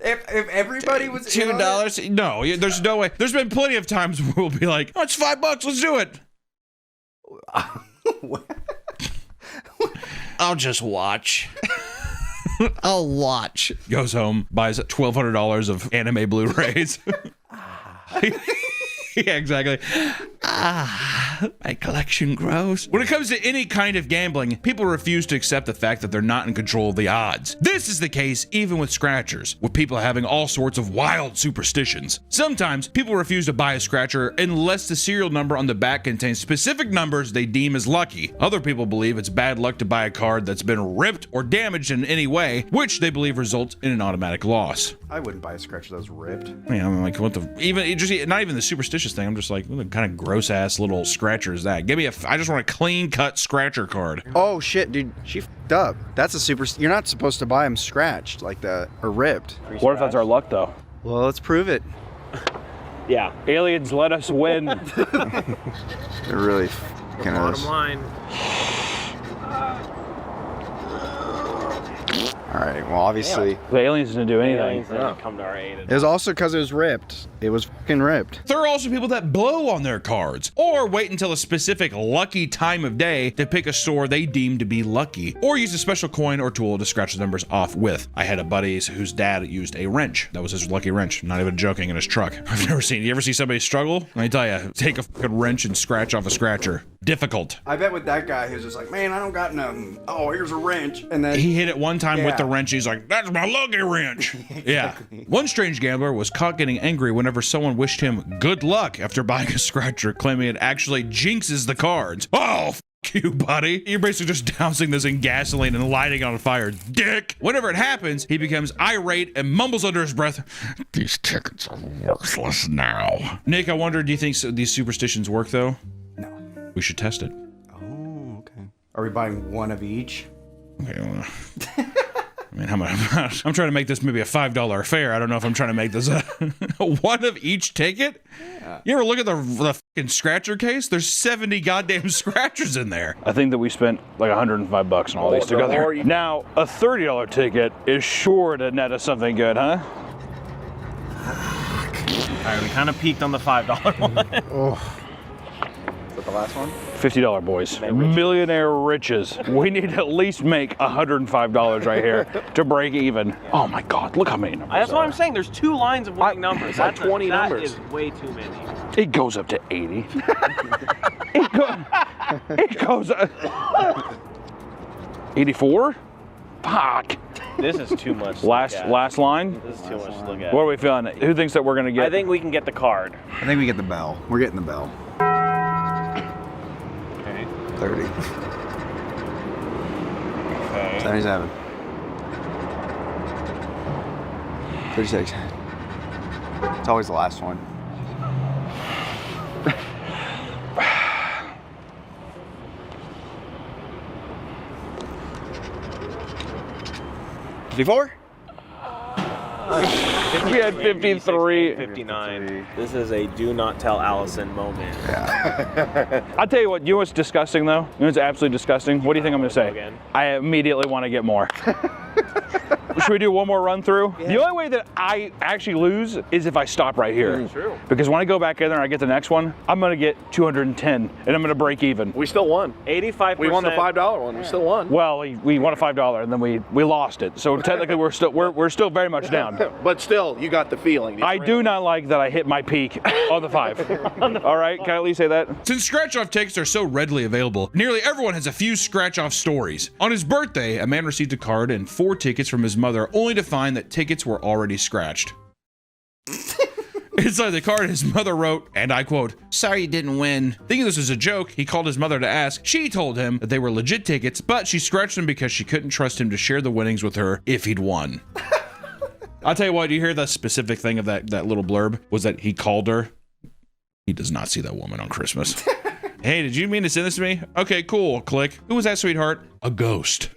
if everybody was $2. No, there's no way. There's been plenty of times where we'll be like, oh, it's $5. Let's do it. I'll just watch. I'll watch. Goes home, buys $1,200 of anime Blu-rays. Yeah, exactly. My collection grows. When it comes to any kind of gambling, people refuse to accept the fact that they're not in control of the odds. This is the case even with scratchers, with people having all sorts of wild superstitions. Sometimes people refuse to buy a scratcher unless the serial number on the back contains specific numbers they deem as lucky. Other people believe it's bad luck to buy a card that's been ripped or damaged in any way, which they believe results in an automatic loss. I wouldn't buy a scratcher that was ripped. Yeah, I'm like, what the? Not even the superstitious thing. I'm just like, what kind of gross ass little scratcher is that? Give me I just want a clean cut scratcher card. Oh shit, dude, she f***ed up. That's a super. You're not supposed to buy them scratched like that or ripped. What if that's our luck though? Well, let's prove it. Yeah, aliens let us win. They're really kind of. Bottom line. All right. Well, obviously, the aliens didn't do anything. Aliens didn't come to our aid. It was also because it was ripped. It was fucking ripped. There are also people that blow on their cards, or wait until a specific lucky time of day to pick a store they deem to be lucky, or use a special coin or tool to scratch the numbers off with. I had a buddy whose dad used a wrench. That was his lucky wrench. I'm not even joking, in his truck. I've never seen. You ever see somebody struggle? Let me tell you, take a fucking wrench and scratch off a scratcher. Difficult. I bet with that guy, he was just like, man, I don't got nothing. Oh, here's a wrench. And then he hit it one time with the wrench. He's like, that's my lucky wrench. Exactly. Yeah. One strange gambler was caught getting angry whenever someone wished him good luck after buying a scratcher, claiming it actually jinxes the cards. Oh, f you, buddy. You're basically just dousing this in gasoline and lighting it on fire, dick. Whenever it happens, he becomes irate and mumbles under his breath, these tickets are worthless now. Nick, I wonder, do you think these superstitions work though? No. We should test it. Oh, okay. Are we buying one of each? Okay, well, I mean, how much? I'm trying to make this maybe a $5 affair. I don't know if I'm trying to make this a one of each ticket. Yeah. You ever look at the fucking scratcher case? There's 70 goddamn scratchers in there. I think that we spent like $105 on all these together. Now, a $30 ticket is sure to net us something good, huh? All right, we kind of peaked on the $5 one. Oh. Is that the last one? $50, boys. Millionaire riches. We need to at least make $105 right here to break even. Oh my God, look how many numbers. That's what I'm saying. There's 2 lines of winning numbers. That's 20 numbers. That is way too many. It goes up to 80. it goes. 84? Fuck. This is too much. Last line? This is too much to look at. What are we feeling? Who thinks that we're going to get? I think we can get the card. I think we get the bell. We're getting the bell. Okay. 30. Okay. 77. 36. It's always the last one. $54? We had 53. 59. This is a do not tell Allison moment. I'll tell you what, you know what's disgusting though? You know what's absolutely disgusting? What do you think I'm gonna say? Again. I immediately want to get more. Should we do one more run through? Yeah. The only way that I actually lose is if I stop right here. True. Because when I go back in there and I get the next one, I'm gonna get 210 and I'm gonna break even. We still won. 85%. We won the $5 one. We still won. Well, we won a $5 and then we lost it. So technically we're still very much down. But still, you got the feeling. I do not like that I hit my peak on the 5. All right, can I at least say that? Since scratch-off tickets are so readily available, nearly everyone has a few scratch-off stories. On his birthday, a man received a card and 4 tickets from his mother, only to find that tickets were already scratched. Inside the card, his mother wrote, and I quote, "Sorry you didn't win." Thinking this was a joke, he called his mother to ask. She told him that they were legit tickets, but she scratched them because she couldn't trust him to share the winnings with her if he'd won. I'll tell you what, you hear the specific thing of that little blurb was that he called her. He does not see that woman on Christmas. Hey, did you mean to send this to me? Okay, cool. Click. Who was that, sweetheart? A ghost.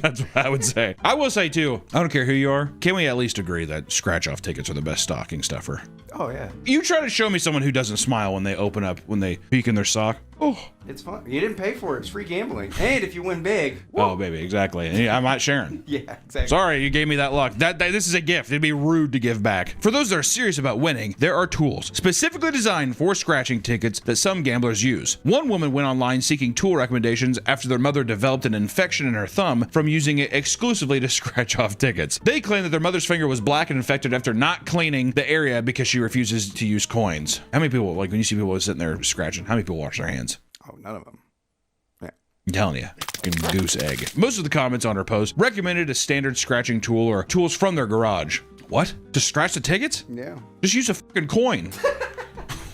That's what I would say. I will say too, I don't care who you are. Can we at least agree that scratch-off tickets are the best stocking stuffer? Oh, yeah. You try to show me someone who doesn't smile when they open up, when they peek in their sock. Oh, it's fun. You didn't pay for it. It's free gambling. And if you win big. Oh, baby, exactly. And I'm not sharing. Yeah, exactly. Sorry, you gave me that luck. This is a gift. It'd be rude to give back. For those that are serious about winning, there are tools specifically designed for scratching tickets that some gamblers use. One woman went online seeking tool recommendations after their mother developed an infection in her thumb from using it exclusively to scratch off tickets. They claim that their mother's finger was black and infected after not cleaning the area because she refuses to use coins. How many people, like when you see people sitting there scratching, how many people wash their hands? Oh, none of them. Yeah. I'm telling you, fucking goose egg. Most of the comments on her post recommended a standard scratching tool or tools from their garage. What? To scratch the tickets? Yeah. Just use a fucking coin.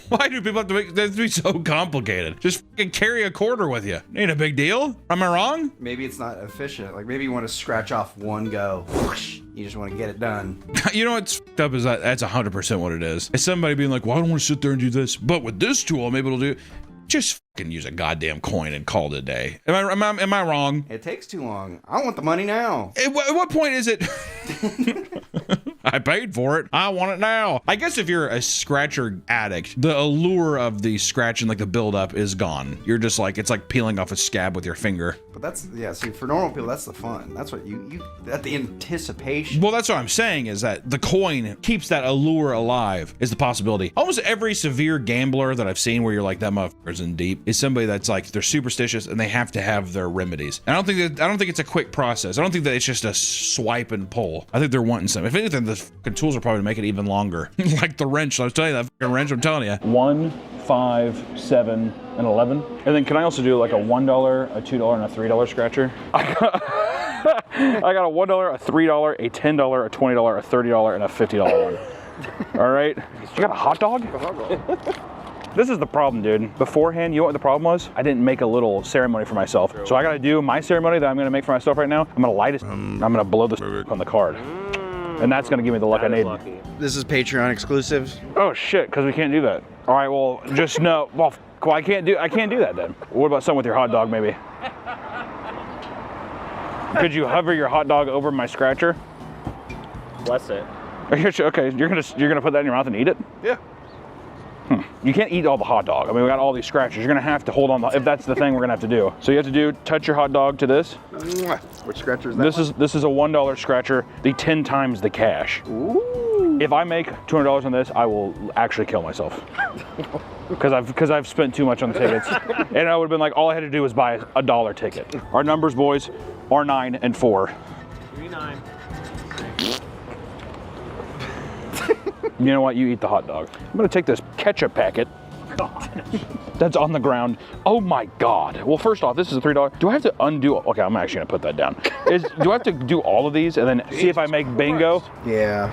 Why do people have to make that to be so complicated? Just fucking carry a quarter with you. Ain't a big deal. Am I wrong? Maybe it's not efficient. Like maybe you want to scratch off one go. You just want to get it done. You know what's fucked up is that's 100% what it is. It's somebody being like, well, I don't want to sit there and do this. But with this tool, I'm able to do. Just fucking use a goddamn coin and call it a day. Am I wrong? It takes too long. I want the money now. At what point is it? I paid for it. I want it now. I guess if you're a scratcher addict, the allure of the scratch and like the buildup is gone. You're just like, it's like peeling off a scab with your finger. But that's, yeah, see, for normal people, that's the fun. That's what you at the anticipation. Well, that's what I'm saying is that the coin keeps that allure alive is the possibility. Almost every severe gambler that I've seen where you're like, that motherfucker's in deep is somebody that's like, they're superstitious and they have to have their remedies. And I don't think it's a quick process. I don't think that it's just a swipe and pull. I think they're wanting some. If anything, the fucking tools are probably to make it even longer. Like the wrench. I was telling you that fucking wrench, I'm telling you. 1, 5, 7, and 11. And then can I also do like a $1, a $2, and a $3 scratcher? I got a $1, a $3, a $10, a $20, a $30, and a $50 one. All right. You got a hot dog? This is the problem, dude. Beforehand, you know what the problem was? I didn't make a little ceremony for myself. So I gotta do my ceremony that I'm gonna make for myself right now. I'm gonna light it. I'm gonna blow this on the card. And that's gonna give me the luck I need. Lucky. This is Patreon exclusive. Oh shit, because we can't do that. All right, well, just no. Well, I can't do that then. What about something with your hot dog, maybe? Could you hover your hot dog over my scratcher? Bless it. Okay, you're gonna put that in your mouth and eat it? Yeah. You can't eat all the hot dog. I mean, we got all these scratches. You're gonna have to hold on, if that's the thing we're gonna have to do. So you have to touch your hot dog to this. Which scratcher is that? This is a $1 scratcher, the 10 times the cash. Ooh. If I make $200 on this, I will actually kill myself. Because I've spent too much on the tickets. And I would have been like, all I had to do was buy a $1 ticket. Our numbers, boys, are 9 and 4. 3-9. You know what? You eat the hot dog. I'm gonna take this ketchup packet. God. That's on the ground. Oh my God. Well, first off, this is a $3. Do I have to undo? Okay, I'm actually gonna put that down. Do I have to do all of these and then see if I make bingo? Yeah.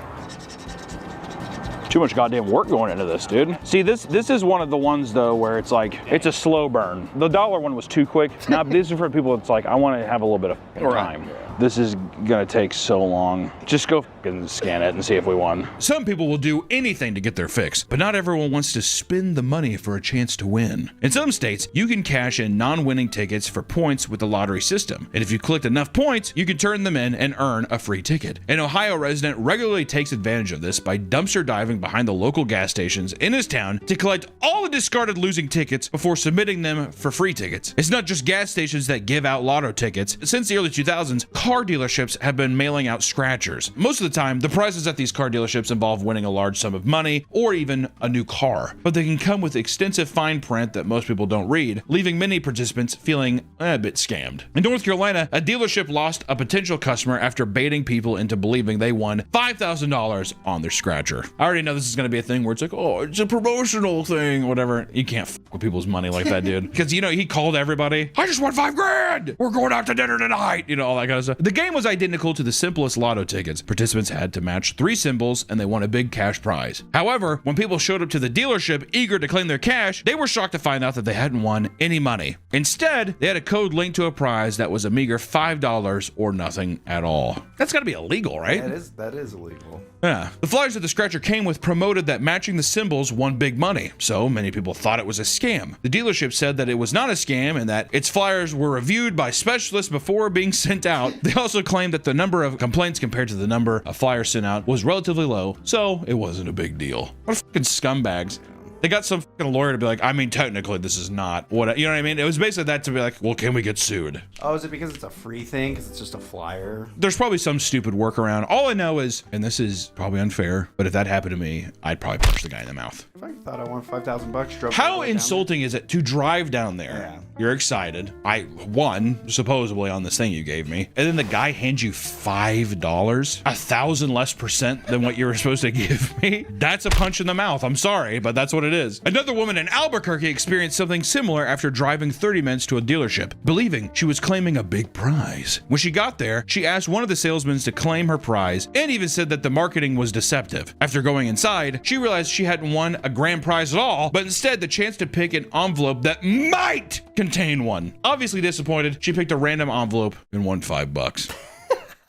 Too much goddamn work going into this, dude. See, this is one of the ones though where it's like, it's a slow burn. The $1 one was too quick. Now these are for people that's like, I want to have a little bit of time. This is gonna take so long. Just go fucking scan it and see if we won. Some people will do anything to get their fix, but not everyone wants to spend the money for a chance to win. In some states, you can cash in non-winning tickets for points with the lottery system, and if you collect enough points, you can turn them in and earn a free ticket. An Ohio resident regularly takes advantage of this by dumpster diving behind the local gas stations in his town to collect all the discarded losing tickets before submitting them for free tickets. It's not just gas stations that give out lotto tickets. Since the early 2000s, car dealerships have been mailing out scratchers. Most of the time, the prizes at these car dealerships involve winning a large sum of money or even a new car, but they can come with extensive fine print that most people don't read, leaving many participants feeling a bit scammed. In North Carolina, a dealership lost a potential customer after baiting people into believing they won $5,000 on their scratcher. I already know this is going to be a thing where it's like, oh, it's a promotional thing, whatever. You can't f with people's money like that, dude. Because, you know, he called everybody, I just won $5 grand. We're going out to dinner tonight. You know, all that kind of stuff. The game was identical to the simplest lotto tickets. Participants had to match 3 symbols and they won a big cash prize. However, when people showed up to the dealership eager to claim their cash, they were shocked to find out that they hadn't won any money. Instead, they had a code linked to a prize that was a meager $5 or nothing at all. That's got to be illegal, right? Yeah, that is illegal. Yeah. The flyers that the scratcher came with promoted that matching the symbols won big money, so many people thought it was a scam. The dealership said that it was not a scam and that its flyers were reviewed by specialists before being sent out. They also claimed that the number of complaints compared to the number of flyers sent out was relatively low, so it wasn't a big deal. What fucking scumbags. They got some fucking lawyer to be like, I mean, technically this is not what, you know what I mean? It was basically that to be like, well, can we get sued? Oh, is it because it's a free thing? Because it's just a flyer? There's probably some stupid workaround. All I know is, and this is probably unfair, but if that happened to me, I'd probably punch the guy in the mouth. If I thought I won $5,000, how insulting is it to drive down there? Yeah. You're excited. I won, supposedly, on this thing you gave me. And then the guy hands you $5, 1,000 less % than what you were supposed to give me. That's a punch in the mouth. I'm sorry, but that's what it is. Another woman in Albuquerque experienced something similar after driving 30 minutes to a dealership, believing she was claiming a big prize. When she got there, she asked one of the salesmen to claim her prize and even said that the marketing was deceptive. After going inside, she realized she hadn't won a grand prize at all, but instead the chance to pick an envelope that might contain one. Obviously disappointed, she picked a random envelope and won $5.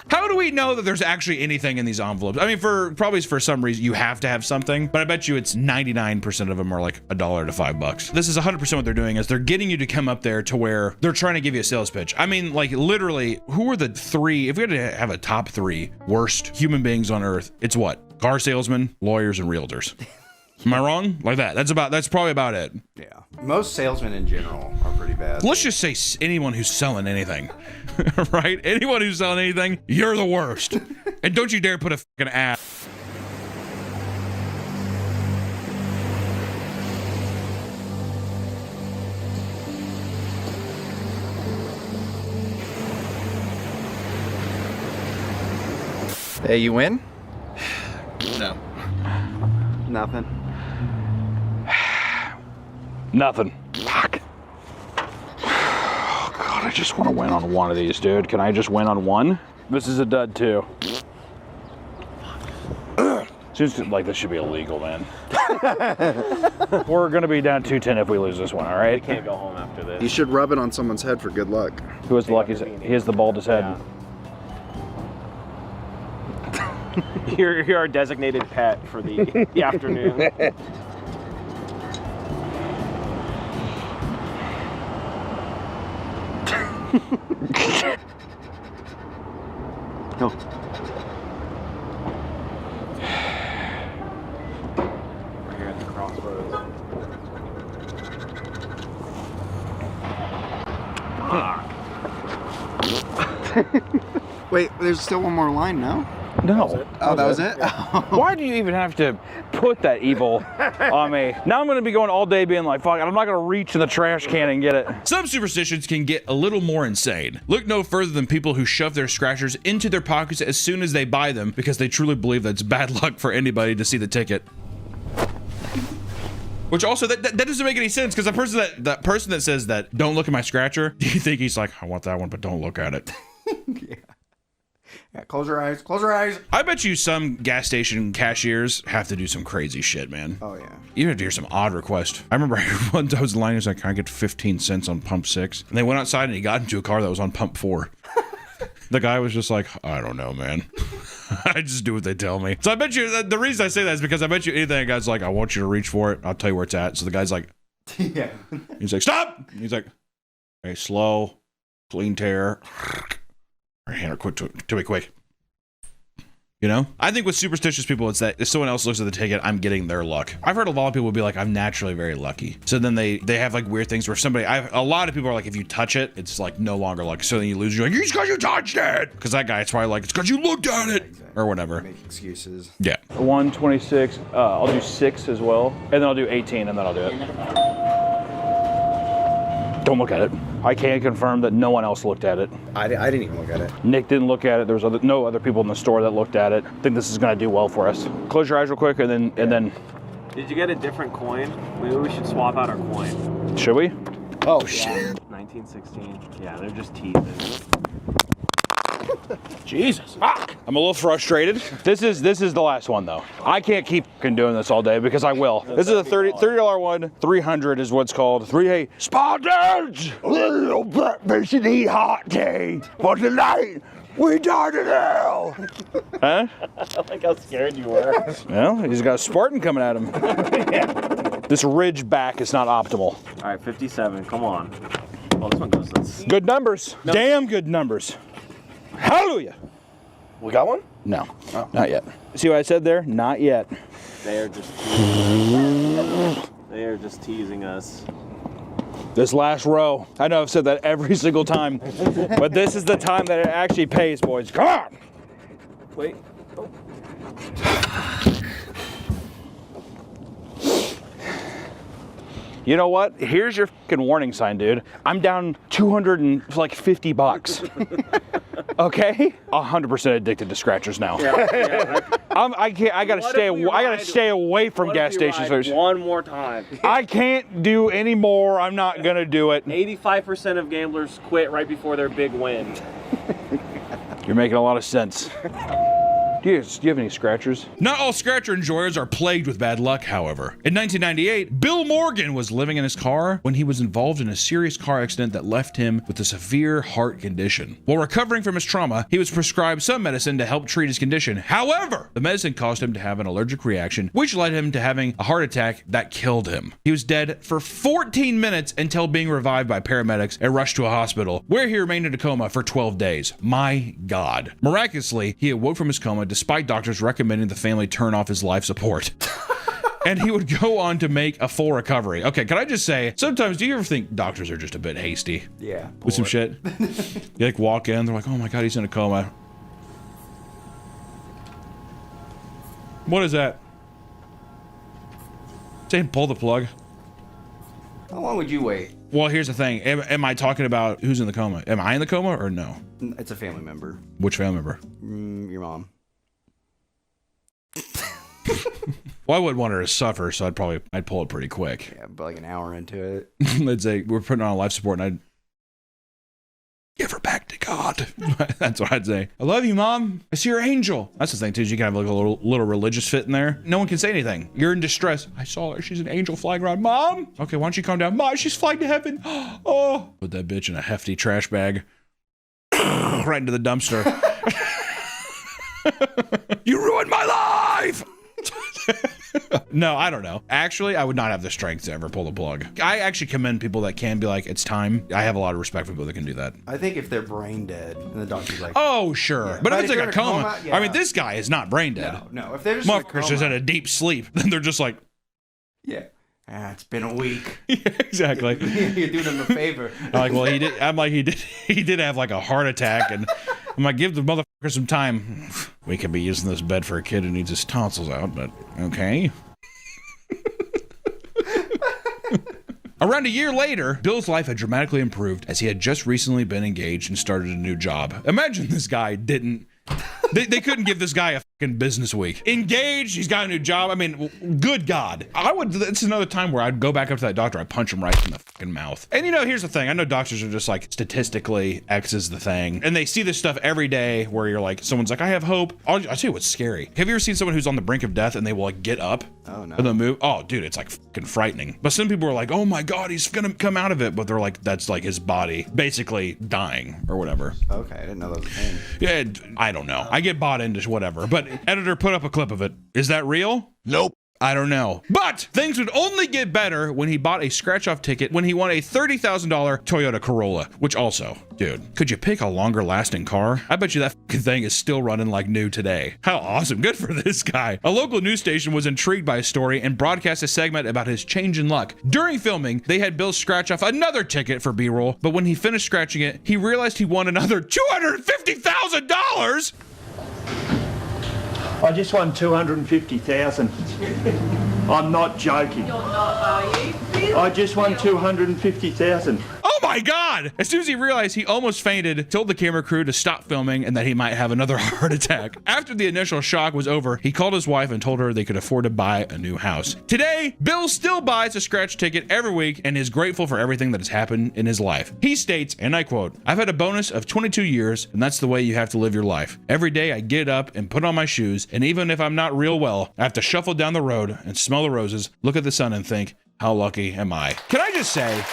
How do we know that there's actually anything in these envelopes? I mean, probably for some reason you have to have something, but I bet you it's 99% of them are like $1 to $5. This is 100% what they're doing is they're getting you to come up there to where they're trying to give you a sales pitch. I mean, like literally, who are the 3, if we had to have a top 3 worst human beings on earth, it's what? Car salesmen, lawyers, and realtors. Am I wrong? Like that. That's probably about it. Yeah. Most salesmen in general are pretty bad. Let's just say anyone who's selling anything, right? Anyone who's selling anything, you're the worst. And don't you dare put a fucking ad. Hey, you win? No. Nothing. Nothing. Fuck. Oh God, I just want to win on one of these, dude. Can I just win on one? This is a dud too. Seems like this should be illegal, man. We're gonna be down 210 if we lose this one, all right? We can't go home after this. You should rub it on someone's head for good luck. Who has the luckiest? He has the baldest head. Yeah. You're our designated pet for the afternoon. Go. We're here at the crossroads. Wait, there's still one more line, no? No. Oh, that was it? Why do you even have to put that evil on me? Now I'm going to be going all day being like, fuck, I'm not going to reach in the trash can and get it. Some superstitions can get a little more insane. Look no further than people who shove their scratchers into their pockets as soon as they buy them because they truly believe that it's bad luck for anybody to see the ticket. Which also that doesn't make any sense because that person that says that don't look at my scratcher, do you think he's like, I want that one, but don't look at it? Yeah, close your eyes. Close your eyes. I bet you some gas station cashiers have to do some crazy shit, man. Oh, yeah. You have to hear some odd requests. I remember one time I was in line, he was like, can I get 15 cents on pump 6? And they went outside and he got into a car that was on pump 4. The guy was just like, I don't know, man. I just do what they tell me. So I bet you, the reason I say that is because I bet you anything a guy's like, I want you to reach for it. I'll tell you where it's at. So the guy's like, yeah. He's like, stop. And he's like, hey, slow, clean tear. Hand her quick to me quick. You know, I think with superstitious people, it's that if someone else looks at the ticket, I'm getting their luck. I've heard a lot of people be like, I'm naturally very lucky. So then they have like weird things where a lot of people are like, if you touch it, it's like no longer lucky. So then you lose. You're like, it's because you touched it. Because that guy, it's probably like, it's because you looked at it or whatever. Make excuses. Yeah. 126. I'll do 6 as well, and then I'll do 18, and then I'll do it. Don't look at it. I can confirm that no one else looked at it. I didn't even look at it. Nick didn't look at it. There was no other people in the store that looked at it. I think this is going to do well for us. Close your eyes real quick, and then. Did you get a different coin? Maybe we should swap out our coin. Should we? Oh shit. 1916. Yeah, they're just teasing. Jesus. Fuck. I'm a little frustrated. This is the last one though. I can't keep doing this all day because I will. This is a $30 one. 300 is what's called 3A Spartans. Little breakfast and eat hot tea. For tonight, we dine in hell. Huh? I like how scared you were. Well, he's got a Spartan coming at him. Yeah. This ridge back is not optimal. All right, 57. Come on. Oh, this one goes. Good numbers. No. Damn good numbers. Hallelujah. We got one? No, not yet. See what I said there? Not yet. They are just teasing us. This last row. I know I've said that every single time, but this is the time that it actually pays, boys. Come on. Wait. Oh. You know what? Here's your fucking warning sign, dude. I'm down $250. Okay? 100% addicted to scratchers now. Yeah. I gotta stay away from gas stations. One more time. I can't do any more. I'm not gonna do it. 85% of gamblers quit right before their big win. You're making a lot of sense. Do you have any scratchers? Not all scratcher enjoyers are plagued with bad luck, however. In 1998, Bill Morgan was living in his car when he was involved in a serious car accident that left him with a severe heart condition. While recovering from his trauma, he was prescribed some medicine to help treat his condition. However, the medicine caused him to have an allergic reaction, which led him to having a heart attack that killed him. He was dead for 14 minutes until being revived by paramedics and rushed to a hospital, where he remained in a coma for 12 days. My God. Miraculously, he awoke from his coma despite doctors recommending the family turn off his life support. And he would go on to make a full recovery. Okay, can I just say, sometimes do you ever think doctors are just a bit hasty? Yeah. With some shit? You like walk in, they're like, oh my God, he's in a coma. What is that? Saying pull the plug. How long would you wait? Well, here's the thing. Am I talking about who's in the coma? Am I in the coma or no? It's a family member. Which family member? Your mom. Well, I wouldn't want her to suffer, so I'd pull it pretty quick. Yeah, but like an hour into it. Let's say we're putting her on life support and I'd give her back to God. That's what I'd say. I love you, Mom. I see your angel. That's the thing, too, is you can have like a little religious fit in there. No one can say anything. You're in distress. I saw her. She's an angel flying around. Mom? Okay, why don't you calm down? Mom, she's flying to heaven. Oh. Put that bitch in a hefty trash bag. Right into the dumpster. You ruined my life! No, I don't know. Actually, I would not have the strength to ever pull the plug. I actually commend people that can be like, it's time. I have a lot of respect for people that can do that. I think if they're brain dead and the doctor's like, oh, sure. Yeah. But if it's like a coma, yeah. I mean, this guy is not brain dead. No. If they're just motherfucker's just in a deep sleep, then they're just like, yeah. It's been a week. Yeah, exactly. You're doing him a favor. Like, well, he did have like a heart attack, and I'm like, give the motherfucker some time. We could be using this bed for a kid who needs his tonsils out, but okay. Around a year later, Bill's life had dramatically improved as he had just recently been engaged and started a new job. Imagine this guy didn't They couldn't give this guy a fucking business week. Engaged, he's got a new job. I mean, good God. It's another time where I'd go back up to that doctor, I'd punch him right in the fucking mouth. And you know, here's the thing. I know doctors are just like, statistically, X is the thing. And they see this stuff every day where you're like, someone's like, I have hope. I'll tell you what's scary. Have you ever seen someone who's on the brink of death and they will like get up? Oh, no. And they'll move? Oh, dude, it's like fucking frightening. But some people are like, oh my God, he's gonna come out of it. But they're like, that's like his body basically dying or whatever. Okay, I didn't know that was a thing. Yeah, I don't know. I get bought into whatever. But editor, put up a clip of it. Is that real? Nope. I don't know. But things would only get better when he bought a scratch-off ticket when he won a $30,000 Toyota Corolla, which also, dude, could you pick a longer-lasting car? I bet you that fucking thing is still running like new today. How awesome. Good for this guy. A local news station was intrigued by his story and broadcast a segment about his change in luck. During filming, they had Bill scratch off another ticket for B-roll, but when he finished scratching it, he realized he won another $250,000! I just won 250,000. I'm not joking. You're not, are you? Really? I just won 250,000. Oh my God! As soon as he realized, he almost fainted, told the camera crew to stop filming and that he might have another heart attack. After the initial shock was over, he called his wife and told her they could afford to buy a new house. Today, Bill still buys a scratch ticket every week and is grateful for everything that has happened in his life. He states, and I quote, "I've had a bonus of 22 years, and that's the way you have to live your life. Every day I get up and put on my shoes, and even if I'm not real well, I have to shuffle down the road and smell the roses, look at the sun and think, how lucky am I?" Can I just say,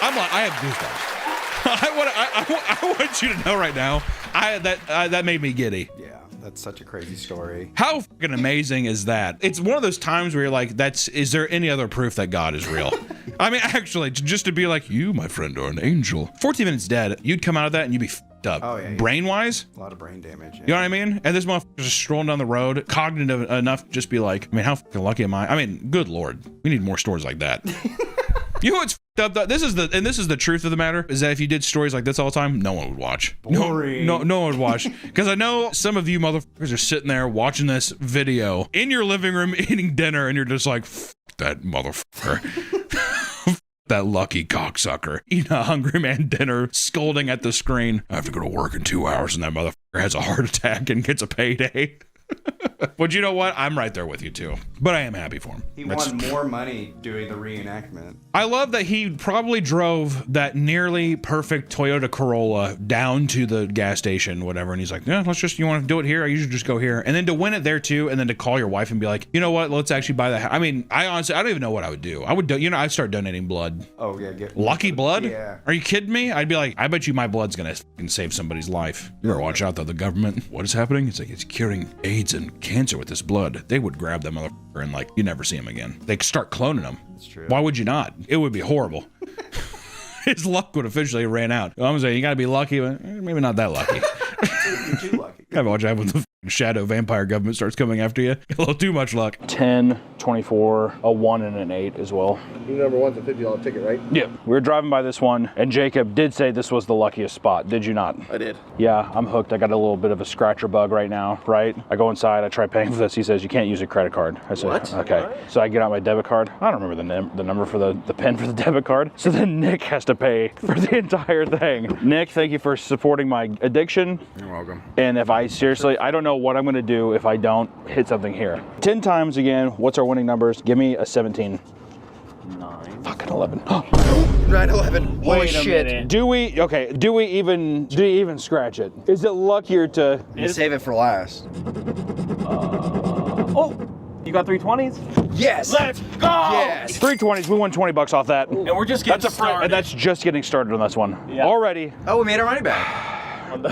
I have goosebumps. I want you to know right now, that made me giddy. Yeah, that's such a crazy story. How fucking amazing is that? It's one of those times where you're like, is there any other proof that God is real? I mean, actually, just to be like, you, my friend, are an angel. 14 Minutes Dead, you'd come out of that and you'd be fucked up. Oh, yeah. Brain-wise? A lot of brain damage. Yeah. You know what I mean? And this motherfucker's just strolling down the road, cognitive enough to just be like, I mean, how fucking lucky am I? I mean, good Lord. We need more stories like that. You know what's fucked up though? This is the truth of the matter, is that if you did stories like this all the time, no one would watch. Boring. No one would watch. Because I know some of you motherfuckers are sitting there watching this video in your living room eating dinner, and you're just like, "F that motherfucker." That lucky cocksucker eating a Hungry Man dinner, scolding at the screen. I have to go to work in 2 hours, and that motherfucker has a heart attack and gets a payday. But you know what? I'm right there with you too. But I am happy for him. He won more money doing the reenactment. I love that he probably drove that nearly perfect Toyota Corolla down to the gas station, whatever, and he's like, yeah, you want to do it here? I usually just go here. And then to win it there too, and then to call your wife and be like, you know what? Let's actually buy that. I mean, I honestly, I don't even know what I would do. I'd start donating blood. Oh yeah, Lucky blood? Yeah. Are you kidding me? I'd be like, I bet you my blood's gonna fucking save somebody's life. You better watch out though, the government. What is happening? It's like, it's curing AIDS and cancer with this blood. They would grab that motherfucker and like, you never see him again. They start cloning him. That's true. Why would you not? It would be horrible. His luck would officially ran out. I'm saying you gotta be lucky, but maybe not that lucky. Too lucky. Gotta watch out when the shadow vampire government starts coming after you. A little too much luck. 10, 24, a 1 and an 8 as well. Your number one's a $50 ticket, right? Yeah. We were driving by this one, and Jacob did say this was the luckiest spot. Did you not? I did. Yeah, I'm hooked. I got a little bit of a scratcher bug right now, right? I go inside, I try paying for this. He says, you can't use a credit card. I said, what? Okay. What? So I get out my debit card. I don't remember the number for the pen for the debit card. So then Nick has to pay for the entire thing. Nick, thank you for supporting my addiction. You're welcome. And if I seriously, I don't know what I'm gonna do if I don't hit something here. 10 times again, what's our winning numbers? Give me a 17. 9. Fucking 11. 9/11. Holy shit. Do we even scratch it? Is it luckier to save it for last? Oh, you got 320s? Yes. Let's go. Yes. 320s. We won 20 bucks off that. And we're just getting started. And that's just getting started on this one. Yeah. Already. Oh, we made our money back.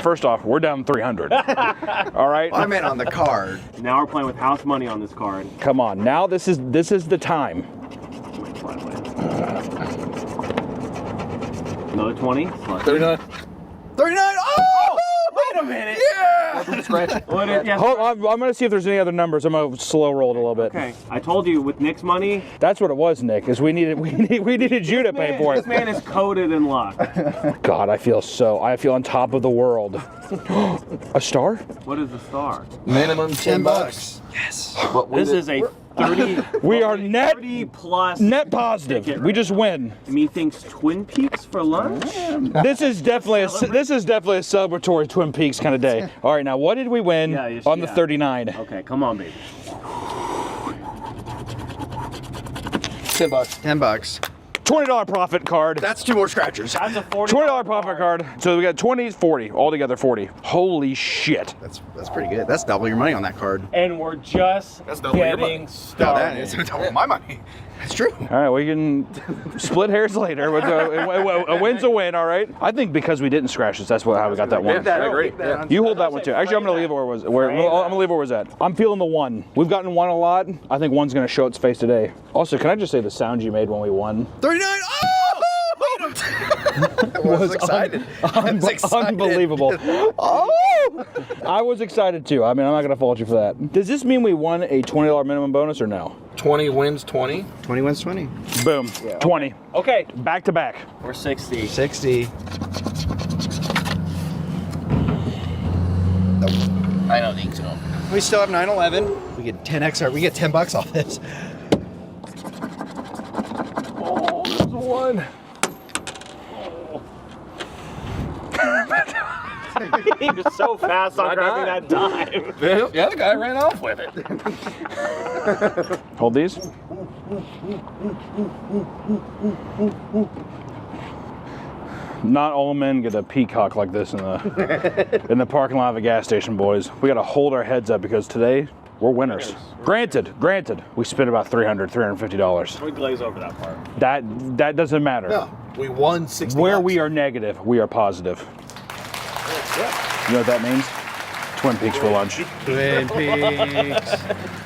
First off, we're down 300. All right. Well, I meant on the card. Now we're playing with house money on this card. Come on. Now this is the time. Another 20. 39. 39. Oh! Wait a minute. Yeah. Scratch. Hold on, I'm gonna see if there's any other numbers. I'm gonna slow roll it a little bit. Okay. I told you with Nick's money. That's what it was, Nick. Is we needed you to pay for it. This man is coated in luck. God, I feel on top of the world. A star? What is the star? Minimum $10. Yes. This is a 30. We are net 30 plus net positive. ticket We just win. Methinks Twin Peaks for lunch. This is definitely a celebratory Twin Peaks kind of day. All right, now what did we win on the 39? Okay, come on, baby. $10. $10. $20 profit card. That's 2 more scratchers. That's a $20 profit card. So we got 20, 40, altogether 40. Holy shit. That's pretty good. That's double your money on that card. And we're just getting started. No, that is double my money. That's true. All right, we can split hairs later. But a win's a win, all right? I think because we didn't scratch this, that's how we got that one. I agree. You hold that one too. Actually, I'm gonna leave it where it was. I'm gonna leave it where it was at. I'm feeling the 1. We've gotten 1 a lot. I think 1's gonna show its face today. Also, can I just say the sound you made when we won? 39. Oh! I was excited. Unbelievable. Oh! I was excited too. I mean, I'm not gonna fault you for that. Does this mean we won a $20 minimum bonus or no? 20 wins 20. 20 wins 20. Boom. Yeah. 20. Okay. Back to back. We're 60. 60. I don't think so. We still have 9/11. We get 10 XR. We get $10 off this. Oh, there's 1. He was so fast on grabbing that dime. Yeah, the guy ran off with it. Hold these. Not all men get a peacock like this in the parking lot of a gas station, boys. We gotta hold our heads up because today we're winners. Granted, we spent about $350. We glaze over that part. That doesn't matter. No, we won 60. Where we are negative, we are positive. You know what that means? Twin Peaks for lunch. Twin Peaks.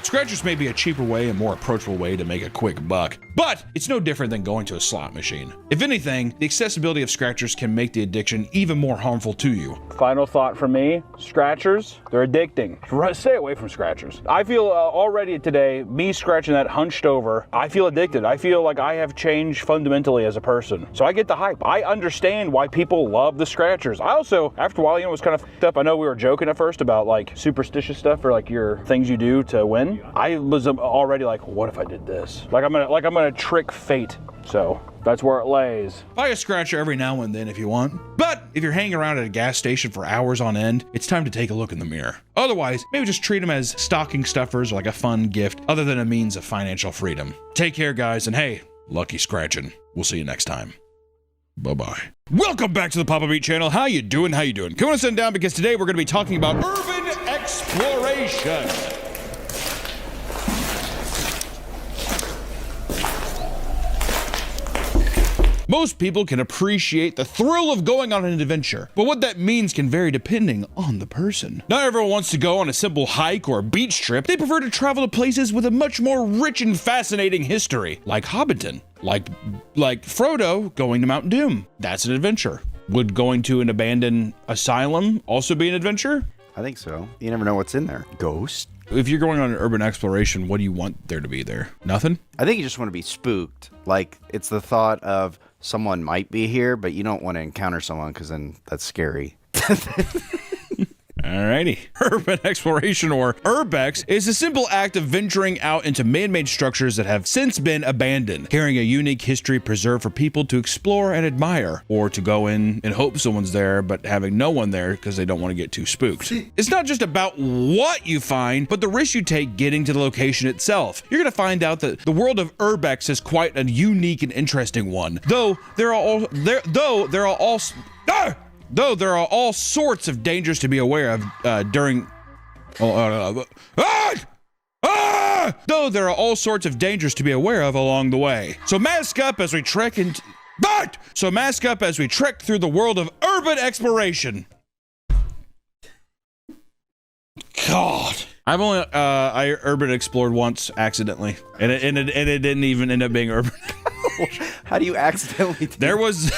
Scratchers may be a cheaper way and more approachable way to make a quick buck, but it's no different than going to a slot machine. If anything, the accessibility of scratchers can make the addiction even more harmful to you. Final thought from me, scratchers, they're addicting. Stay away from scratchers. I feel already today, me scratching that hunched over, I feel addicted. I feel like I have changed fundamentally as a person. So I get the hype. I understand why people love the scratchers. I also, after a while, was kind of fucked up. I know we were joking at first about like superstitious stuff or like your things you do to win. I was already like, what if I did this? I'm gonna trick fate. So that's where it lays. Buy a scratcher every now and then if you want. But if you're hanging around at a gas station for hours on end, it's time to take a look in the mirror. Otherwise, maybe just treat them as stocking stuffers or like a fun gift other than a means of financial freedom. Take care, guys, and hey, lucky scratching. We'll see you next time. Bye-bye. Welcome back to the Papa Beat channel. How you doing? Come on, sit down because today we're going to be talking about urban exploration. Most people can appreciate the thrill of going on an adventure, but what that means can vary depending on the person. Not everyone wants to go on a simple hike or beach trip. They prefer to travel to places with a much more rich and fascinating history, like Hobbiton, like Frodo going to Mount Doom. That's an adventure. Would going to an abandoned asylum also be an adventure? I think so. You never know what's in there. Ghost. If you're going on an urban exploration, what do you want there to be there? Nothing? I think you just want to be spooked. Like, it's the thought of someone might be here, but you don't want to encounter someone because then that's scary. Alrighty. Urban exploration, or urbex, is a simple act of venturing out into man-made structures that have since been abandoned, carrying a unique history preserved for people to explore and admire, or to go in and hope someone's there, but having no one there because they don't want to get too spooked. It's not just about what you find, but the risk you take getting to the location itself. You're going to find out that the world of urbex is quite a unique and interesting one, though there are all sorts of dangers to be aware of during. Though there are all sorts of dangers to be aware of along the way. So mask up as we trek through the world of urban exploration. God. I've only I urban explored once accidentally, and it didn't even end up being urban. How do you accidentally do there was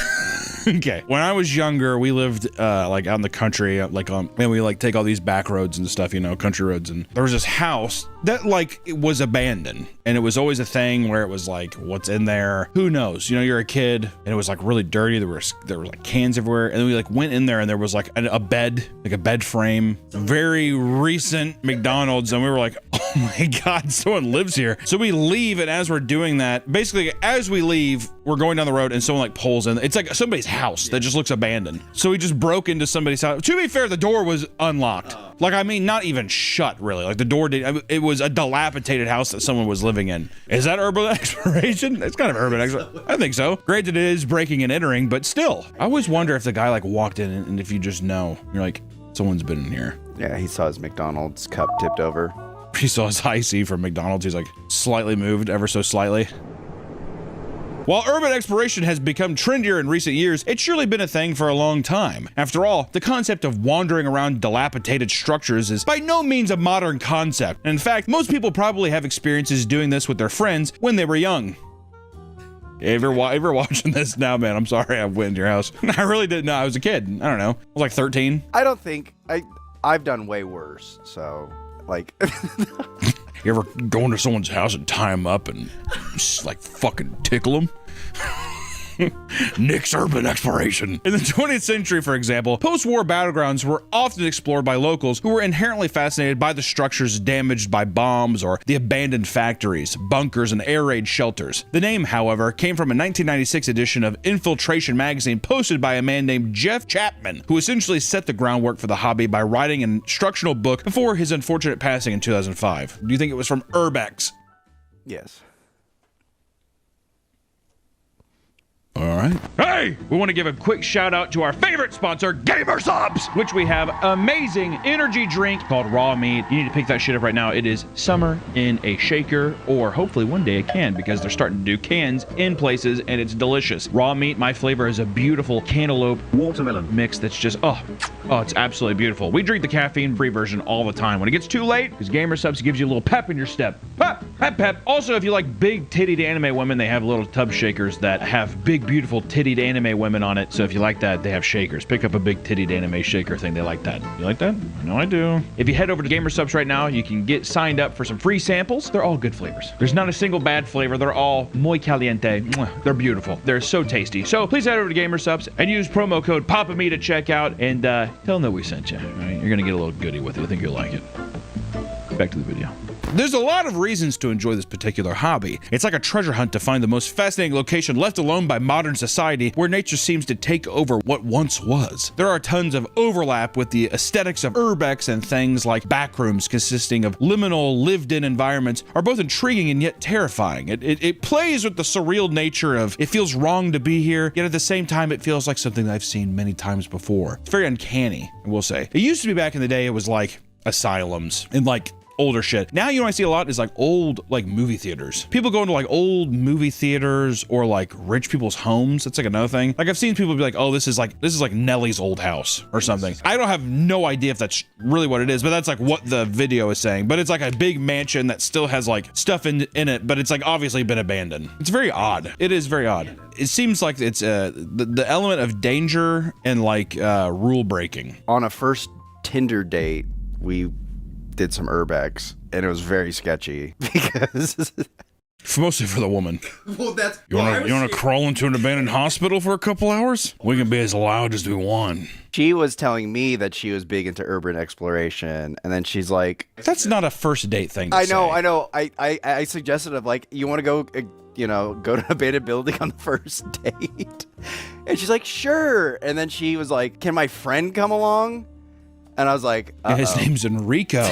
okay, when I was younger, we lived like out in the country, and we like take all these back roads and stuff, you know, country roads, and there was this house that like it was abandoned, and it was always a thing where it was like, what's in there? Who knows? You know, you're a kid, and it was like really dirty. There were like cans everywhere, and then we like went in there, and there was like a bed, like a bed frame, very recent McDonald's, and we were like, my God, someone lives here. So we leave, and as we're doing that, basically, as we leave, we're going down the road, and someone like pulls in. It's like somebody's house that just looks abandoned. So we just broke into somebody's house. To be fair, the door was unlocked. Like, I mean, not even shut, really. Like, the door did. It was a dilapidated house that someone was living in. Is that urban exploration? It's kind of urban exploration. I think so. Granted, it is breaking and entering, but still. I always wonder if the guy, like, walked in, and if you just know, you're like, someone's been in here. Yeah, he saw his McDonald's cup tipped over. He saw his high C from McDonald's. He's like slightly moved, ever so slightly. While urban exploration has become trendier in recent years, it's surely been a thing for a long time. After all, the concept of wandering around dilapidated structures is by no means a modern concept. In fact, most people probably have experiences doing this with their friends when they were young. If you're watching this now, man, I'm sorry I went into your house. I really didn't know. I was a kid. I don't know. I was like 13. I don't think I've done way worse. So, like, you ever go into someone's house and tie them up and just like fucking tickle them? Nick's urban exploration. In the 20th century, for example, post-war battlegrounds were often explored by locals who were inherently fascinated by the structures damaged by bombs or the abandoned factories, bunkers, and air raid shelters. The name, however, came from a 1996 edition of Infiltration magazine posted by a man named Jeff Chapman, who essentially set the groundwork for the hobby by writing an instructional book before his unfortunate passing in 2005. Do you think it was from Urbex? Yes. All right. Hey, we want to give a quick shout out to our favorite sponsor, Gamer Subs, which we have amazing energy drink called Raw Meat. You need to pick that shit up right now. It is summer in a shaker, or hopefully one day a can, because they're starting to do cans in places, and it's delicious. Raw Meat, my flavor, is a beautiful cantaloupe watermelon mix that's just, oh, it's absolutely beautiful. We drink the caffeine-free version all the time when it gets too late, because Gamer Subs gives you a little pep in your step. Pep, pep, pep. Also, if you like big tittied anime women, they have little tub shakers that have big, beautiful tittied anime women on it. So if you like that, they have shakers. Pick up a big tittied anime shaker thing. They like that. You like that? I know I do. If you head over to Gamer Subs right now, you can get signed up for some free samples. They're all good flavors. There's not a single bad flavor. They're all muy caliente. They're beautiful. They're so tasty. So please head over to Gamer Subs and use promo code PAPAME to check out, and tell them that we sent you. All right? You're gonna get a little goodie with it. I think you'll like it. Back to the video. There's a lot of reasons to enjoy this particular hobby. It's like a treasure hunt to find the most fascinating location left alone by modern society where nature seems to take over what once was. There are tons of overlap with the aesthetics of urbex, and things like backrooms consisting of liminal, lived-in environments are both intriguing and yet terrifying. It plays with the surreal nature of it feels wrong to be here, yet at the same time it feels like something that I've seen many times before. It's very uncanny, I will say. It used to be back in the day, it was like asylums and like older shit. Now you know I see a lot is like old like movie theaters. People go into like old movie theaters or like rich people's homes. That's like another thing. Like I've seen people be like, oh, this is like Nellie's old house or something. I don't have no idea if that's really what it is, but that's like what the video is saying. But it's like a big mansion that still has like stuff in it, but it's like obviously been abandoned. It's very odd. It is very odd. It seems like it's the element of danger and like rule breaking. On a first Tinder date, we did some urbex, and it was very sketchy because mostly for the woman. Well, that's you want to crawl into an abandoned hospital for a couple hours? We can be as loud as we want. She was telling me that she was big into urban exploration, and then she's like, "That's not a first date thing to say." I know. I suggested of like, you want to go, go to an abandoned building on the first date, and she's like, "Sure." And then she was like, "Can my friend come along?" And I was like, yeah, his name's Enrico.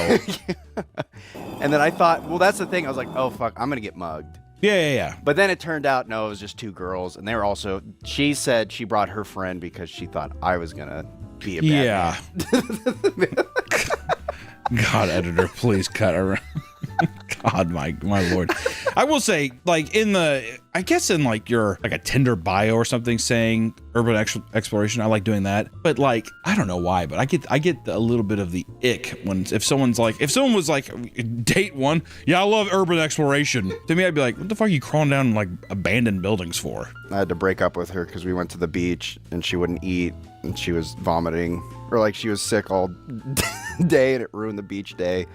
And then I thought, well, that's the thing. I was like, oh, fuck, I'm going to get mugged. Yeah. But then it turned out, no, it was just two girls. And they were also, she said she brought her friend because she thought I was going to be a bad man. God, editor, please cut around. God, my lord. I will say, like I guess in like your like a Tinder bio or something saying urban exploration, I like doing that. But like, I don't know why, but I get a little bit of the ick if someone was like date one, yeah, I love urban exploration. To me, I'd be like, what the fuck are you crawling down in like abandoned buildings for? I had to break up with her because we went to the beach and she wouldn't eat and she was vomiting, or like she was sick all day and it ruined the beach day.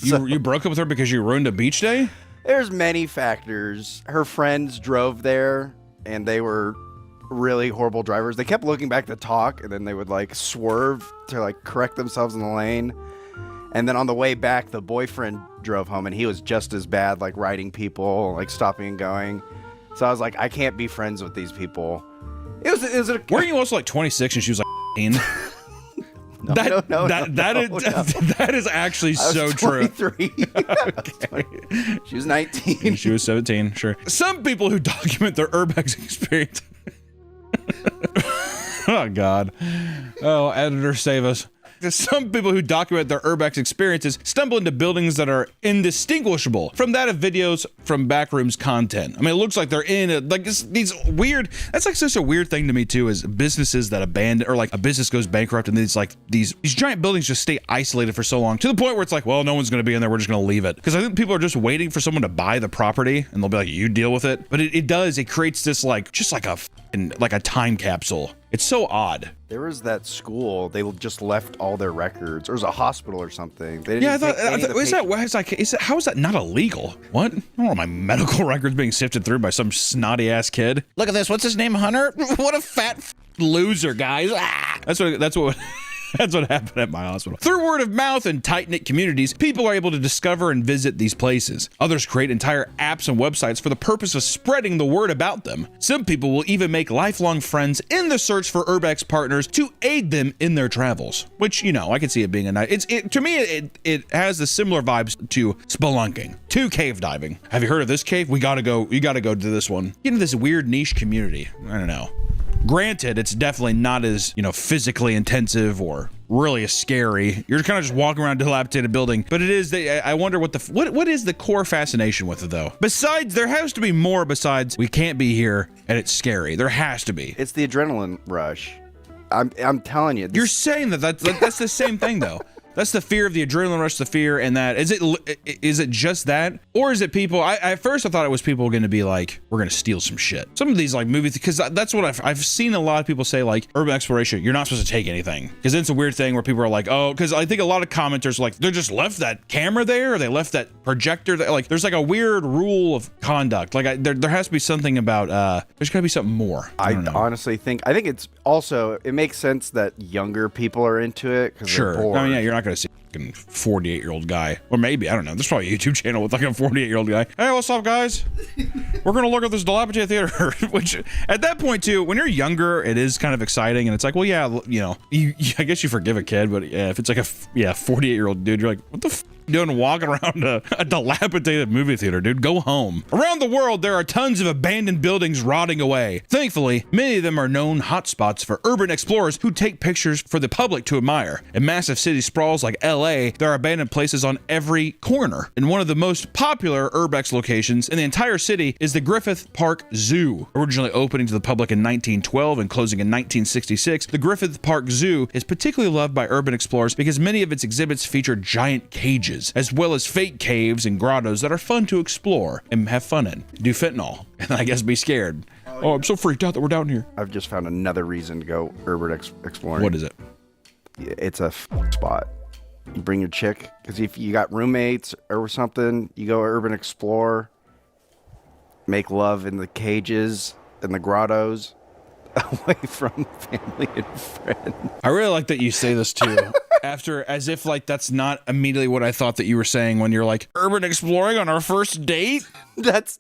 You broke up with her because you ruined a beach day? There's many factors. Her friends drove there, and they were really horrible drivers. They kept looking back to talk, and then they would like swerve to like correct themselves in the lane. And then on the way back, the boyfriend drove home, and he was just as bad, like riding people, like stopping and going. So I was like, I can't be friends with these people. Weren't you also like 26 and she was like 18? That is actually so true. 23. Okay. She was 19. She was 17, sure. Some people who document their urbex experience. Oh, God. Oh, editor, save us. Some people who document their urbex experiences stumble into buildings that are indistinguishable from that of videos from Backrooms content. I mean, it looks like they're in these weird. That's like such a weird thing to me too, is businesses that abandon, or like a business goes bankrupt and these giant buildings just stay isolated for so long to the point where it's like, well, no one's going to be in there. We're just going to leave it, because I think people are just waiting for someone to buy the property and they'll be like, you deal with it. But it creates this like a time capsule. It's so odd. There was that school, they just left all their records. Or it was a hospital or something. They didn't Yeah, how is that not illegal? What? I don't want my medical records being sifted through by some snotty ass kid. Look at this. What's his name? Hunter? What a fat loser, guys. Ah! That's what That's what happened at my hospital. Through word of mouth and tight-knit communities, people are able to discover and visit these places. Others create entire apps and websites for the purpose of spreading the word about them. Some people will even make lifelong friends in the search for urbex partners to aid them in their travels. Which, I can see it being a nice. To me, it has the similar vibes to spelunking, to cave diving. Have you heard of this cave? You gotta go to this one. Get into this weird niche community. I don't know. Granted, it's definitely not as, physically intensive or really as scary. You're kind of just walking around a dilapidated building, but it is, I wonder what is the core fascination with it though? Besides, there has to be more besides we can't be here and it's scary. There has to be. It's the adrenaline rush. I'm telling you. You're saying that's the same thing though. That's the fear of the adrenaline rush, the fear, and that is it just that, or is it people? At first I thought it was people going to be like, we're going to steal some shit. Some of these like movies, because that's what I've seen a lot of people say, like urban exploration, you're not supposed to take anything, because it's a weird thing where people are like, oh, because I think a lot of commenters are like, they just left that camera there, or they left that projector there. Like there's like a weird rule of conduct. Like there has to be something about there's got to be something more. I honestly think it's also, it makes sense that younger people are into it because sure. They're bored. I mean, yeah, you're not going to see a 48-year-old guy, or maybe, I don't know, there's probably a YouTube channel with like a 48-year-old guy. Hey, what's up, guys? We're gonna look at this dilapidated theater. Which at that point too, when you're younger, it is kind of exciting, and it's like, well, yeah, I guess you forgive a kid, but yeah, if it's like a 48-year-old dude, you're like, what the f doing walking around a dilapidated movie theater, dude? Go home. Around the world, there are tons of abandoned buildings rotting away. Thankfully, many of them are known hotspots for urban explorers who take pictures for the public to admire. In massive city sprawls like LA, there are abandoned places on every corner. And one of the most popular urbex locations in the entire city is the Griffith Park Zoo. Originally opening to the public in 1912 and closing in 1966, the Griffith Park Zoo is particularly loved by urban explorers because many of its exhibits feature giant cages, as well as fake caves and grottos that are fun to explore and have fun in. Do fentanyl, and I guess be scared. Oh, I'm so freaked out that we're down here. I've just found another reason to go urban exploring. What is it? It's a spot. You bring your chick, because if you got roommates or something, you go urban explore, make love in the cages and the grottos, away from family and friends. I really like that you say this too. After, as if like that's not immediately what I thought that you were saying when you're like, urban exploring on our first date? That's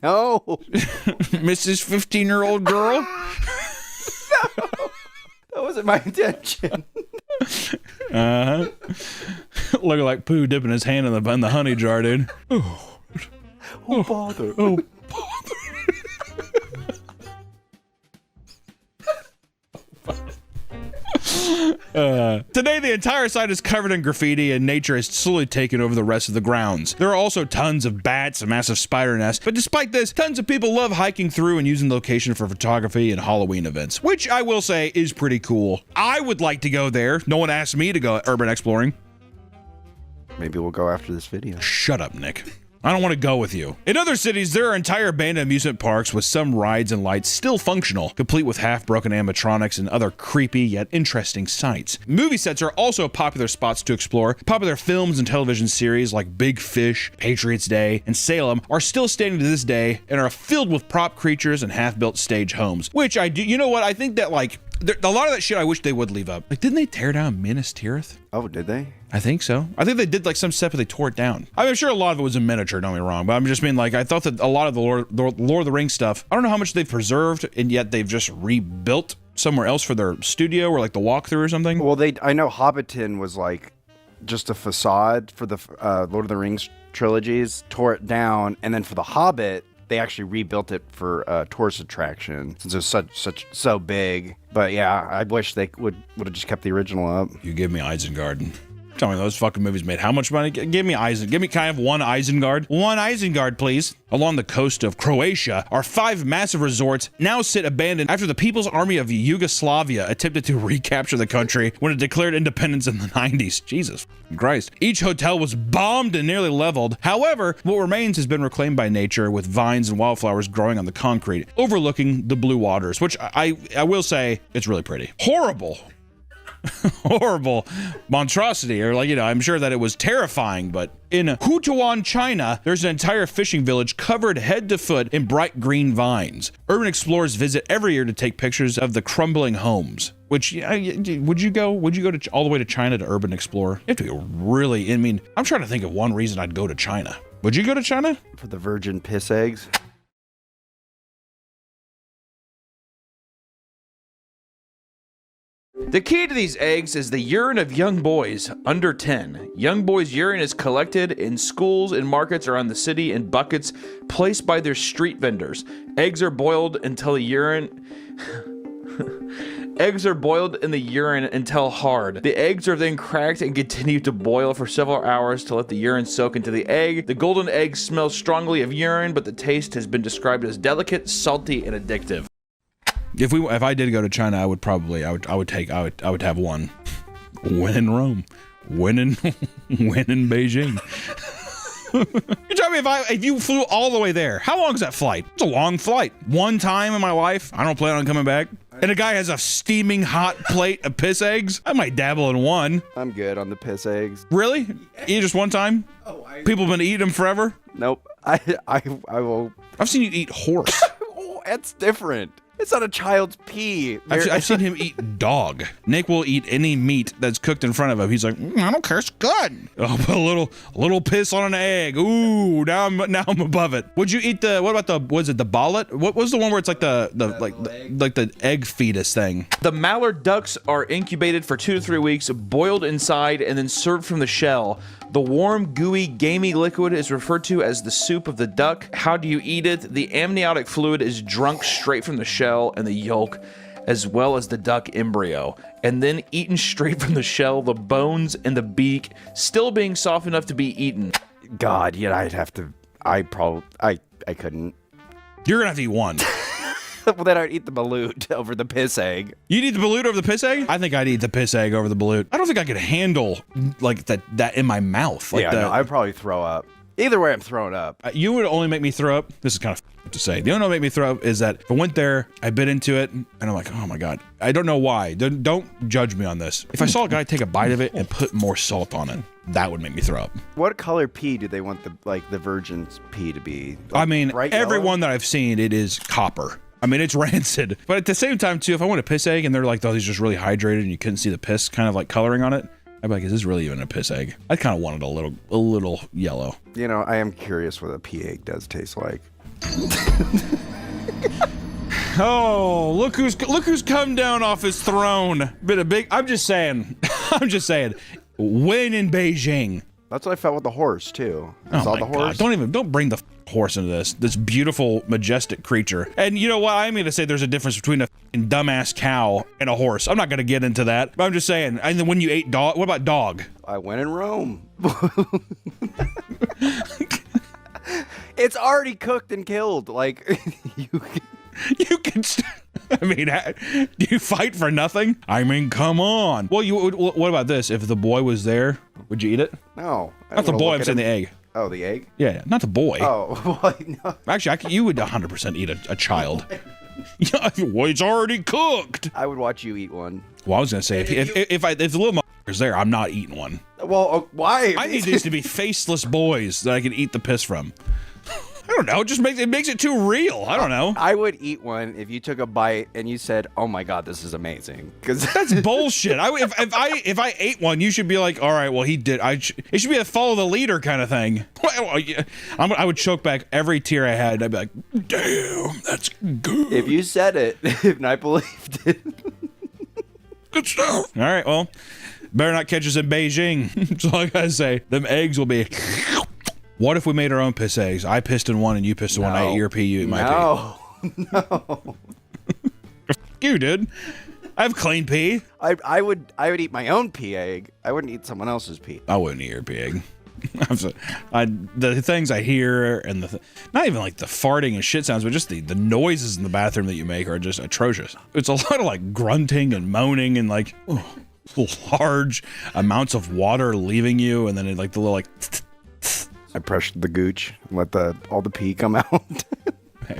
no. Mrs. 15-year-old girl? No. That wasn't my intention. Uh-huh. Looking like Pooh dipping his hand in the honey jar, dude. Oh bother. Oh, bother. Today, the entire site is covered in graffiti, and nature has slowly taken over the rest of the grounds. There are also tons of bats and massive spider nests, but despite this, tons of people love hiking through and using the location for photography and Halloween events, which I will say is pretty cool. I would like to go there. No one asked me to go urban exploring. Maybe we'll go after this video. Shut up, Nick. I don't want to go with you. In other cities, there are entire abandoned amusement parks with some rides and lights still functional, complete with half-broken animatronics and other creepy yet interesting sights. Movie sets are also popular spots to explore. Popular films and television series like Big Fish, Patriots Day, and Salem are still standing to this day and are filled with prop creatures and half-built stage homes, which I do, you know what, I think that like A lot of that shit I wish they would leave up. Like, didn't they tear down Minas Tirith? Oh, did they? I think so. I think they did like some step where they tore it down. I'm sure a lot of it was in miniature, don't get me wrong, but I'm just mean like, I thought that a lot of the Lord of the Rings stuff, I don't know how much they've preserved, and yet they've just rebuilt somewhere else for their studio or like the walkthrough or something. Well, I know Hobbiton was like just a facade for the Lord of the Rings trilogies, tore it down, and then for the Hobbit, they actually rebuilt it for a tourist attraction since it was so big. But yeah, I wish they would have just kept the original up. You give me Isengard. Tell me those fucking movies made how much money? Give me kind of one Isengard. One Isengard, please. Along the coast of Croatia, our 5 massive resorts now sit abandoned after the People's Army of Yugoslavia attempted to recapture the country when it declared independence in the 90s. Jesus Christ. Each hotel was bombed and nearly leveled. However, what remains has been reclaimed by nature with vines and wildflowers growing on the concrete, overlooking the blue waters, which I will say, it's really pretty. Horrible monstrosity, or like, you know, I'm sure that it was terrifying, but in Hutuan, China, there's an entire fishing village covered head to foot in bright green vines. Urban explorers visit every year to take pictures of the crumbling homes. Which, would you go all the way to China to urban explore? You have to be really, I mean, I'm trying to think of one reason I'd go to China. Would you go to China? For the virgin piss eggs? The key to these eggs is the urine of young boys under 10. Young boys' urine is collected in schools and markets around the city in buckets placed by their street vendors. Eggs are boiled until the urine... Eggs are boiled in the urine until hard. The eggs are then cracked and continue to boil for several hours to let the urine soak into the egg. The golden egg smells strongly of urine, but the taste has been described as delicate, salty, and addictive. If I did go to China, I would have one. When in Rome, when in Beijing. You tell me if you flew all the way there, how long is that flight? It's a long flight. One time in my life, I don't plan on coming back. And a guy has a steaming hot plate of piss eggs. I might dabble in one. I'm good on the piss eggs. Really? Eat just one time? People have been eating them forever? Nope. I will. I've seen you eat horse. Oh, that's different. It's not a child's pee. I've seen him eat dog. Nick will eat any meat that's cooked in front of him. He's like, I don't care, it's good. Oh, put a little piss on an egg. Ooh, now I'm above it. Would you eat the bollet? What was the one where it's like the egg fetus thing? The mallard ducks are incubated for 2 to 3 weeks, boiled inside, and then served from the shell. The warm, gooey, gamey liquid is referred to as the soup of the duck. How do you eat it? The amniotic fluid is drunk straight from the shell and the yolk, as well as the duck embryo, and then eaten straight from the shell, the bones and the beak still being soft enough to be eaten. God, yeah, I couldn't. You're gonna have to eat one. Well, then I'd eat the balut over the piss egg. You'd eat the balut over the piss egg? I think I'd eat the piss egg over the balut. I don't think I could handle like that in my mouth. Like no, I'd probably throw up. Either way, I'm throwing up. You would only make me throw up. This is kind of to say. The only way to make me throw up is that if I went there, I bit into it, and I'm like, oh my God. I don't know why. Don't judge me on this. If I saw a guy take a bite of it and put more salt on it, that would make me throw up. What color pee do they want the virgin's pee to be? Like, I mean, everyone that I've seen, it is copper. I mean, it's rancid. But at the same time, too, if I want a piss egg and they're like, oh, these are just really hydrated and you couldn't see the piss kind of like coloring on it, I'd be like, is this really even a piss egg? I kind of wanted a little yellow. You know, I am curious what a pee egg does taste like. Oh, look who's come down off his throne. I'm just saying. When in Beijing. That's what I felt with the horse too. I saw the horse. God, don't bring the horse into this beautiful, majestic creature. And you know what? I'm going to say there's a difference between a dumbass cow and a horse. I'm not going to get into that, but I'm just saying. And then when you ate dog, what about dog? I went in Rome. It's already cooked and killed. Like you can. I mean, do you fight for nothing? I mean, come on. Well, what about this? If the boy was there, would you eat it? No. Not the boy, I'm saying the egg. Oh, the egg? Yeah, not the boy. Oh, well, no. Actually, you would 100% eat a child. Well, it's already cooked. I would watch you eat one. Well, I was going to say, if the little motherfucker's there, I'm not eating one. Well, why? I need these to be faceless boys that I can eat the piss from. don't know. It just makes it too real. I don't know. I would eat one if you took a bite and you said, "Oh my god, this is amazing." Because that's bullshit. If I ate one, you should be like, "All right, well he did." It should be a follow the leader kind of thing. I would choke back every tear I had. I'd be like, "Damn, that's good." If you said it, and I believed it. Good stuff. All right, well, better not catch us in Beijing. That's all I gotta say. Them eggs will be. What if we made our own piss eggs? I pissed in one and you pissed in one. I ate your pee, you ate my pee. No. You did. I have clean pee. I would eat my own pee egg. I wouldn't eat someone else's pee. I wouldn't eat your pee egg. The things I hear and not even like the farting and shit sounds, but just the noises in the bathroom that you make are just atrocious. It's a lot of like grunting and moaning and like large amounts of water leaving you, and then it, like the little like. I pressured the gooch and let all the pee come out.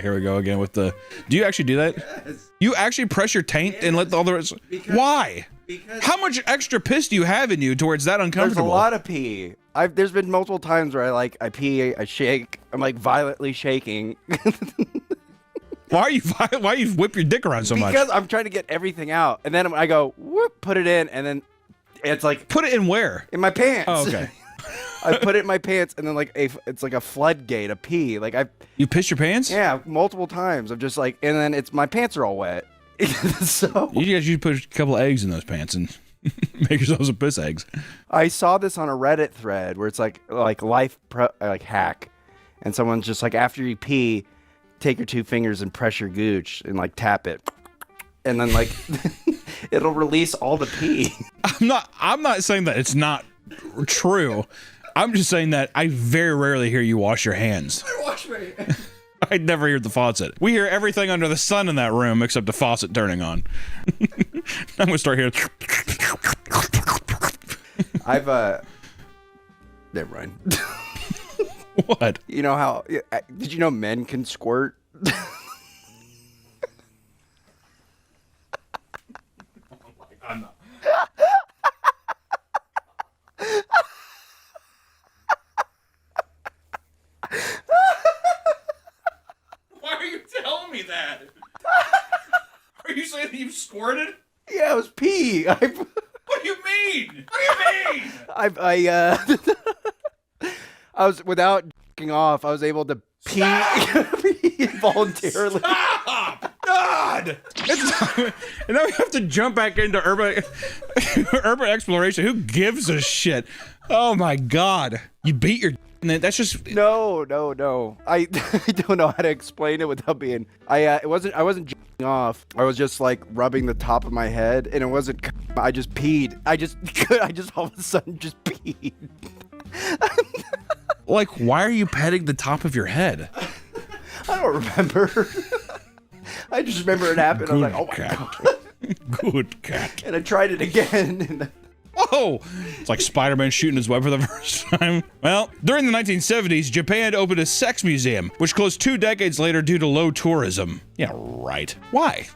Here we go again with the. Do you actually do that? Yes. You actually press your taint and let all the rest. Why? Because how much extra piss do you have in you towards that uncomfortable? There's a lot of pee. There's been multiple times where I pee, I shake, I'm like violently shaking. Why you whip your dick around so much? Because I'm trying to get everything out, and then I go whoop, put it in, and then it's like put it in where? In my pants. Oh, okay. I put it in my pants, and then it's like a floodgate of pee. You piss your pants? Yeah, multiple times. I'm just like, and then my pants are all wet. So you guys should put a couple of eggs in those pants and make yourselves some piss eggs. I saw this on a Reddit thread where it's like life hack, and someone's just like, after you pee, take your 2 fingers and press your gooch and like tap it, and then like it'll release all the pee. I'm not saying that it's not true. I'm just saying that I very rarely hear you wash your hands. I wash my hands. I never hear the faucet. We hear everything under the sun in that room except the faucet turning on. I'm gonna start hearing. Never mind. What? You know how? Did you know men can squirt? I'm not. Why are you telling me that? Are you saying that you've squirted? Yeah, it was pee. What do you mean? What do you mean? I was without ***ing off. I was able to pee voluntarily. Stop! God! And now we have to jump back into urban exploration. Who gives a shit? Oh my God! You beat your. That's just no. I don't know how to explain it without being. I wasn't ***ing off. I was just like rubbing the top of my head, and it wasn't. I just peed. I just all of a sudden just peed. Like, why are you petting the top of your head? I don't remember. I just remember it happened. I was like, oh my God. Good cat. And I tried it again. Whoa! It's like Spider-Man shooting his web for the first time. Well, during the 1970s, Japan opened a sex museum, which closed 2 decades later due to low tourism. Yeah, right. Why?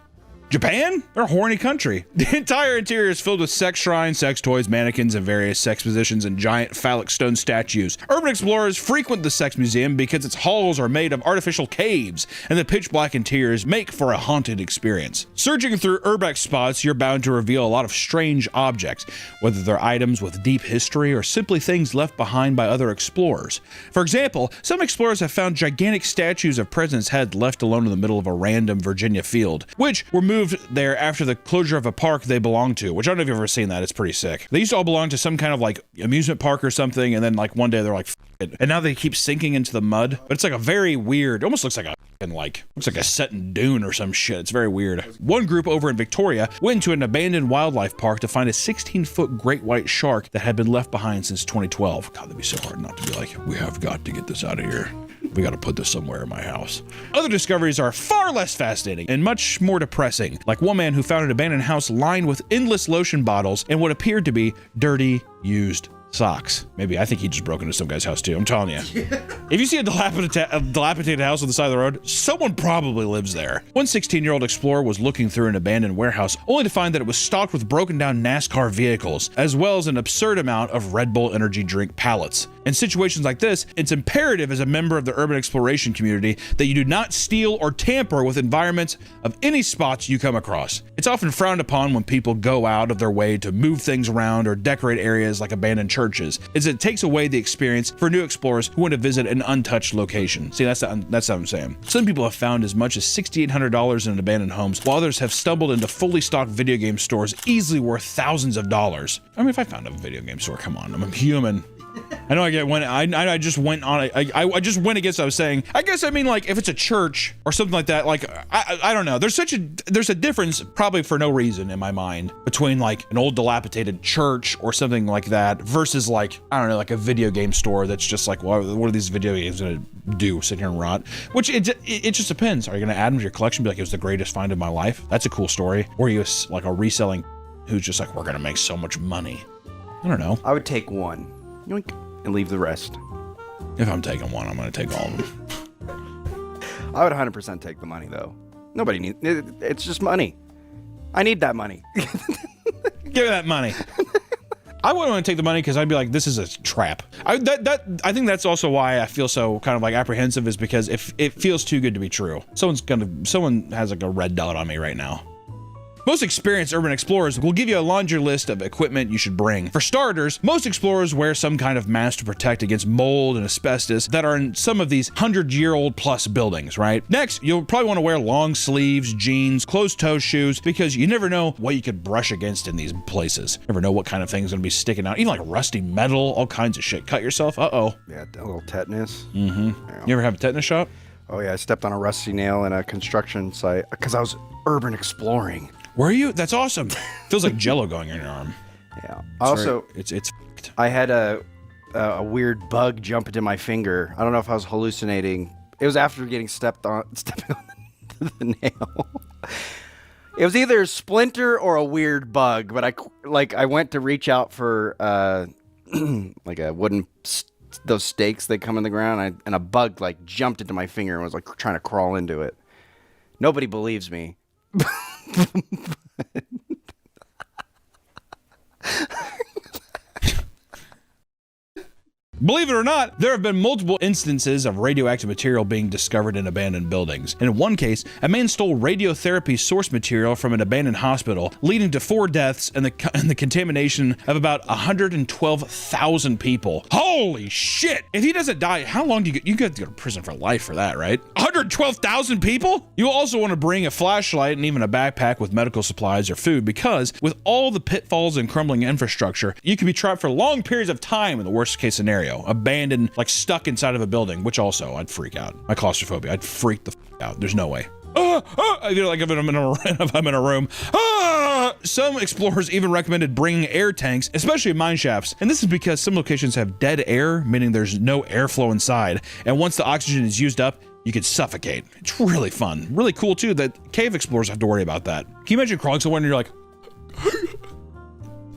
Japan? They're a horny country. The entire interior is filled with sex shrines, sex toys, mannequins, and various sex positions and giant phallic stone statues. Urban explorers frequent the sex museum because its halls are made of artificial caves, and the pitch black interiors make for a haunted experience. Searching through urbex spots, you're bound to reveal a lot of strange objects, whether they're items with deep history or simply things left behind by other explorers. For example, some explorers have found gigantic statues of President's head left alone in the middle of a random Virginia field, which were moved there after the closure of a park they belong to, which I don't know if you've ever seen that. It's pretty sick. They used to all belong to some kind of like amusement park or something, and then like one day they're like, F it. And now they keep sinking into the mud. But it's like a very weird, almost looks like a looks like a set in Dune or some shit. It's very weird. One group over in Victoria went to an abandoned wildlife park to find a 16-foot great white shark that had been left behind since 2012. God, that'd be so hard not to be like, we have got to get this out of here. We got to put this somewhere in my house. Other discoveries are far less fascinating and much more depressing, like one man who found an abandoned house lined with endless lotion bottles and what appeared to be dirty, used socks. Maybe I think he just broke into some guy's house too. I'm telling you. If you see a dilapidated house on the side of the road, someone probably lives there. One 16-year-old explorer was looking through an abandoned warehouse only to find that it was stocked with broken down NASCAR vehicles, as well as an absurd amount of Red Bull energy drink pallets. In situations like this, it's imperative as a member of the urban exploration community that you do not steal or tamper with environments of any spots you come across. It's often frowned upon when people go out of their way to move things around or decorate areas like abandoned churches, as it takes away the experience for new explorers who want to visit an untouched location. See, that's what I'm saying. Some people have found as much as $6,800 in abandoned homes, while others have stumbled into fully stocked video game stores easily worth thousands of dollars. I mean, if I found a video game store, come on, I'm a human. I know I just went on I just went against what I was saying. I guess I mean, like, if it's a church or something like that, like I don't know. There's a difference, probably for no reason in my mind, between like an old dilapidated church or something like that versus, like, I don't know, like a video game store that's just like, well, what are these video games gonna do? Sit here and rot? Which it just depends. Are you gonna add them to your collection? Be like, it was the greatest find of my life? That's a cool story. Or are you like a reselling who's just like, we're gonna make so much money? I don't know. I would take one. Yoink, and leave the rest. If I'm taking one, I'm going to take all of them. I would 100% take the money, though. Nobody needs it. It's just money. I need that money. Give me that money. I wouldn't want to take the money because I'd be like, this is a trap. I think that's also why I feel so kind of like apprehensive, is because if it feels too good to be true. Someone has like a red dot on me right now. Most experienced urban explorers will give you a laundry list of equipment you should bring. For starters, most explorers wear some kind of mask to protect against mold and asbestos that are in some of these 100-year-old plus buildings, right? Next, you'll probably want to wear long sleeves, jeans, closed-toe shoes, because you never know what you could brush against in these places. Never know what kind of thing's gonna be sticking out. Even like rusty metal, all kinds of shit. Cut yourself, uh-oh. Yeah, a little tetanus. Mm-hmm. Yeah. You ever have a tetanus shot? Oh yeah, I stepped on a rusty nail in a construction site because I was urban exploring. Were you? That's awesome. Feels like jello going in your arm. Yeah. It's I had a weird bug jump into my finger. I don't know if I was hallucinating. It was after stepping on the nail. It was either a splinter or a weird bug, but I went to reach out for like a wooden those stakes that come in the ground, and a bug like jumped into my finger and was like trying to crawl into it. Nobody believes me. Believe it or not, there have been multiple instances of radioactive material being discovered in abandoned buildings. And in one case, a man stole radiotherapy source material from an abandoned hospital, leading to 4 deaths and the contamination of about 112,000 people. Holy shit! If he doesn't die, how long do you get to go to prison for life for that, right? 112,000 people? You'll also want to bring a flashlight and even a backpack with medical supplies or food, because with all the pitfalls and crumbling infrastructure, you could be trapped for long periods of time in the worst case scenario. Abandoned, like stuck inside of a building, which also I'd freak out. My claustrophobia, I'd freak the out. There's no way. You know, like if I'm in a room. Some explorers even recommended bringing air tanks, especially in mine shafts. And this is because some locations have dead air, meaning there's no airflow inside. And once the oxygen is used up, you could suffocate. It's really fun. Really cool too that cave explorers have to worry about that. Can you imagine crawling somewhere and you're like,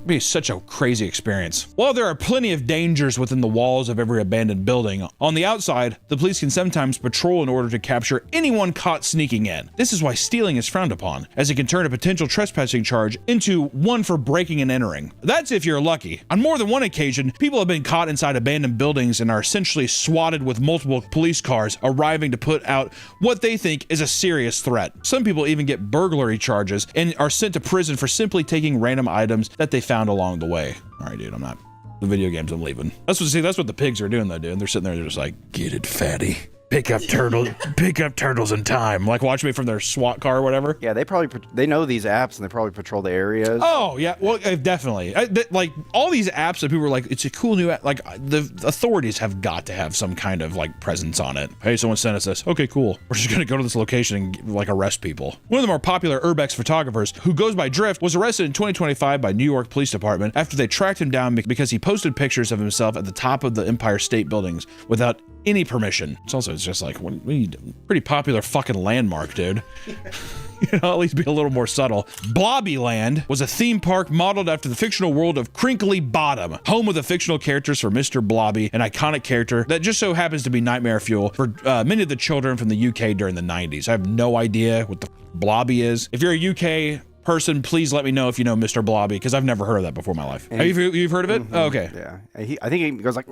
be such a crazy experience. While there are plenty of dangers within the walls of every abandoned building, on the outside, the police can sometimes patrol in order to capture anyone caught sneaking in. This is why stealing is frowned upon, as it can turn a potential trespassing charge into one for breaking and entering. That's if you're lucky. On more than one occasion, people have been caught inside abandoned buildings and are essentially swatted with multiple police cars arriving to put out what they think is a serious threat. Some people even get burglary charges and are sent to prison for simply taking random items that they found along the way. All right, dude, I'm not. The video games, I'm leaving. That's what the pigs are doing though, dude. They're sitting there, they're just like, get it, fatty. Pick up turtles in time. Like, watch me from their SWAT car or whatever. Yeah, they know these apps and they probably patrol the areas. Oh yeah, well, definitely. Like all these apps that people are like, it's a cool new app. Like the authorities have got to have some kind of like presence on it. Hey, someone sent us this. Okay, cool. We're just gonna go to this location and like arrest people. One of the more popular urbex photographers, who goes by Drift, was arrested in 2025 by New York Police Department after they tracked him down because he posted pictures of himself at the top of the Empire State Buildings without any permission. It's just like, we need a pretty popular fucking landmark, dude. You know, at least be a little more subtle. Blobbyland was a theme park modeled after the fictional world of Crinkly Bottom, home of the fictional characters for Mr. Blobby, an iconic character that just so happens to be nightmare fuel for many of the children from the UK during the 90s. I have no idea what the Blobby is. If you're a UK person, please let me know if you know Mr. Blobby, because I've never heard of that before in my life. Have you've heard of it? Oh, okay. Yeah. I think he goes like.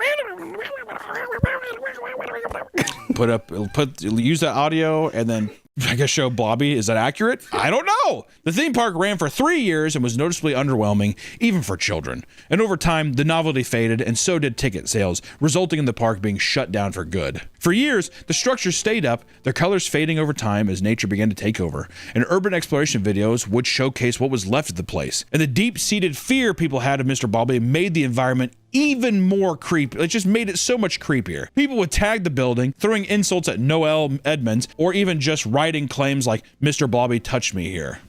Use that audio and then I guess show Blobby. Is that accurate? I don't know. The theme park ran for 3 years and was noticeably underwhelming, even for children. And over time, the novelty faded and so did ticket sales, resulting in the park being shut down for good. For years, the structure stayed up, their colors fading over time as nature began to take over, and urban exploration videos would showcase what was left of the place. And the deep-seated fear people had of Mr. Blobby made the environment even more creepy. It just made it so much creepier. People would tag the building, throwing insults at Noel Edmonds, or even just writing claims like, Mr. Blobby touched me here.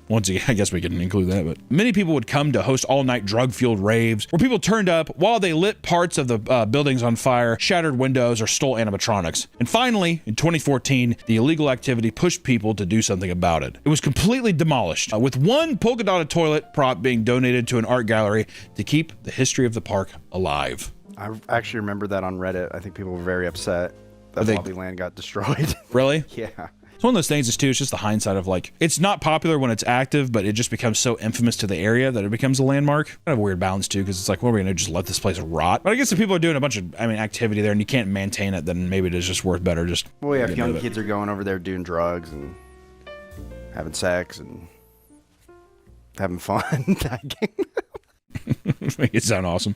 Once again, I guess we can include that, but many people would come to host all-night drug-fueled raves where people turned up while they lit parts of the buildings on fire, shattered windows, or stole animatronics. And finally, in 2014, the illegal activity pushed people to do something about it. It was completely demolished, with one polka-dotted toilet prop being donated to an art gallery to keep the history of the park alive. I actually remember that on Reddit. I think people were very upset that Blobby Land got destroyed. Really? Yeah. It's one of those things, too, it's just the hindsight of like, it's not popular when it's active, but it just becomes so infamous to the area that it becomes a landmark. Kind of a weird balance, too, because it's like, well, we're going to just let this place rot. But I guess if people are doing a bunch of, activity there and you can't maintain it, then maybe it is just worth better just... Well, yeah, if young kids are going over there doing drugs and having sex and having fun. Make it sound awesome.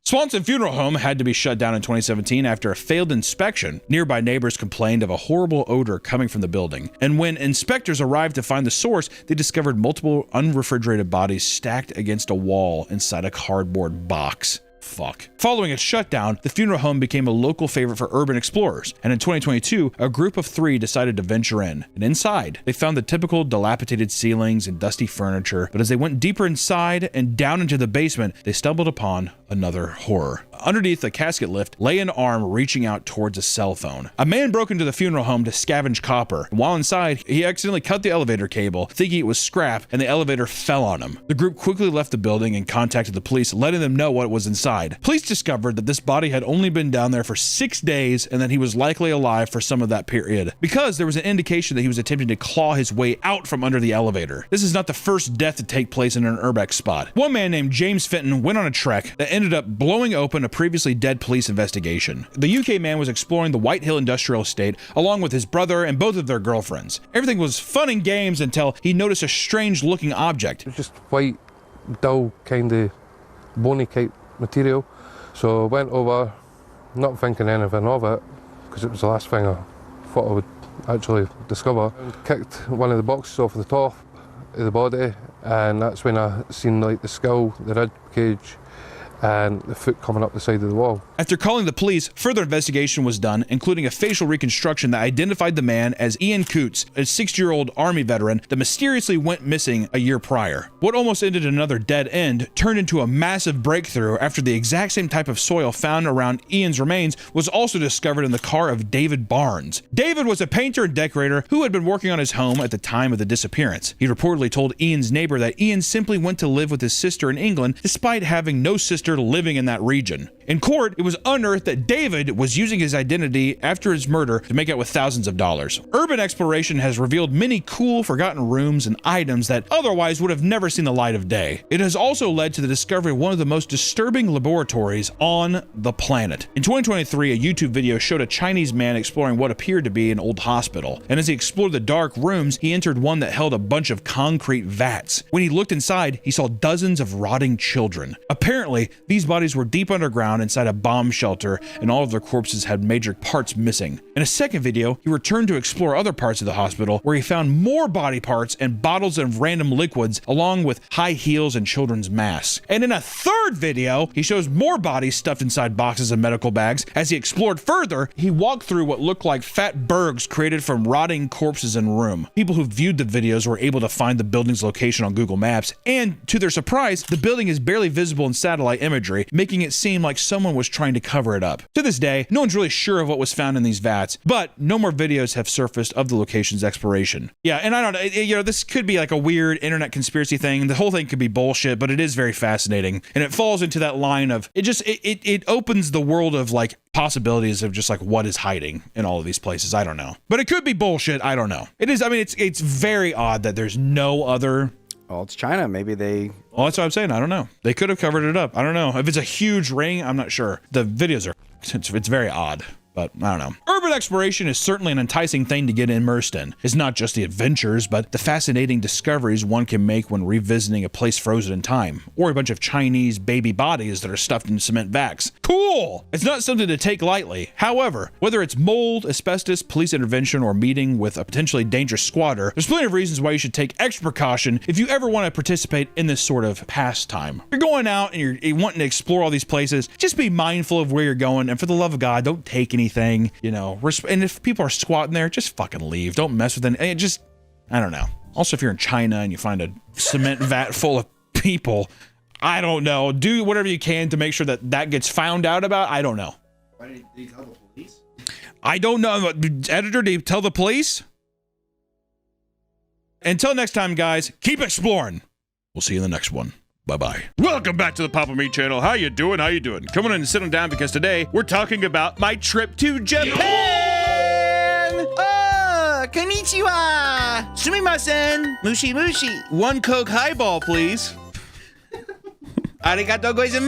Swanson Funeral Home had to be shut down in 2017 after a failed inspection. Nearby neighbors complained of a horrible odor coming from the building. And when inspectors arrived to find the source, they discovered multiple unrefrigerated bodies stacked against a wall inside a cardboard box. Fuck. Following its shutdown, the funeral home became a local favorite for urban explorers, and in 2022, a group of 3 decided to venture in. And inside, they found the typical dilapidated ceilings and dusty furniture, but as they went deeper inside and down into the basement, they stumbled upon another horror. Underneath the casket lift lay an arm reaching out towards a cell phone. A man broke into the funeral home to scavenge copper. While inside, he accidentally cut the elevator cable, thinking it was scrap, and the elevator fell on him. The group quickly left the building and contacted the police, letting them know what was inside. Police discovered that this body had only been down there for 6 days and that he was likely alive for some of that period, because there was an indication that he was attempting to claw his way out from under the elevator. This is not the first death to take place in an urbex spot. One man named James Fenton went on a trek that ended up blowing open a previously dead police investigation. The UK man was exploring the White Hill Industrial Estate along with his brother and both of their girlfriends. Everything was fun and games until he noticed a strange looking object. It was just white, dull, kind of bony type material. So I went over, not thinking anything of it, because it was the last thing I thought I would actually discover. I kicked one of the boxes off the top of the body, and that's when I seen like the skull, the rib cage, and the foot coming up the side of the wall. After calling the police, further investigation was done, including a facial reconstruction that identified the man as Ian Coots, a 60-year-old Army veteran that mysteriously went missing a year prior. What almost ended in another dead end turned into a massive breakthrough after the exact same type of soil found around Ian's remains was also discovered in the car of David Barnes. David was a painter and decorator who had been working on his home at the time of the disappearance. He reportedly told Ian's neighbor that Ian simply went to live with his sister in England despite having no sister living in that region. In court, it was unearthed that David was using his identity after his murder to make out with thousands of dollars. Urban exploration has revealed many cool, forgotten rooms and items that otherwise would have never seen the light of day. It has also led to the discovery of one of the most disturbing laboratories on the planet. In 2023, a YouTube video showed a Chinese man exploring what appeared to be an old hospital. And as he explored the dark rooms, he entered one that held a bunch of concrete vats. When he looked inside, he saw dozens of rotting children. Apparently, these bodies were deep underground inside a bomb shelter, and all of their corpses had major parts missing. In a second video, he returned to explore other parts of the hospital, where he found more body parts and bottles of random liquids, along with high heels and children's masks. And in a third video, he shows more bodies stuffed inside boxes and medical bags. As he explored further, he walked through what looked like fat bergs created from rotting corpses in a room. People who viewed the videos were able to find the building's location on Google Maps, and to their surprise, the building is barely visible in satellite imagery, making it seem like someone was trying to cover it up. To this day, no one's really sure of what was found in these vats, but no more videos have surfaced of the location's exploration. Yeah, and I don't know, you know, this could be like a weird internet conspiracy thing. The whole thing could be bullshit, but it is very fascinating. And it falls into that line of, it opens the world of like possibilities of just like what is hiding in all of these places. I don't know. But it could be bullshit. I don't know. It is, I mean, it's very odd that there's no other. Well, it's China. Maybe they... Well, that's what I'm saying. I don't know. They could have covered it up. I don't know. If it's a huge ring, I'm not sure. The videos are... It's very odd. But I don't know. Urban exploration is certainly an enticing thing to get immersed in. It's not just the adventures, but the fascinating discoveries one can make when revisiting a place frozen in time, or a bunch of Chinese baby bodies that are stuffed in cement vats. Cool! It's not something to take lightly. However, whether it's mold, asbestos, police intervention, or meeting with a potentially dangerous squatter, there's plenty of reasons why you should take extra precaution if you ever want to participate in this sort of pastime. You're going out and you're wanting to explore all these places, just be mindful of where you're going, and for the love of God, don't take anything. You know, and if people are squatting there, just fucking leave. Don't mess with them. I don't know. Also, if you're in China and you find a cement vat full of people, I don't know. Do whatever you can to make sure that that gets found out about. I don't know. Why did he tell the police? I don't know. Editor, did he tell the police? Until next time, guys, keep exploring. We'll see you in the next one. Bye-bye. Welcome back to the Papa Me channel. How you doing? How you doing? Coming in and sitting down because today we're talking about my trip to Japan. Konnichiwa. Sumimasen. Mushi mushi. One Coke highball, please. Arigatou gozaimasu.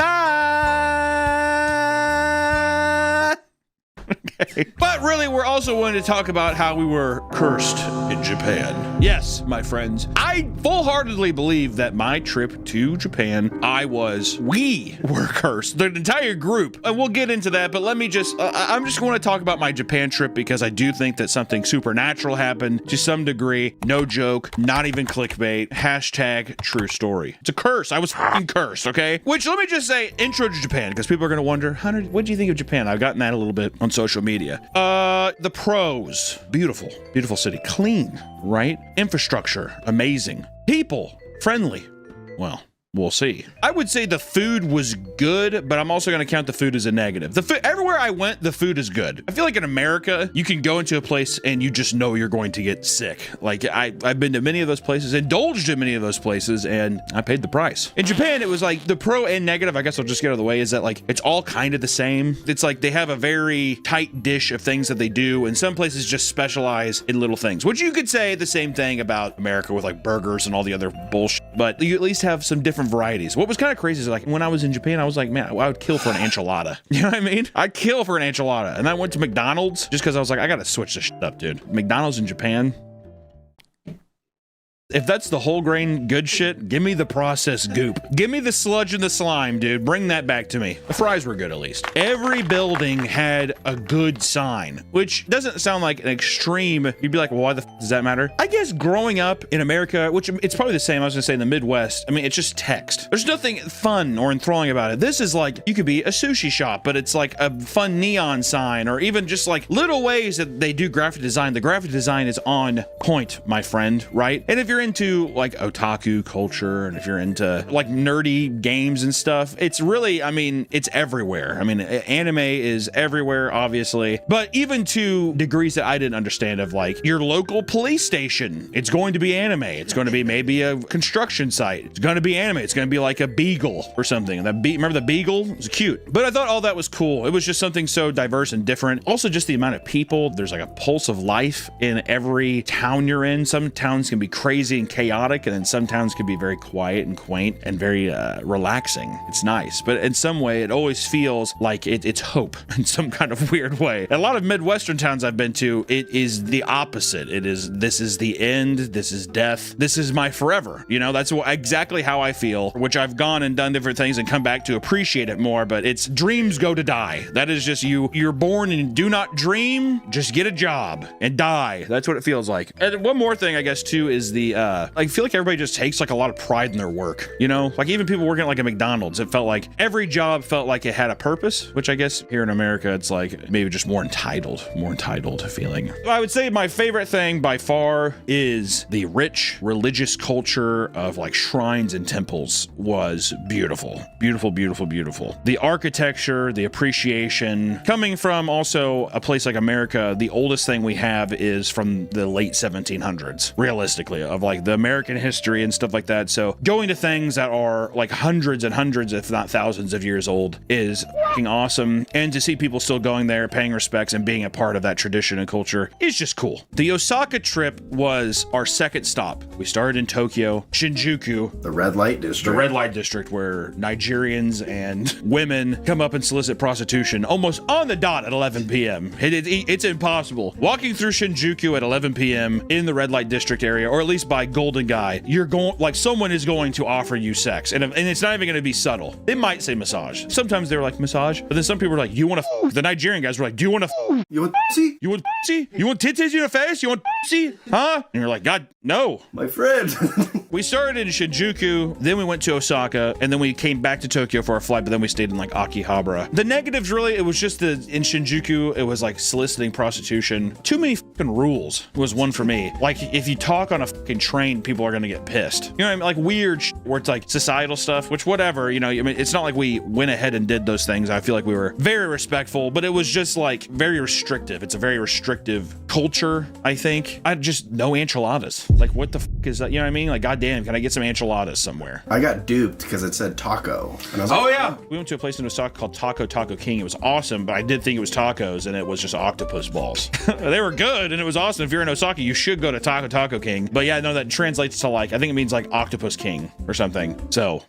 Okay. But really, we're also wanting to talk about how we were cursed in Japan. Yes, my friends, I full-heartedly believe that my trip to Japan, we were cursed. The entire group. And we'll get into that, but let me just, I'm just going to talk about my Japan trip because I do think that something supernatural happened to some degree. No joke, not even clickbait. Hashtag true story. It's a curse. I was fucking cursed, okay? Which, let me just say, intro to Japan, because people are going to wonder, Hunter, what do you think of Japan? I've gotten that a little bit on social media. The pros. Beautiful. Beautiful city. Clean, right? Infrastructure. Amazing. People. Friendly. Well, we'll see. I would say the food was good, but I'm also going to count the food as a negative. The food, everywhere I went, the food is good. I feel like in America, you can go into a place and you just know you're going to get sick. Like I've been to many of those places, indulged in many of those places, and I paid the price. In Japan, it was like the pro and negative, I guess I'll just get out of the way, is that like it's all kind of the same. It's like they have a very tight dish of things that they do, and some places just specialize in little things, which you could say the same thing about America with like burgers and all the other bullshit, but you at least have some different varieties. What was kind of crazy is like when I was in Japan, I was like, man, I would kill for an enchilada. You know what I mean? I'd kill for an enchilada. And I went to McDonald's just because I was like, I gotta switch this shit up, dude. McDonald's in Japan. If that's the whole grain good shit, give me the processed goop. Give me the sludge and the slime, dude. Bring that back to me. The fries were good, at least. Every building had a good sign, which doesn't sound like an extreme. You'd be like, well, why the f does that matter? I guess growing up in America, which it's probably the same, I was gonna say in the Midwest, I mean, it's just text. There's nothing fun or enthralling about it. This is like, you could be a sushi shop, but it's like a fun neon sign, or even just like little ways that they do graphic design. The graphic design is on point, my friend, right? And if you're into like otaku culture, and if you're into like nerdy games and stuff, it's really, I mean, it's everywhere. I mean, anime is everywhere, obviously, but even to degrees that I didn't understand, of like your local police station, it's going to be anime. It's going to be maybe a construction site. It's going to be anime. It's going to be like a beagle or something. Remember the beagle? It was cute. But I thought all that was cool. It was just something so diverse and different. Also, just the amount of people. There's like a pulse of life in every town you're in. Some towns can be crazy and chaotic, and then some towns can be very quiet and quaint and very relaxing. It's nice, but in some way it always feels like it's hope in some kind of weird way. A lot of Midwestern towns I've been to, it is the opposite. It is, this is the end, this is death, this is my forever. You know, that's exactly how I feel, which I've gone and done different things and come back to appreciate it more, but it's dreams go to die. That is just you're born and do not dream, just get a job and die. That's what it feels like. And one more thing, I guess, too, is the I feel like everybody just takes like a lot of pride in their work, you know? Like even people working at like a McDonald's, it felt like every job felt like it had a purpose, which I guess here in America, it's like maybe just more entitled feeling. I would say my favorite thing by far is the rich religious culture of like shrines and temples was beautiful. Beautiful, beautiful, beautiful. The architecture, the appreciation, coming from also a place like America, the oldest thing we have is from the late 1700s, realistically, of like the American history and stuff like that. So going to things that are like hundreds and hundreds, if not thousands of years old is fucking awesome. And to see people still going there, paying respects and being a part of that tradition and culture is just cool. The Osaka trip was our second stop. We started in Tokyo, Shinjuku, the red light district. The red light district where Nigerians and women come up and solicit prostitution almost on the dot at 11 p.m. It's impossible. Walking through Shinjuku at 11 p.m. in the red light district area, or at least by Golden Guy, you're going like someone is going to offer you sex, and it's not even going to be subtle. They might say massage. Sometimes they're like massage, but then some people are like, "You want to?" The Nigerian guys were like, "Do you want to? You want pussy? You want pussy? You want titties in your face? You want pussy? Huh?" And you're like, "God, no, my friend." We started in Shinjuku, then we went to Osaka, and then we came back to Tokyo for our flight, but then we stayed in like Akihabara. The negatives really, it was just in Shinjuku, it was like soliciting prostitution. Too many fucking rules was one for me. Like if you talk on a fucking train, people are gonna get pissed. You know what I mean? Like weird where it's like societal stuff, which whatever, you know, I mean, it's not like we went ahead and did those things. I feel like we were very respectful, but it was just like very restrictive. It's a very restrictive culture, I think. I just, no enchiladas. Like what the fuck is that? You know what I mean? Like, goddamn, can I get some enchiladas somewhere? I got duped because it said taco. And I was oh like, yeah. We went to a place in Osaka called Taco King. It was awesome, but I did think it was tacos and it was just octopus balls. They were good and it was awesome. If you're in Osaka, you should go to Taco King. But yeah, no, that translates to like, I think it means like Octopus King or something. So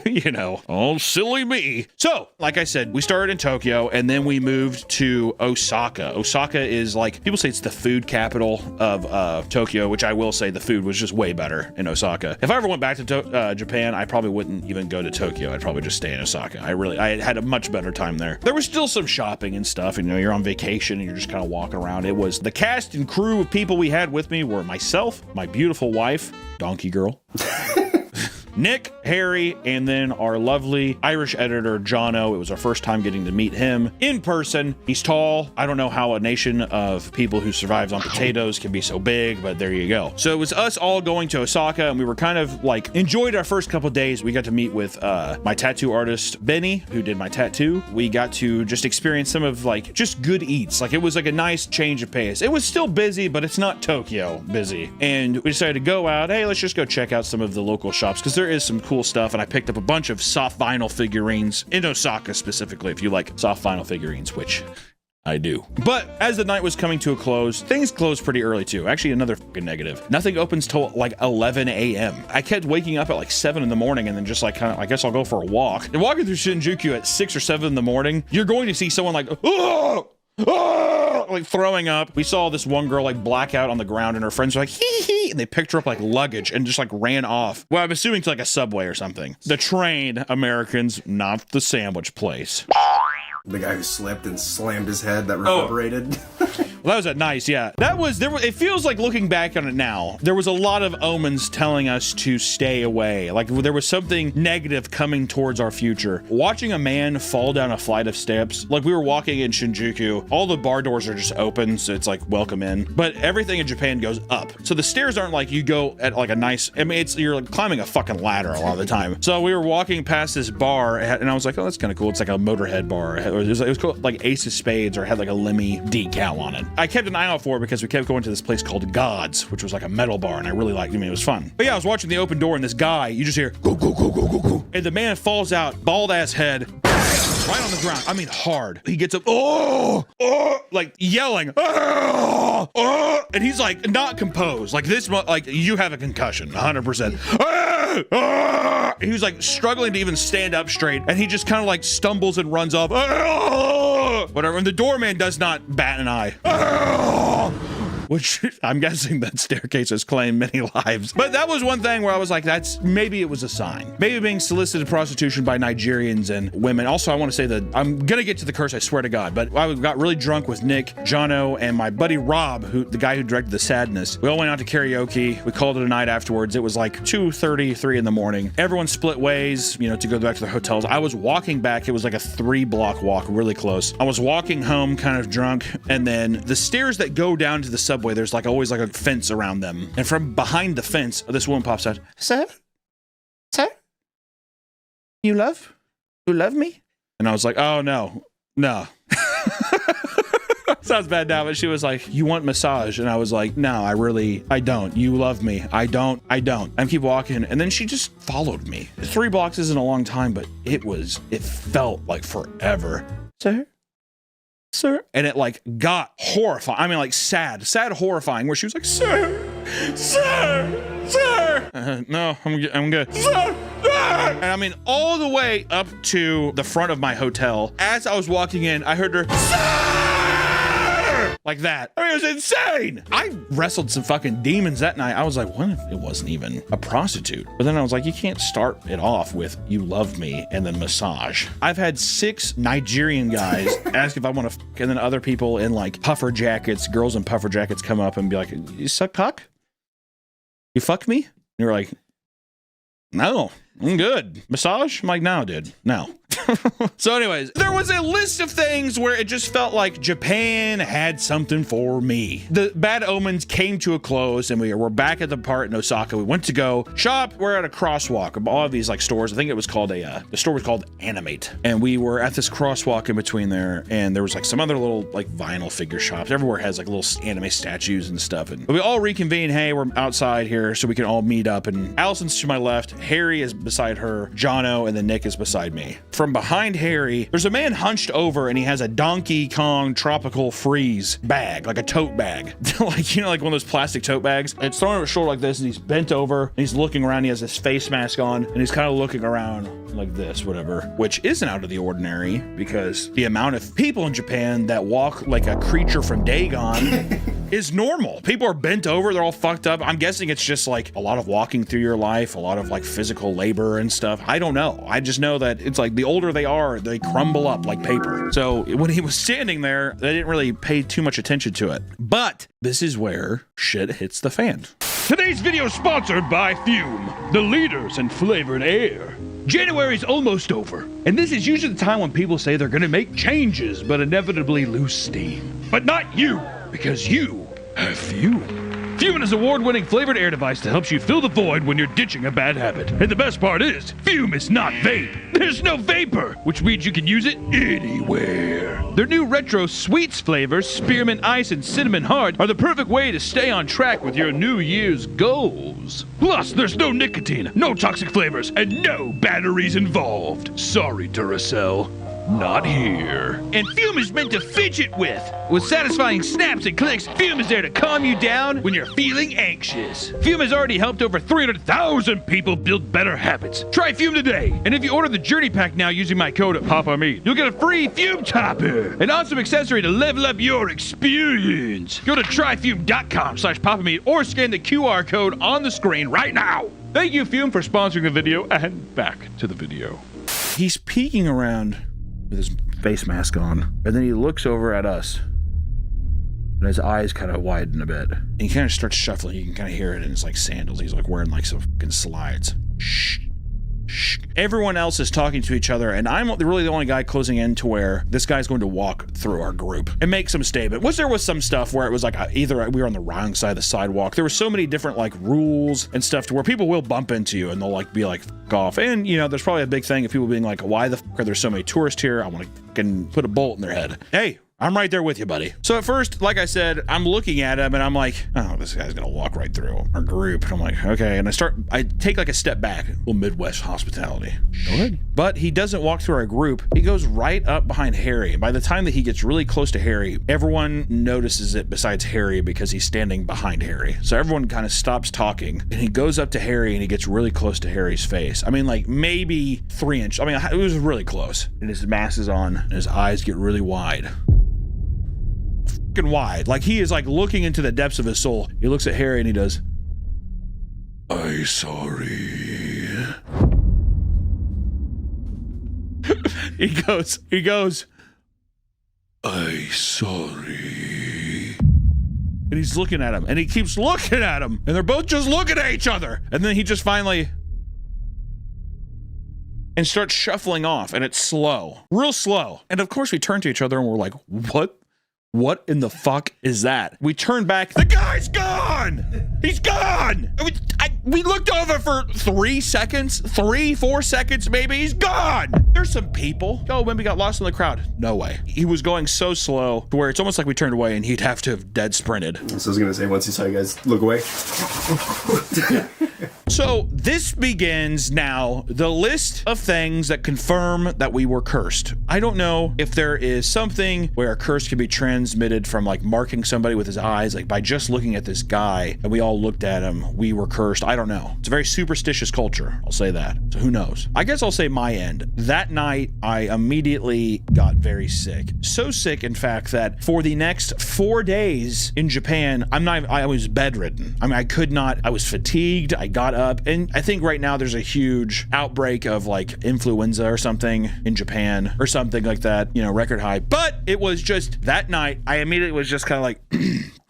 you know, oh, silly me. So, like I said, we started in Tokyo and then we moved to Osaka. Osaka is like, people say it's the food capital of Tokyo, which I will say the food was just way better in Osaka. If I ever went back to Japan, I probably wouldn't even go to Tokyo. I'd probably just stay in Osaka. I had a much better time there. There was still some shopping and stuff, and you know, you're on vacation and you're just kind of walking around. It was the cast and crew of people we had with me were myself, my beautiful wife, Donkey Girl, Nick, Harry, and then our lovely Irish editor, Jono. It was our first time getting to meet him in person. He's tall. I don't know how a nation of people who survives on potatoes can be so big, but there you go. So it was us all going to Osaka, and we were kind of like, enjoyed our first couple days. We got to meet with my tattoo artist, Benny, who did my tattoo. We got to just experience some of like, just good eats. Like it was like a nice change of pace. It was still busy, but it's not Tokyo busy. And we decided to go out. Hey, let's just go check out some of the local shops, because there is some cool stuff, and I picked up a bunch of soft vinyl figurines in Osaka specifically, if you like soft vinyl figurines, which I do. But as the night was coming to a close, things closed pretty early too. Actually, another fucking negative. Nothing opens till like 11 a.m. I kept waking up at like 7 in the morning and then just like kind of, I guess I'll go for a walk. And walking through Shinjuku at 6 or 7 in the morning, you're going to see someone like, oh! Oh, like throwing up. We saw this one girl like black out on the ground, and her friends were like, hee hee, and they picked her up like luggage and just like ran off. Well, I'm assuming to like a Subway or something. The train, Americans, not the sandwich place. The guy who slipped and slammed his head that reverberated. Well, that was nice, yeah. That was, it feels like looking back on it now, there was a lot of omens telling us to stay away. Like there was something negative coming towards our future. Watching a man fall down a flight of steps, like we were walking in Shinjuku, all the bar doors are just open, so it's like welcome in. But everything in Japan goes up. So the stairs aren't like you go at like a nice, I mean, you're like climbing a fucking ladder a lot of the time. So we were walking past this bar, and I was like, oh, that's kind of cool. It's like a Motorhead bar. It was called like Ace of Spades, or had like a Lemmy decal on it. I kept an eye out for it because we kept going to this place called Gods, which was like a metal bar, and I really liked it. I mean, it was fun. But yeah, I was watching the open door, and this guy, you just hear go, go, go, go, go, go. And the man falls out, bald ass head, right on the ground. I mean, hard. He gets up, like yelling, and he's like not composed. Like this, like you have a concussion, 100%. He was like struggling to even stand up straight, and he just kind of like stumbles and runs off. Whatever. And the doorman does not bat an eye. which I'm guessing that staircase has claimed many lives. But that was one thing where I was like, maybe it was a sign. Maybe being solicited prostitution by Nigerians and women. Also, I want to say that I'm gonna get to the curse, I swear to God, but I got really drunk with Nick, Jono, and my buddy Rob, the guy who directed The Sadness. We all went out to karaoke. We called it a night afterwards. It was like 2:30, 3 in the morning. Everyone split ways, you know, to go back to their hotels. I was walking back. It was like a 3-block walk, really close. I was walking home kind of drunk, and then the stairs that go down to the subway, there's like always like a fence around them. And from behind the fence, this woman pops out, Sir? Sir? You love me? And I was like, oh, no. Sounds bad now, but she was like, you want massage? And I was like, no, I don't. You love me. I don't. I keep walking. And then she just followed me. 3 blocks isn't a long time, but it felt like forever. Sir? And it like got horrifying. I mean, like sad, horrifying, where she was like, sir. No, I'm good. Sir. And I mean, all the way up to the front of my hotel. As I was walking in, I heard her, sir! Like that. I mean, it was insane. I wrestled some fucking demons that night. I was like, what if it wasn't even a prostitute? But then I was like, you can't start it off with you love me and then massage. I've had 6 Nigerian guys ask if I want to fuck, and then other people in like puffer jackets, girls in puffer jackets come up and be like, you suck cock? You fuck me? And you're like, no, I'm good. Massage? I'm like, no, dude, no. So anyways, there was a list of things where it just felt like Japan had something for me. The Bad Omens came to a close and we were back at the part in Osaka. We went to go shop. We're at a crosswalk of all of these like stores. I think it was called the store was called Animate. And we were at this crosswalk in between there, and there was like some other little like vinyl figure shops. Everywhere has like little anime statues and stuff. And we all reconvene. Hey, we're outside here so we can all meet up. And Allison's to my left, Harry is beside her, Jono, and then Nick is beside me. From behind Harry, there's a man hunched over and he has a Donkey Kong Tropical Freeze bag, like a tote bag. Like, you know, like one of those plastic tote bags. It's thrown over his shoulder like this, and he's bent over and he's looking around. He has this face mask on and he's kind of looking around like this, whatever, which isn't out of the ordinary because the amount of people in Japan that walk like a creature from Dagon is normal. People are bent over, they're all fucked up. I'm guessing it's just like a lot of walking through your life, a lot of like physical labor and stuff. I don't know. I just know that it's like the older they are, they crumble up like paper. So when he was standing there, they didn't really pay too much attention to it. But this is where shit hits the fan. Today's video is sponsored by Fume, the leaders in flavored air. January's almost over, and this is usually the time when people say they're gonna make changes, but inevitably lose steam. But not you, because you have Fume. Fume is an award-winning flavored air device that helps you fill the void when you're ditching a bad habit. And the best part is, Fume is not vape. There's no vapor, which means you can use it anywhere. Their new retro sweets flavors, Spearmint Ice and Cinnamon Hard, are the perfect way to stay on track with your New Year's goals. Plus, there's no nicotine, no toxic flavors, and no batteries involved. Sorry, Duracell. Not here. And Fume is meant to fidget with. With satisfying snaps and clicks, Fume is there to calm you down when you're feeling anxious. Fume has already helped over 300,000 people build better habits. Try Fume today. And if you order the Journey Pack now using my code PAPAMeat, you'll get a free Fume Topper, an awesome accessory to level up your experience. Go to tryfume.com/PapaMeat or scan the QR code on the screen right now. Thank you, Fume, for sponsoring the video, and back to the video. He's peeking around with his face mask on, and then he looks over at us and his eyes kind of widen a bit and he kind of starts shuffling. You can kind of hear it in his like sandals. He's like wearing like some fucking slides. Shh. Shh. Everyone else is talking to each other, and I'm really the only guy closing in to where this guy's going to walk through our group and make some statement. There was some stuff where it was like either we were on the wrong side of the sidewalk. There were so many different like rules and stuff to where people will bump into you and they'll like be like fuck off. And you know, there's probably a big thing of people being like, why the fuck are there so many tourists here? I want to fucking put a bolt in their head. Hey, I'm right there with you, buddy. So at first, like I said, I'm looking at him and I'm like, oh, this guy's gonna walk right through our group. And I'm like, okay. And I take like a step back, a little Midwest hospitality. Go ahead. But he doesn't walk through our group. He goes right up behind Harry. By the time that he gets really close to Harry, everyone notices it besides Harry because he's standing behind Harry. So everyone kind of stops talking and he goes up to Harry and he gets really close to Harry's face. I mean, like maybe 3 inches. I mean, it was really close. And his mask is on and his eyes get really wide. fucking wide. Like he is like looking into the depths of his soul. He looks at Harry and he does, "I sorry." he goes, "I sorry." And he's looking at him and he keeps looking at him and they're both just looking at each other. And then he just finally and starts shuffling off, and it's slow, real slow. And of course we turn to each other and we're like, what in the fuck is that? We turn back, the guy's gone! He's gone! We looked over for 3 seconds, 4 seconds maybe, he's gone! There's some people. Oh, maybe got lost in the crowd. No way. He was going so slow to where it's almost like we turned away and he'd have to have dead sprinted. So I was gonna say, once he saw you guys look away. So this begins now the list of things that confirm that we were cursed. I don't know if there is something where a curse can be transmitted from like marking somebody with his eyes, like by just looking at this guy and we all looked at him, we were cursed. I don't know. It's a very superstitious culture. I'll say that. So who knows? I guess I'll say my end. That night, I immediately got very sick. So sick, in fact, that for the next 4 days in Japan, I was bedridden. I mean, I could not, I was fatigued. I got up, and I think right now there's a huge outbreak of like influenza or something in Japan or something like that, you know, record high. But it was just that night, I immediately was just kind of like,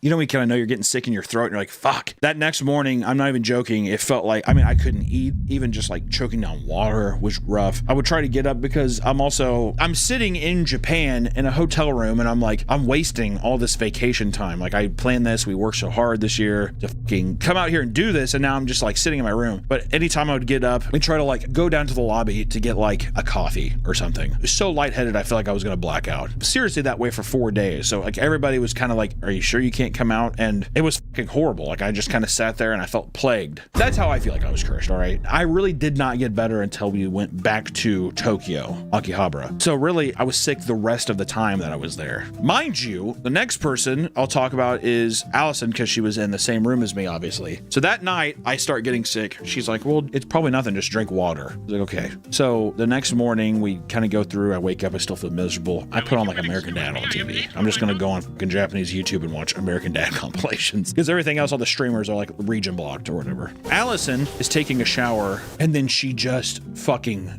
you know, we kind of know you're getting sick in your throat and you're like, fuck. That next morning, I'm not even joking, it felt like, I mean, I couldn't eat. Even just like choking down water was rough. I would try to get up because I'm sitting in Japan in a hotel room and I'm like, I'm wasting all this vacation time. Like I planned this, we worked so hard this year to fucking come out here and do this, and now I'm just like sitting in my room. But anytime I would get up and try to like go down to the lobby to get like a coffee or something, it was so lightheaded I felt like I was gonna black out. Seriously, that way for 4 days. So like everybody was kind of like, are you sure you can't come out? And it was fucking horrible. Like I just kind of sat there and I felt plagued. That's how I feel like I was cursed, all right? I really did not get better until we went back to Tokyo, Akihabara. So really, I was sick the rest of the time that I was there. Mind you, the next person I'll talk about is Allison, because she was in the same room as me, obviously. So that night, I start getting sick. She's like, well, it's probably nothing, just drink water. I was like, okay. So the next morning, we kind of go through, I wake up, I still feel miserable. I put on like American Dad on TV. I'm just gonna go on fucking Japanese YouTube and watch American Dad compilations, because everything else, all the streamers are like region blocked or whatever. Allison is taking a shower and then she just fucking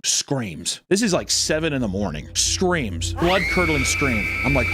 screams. This is like 7 in the morning. Screams, blood curdling scream. I'm like,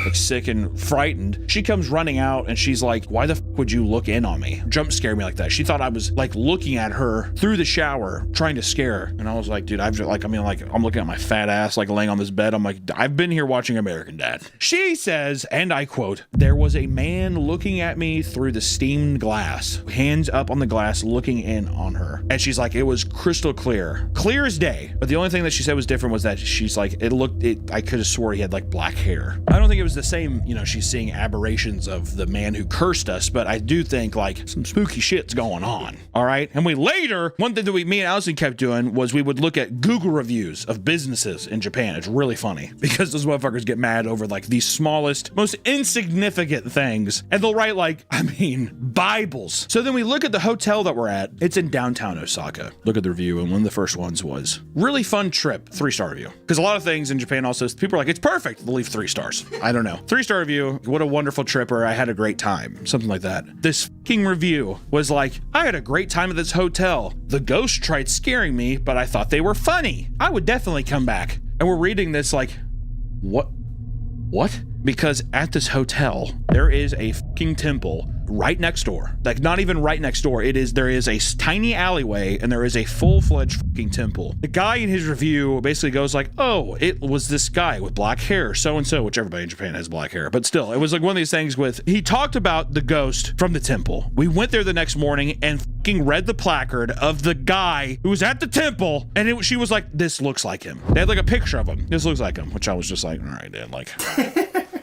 like sick and frightened. She comes running out and she's like, why the fuck would you look in on me? Jump scare me like that. She thought I was like looking at her through the shower trying to scare her. And I was like, dude, I'm looking at my fat ass like laying on this bed. I'm like, I've been here watching American Dad. She says, and I quote, there was a man looking at me through the steamed glass, hands up on the glass looking in on her. And she's like, it was crystal clear as day. But the only thing that she said was different was that she's like, I could have swore he had like black hair. I don't think it was the same, you know, she's seeing aberrations of the man who cursed us, but I do think like some spooky shit's going on. All right. And one thing that me and Allison kept doing was we would look at Google reviews of businesses in Japan. It's really funny because those motherfuckers get mad over like the smallest, most insignificant things. And they'll write like, Bibles. So then we look at the hotel that we're at. It's in downtown Osaka. Look at the review. And one of the first ones was really fun trip, 3-star review. Because a lot of things in Japan also, people are like, it's perfect. They'll leave 3 stars. I don't know. 3-star review. What a wonderful trip, or I had a great time. Something like that. This fucking review was like, I had a great time at this hotel. The ghost tried scaring me, but I thought they were funny. I would definitely come back. And we're reading this like, what? Because at this hotel, there is a fucking temple right next door. Like not even right next door. There is a tiny alleyway and there is a full-fledged fucking temple. The guy in his review basically goes like, oh, it was this guy with black hair, so-and-so, which everybody in Japan has black hair. But still, it was like one of these things he talked about the ghost from the temple. We went there the next morning and fucking read the placard of the guy who was at the temple, and she was like, this looks like him. They had like a picture of him. This looks like him, which I was just like, all right, dude, like...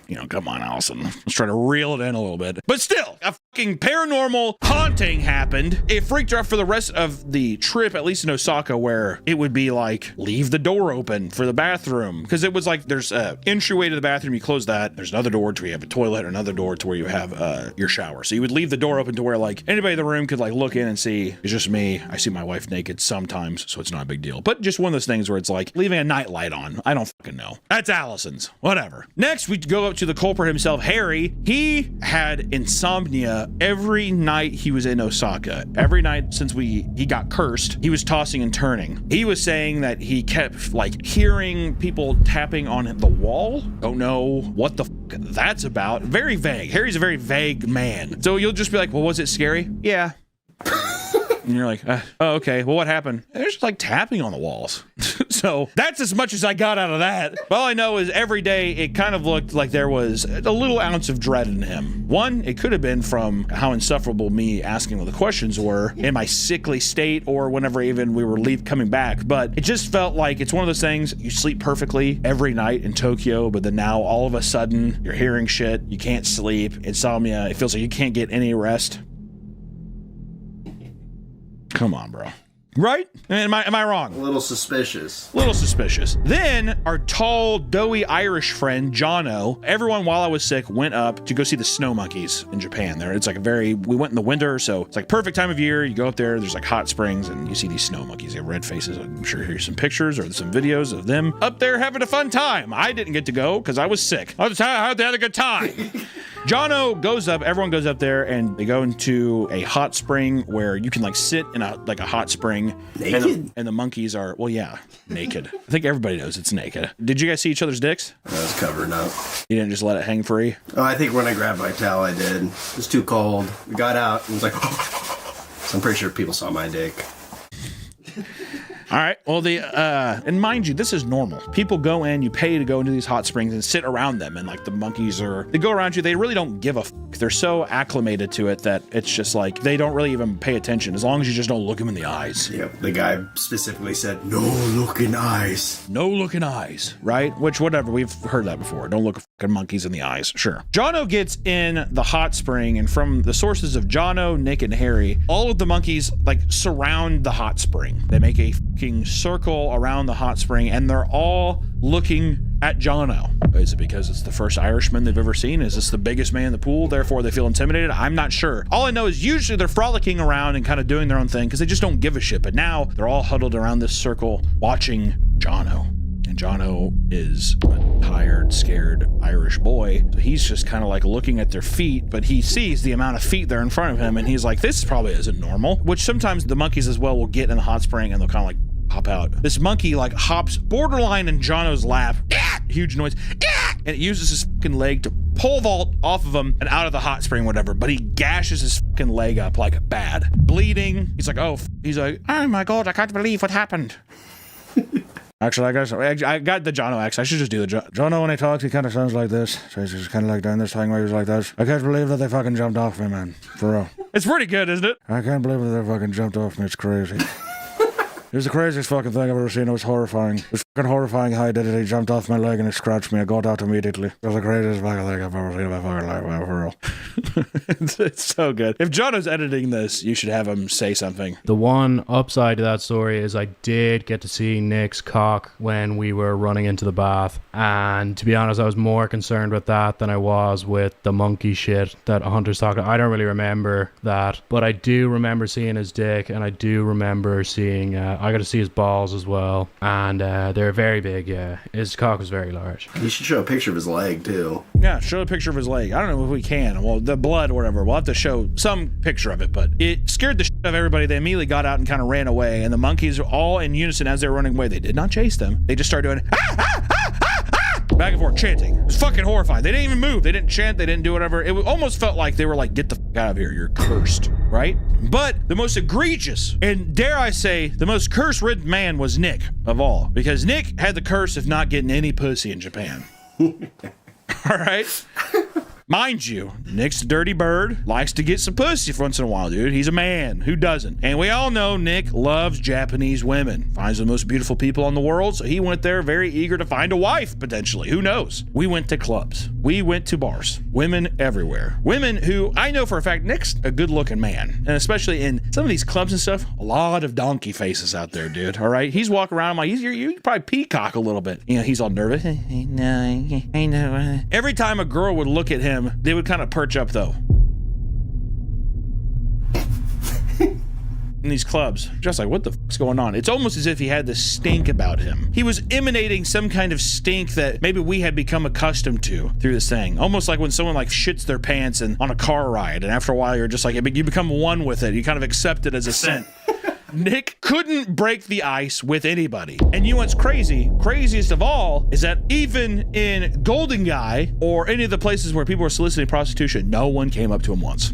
You know, come on, Allison. Let's try to reel it in a little bit. But still, a fucking paranormal haunting happened. It freaked her out for the rest of the trip, at least in Osaka, where it would be like, leave the door open for the bathroom. Because it was like, there's an entryway to the bathroom, you close that. There's another door to where you have a toilet, another door to where you have your shower. So you would leave the door open to where like anybody in the room could like look in and see, it's just me. I see my wife naked sometimes, so it's not a big deal. But just one of those things where it's like leaving a night light on. I don't fucking know. That's Allison's. Whatever. Next, we go up to the culprit himself, Harry. He had insomnia every night he was in Osaka. Every night since he got cursed, he was tossing and turning. He was saying that he kept like hearing people tapping on the wall. Don't know what the that's about. Very vague. Harry's a very vague man. So you'll just be like, well, was it scary? Yeah. And you're like, oh, okay. Well, what happened? There's just like tapping on the walls. So that's as much as I got out of that. All I know is every day it kind of looked like there was a little ounce of dread in him. One, it could have been from how insufferable me asking what the questions were in my sickly state or whenever even we were coming back. But it just felt like it's one of those things, you sleep perfectly every night in Tokyo, but then now all of a sudden you're hearing shit, you can't sleep, insomnia, it feels like you can't get any rest. Come on, bro. Right? Am I wrong? A little suspicious. Little suspicious. Then our tall, doughy Irish friend, Jono, everyone while I was sick went up to go see the snow monkeys in Japan. There, it's like we went in the winter, so it's like perfect time of year. You go up there, there's like hot springs, and you see these snow monkeys. They have red faces. I'm sure here's some pictures or some videos of them up there having a fun time. I didn't get to go because I was sick. I had a good time. Jono goes up, everyone goes up there, and they go into a hot spring where you can like sit in a hot spring. Naked? And the monkeys are, well, yeah, naked. I think everybody knows it's naked. Did you guys see each other's dicks? I was covered up. You didn't just let it hang free? Oh, I think when I grabbed my towel, I did. It was too cold. We got out and was like, so I'm pretty sure people saw my dick. All right. Well, and mind you, this is normal. People go in, you pay to go into these hot springs and sit around them. And like the monkeys they go around you. They really don't give a fuck. They're so acclimated to it that it's just like, they don't really even pay attention as long as you just don't look them in the eyes. Yep. The guy specifically said, no looking eyes. No looking eyes, right? Which, whatever. We've heard that before. Don't look fucking monkeys in the eyes. Sure. Jono gets in the hot spring, and from the sources of Jono, Nick, and Harry, all of the monkeys like surround the hot spring. They make a circle around the hot spring, and they're all looking at Jono. Is it because it's the first Irishman they've ever seen? Is this the biggest man in the pool, therefore they feel intimidated? I'm not sure. All I know is usually they're frolicking around and kind of doing their own thing because they just don't give a shit. But now they're all huddled around this circle watching Jono. And Jono is a tired, scared Irish boy. So he's just kind of like looking at their feet, but he sees the amount of feet there in front of him, and he's like, this probably isn't normal. Which sometimes the monkeys as well will get in the hot spring and they'll kind of like hop out. This monkey like hops borderline in Jono's lap. Huge noise. And it uses his fucking leg to pole vault off of him and out of the hot spring, whatever. But he gashes his fucking leg up like bad. Bleeding. He's like, oh my God, I can't believe what happened. Actually, I got the Jono accent. I should just do the Jono when he talks, he kind of sounds like this. So he's just kind of like doing this thing where he was like this. I can't believe that they fucking jumped off me, man. For real. It's pretty good, isn't it? I can't believe that they fucking jumped off me. It's crazy. It was the craziest fucking thing I've ever seen. It was horrifying. It was fucking horrifying how he did it. He jumped off my leg and it scratched me. I got out immediately. It was the craziest fucking thing I've ever seen in my fucking life, man, for real. It's so good. If Jono's editing this, you should have him say something. The one upside to that story is I did get to see Nick's cock when we were running into the bath. And to be honest, I was more concerned with that than I was with the monkey shit that Hunter's talking. I don't really remember that, but I do remember seeing his dick, and I do remember seeing, I got to see his balls as well. And they're very big, yeah. His cock was very large. You should show a picture of his leg, too. Yeah, show a picture of his leg. I don't know if we can. Well, the blood or whatever. We'll have to show some picture of it, but it scared the shit out of everybody. They immediately got out and kind of ran away, and the monkeys were all in unison as they were running away. They did not chase them. They just started doing back and forth, chanting. It was fucking horrifying. They didn't even move. They didn't chant. They didn't do whatever. It almost felt like they were like, get the fuck out of here. You're cursed, right? But the most egregious, and dare I say, the most curse-ridden man was Nick of all, because Nick had the curse of not getting any pussy in Japan. All right? Mind you, Nick's a dirty bird, likes to get some pussy once in a while, dude. He's a man. Who doesn't? And we all know Nick loves Japanese women, finds the most beautiful people in the world, so he went there very eager to find a wife, potentially. Who knows? We went to clubs. We went to bars. Women everywhere. Women who, I know for a fact, Nick's a good-looking man. And especially in some of these clubs and stuff, a lot of donkey faces out there, dude. All right? He's walking around like, you probably peacock a little bit. You know, he's all nervous. No, I know. Every time a girl would look at him, they would kind of perch up though. in these clubs. Just like, what the fuck's going on? It's almost as if he had this stink about him. He was emanating some kind of stink that maybe we had become accustomed to through this thing. Almost like when someone like shits their pants and on a car ride, and after a while you're just like, you become one with it. You kind of accept it as a scent. Nick couldn't break the ice with anybody. And you know what's crazy? Craziest of all is that even in Golden Guy or any of the places where people were soliciting prostitution, no one came up to him once.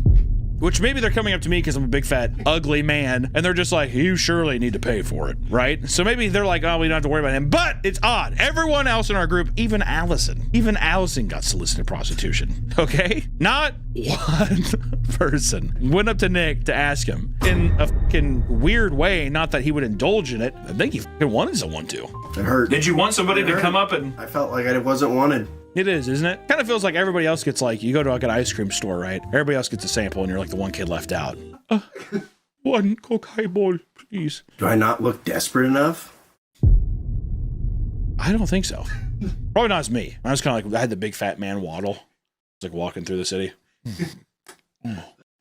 Which maybe they're coming up to me because I'm a big fat ugly man and they're just like, you surely need to pay for it, right? So maybe they're like, oh, we don't have to worry about him. But it's odd. Everyone else in our group, even Allison got solicited prostitution, okay? Not one person went up to Nick to ask him in a fucking weird way. Not that he would indulge in it. I think he fucking wanted someone to. It hurt. Did you want somebody to come up and... I felt like I wasn't wanted. It is, isn't it? Kind of feels like everybody else gets like, you go to like an ice cream store, right? Everybody else gets a sample and you're like the one kid left out. One Coke highball, please. Do I not look desperate enough? I don't think so. Probably not as me. I was kind of like, I had the big fat man waddle. It's like walking through the city.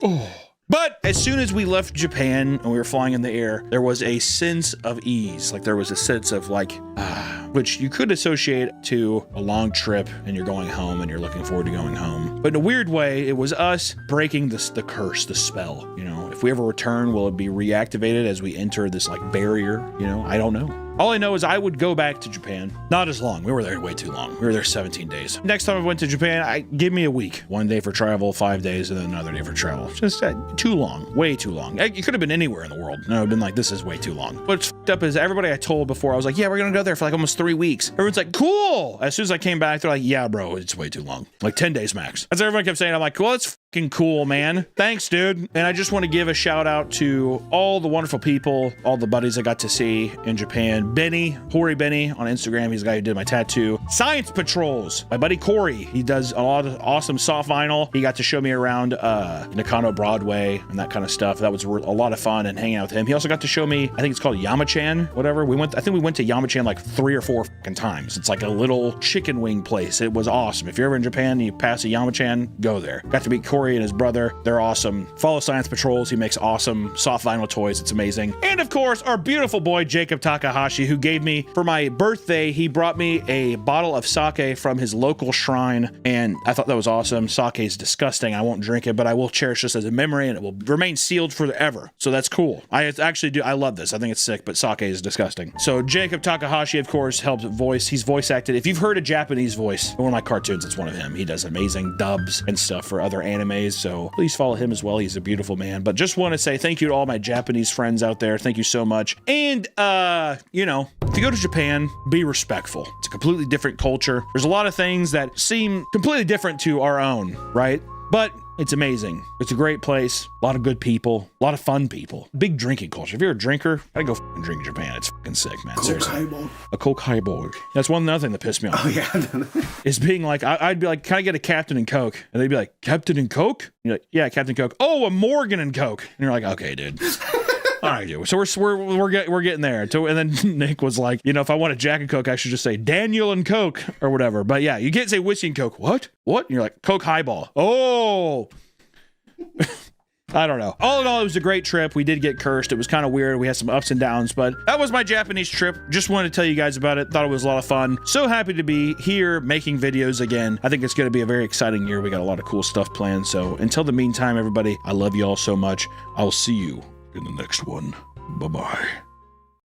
Oh. But as soon as we left Japan and we were flying in the air, there was a sense of ease. Like there was a sense of like, which you could associate to a long trip and you're going home and you're looking forward to going home. But in a weird way, it was us breaking the curse, the spell. You know, if we ever return, will it be reactivated as we enter this like barrier? You know, I don't know. All I know is I would go back to Japan. Not as long. We were there way too long. We were there 17 days. Next time I went to Japan, give me a week. 1 day for travel, 5 days, and then another day for travel. Just too long. Way too long. It could have been anywhere in the world. No, I've been like, this is way too long. What's fucked up is everybody I told before, I was like, yeah, we're going to go there for like almost 3 weeks. Everyone's like, cool. As soon as I came back, they're like, yeah, bro, it's way too long. Like 10 days max. As everyone kept saying, I'm like, well, it's fucking cool, man. Thanks, dude. And I just want to give a shout out to all the wonderful people, all the buddies I got to see in Japan. Corey Benny on Instagram. He's the guy who did my tattoo. Science Patrols. My buddy Corey. He does a lot of awesome soft vinyl. He got to show me around Nakano Broadway and that kind of stuff. That was a lot of fun and hanging out with him. He also got to show me, I think it's called Yamachan, whatever. I think we went to Yamachan like 3 or 4 fucking times. It's like a little chicken wing place. It was awesome. If you're ever in Japan and you pass a Yamachan, go there. Got to meet Corey and his brother. They're awesome. Follow Science Patrols. He makes awesome soft vinyl toys. It's amazing. And of course, our beautiful boy, Jacob Takahashi, who gave me, for my birthday, he brought me a bottle of sake from his local shrine, and I thought that was awesome. Sake is disgusting. I won't drink it, but I will cherish this as a memory, and it will remain sealed forever. So that's cool. I actually do. I love this. I think it's sick, but sake is disgusting. So Jacob Takahashi, of course, helped voice. He's voice acted. If you've heard a Japanese voice in one of my cartoons, it's one of him. He does amazing dubs and stuff for other animes, so please follow him as well. He's a beautiful man. But just want to say thank you to all my Japanese friends out there. Thank you so much. And, you know, if you go to Japan, be respectful. It's a completely different culture. There's a lot of things that seem completely different to our own, right? But it's amazing. It's a great place. A lot of good people. A lot of fun people. Big drinking culture. If you're a drinker, gotta go fucking drink in Japan. It's fucking sick, man. Coke highball. A Coke highball. That's one other thing that pissed me off. Oh, yeah. Is being like, I'd be like, can I get a Captain and Coke? And they'd be like, Captain and Coke? And you're like, yeah, Captain Coke. Oh, a Morgan and Coke. And you're like, okay, dude. All right, dude. So we're getting there. And then Nick was like, you know, if I want a Jack and Coke, I should just say Daniel and Coke or whatever. But yeah, you can't say whiskey and Coke. What? And you're like, Coke highball. Oh. I don't know. All in all, it was a great trip. We did get cursed. It was kind of weird. We had some ups and downs, but that was my Japanese trip. Just wanted to tell you guys about it. Thought it was a lot of fun. So happy to be here making videos again. I think it's going to be a very exciting year. We got a lot of cool stuff planned. So until the meantime, everybody, I love you all so much. I'll see you in the next one. Bye-bye.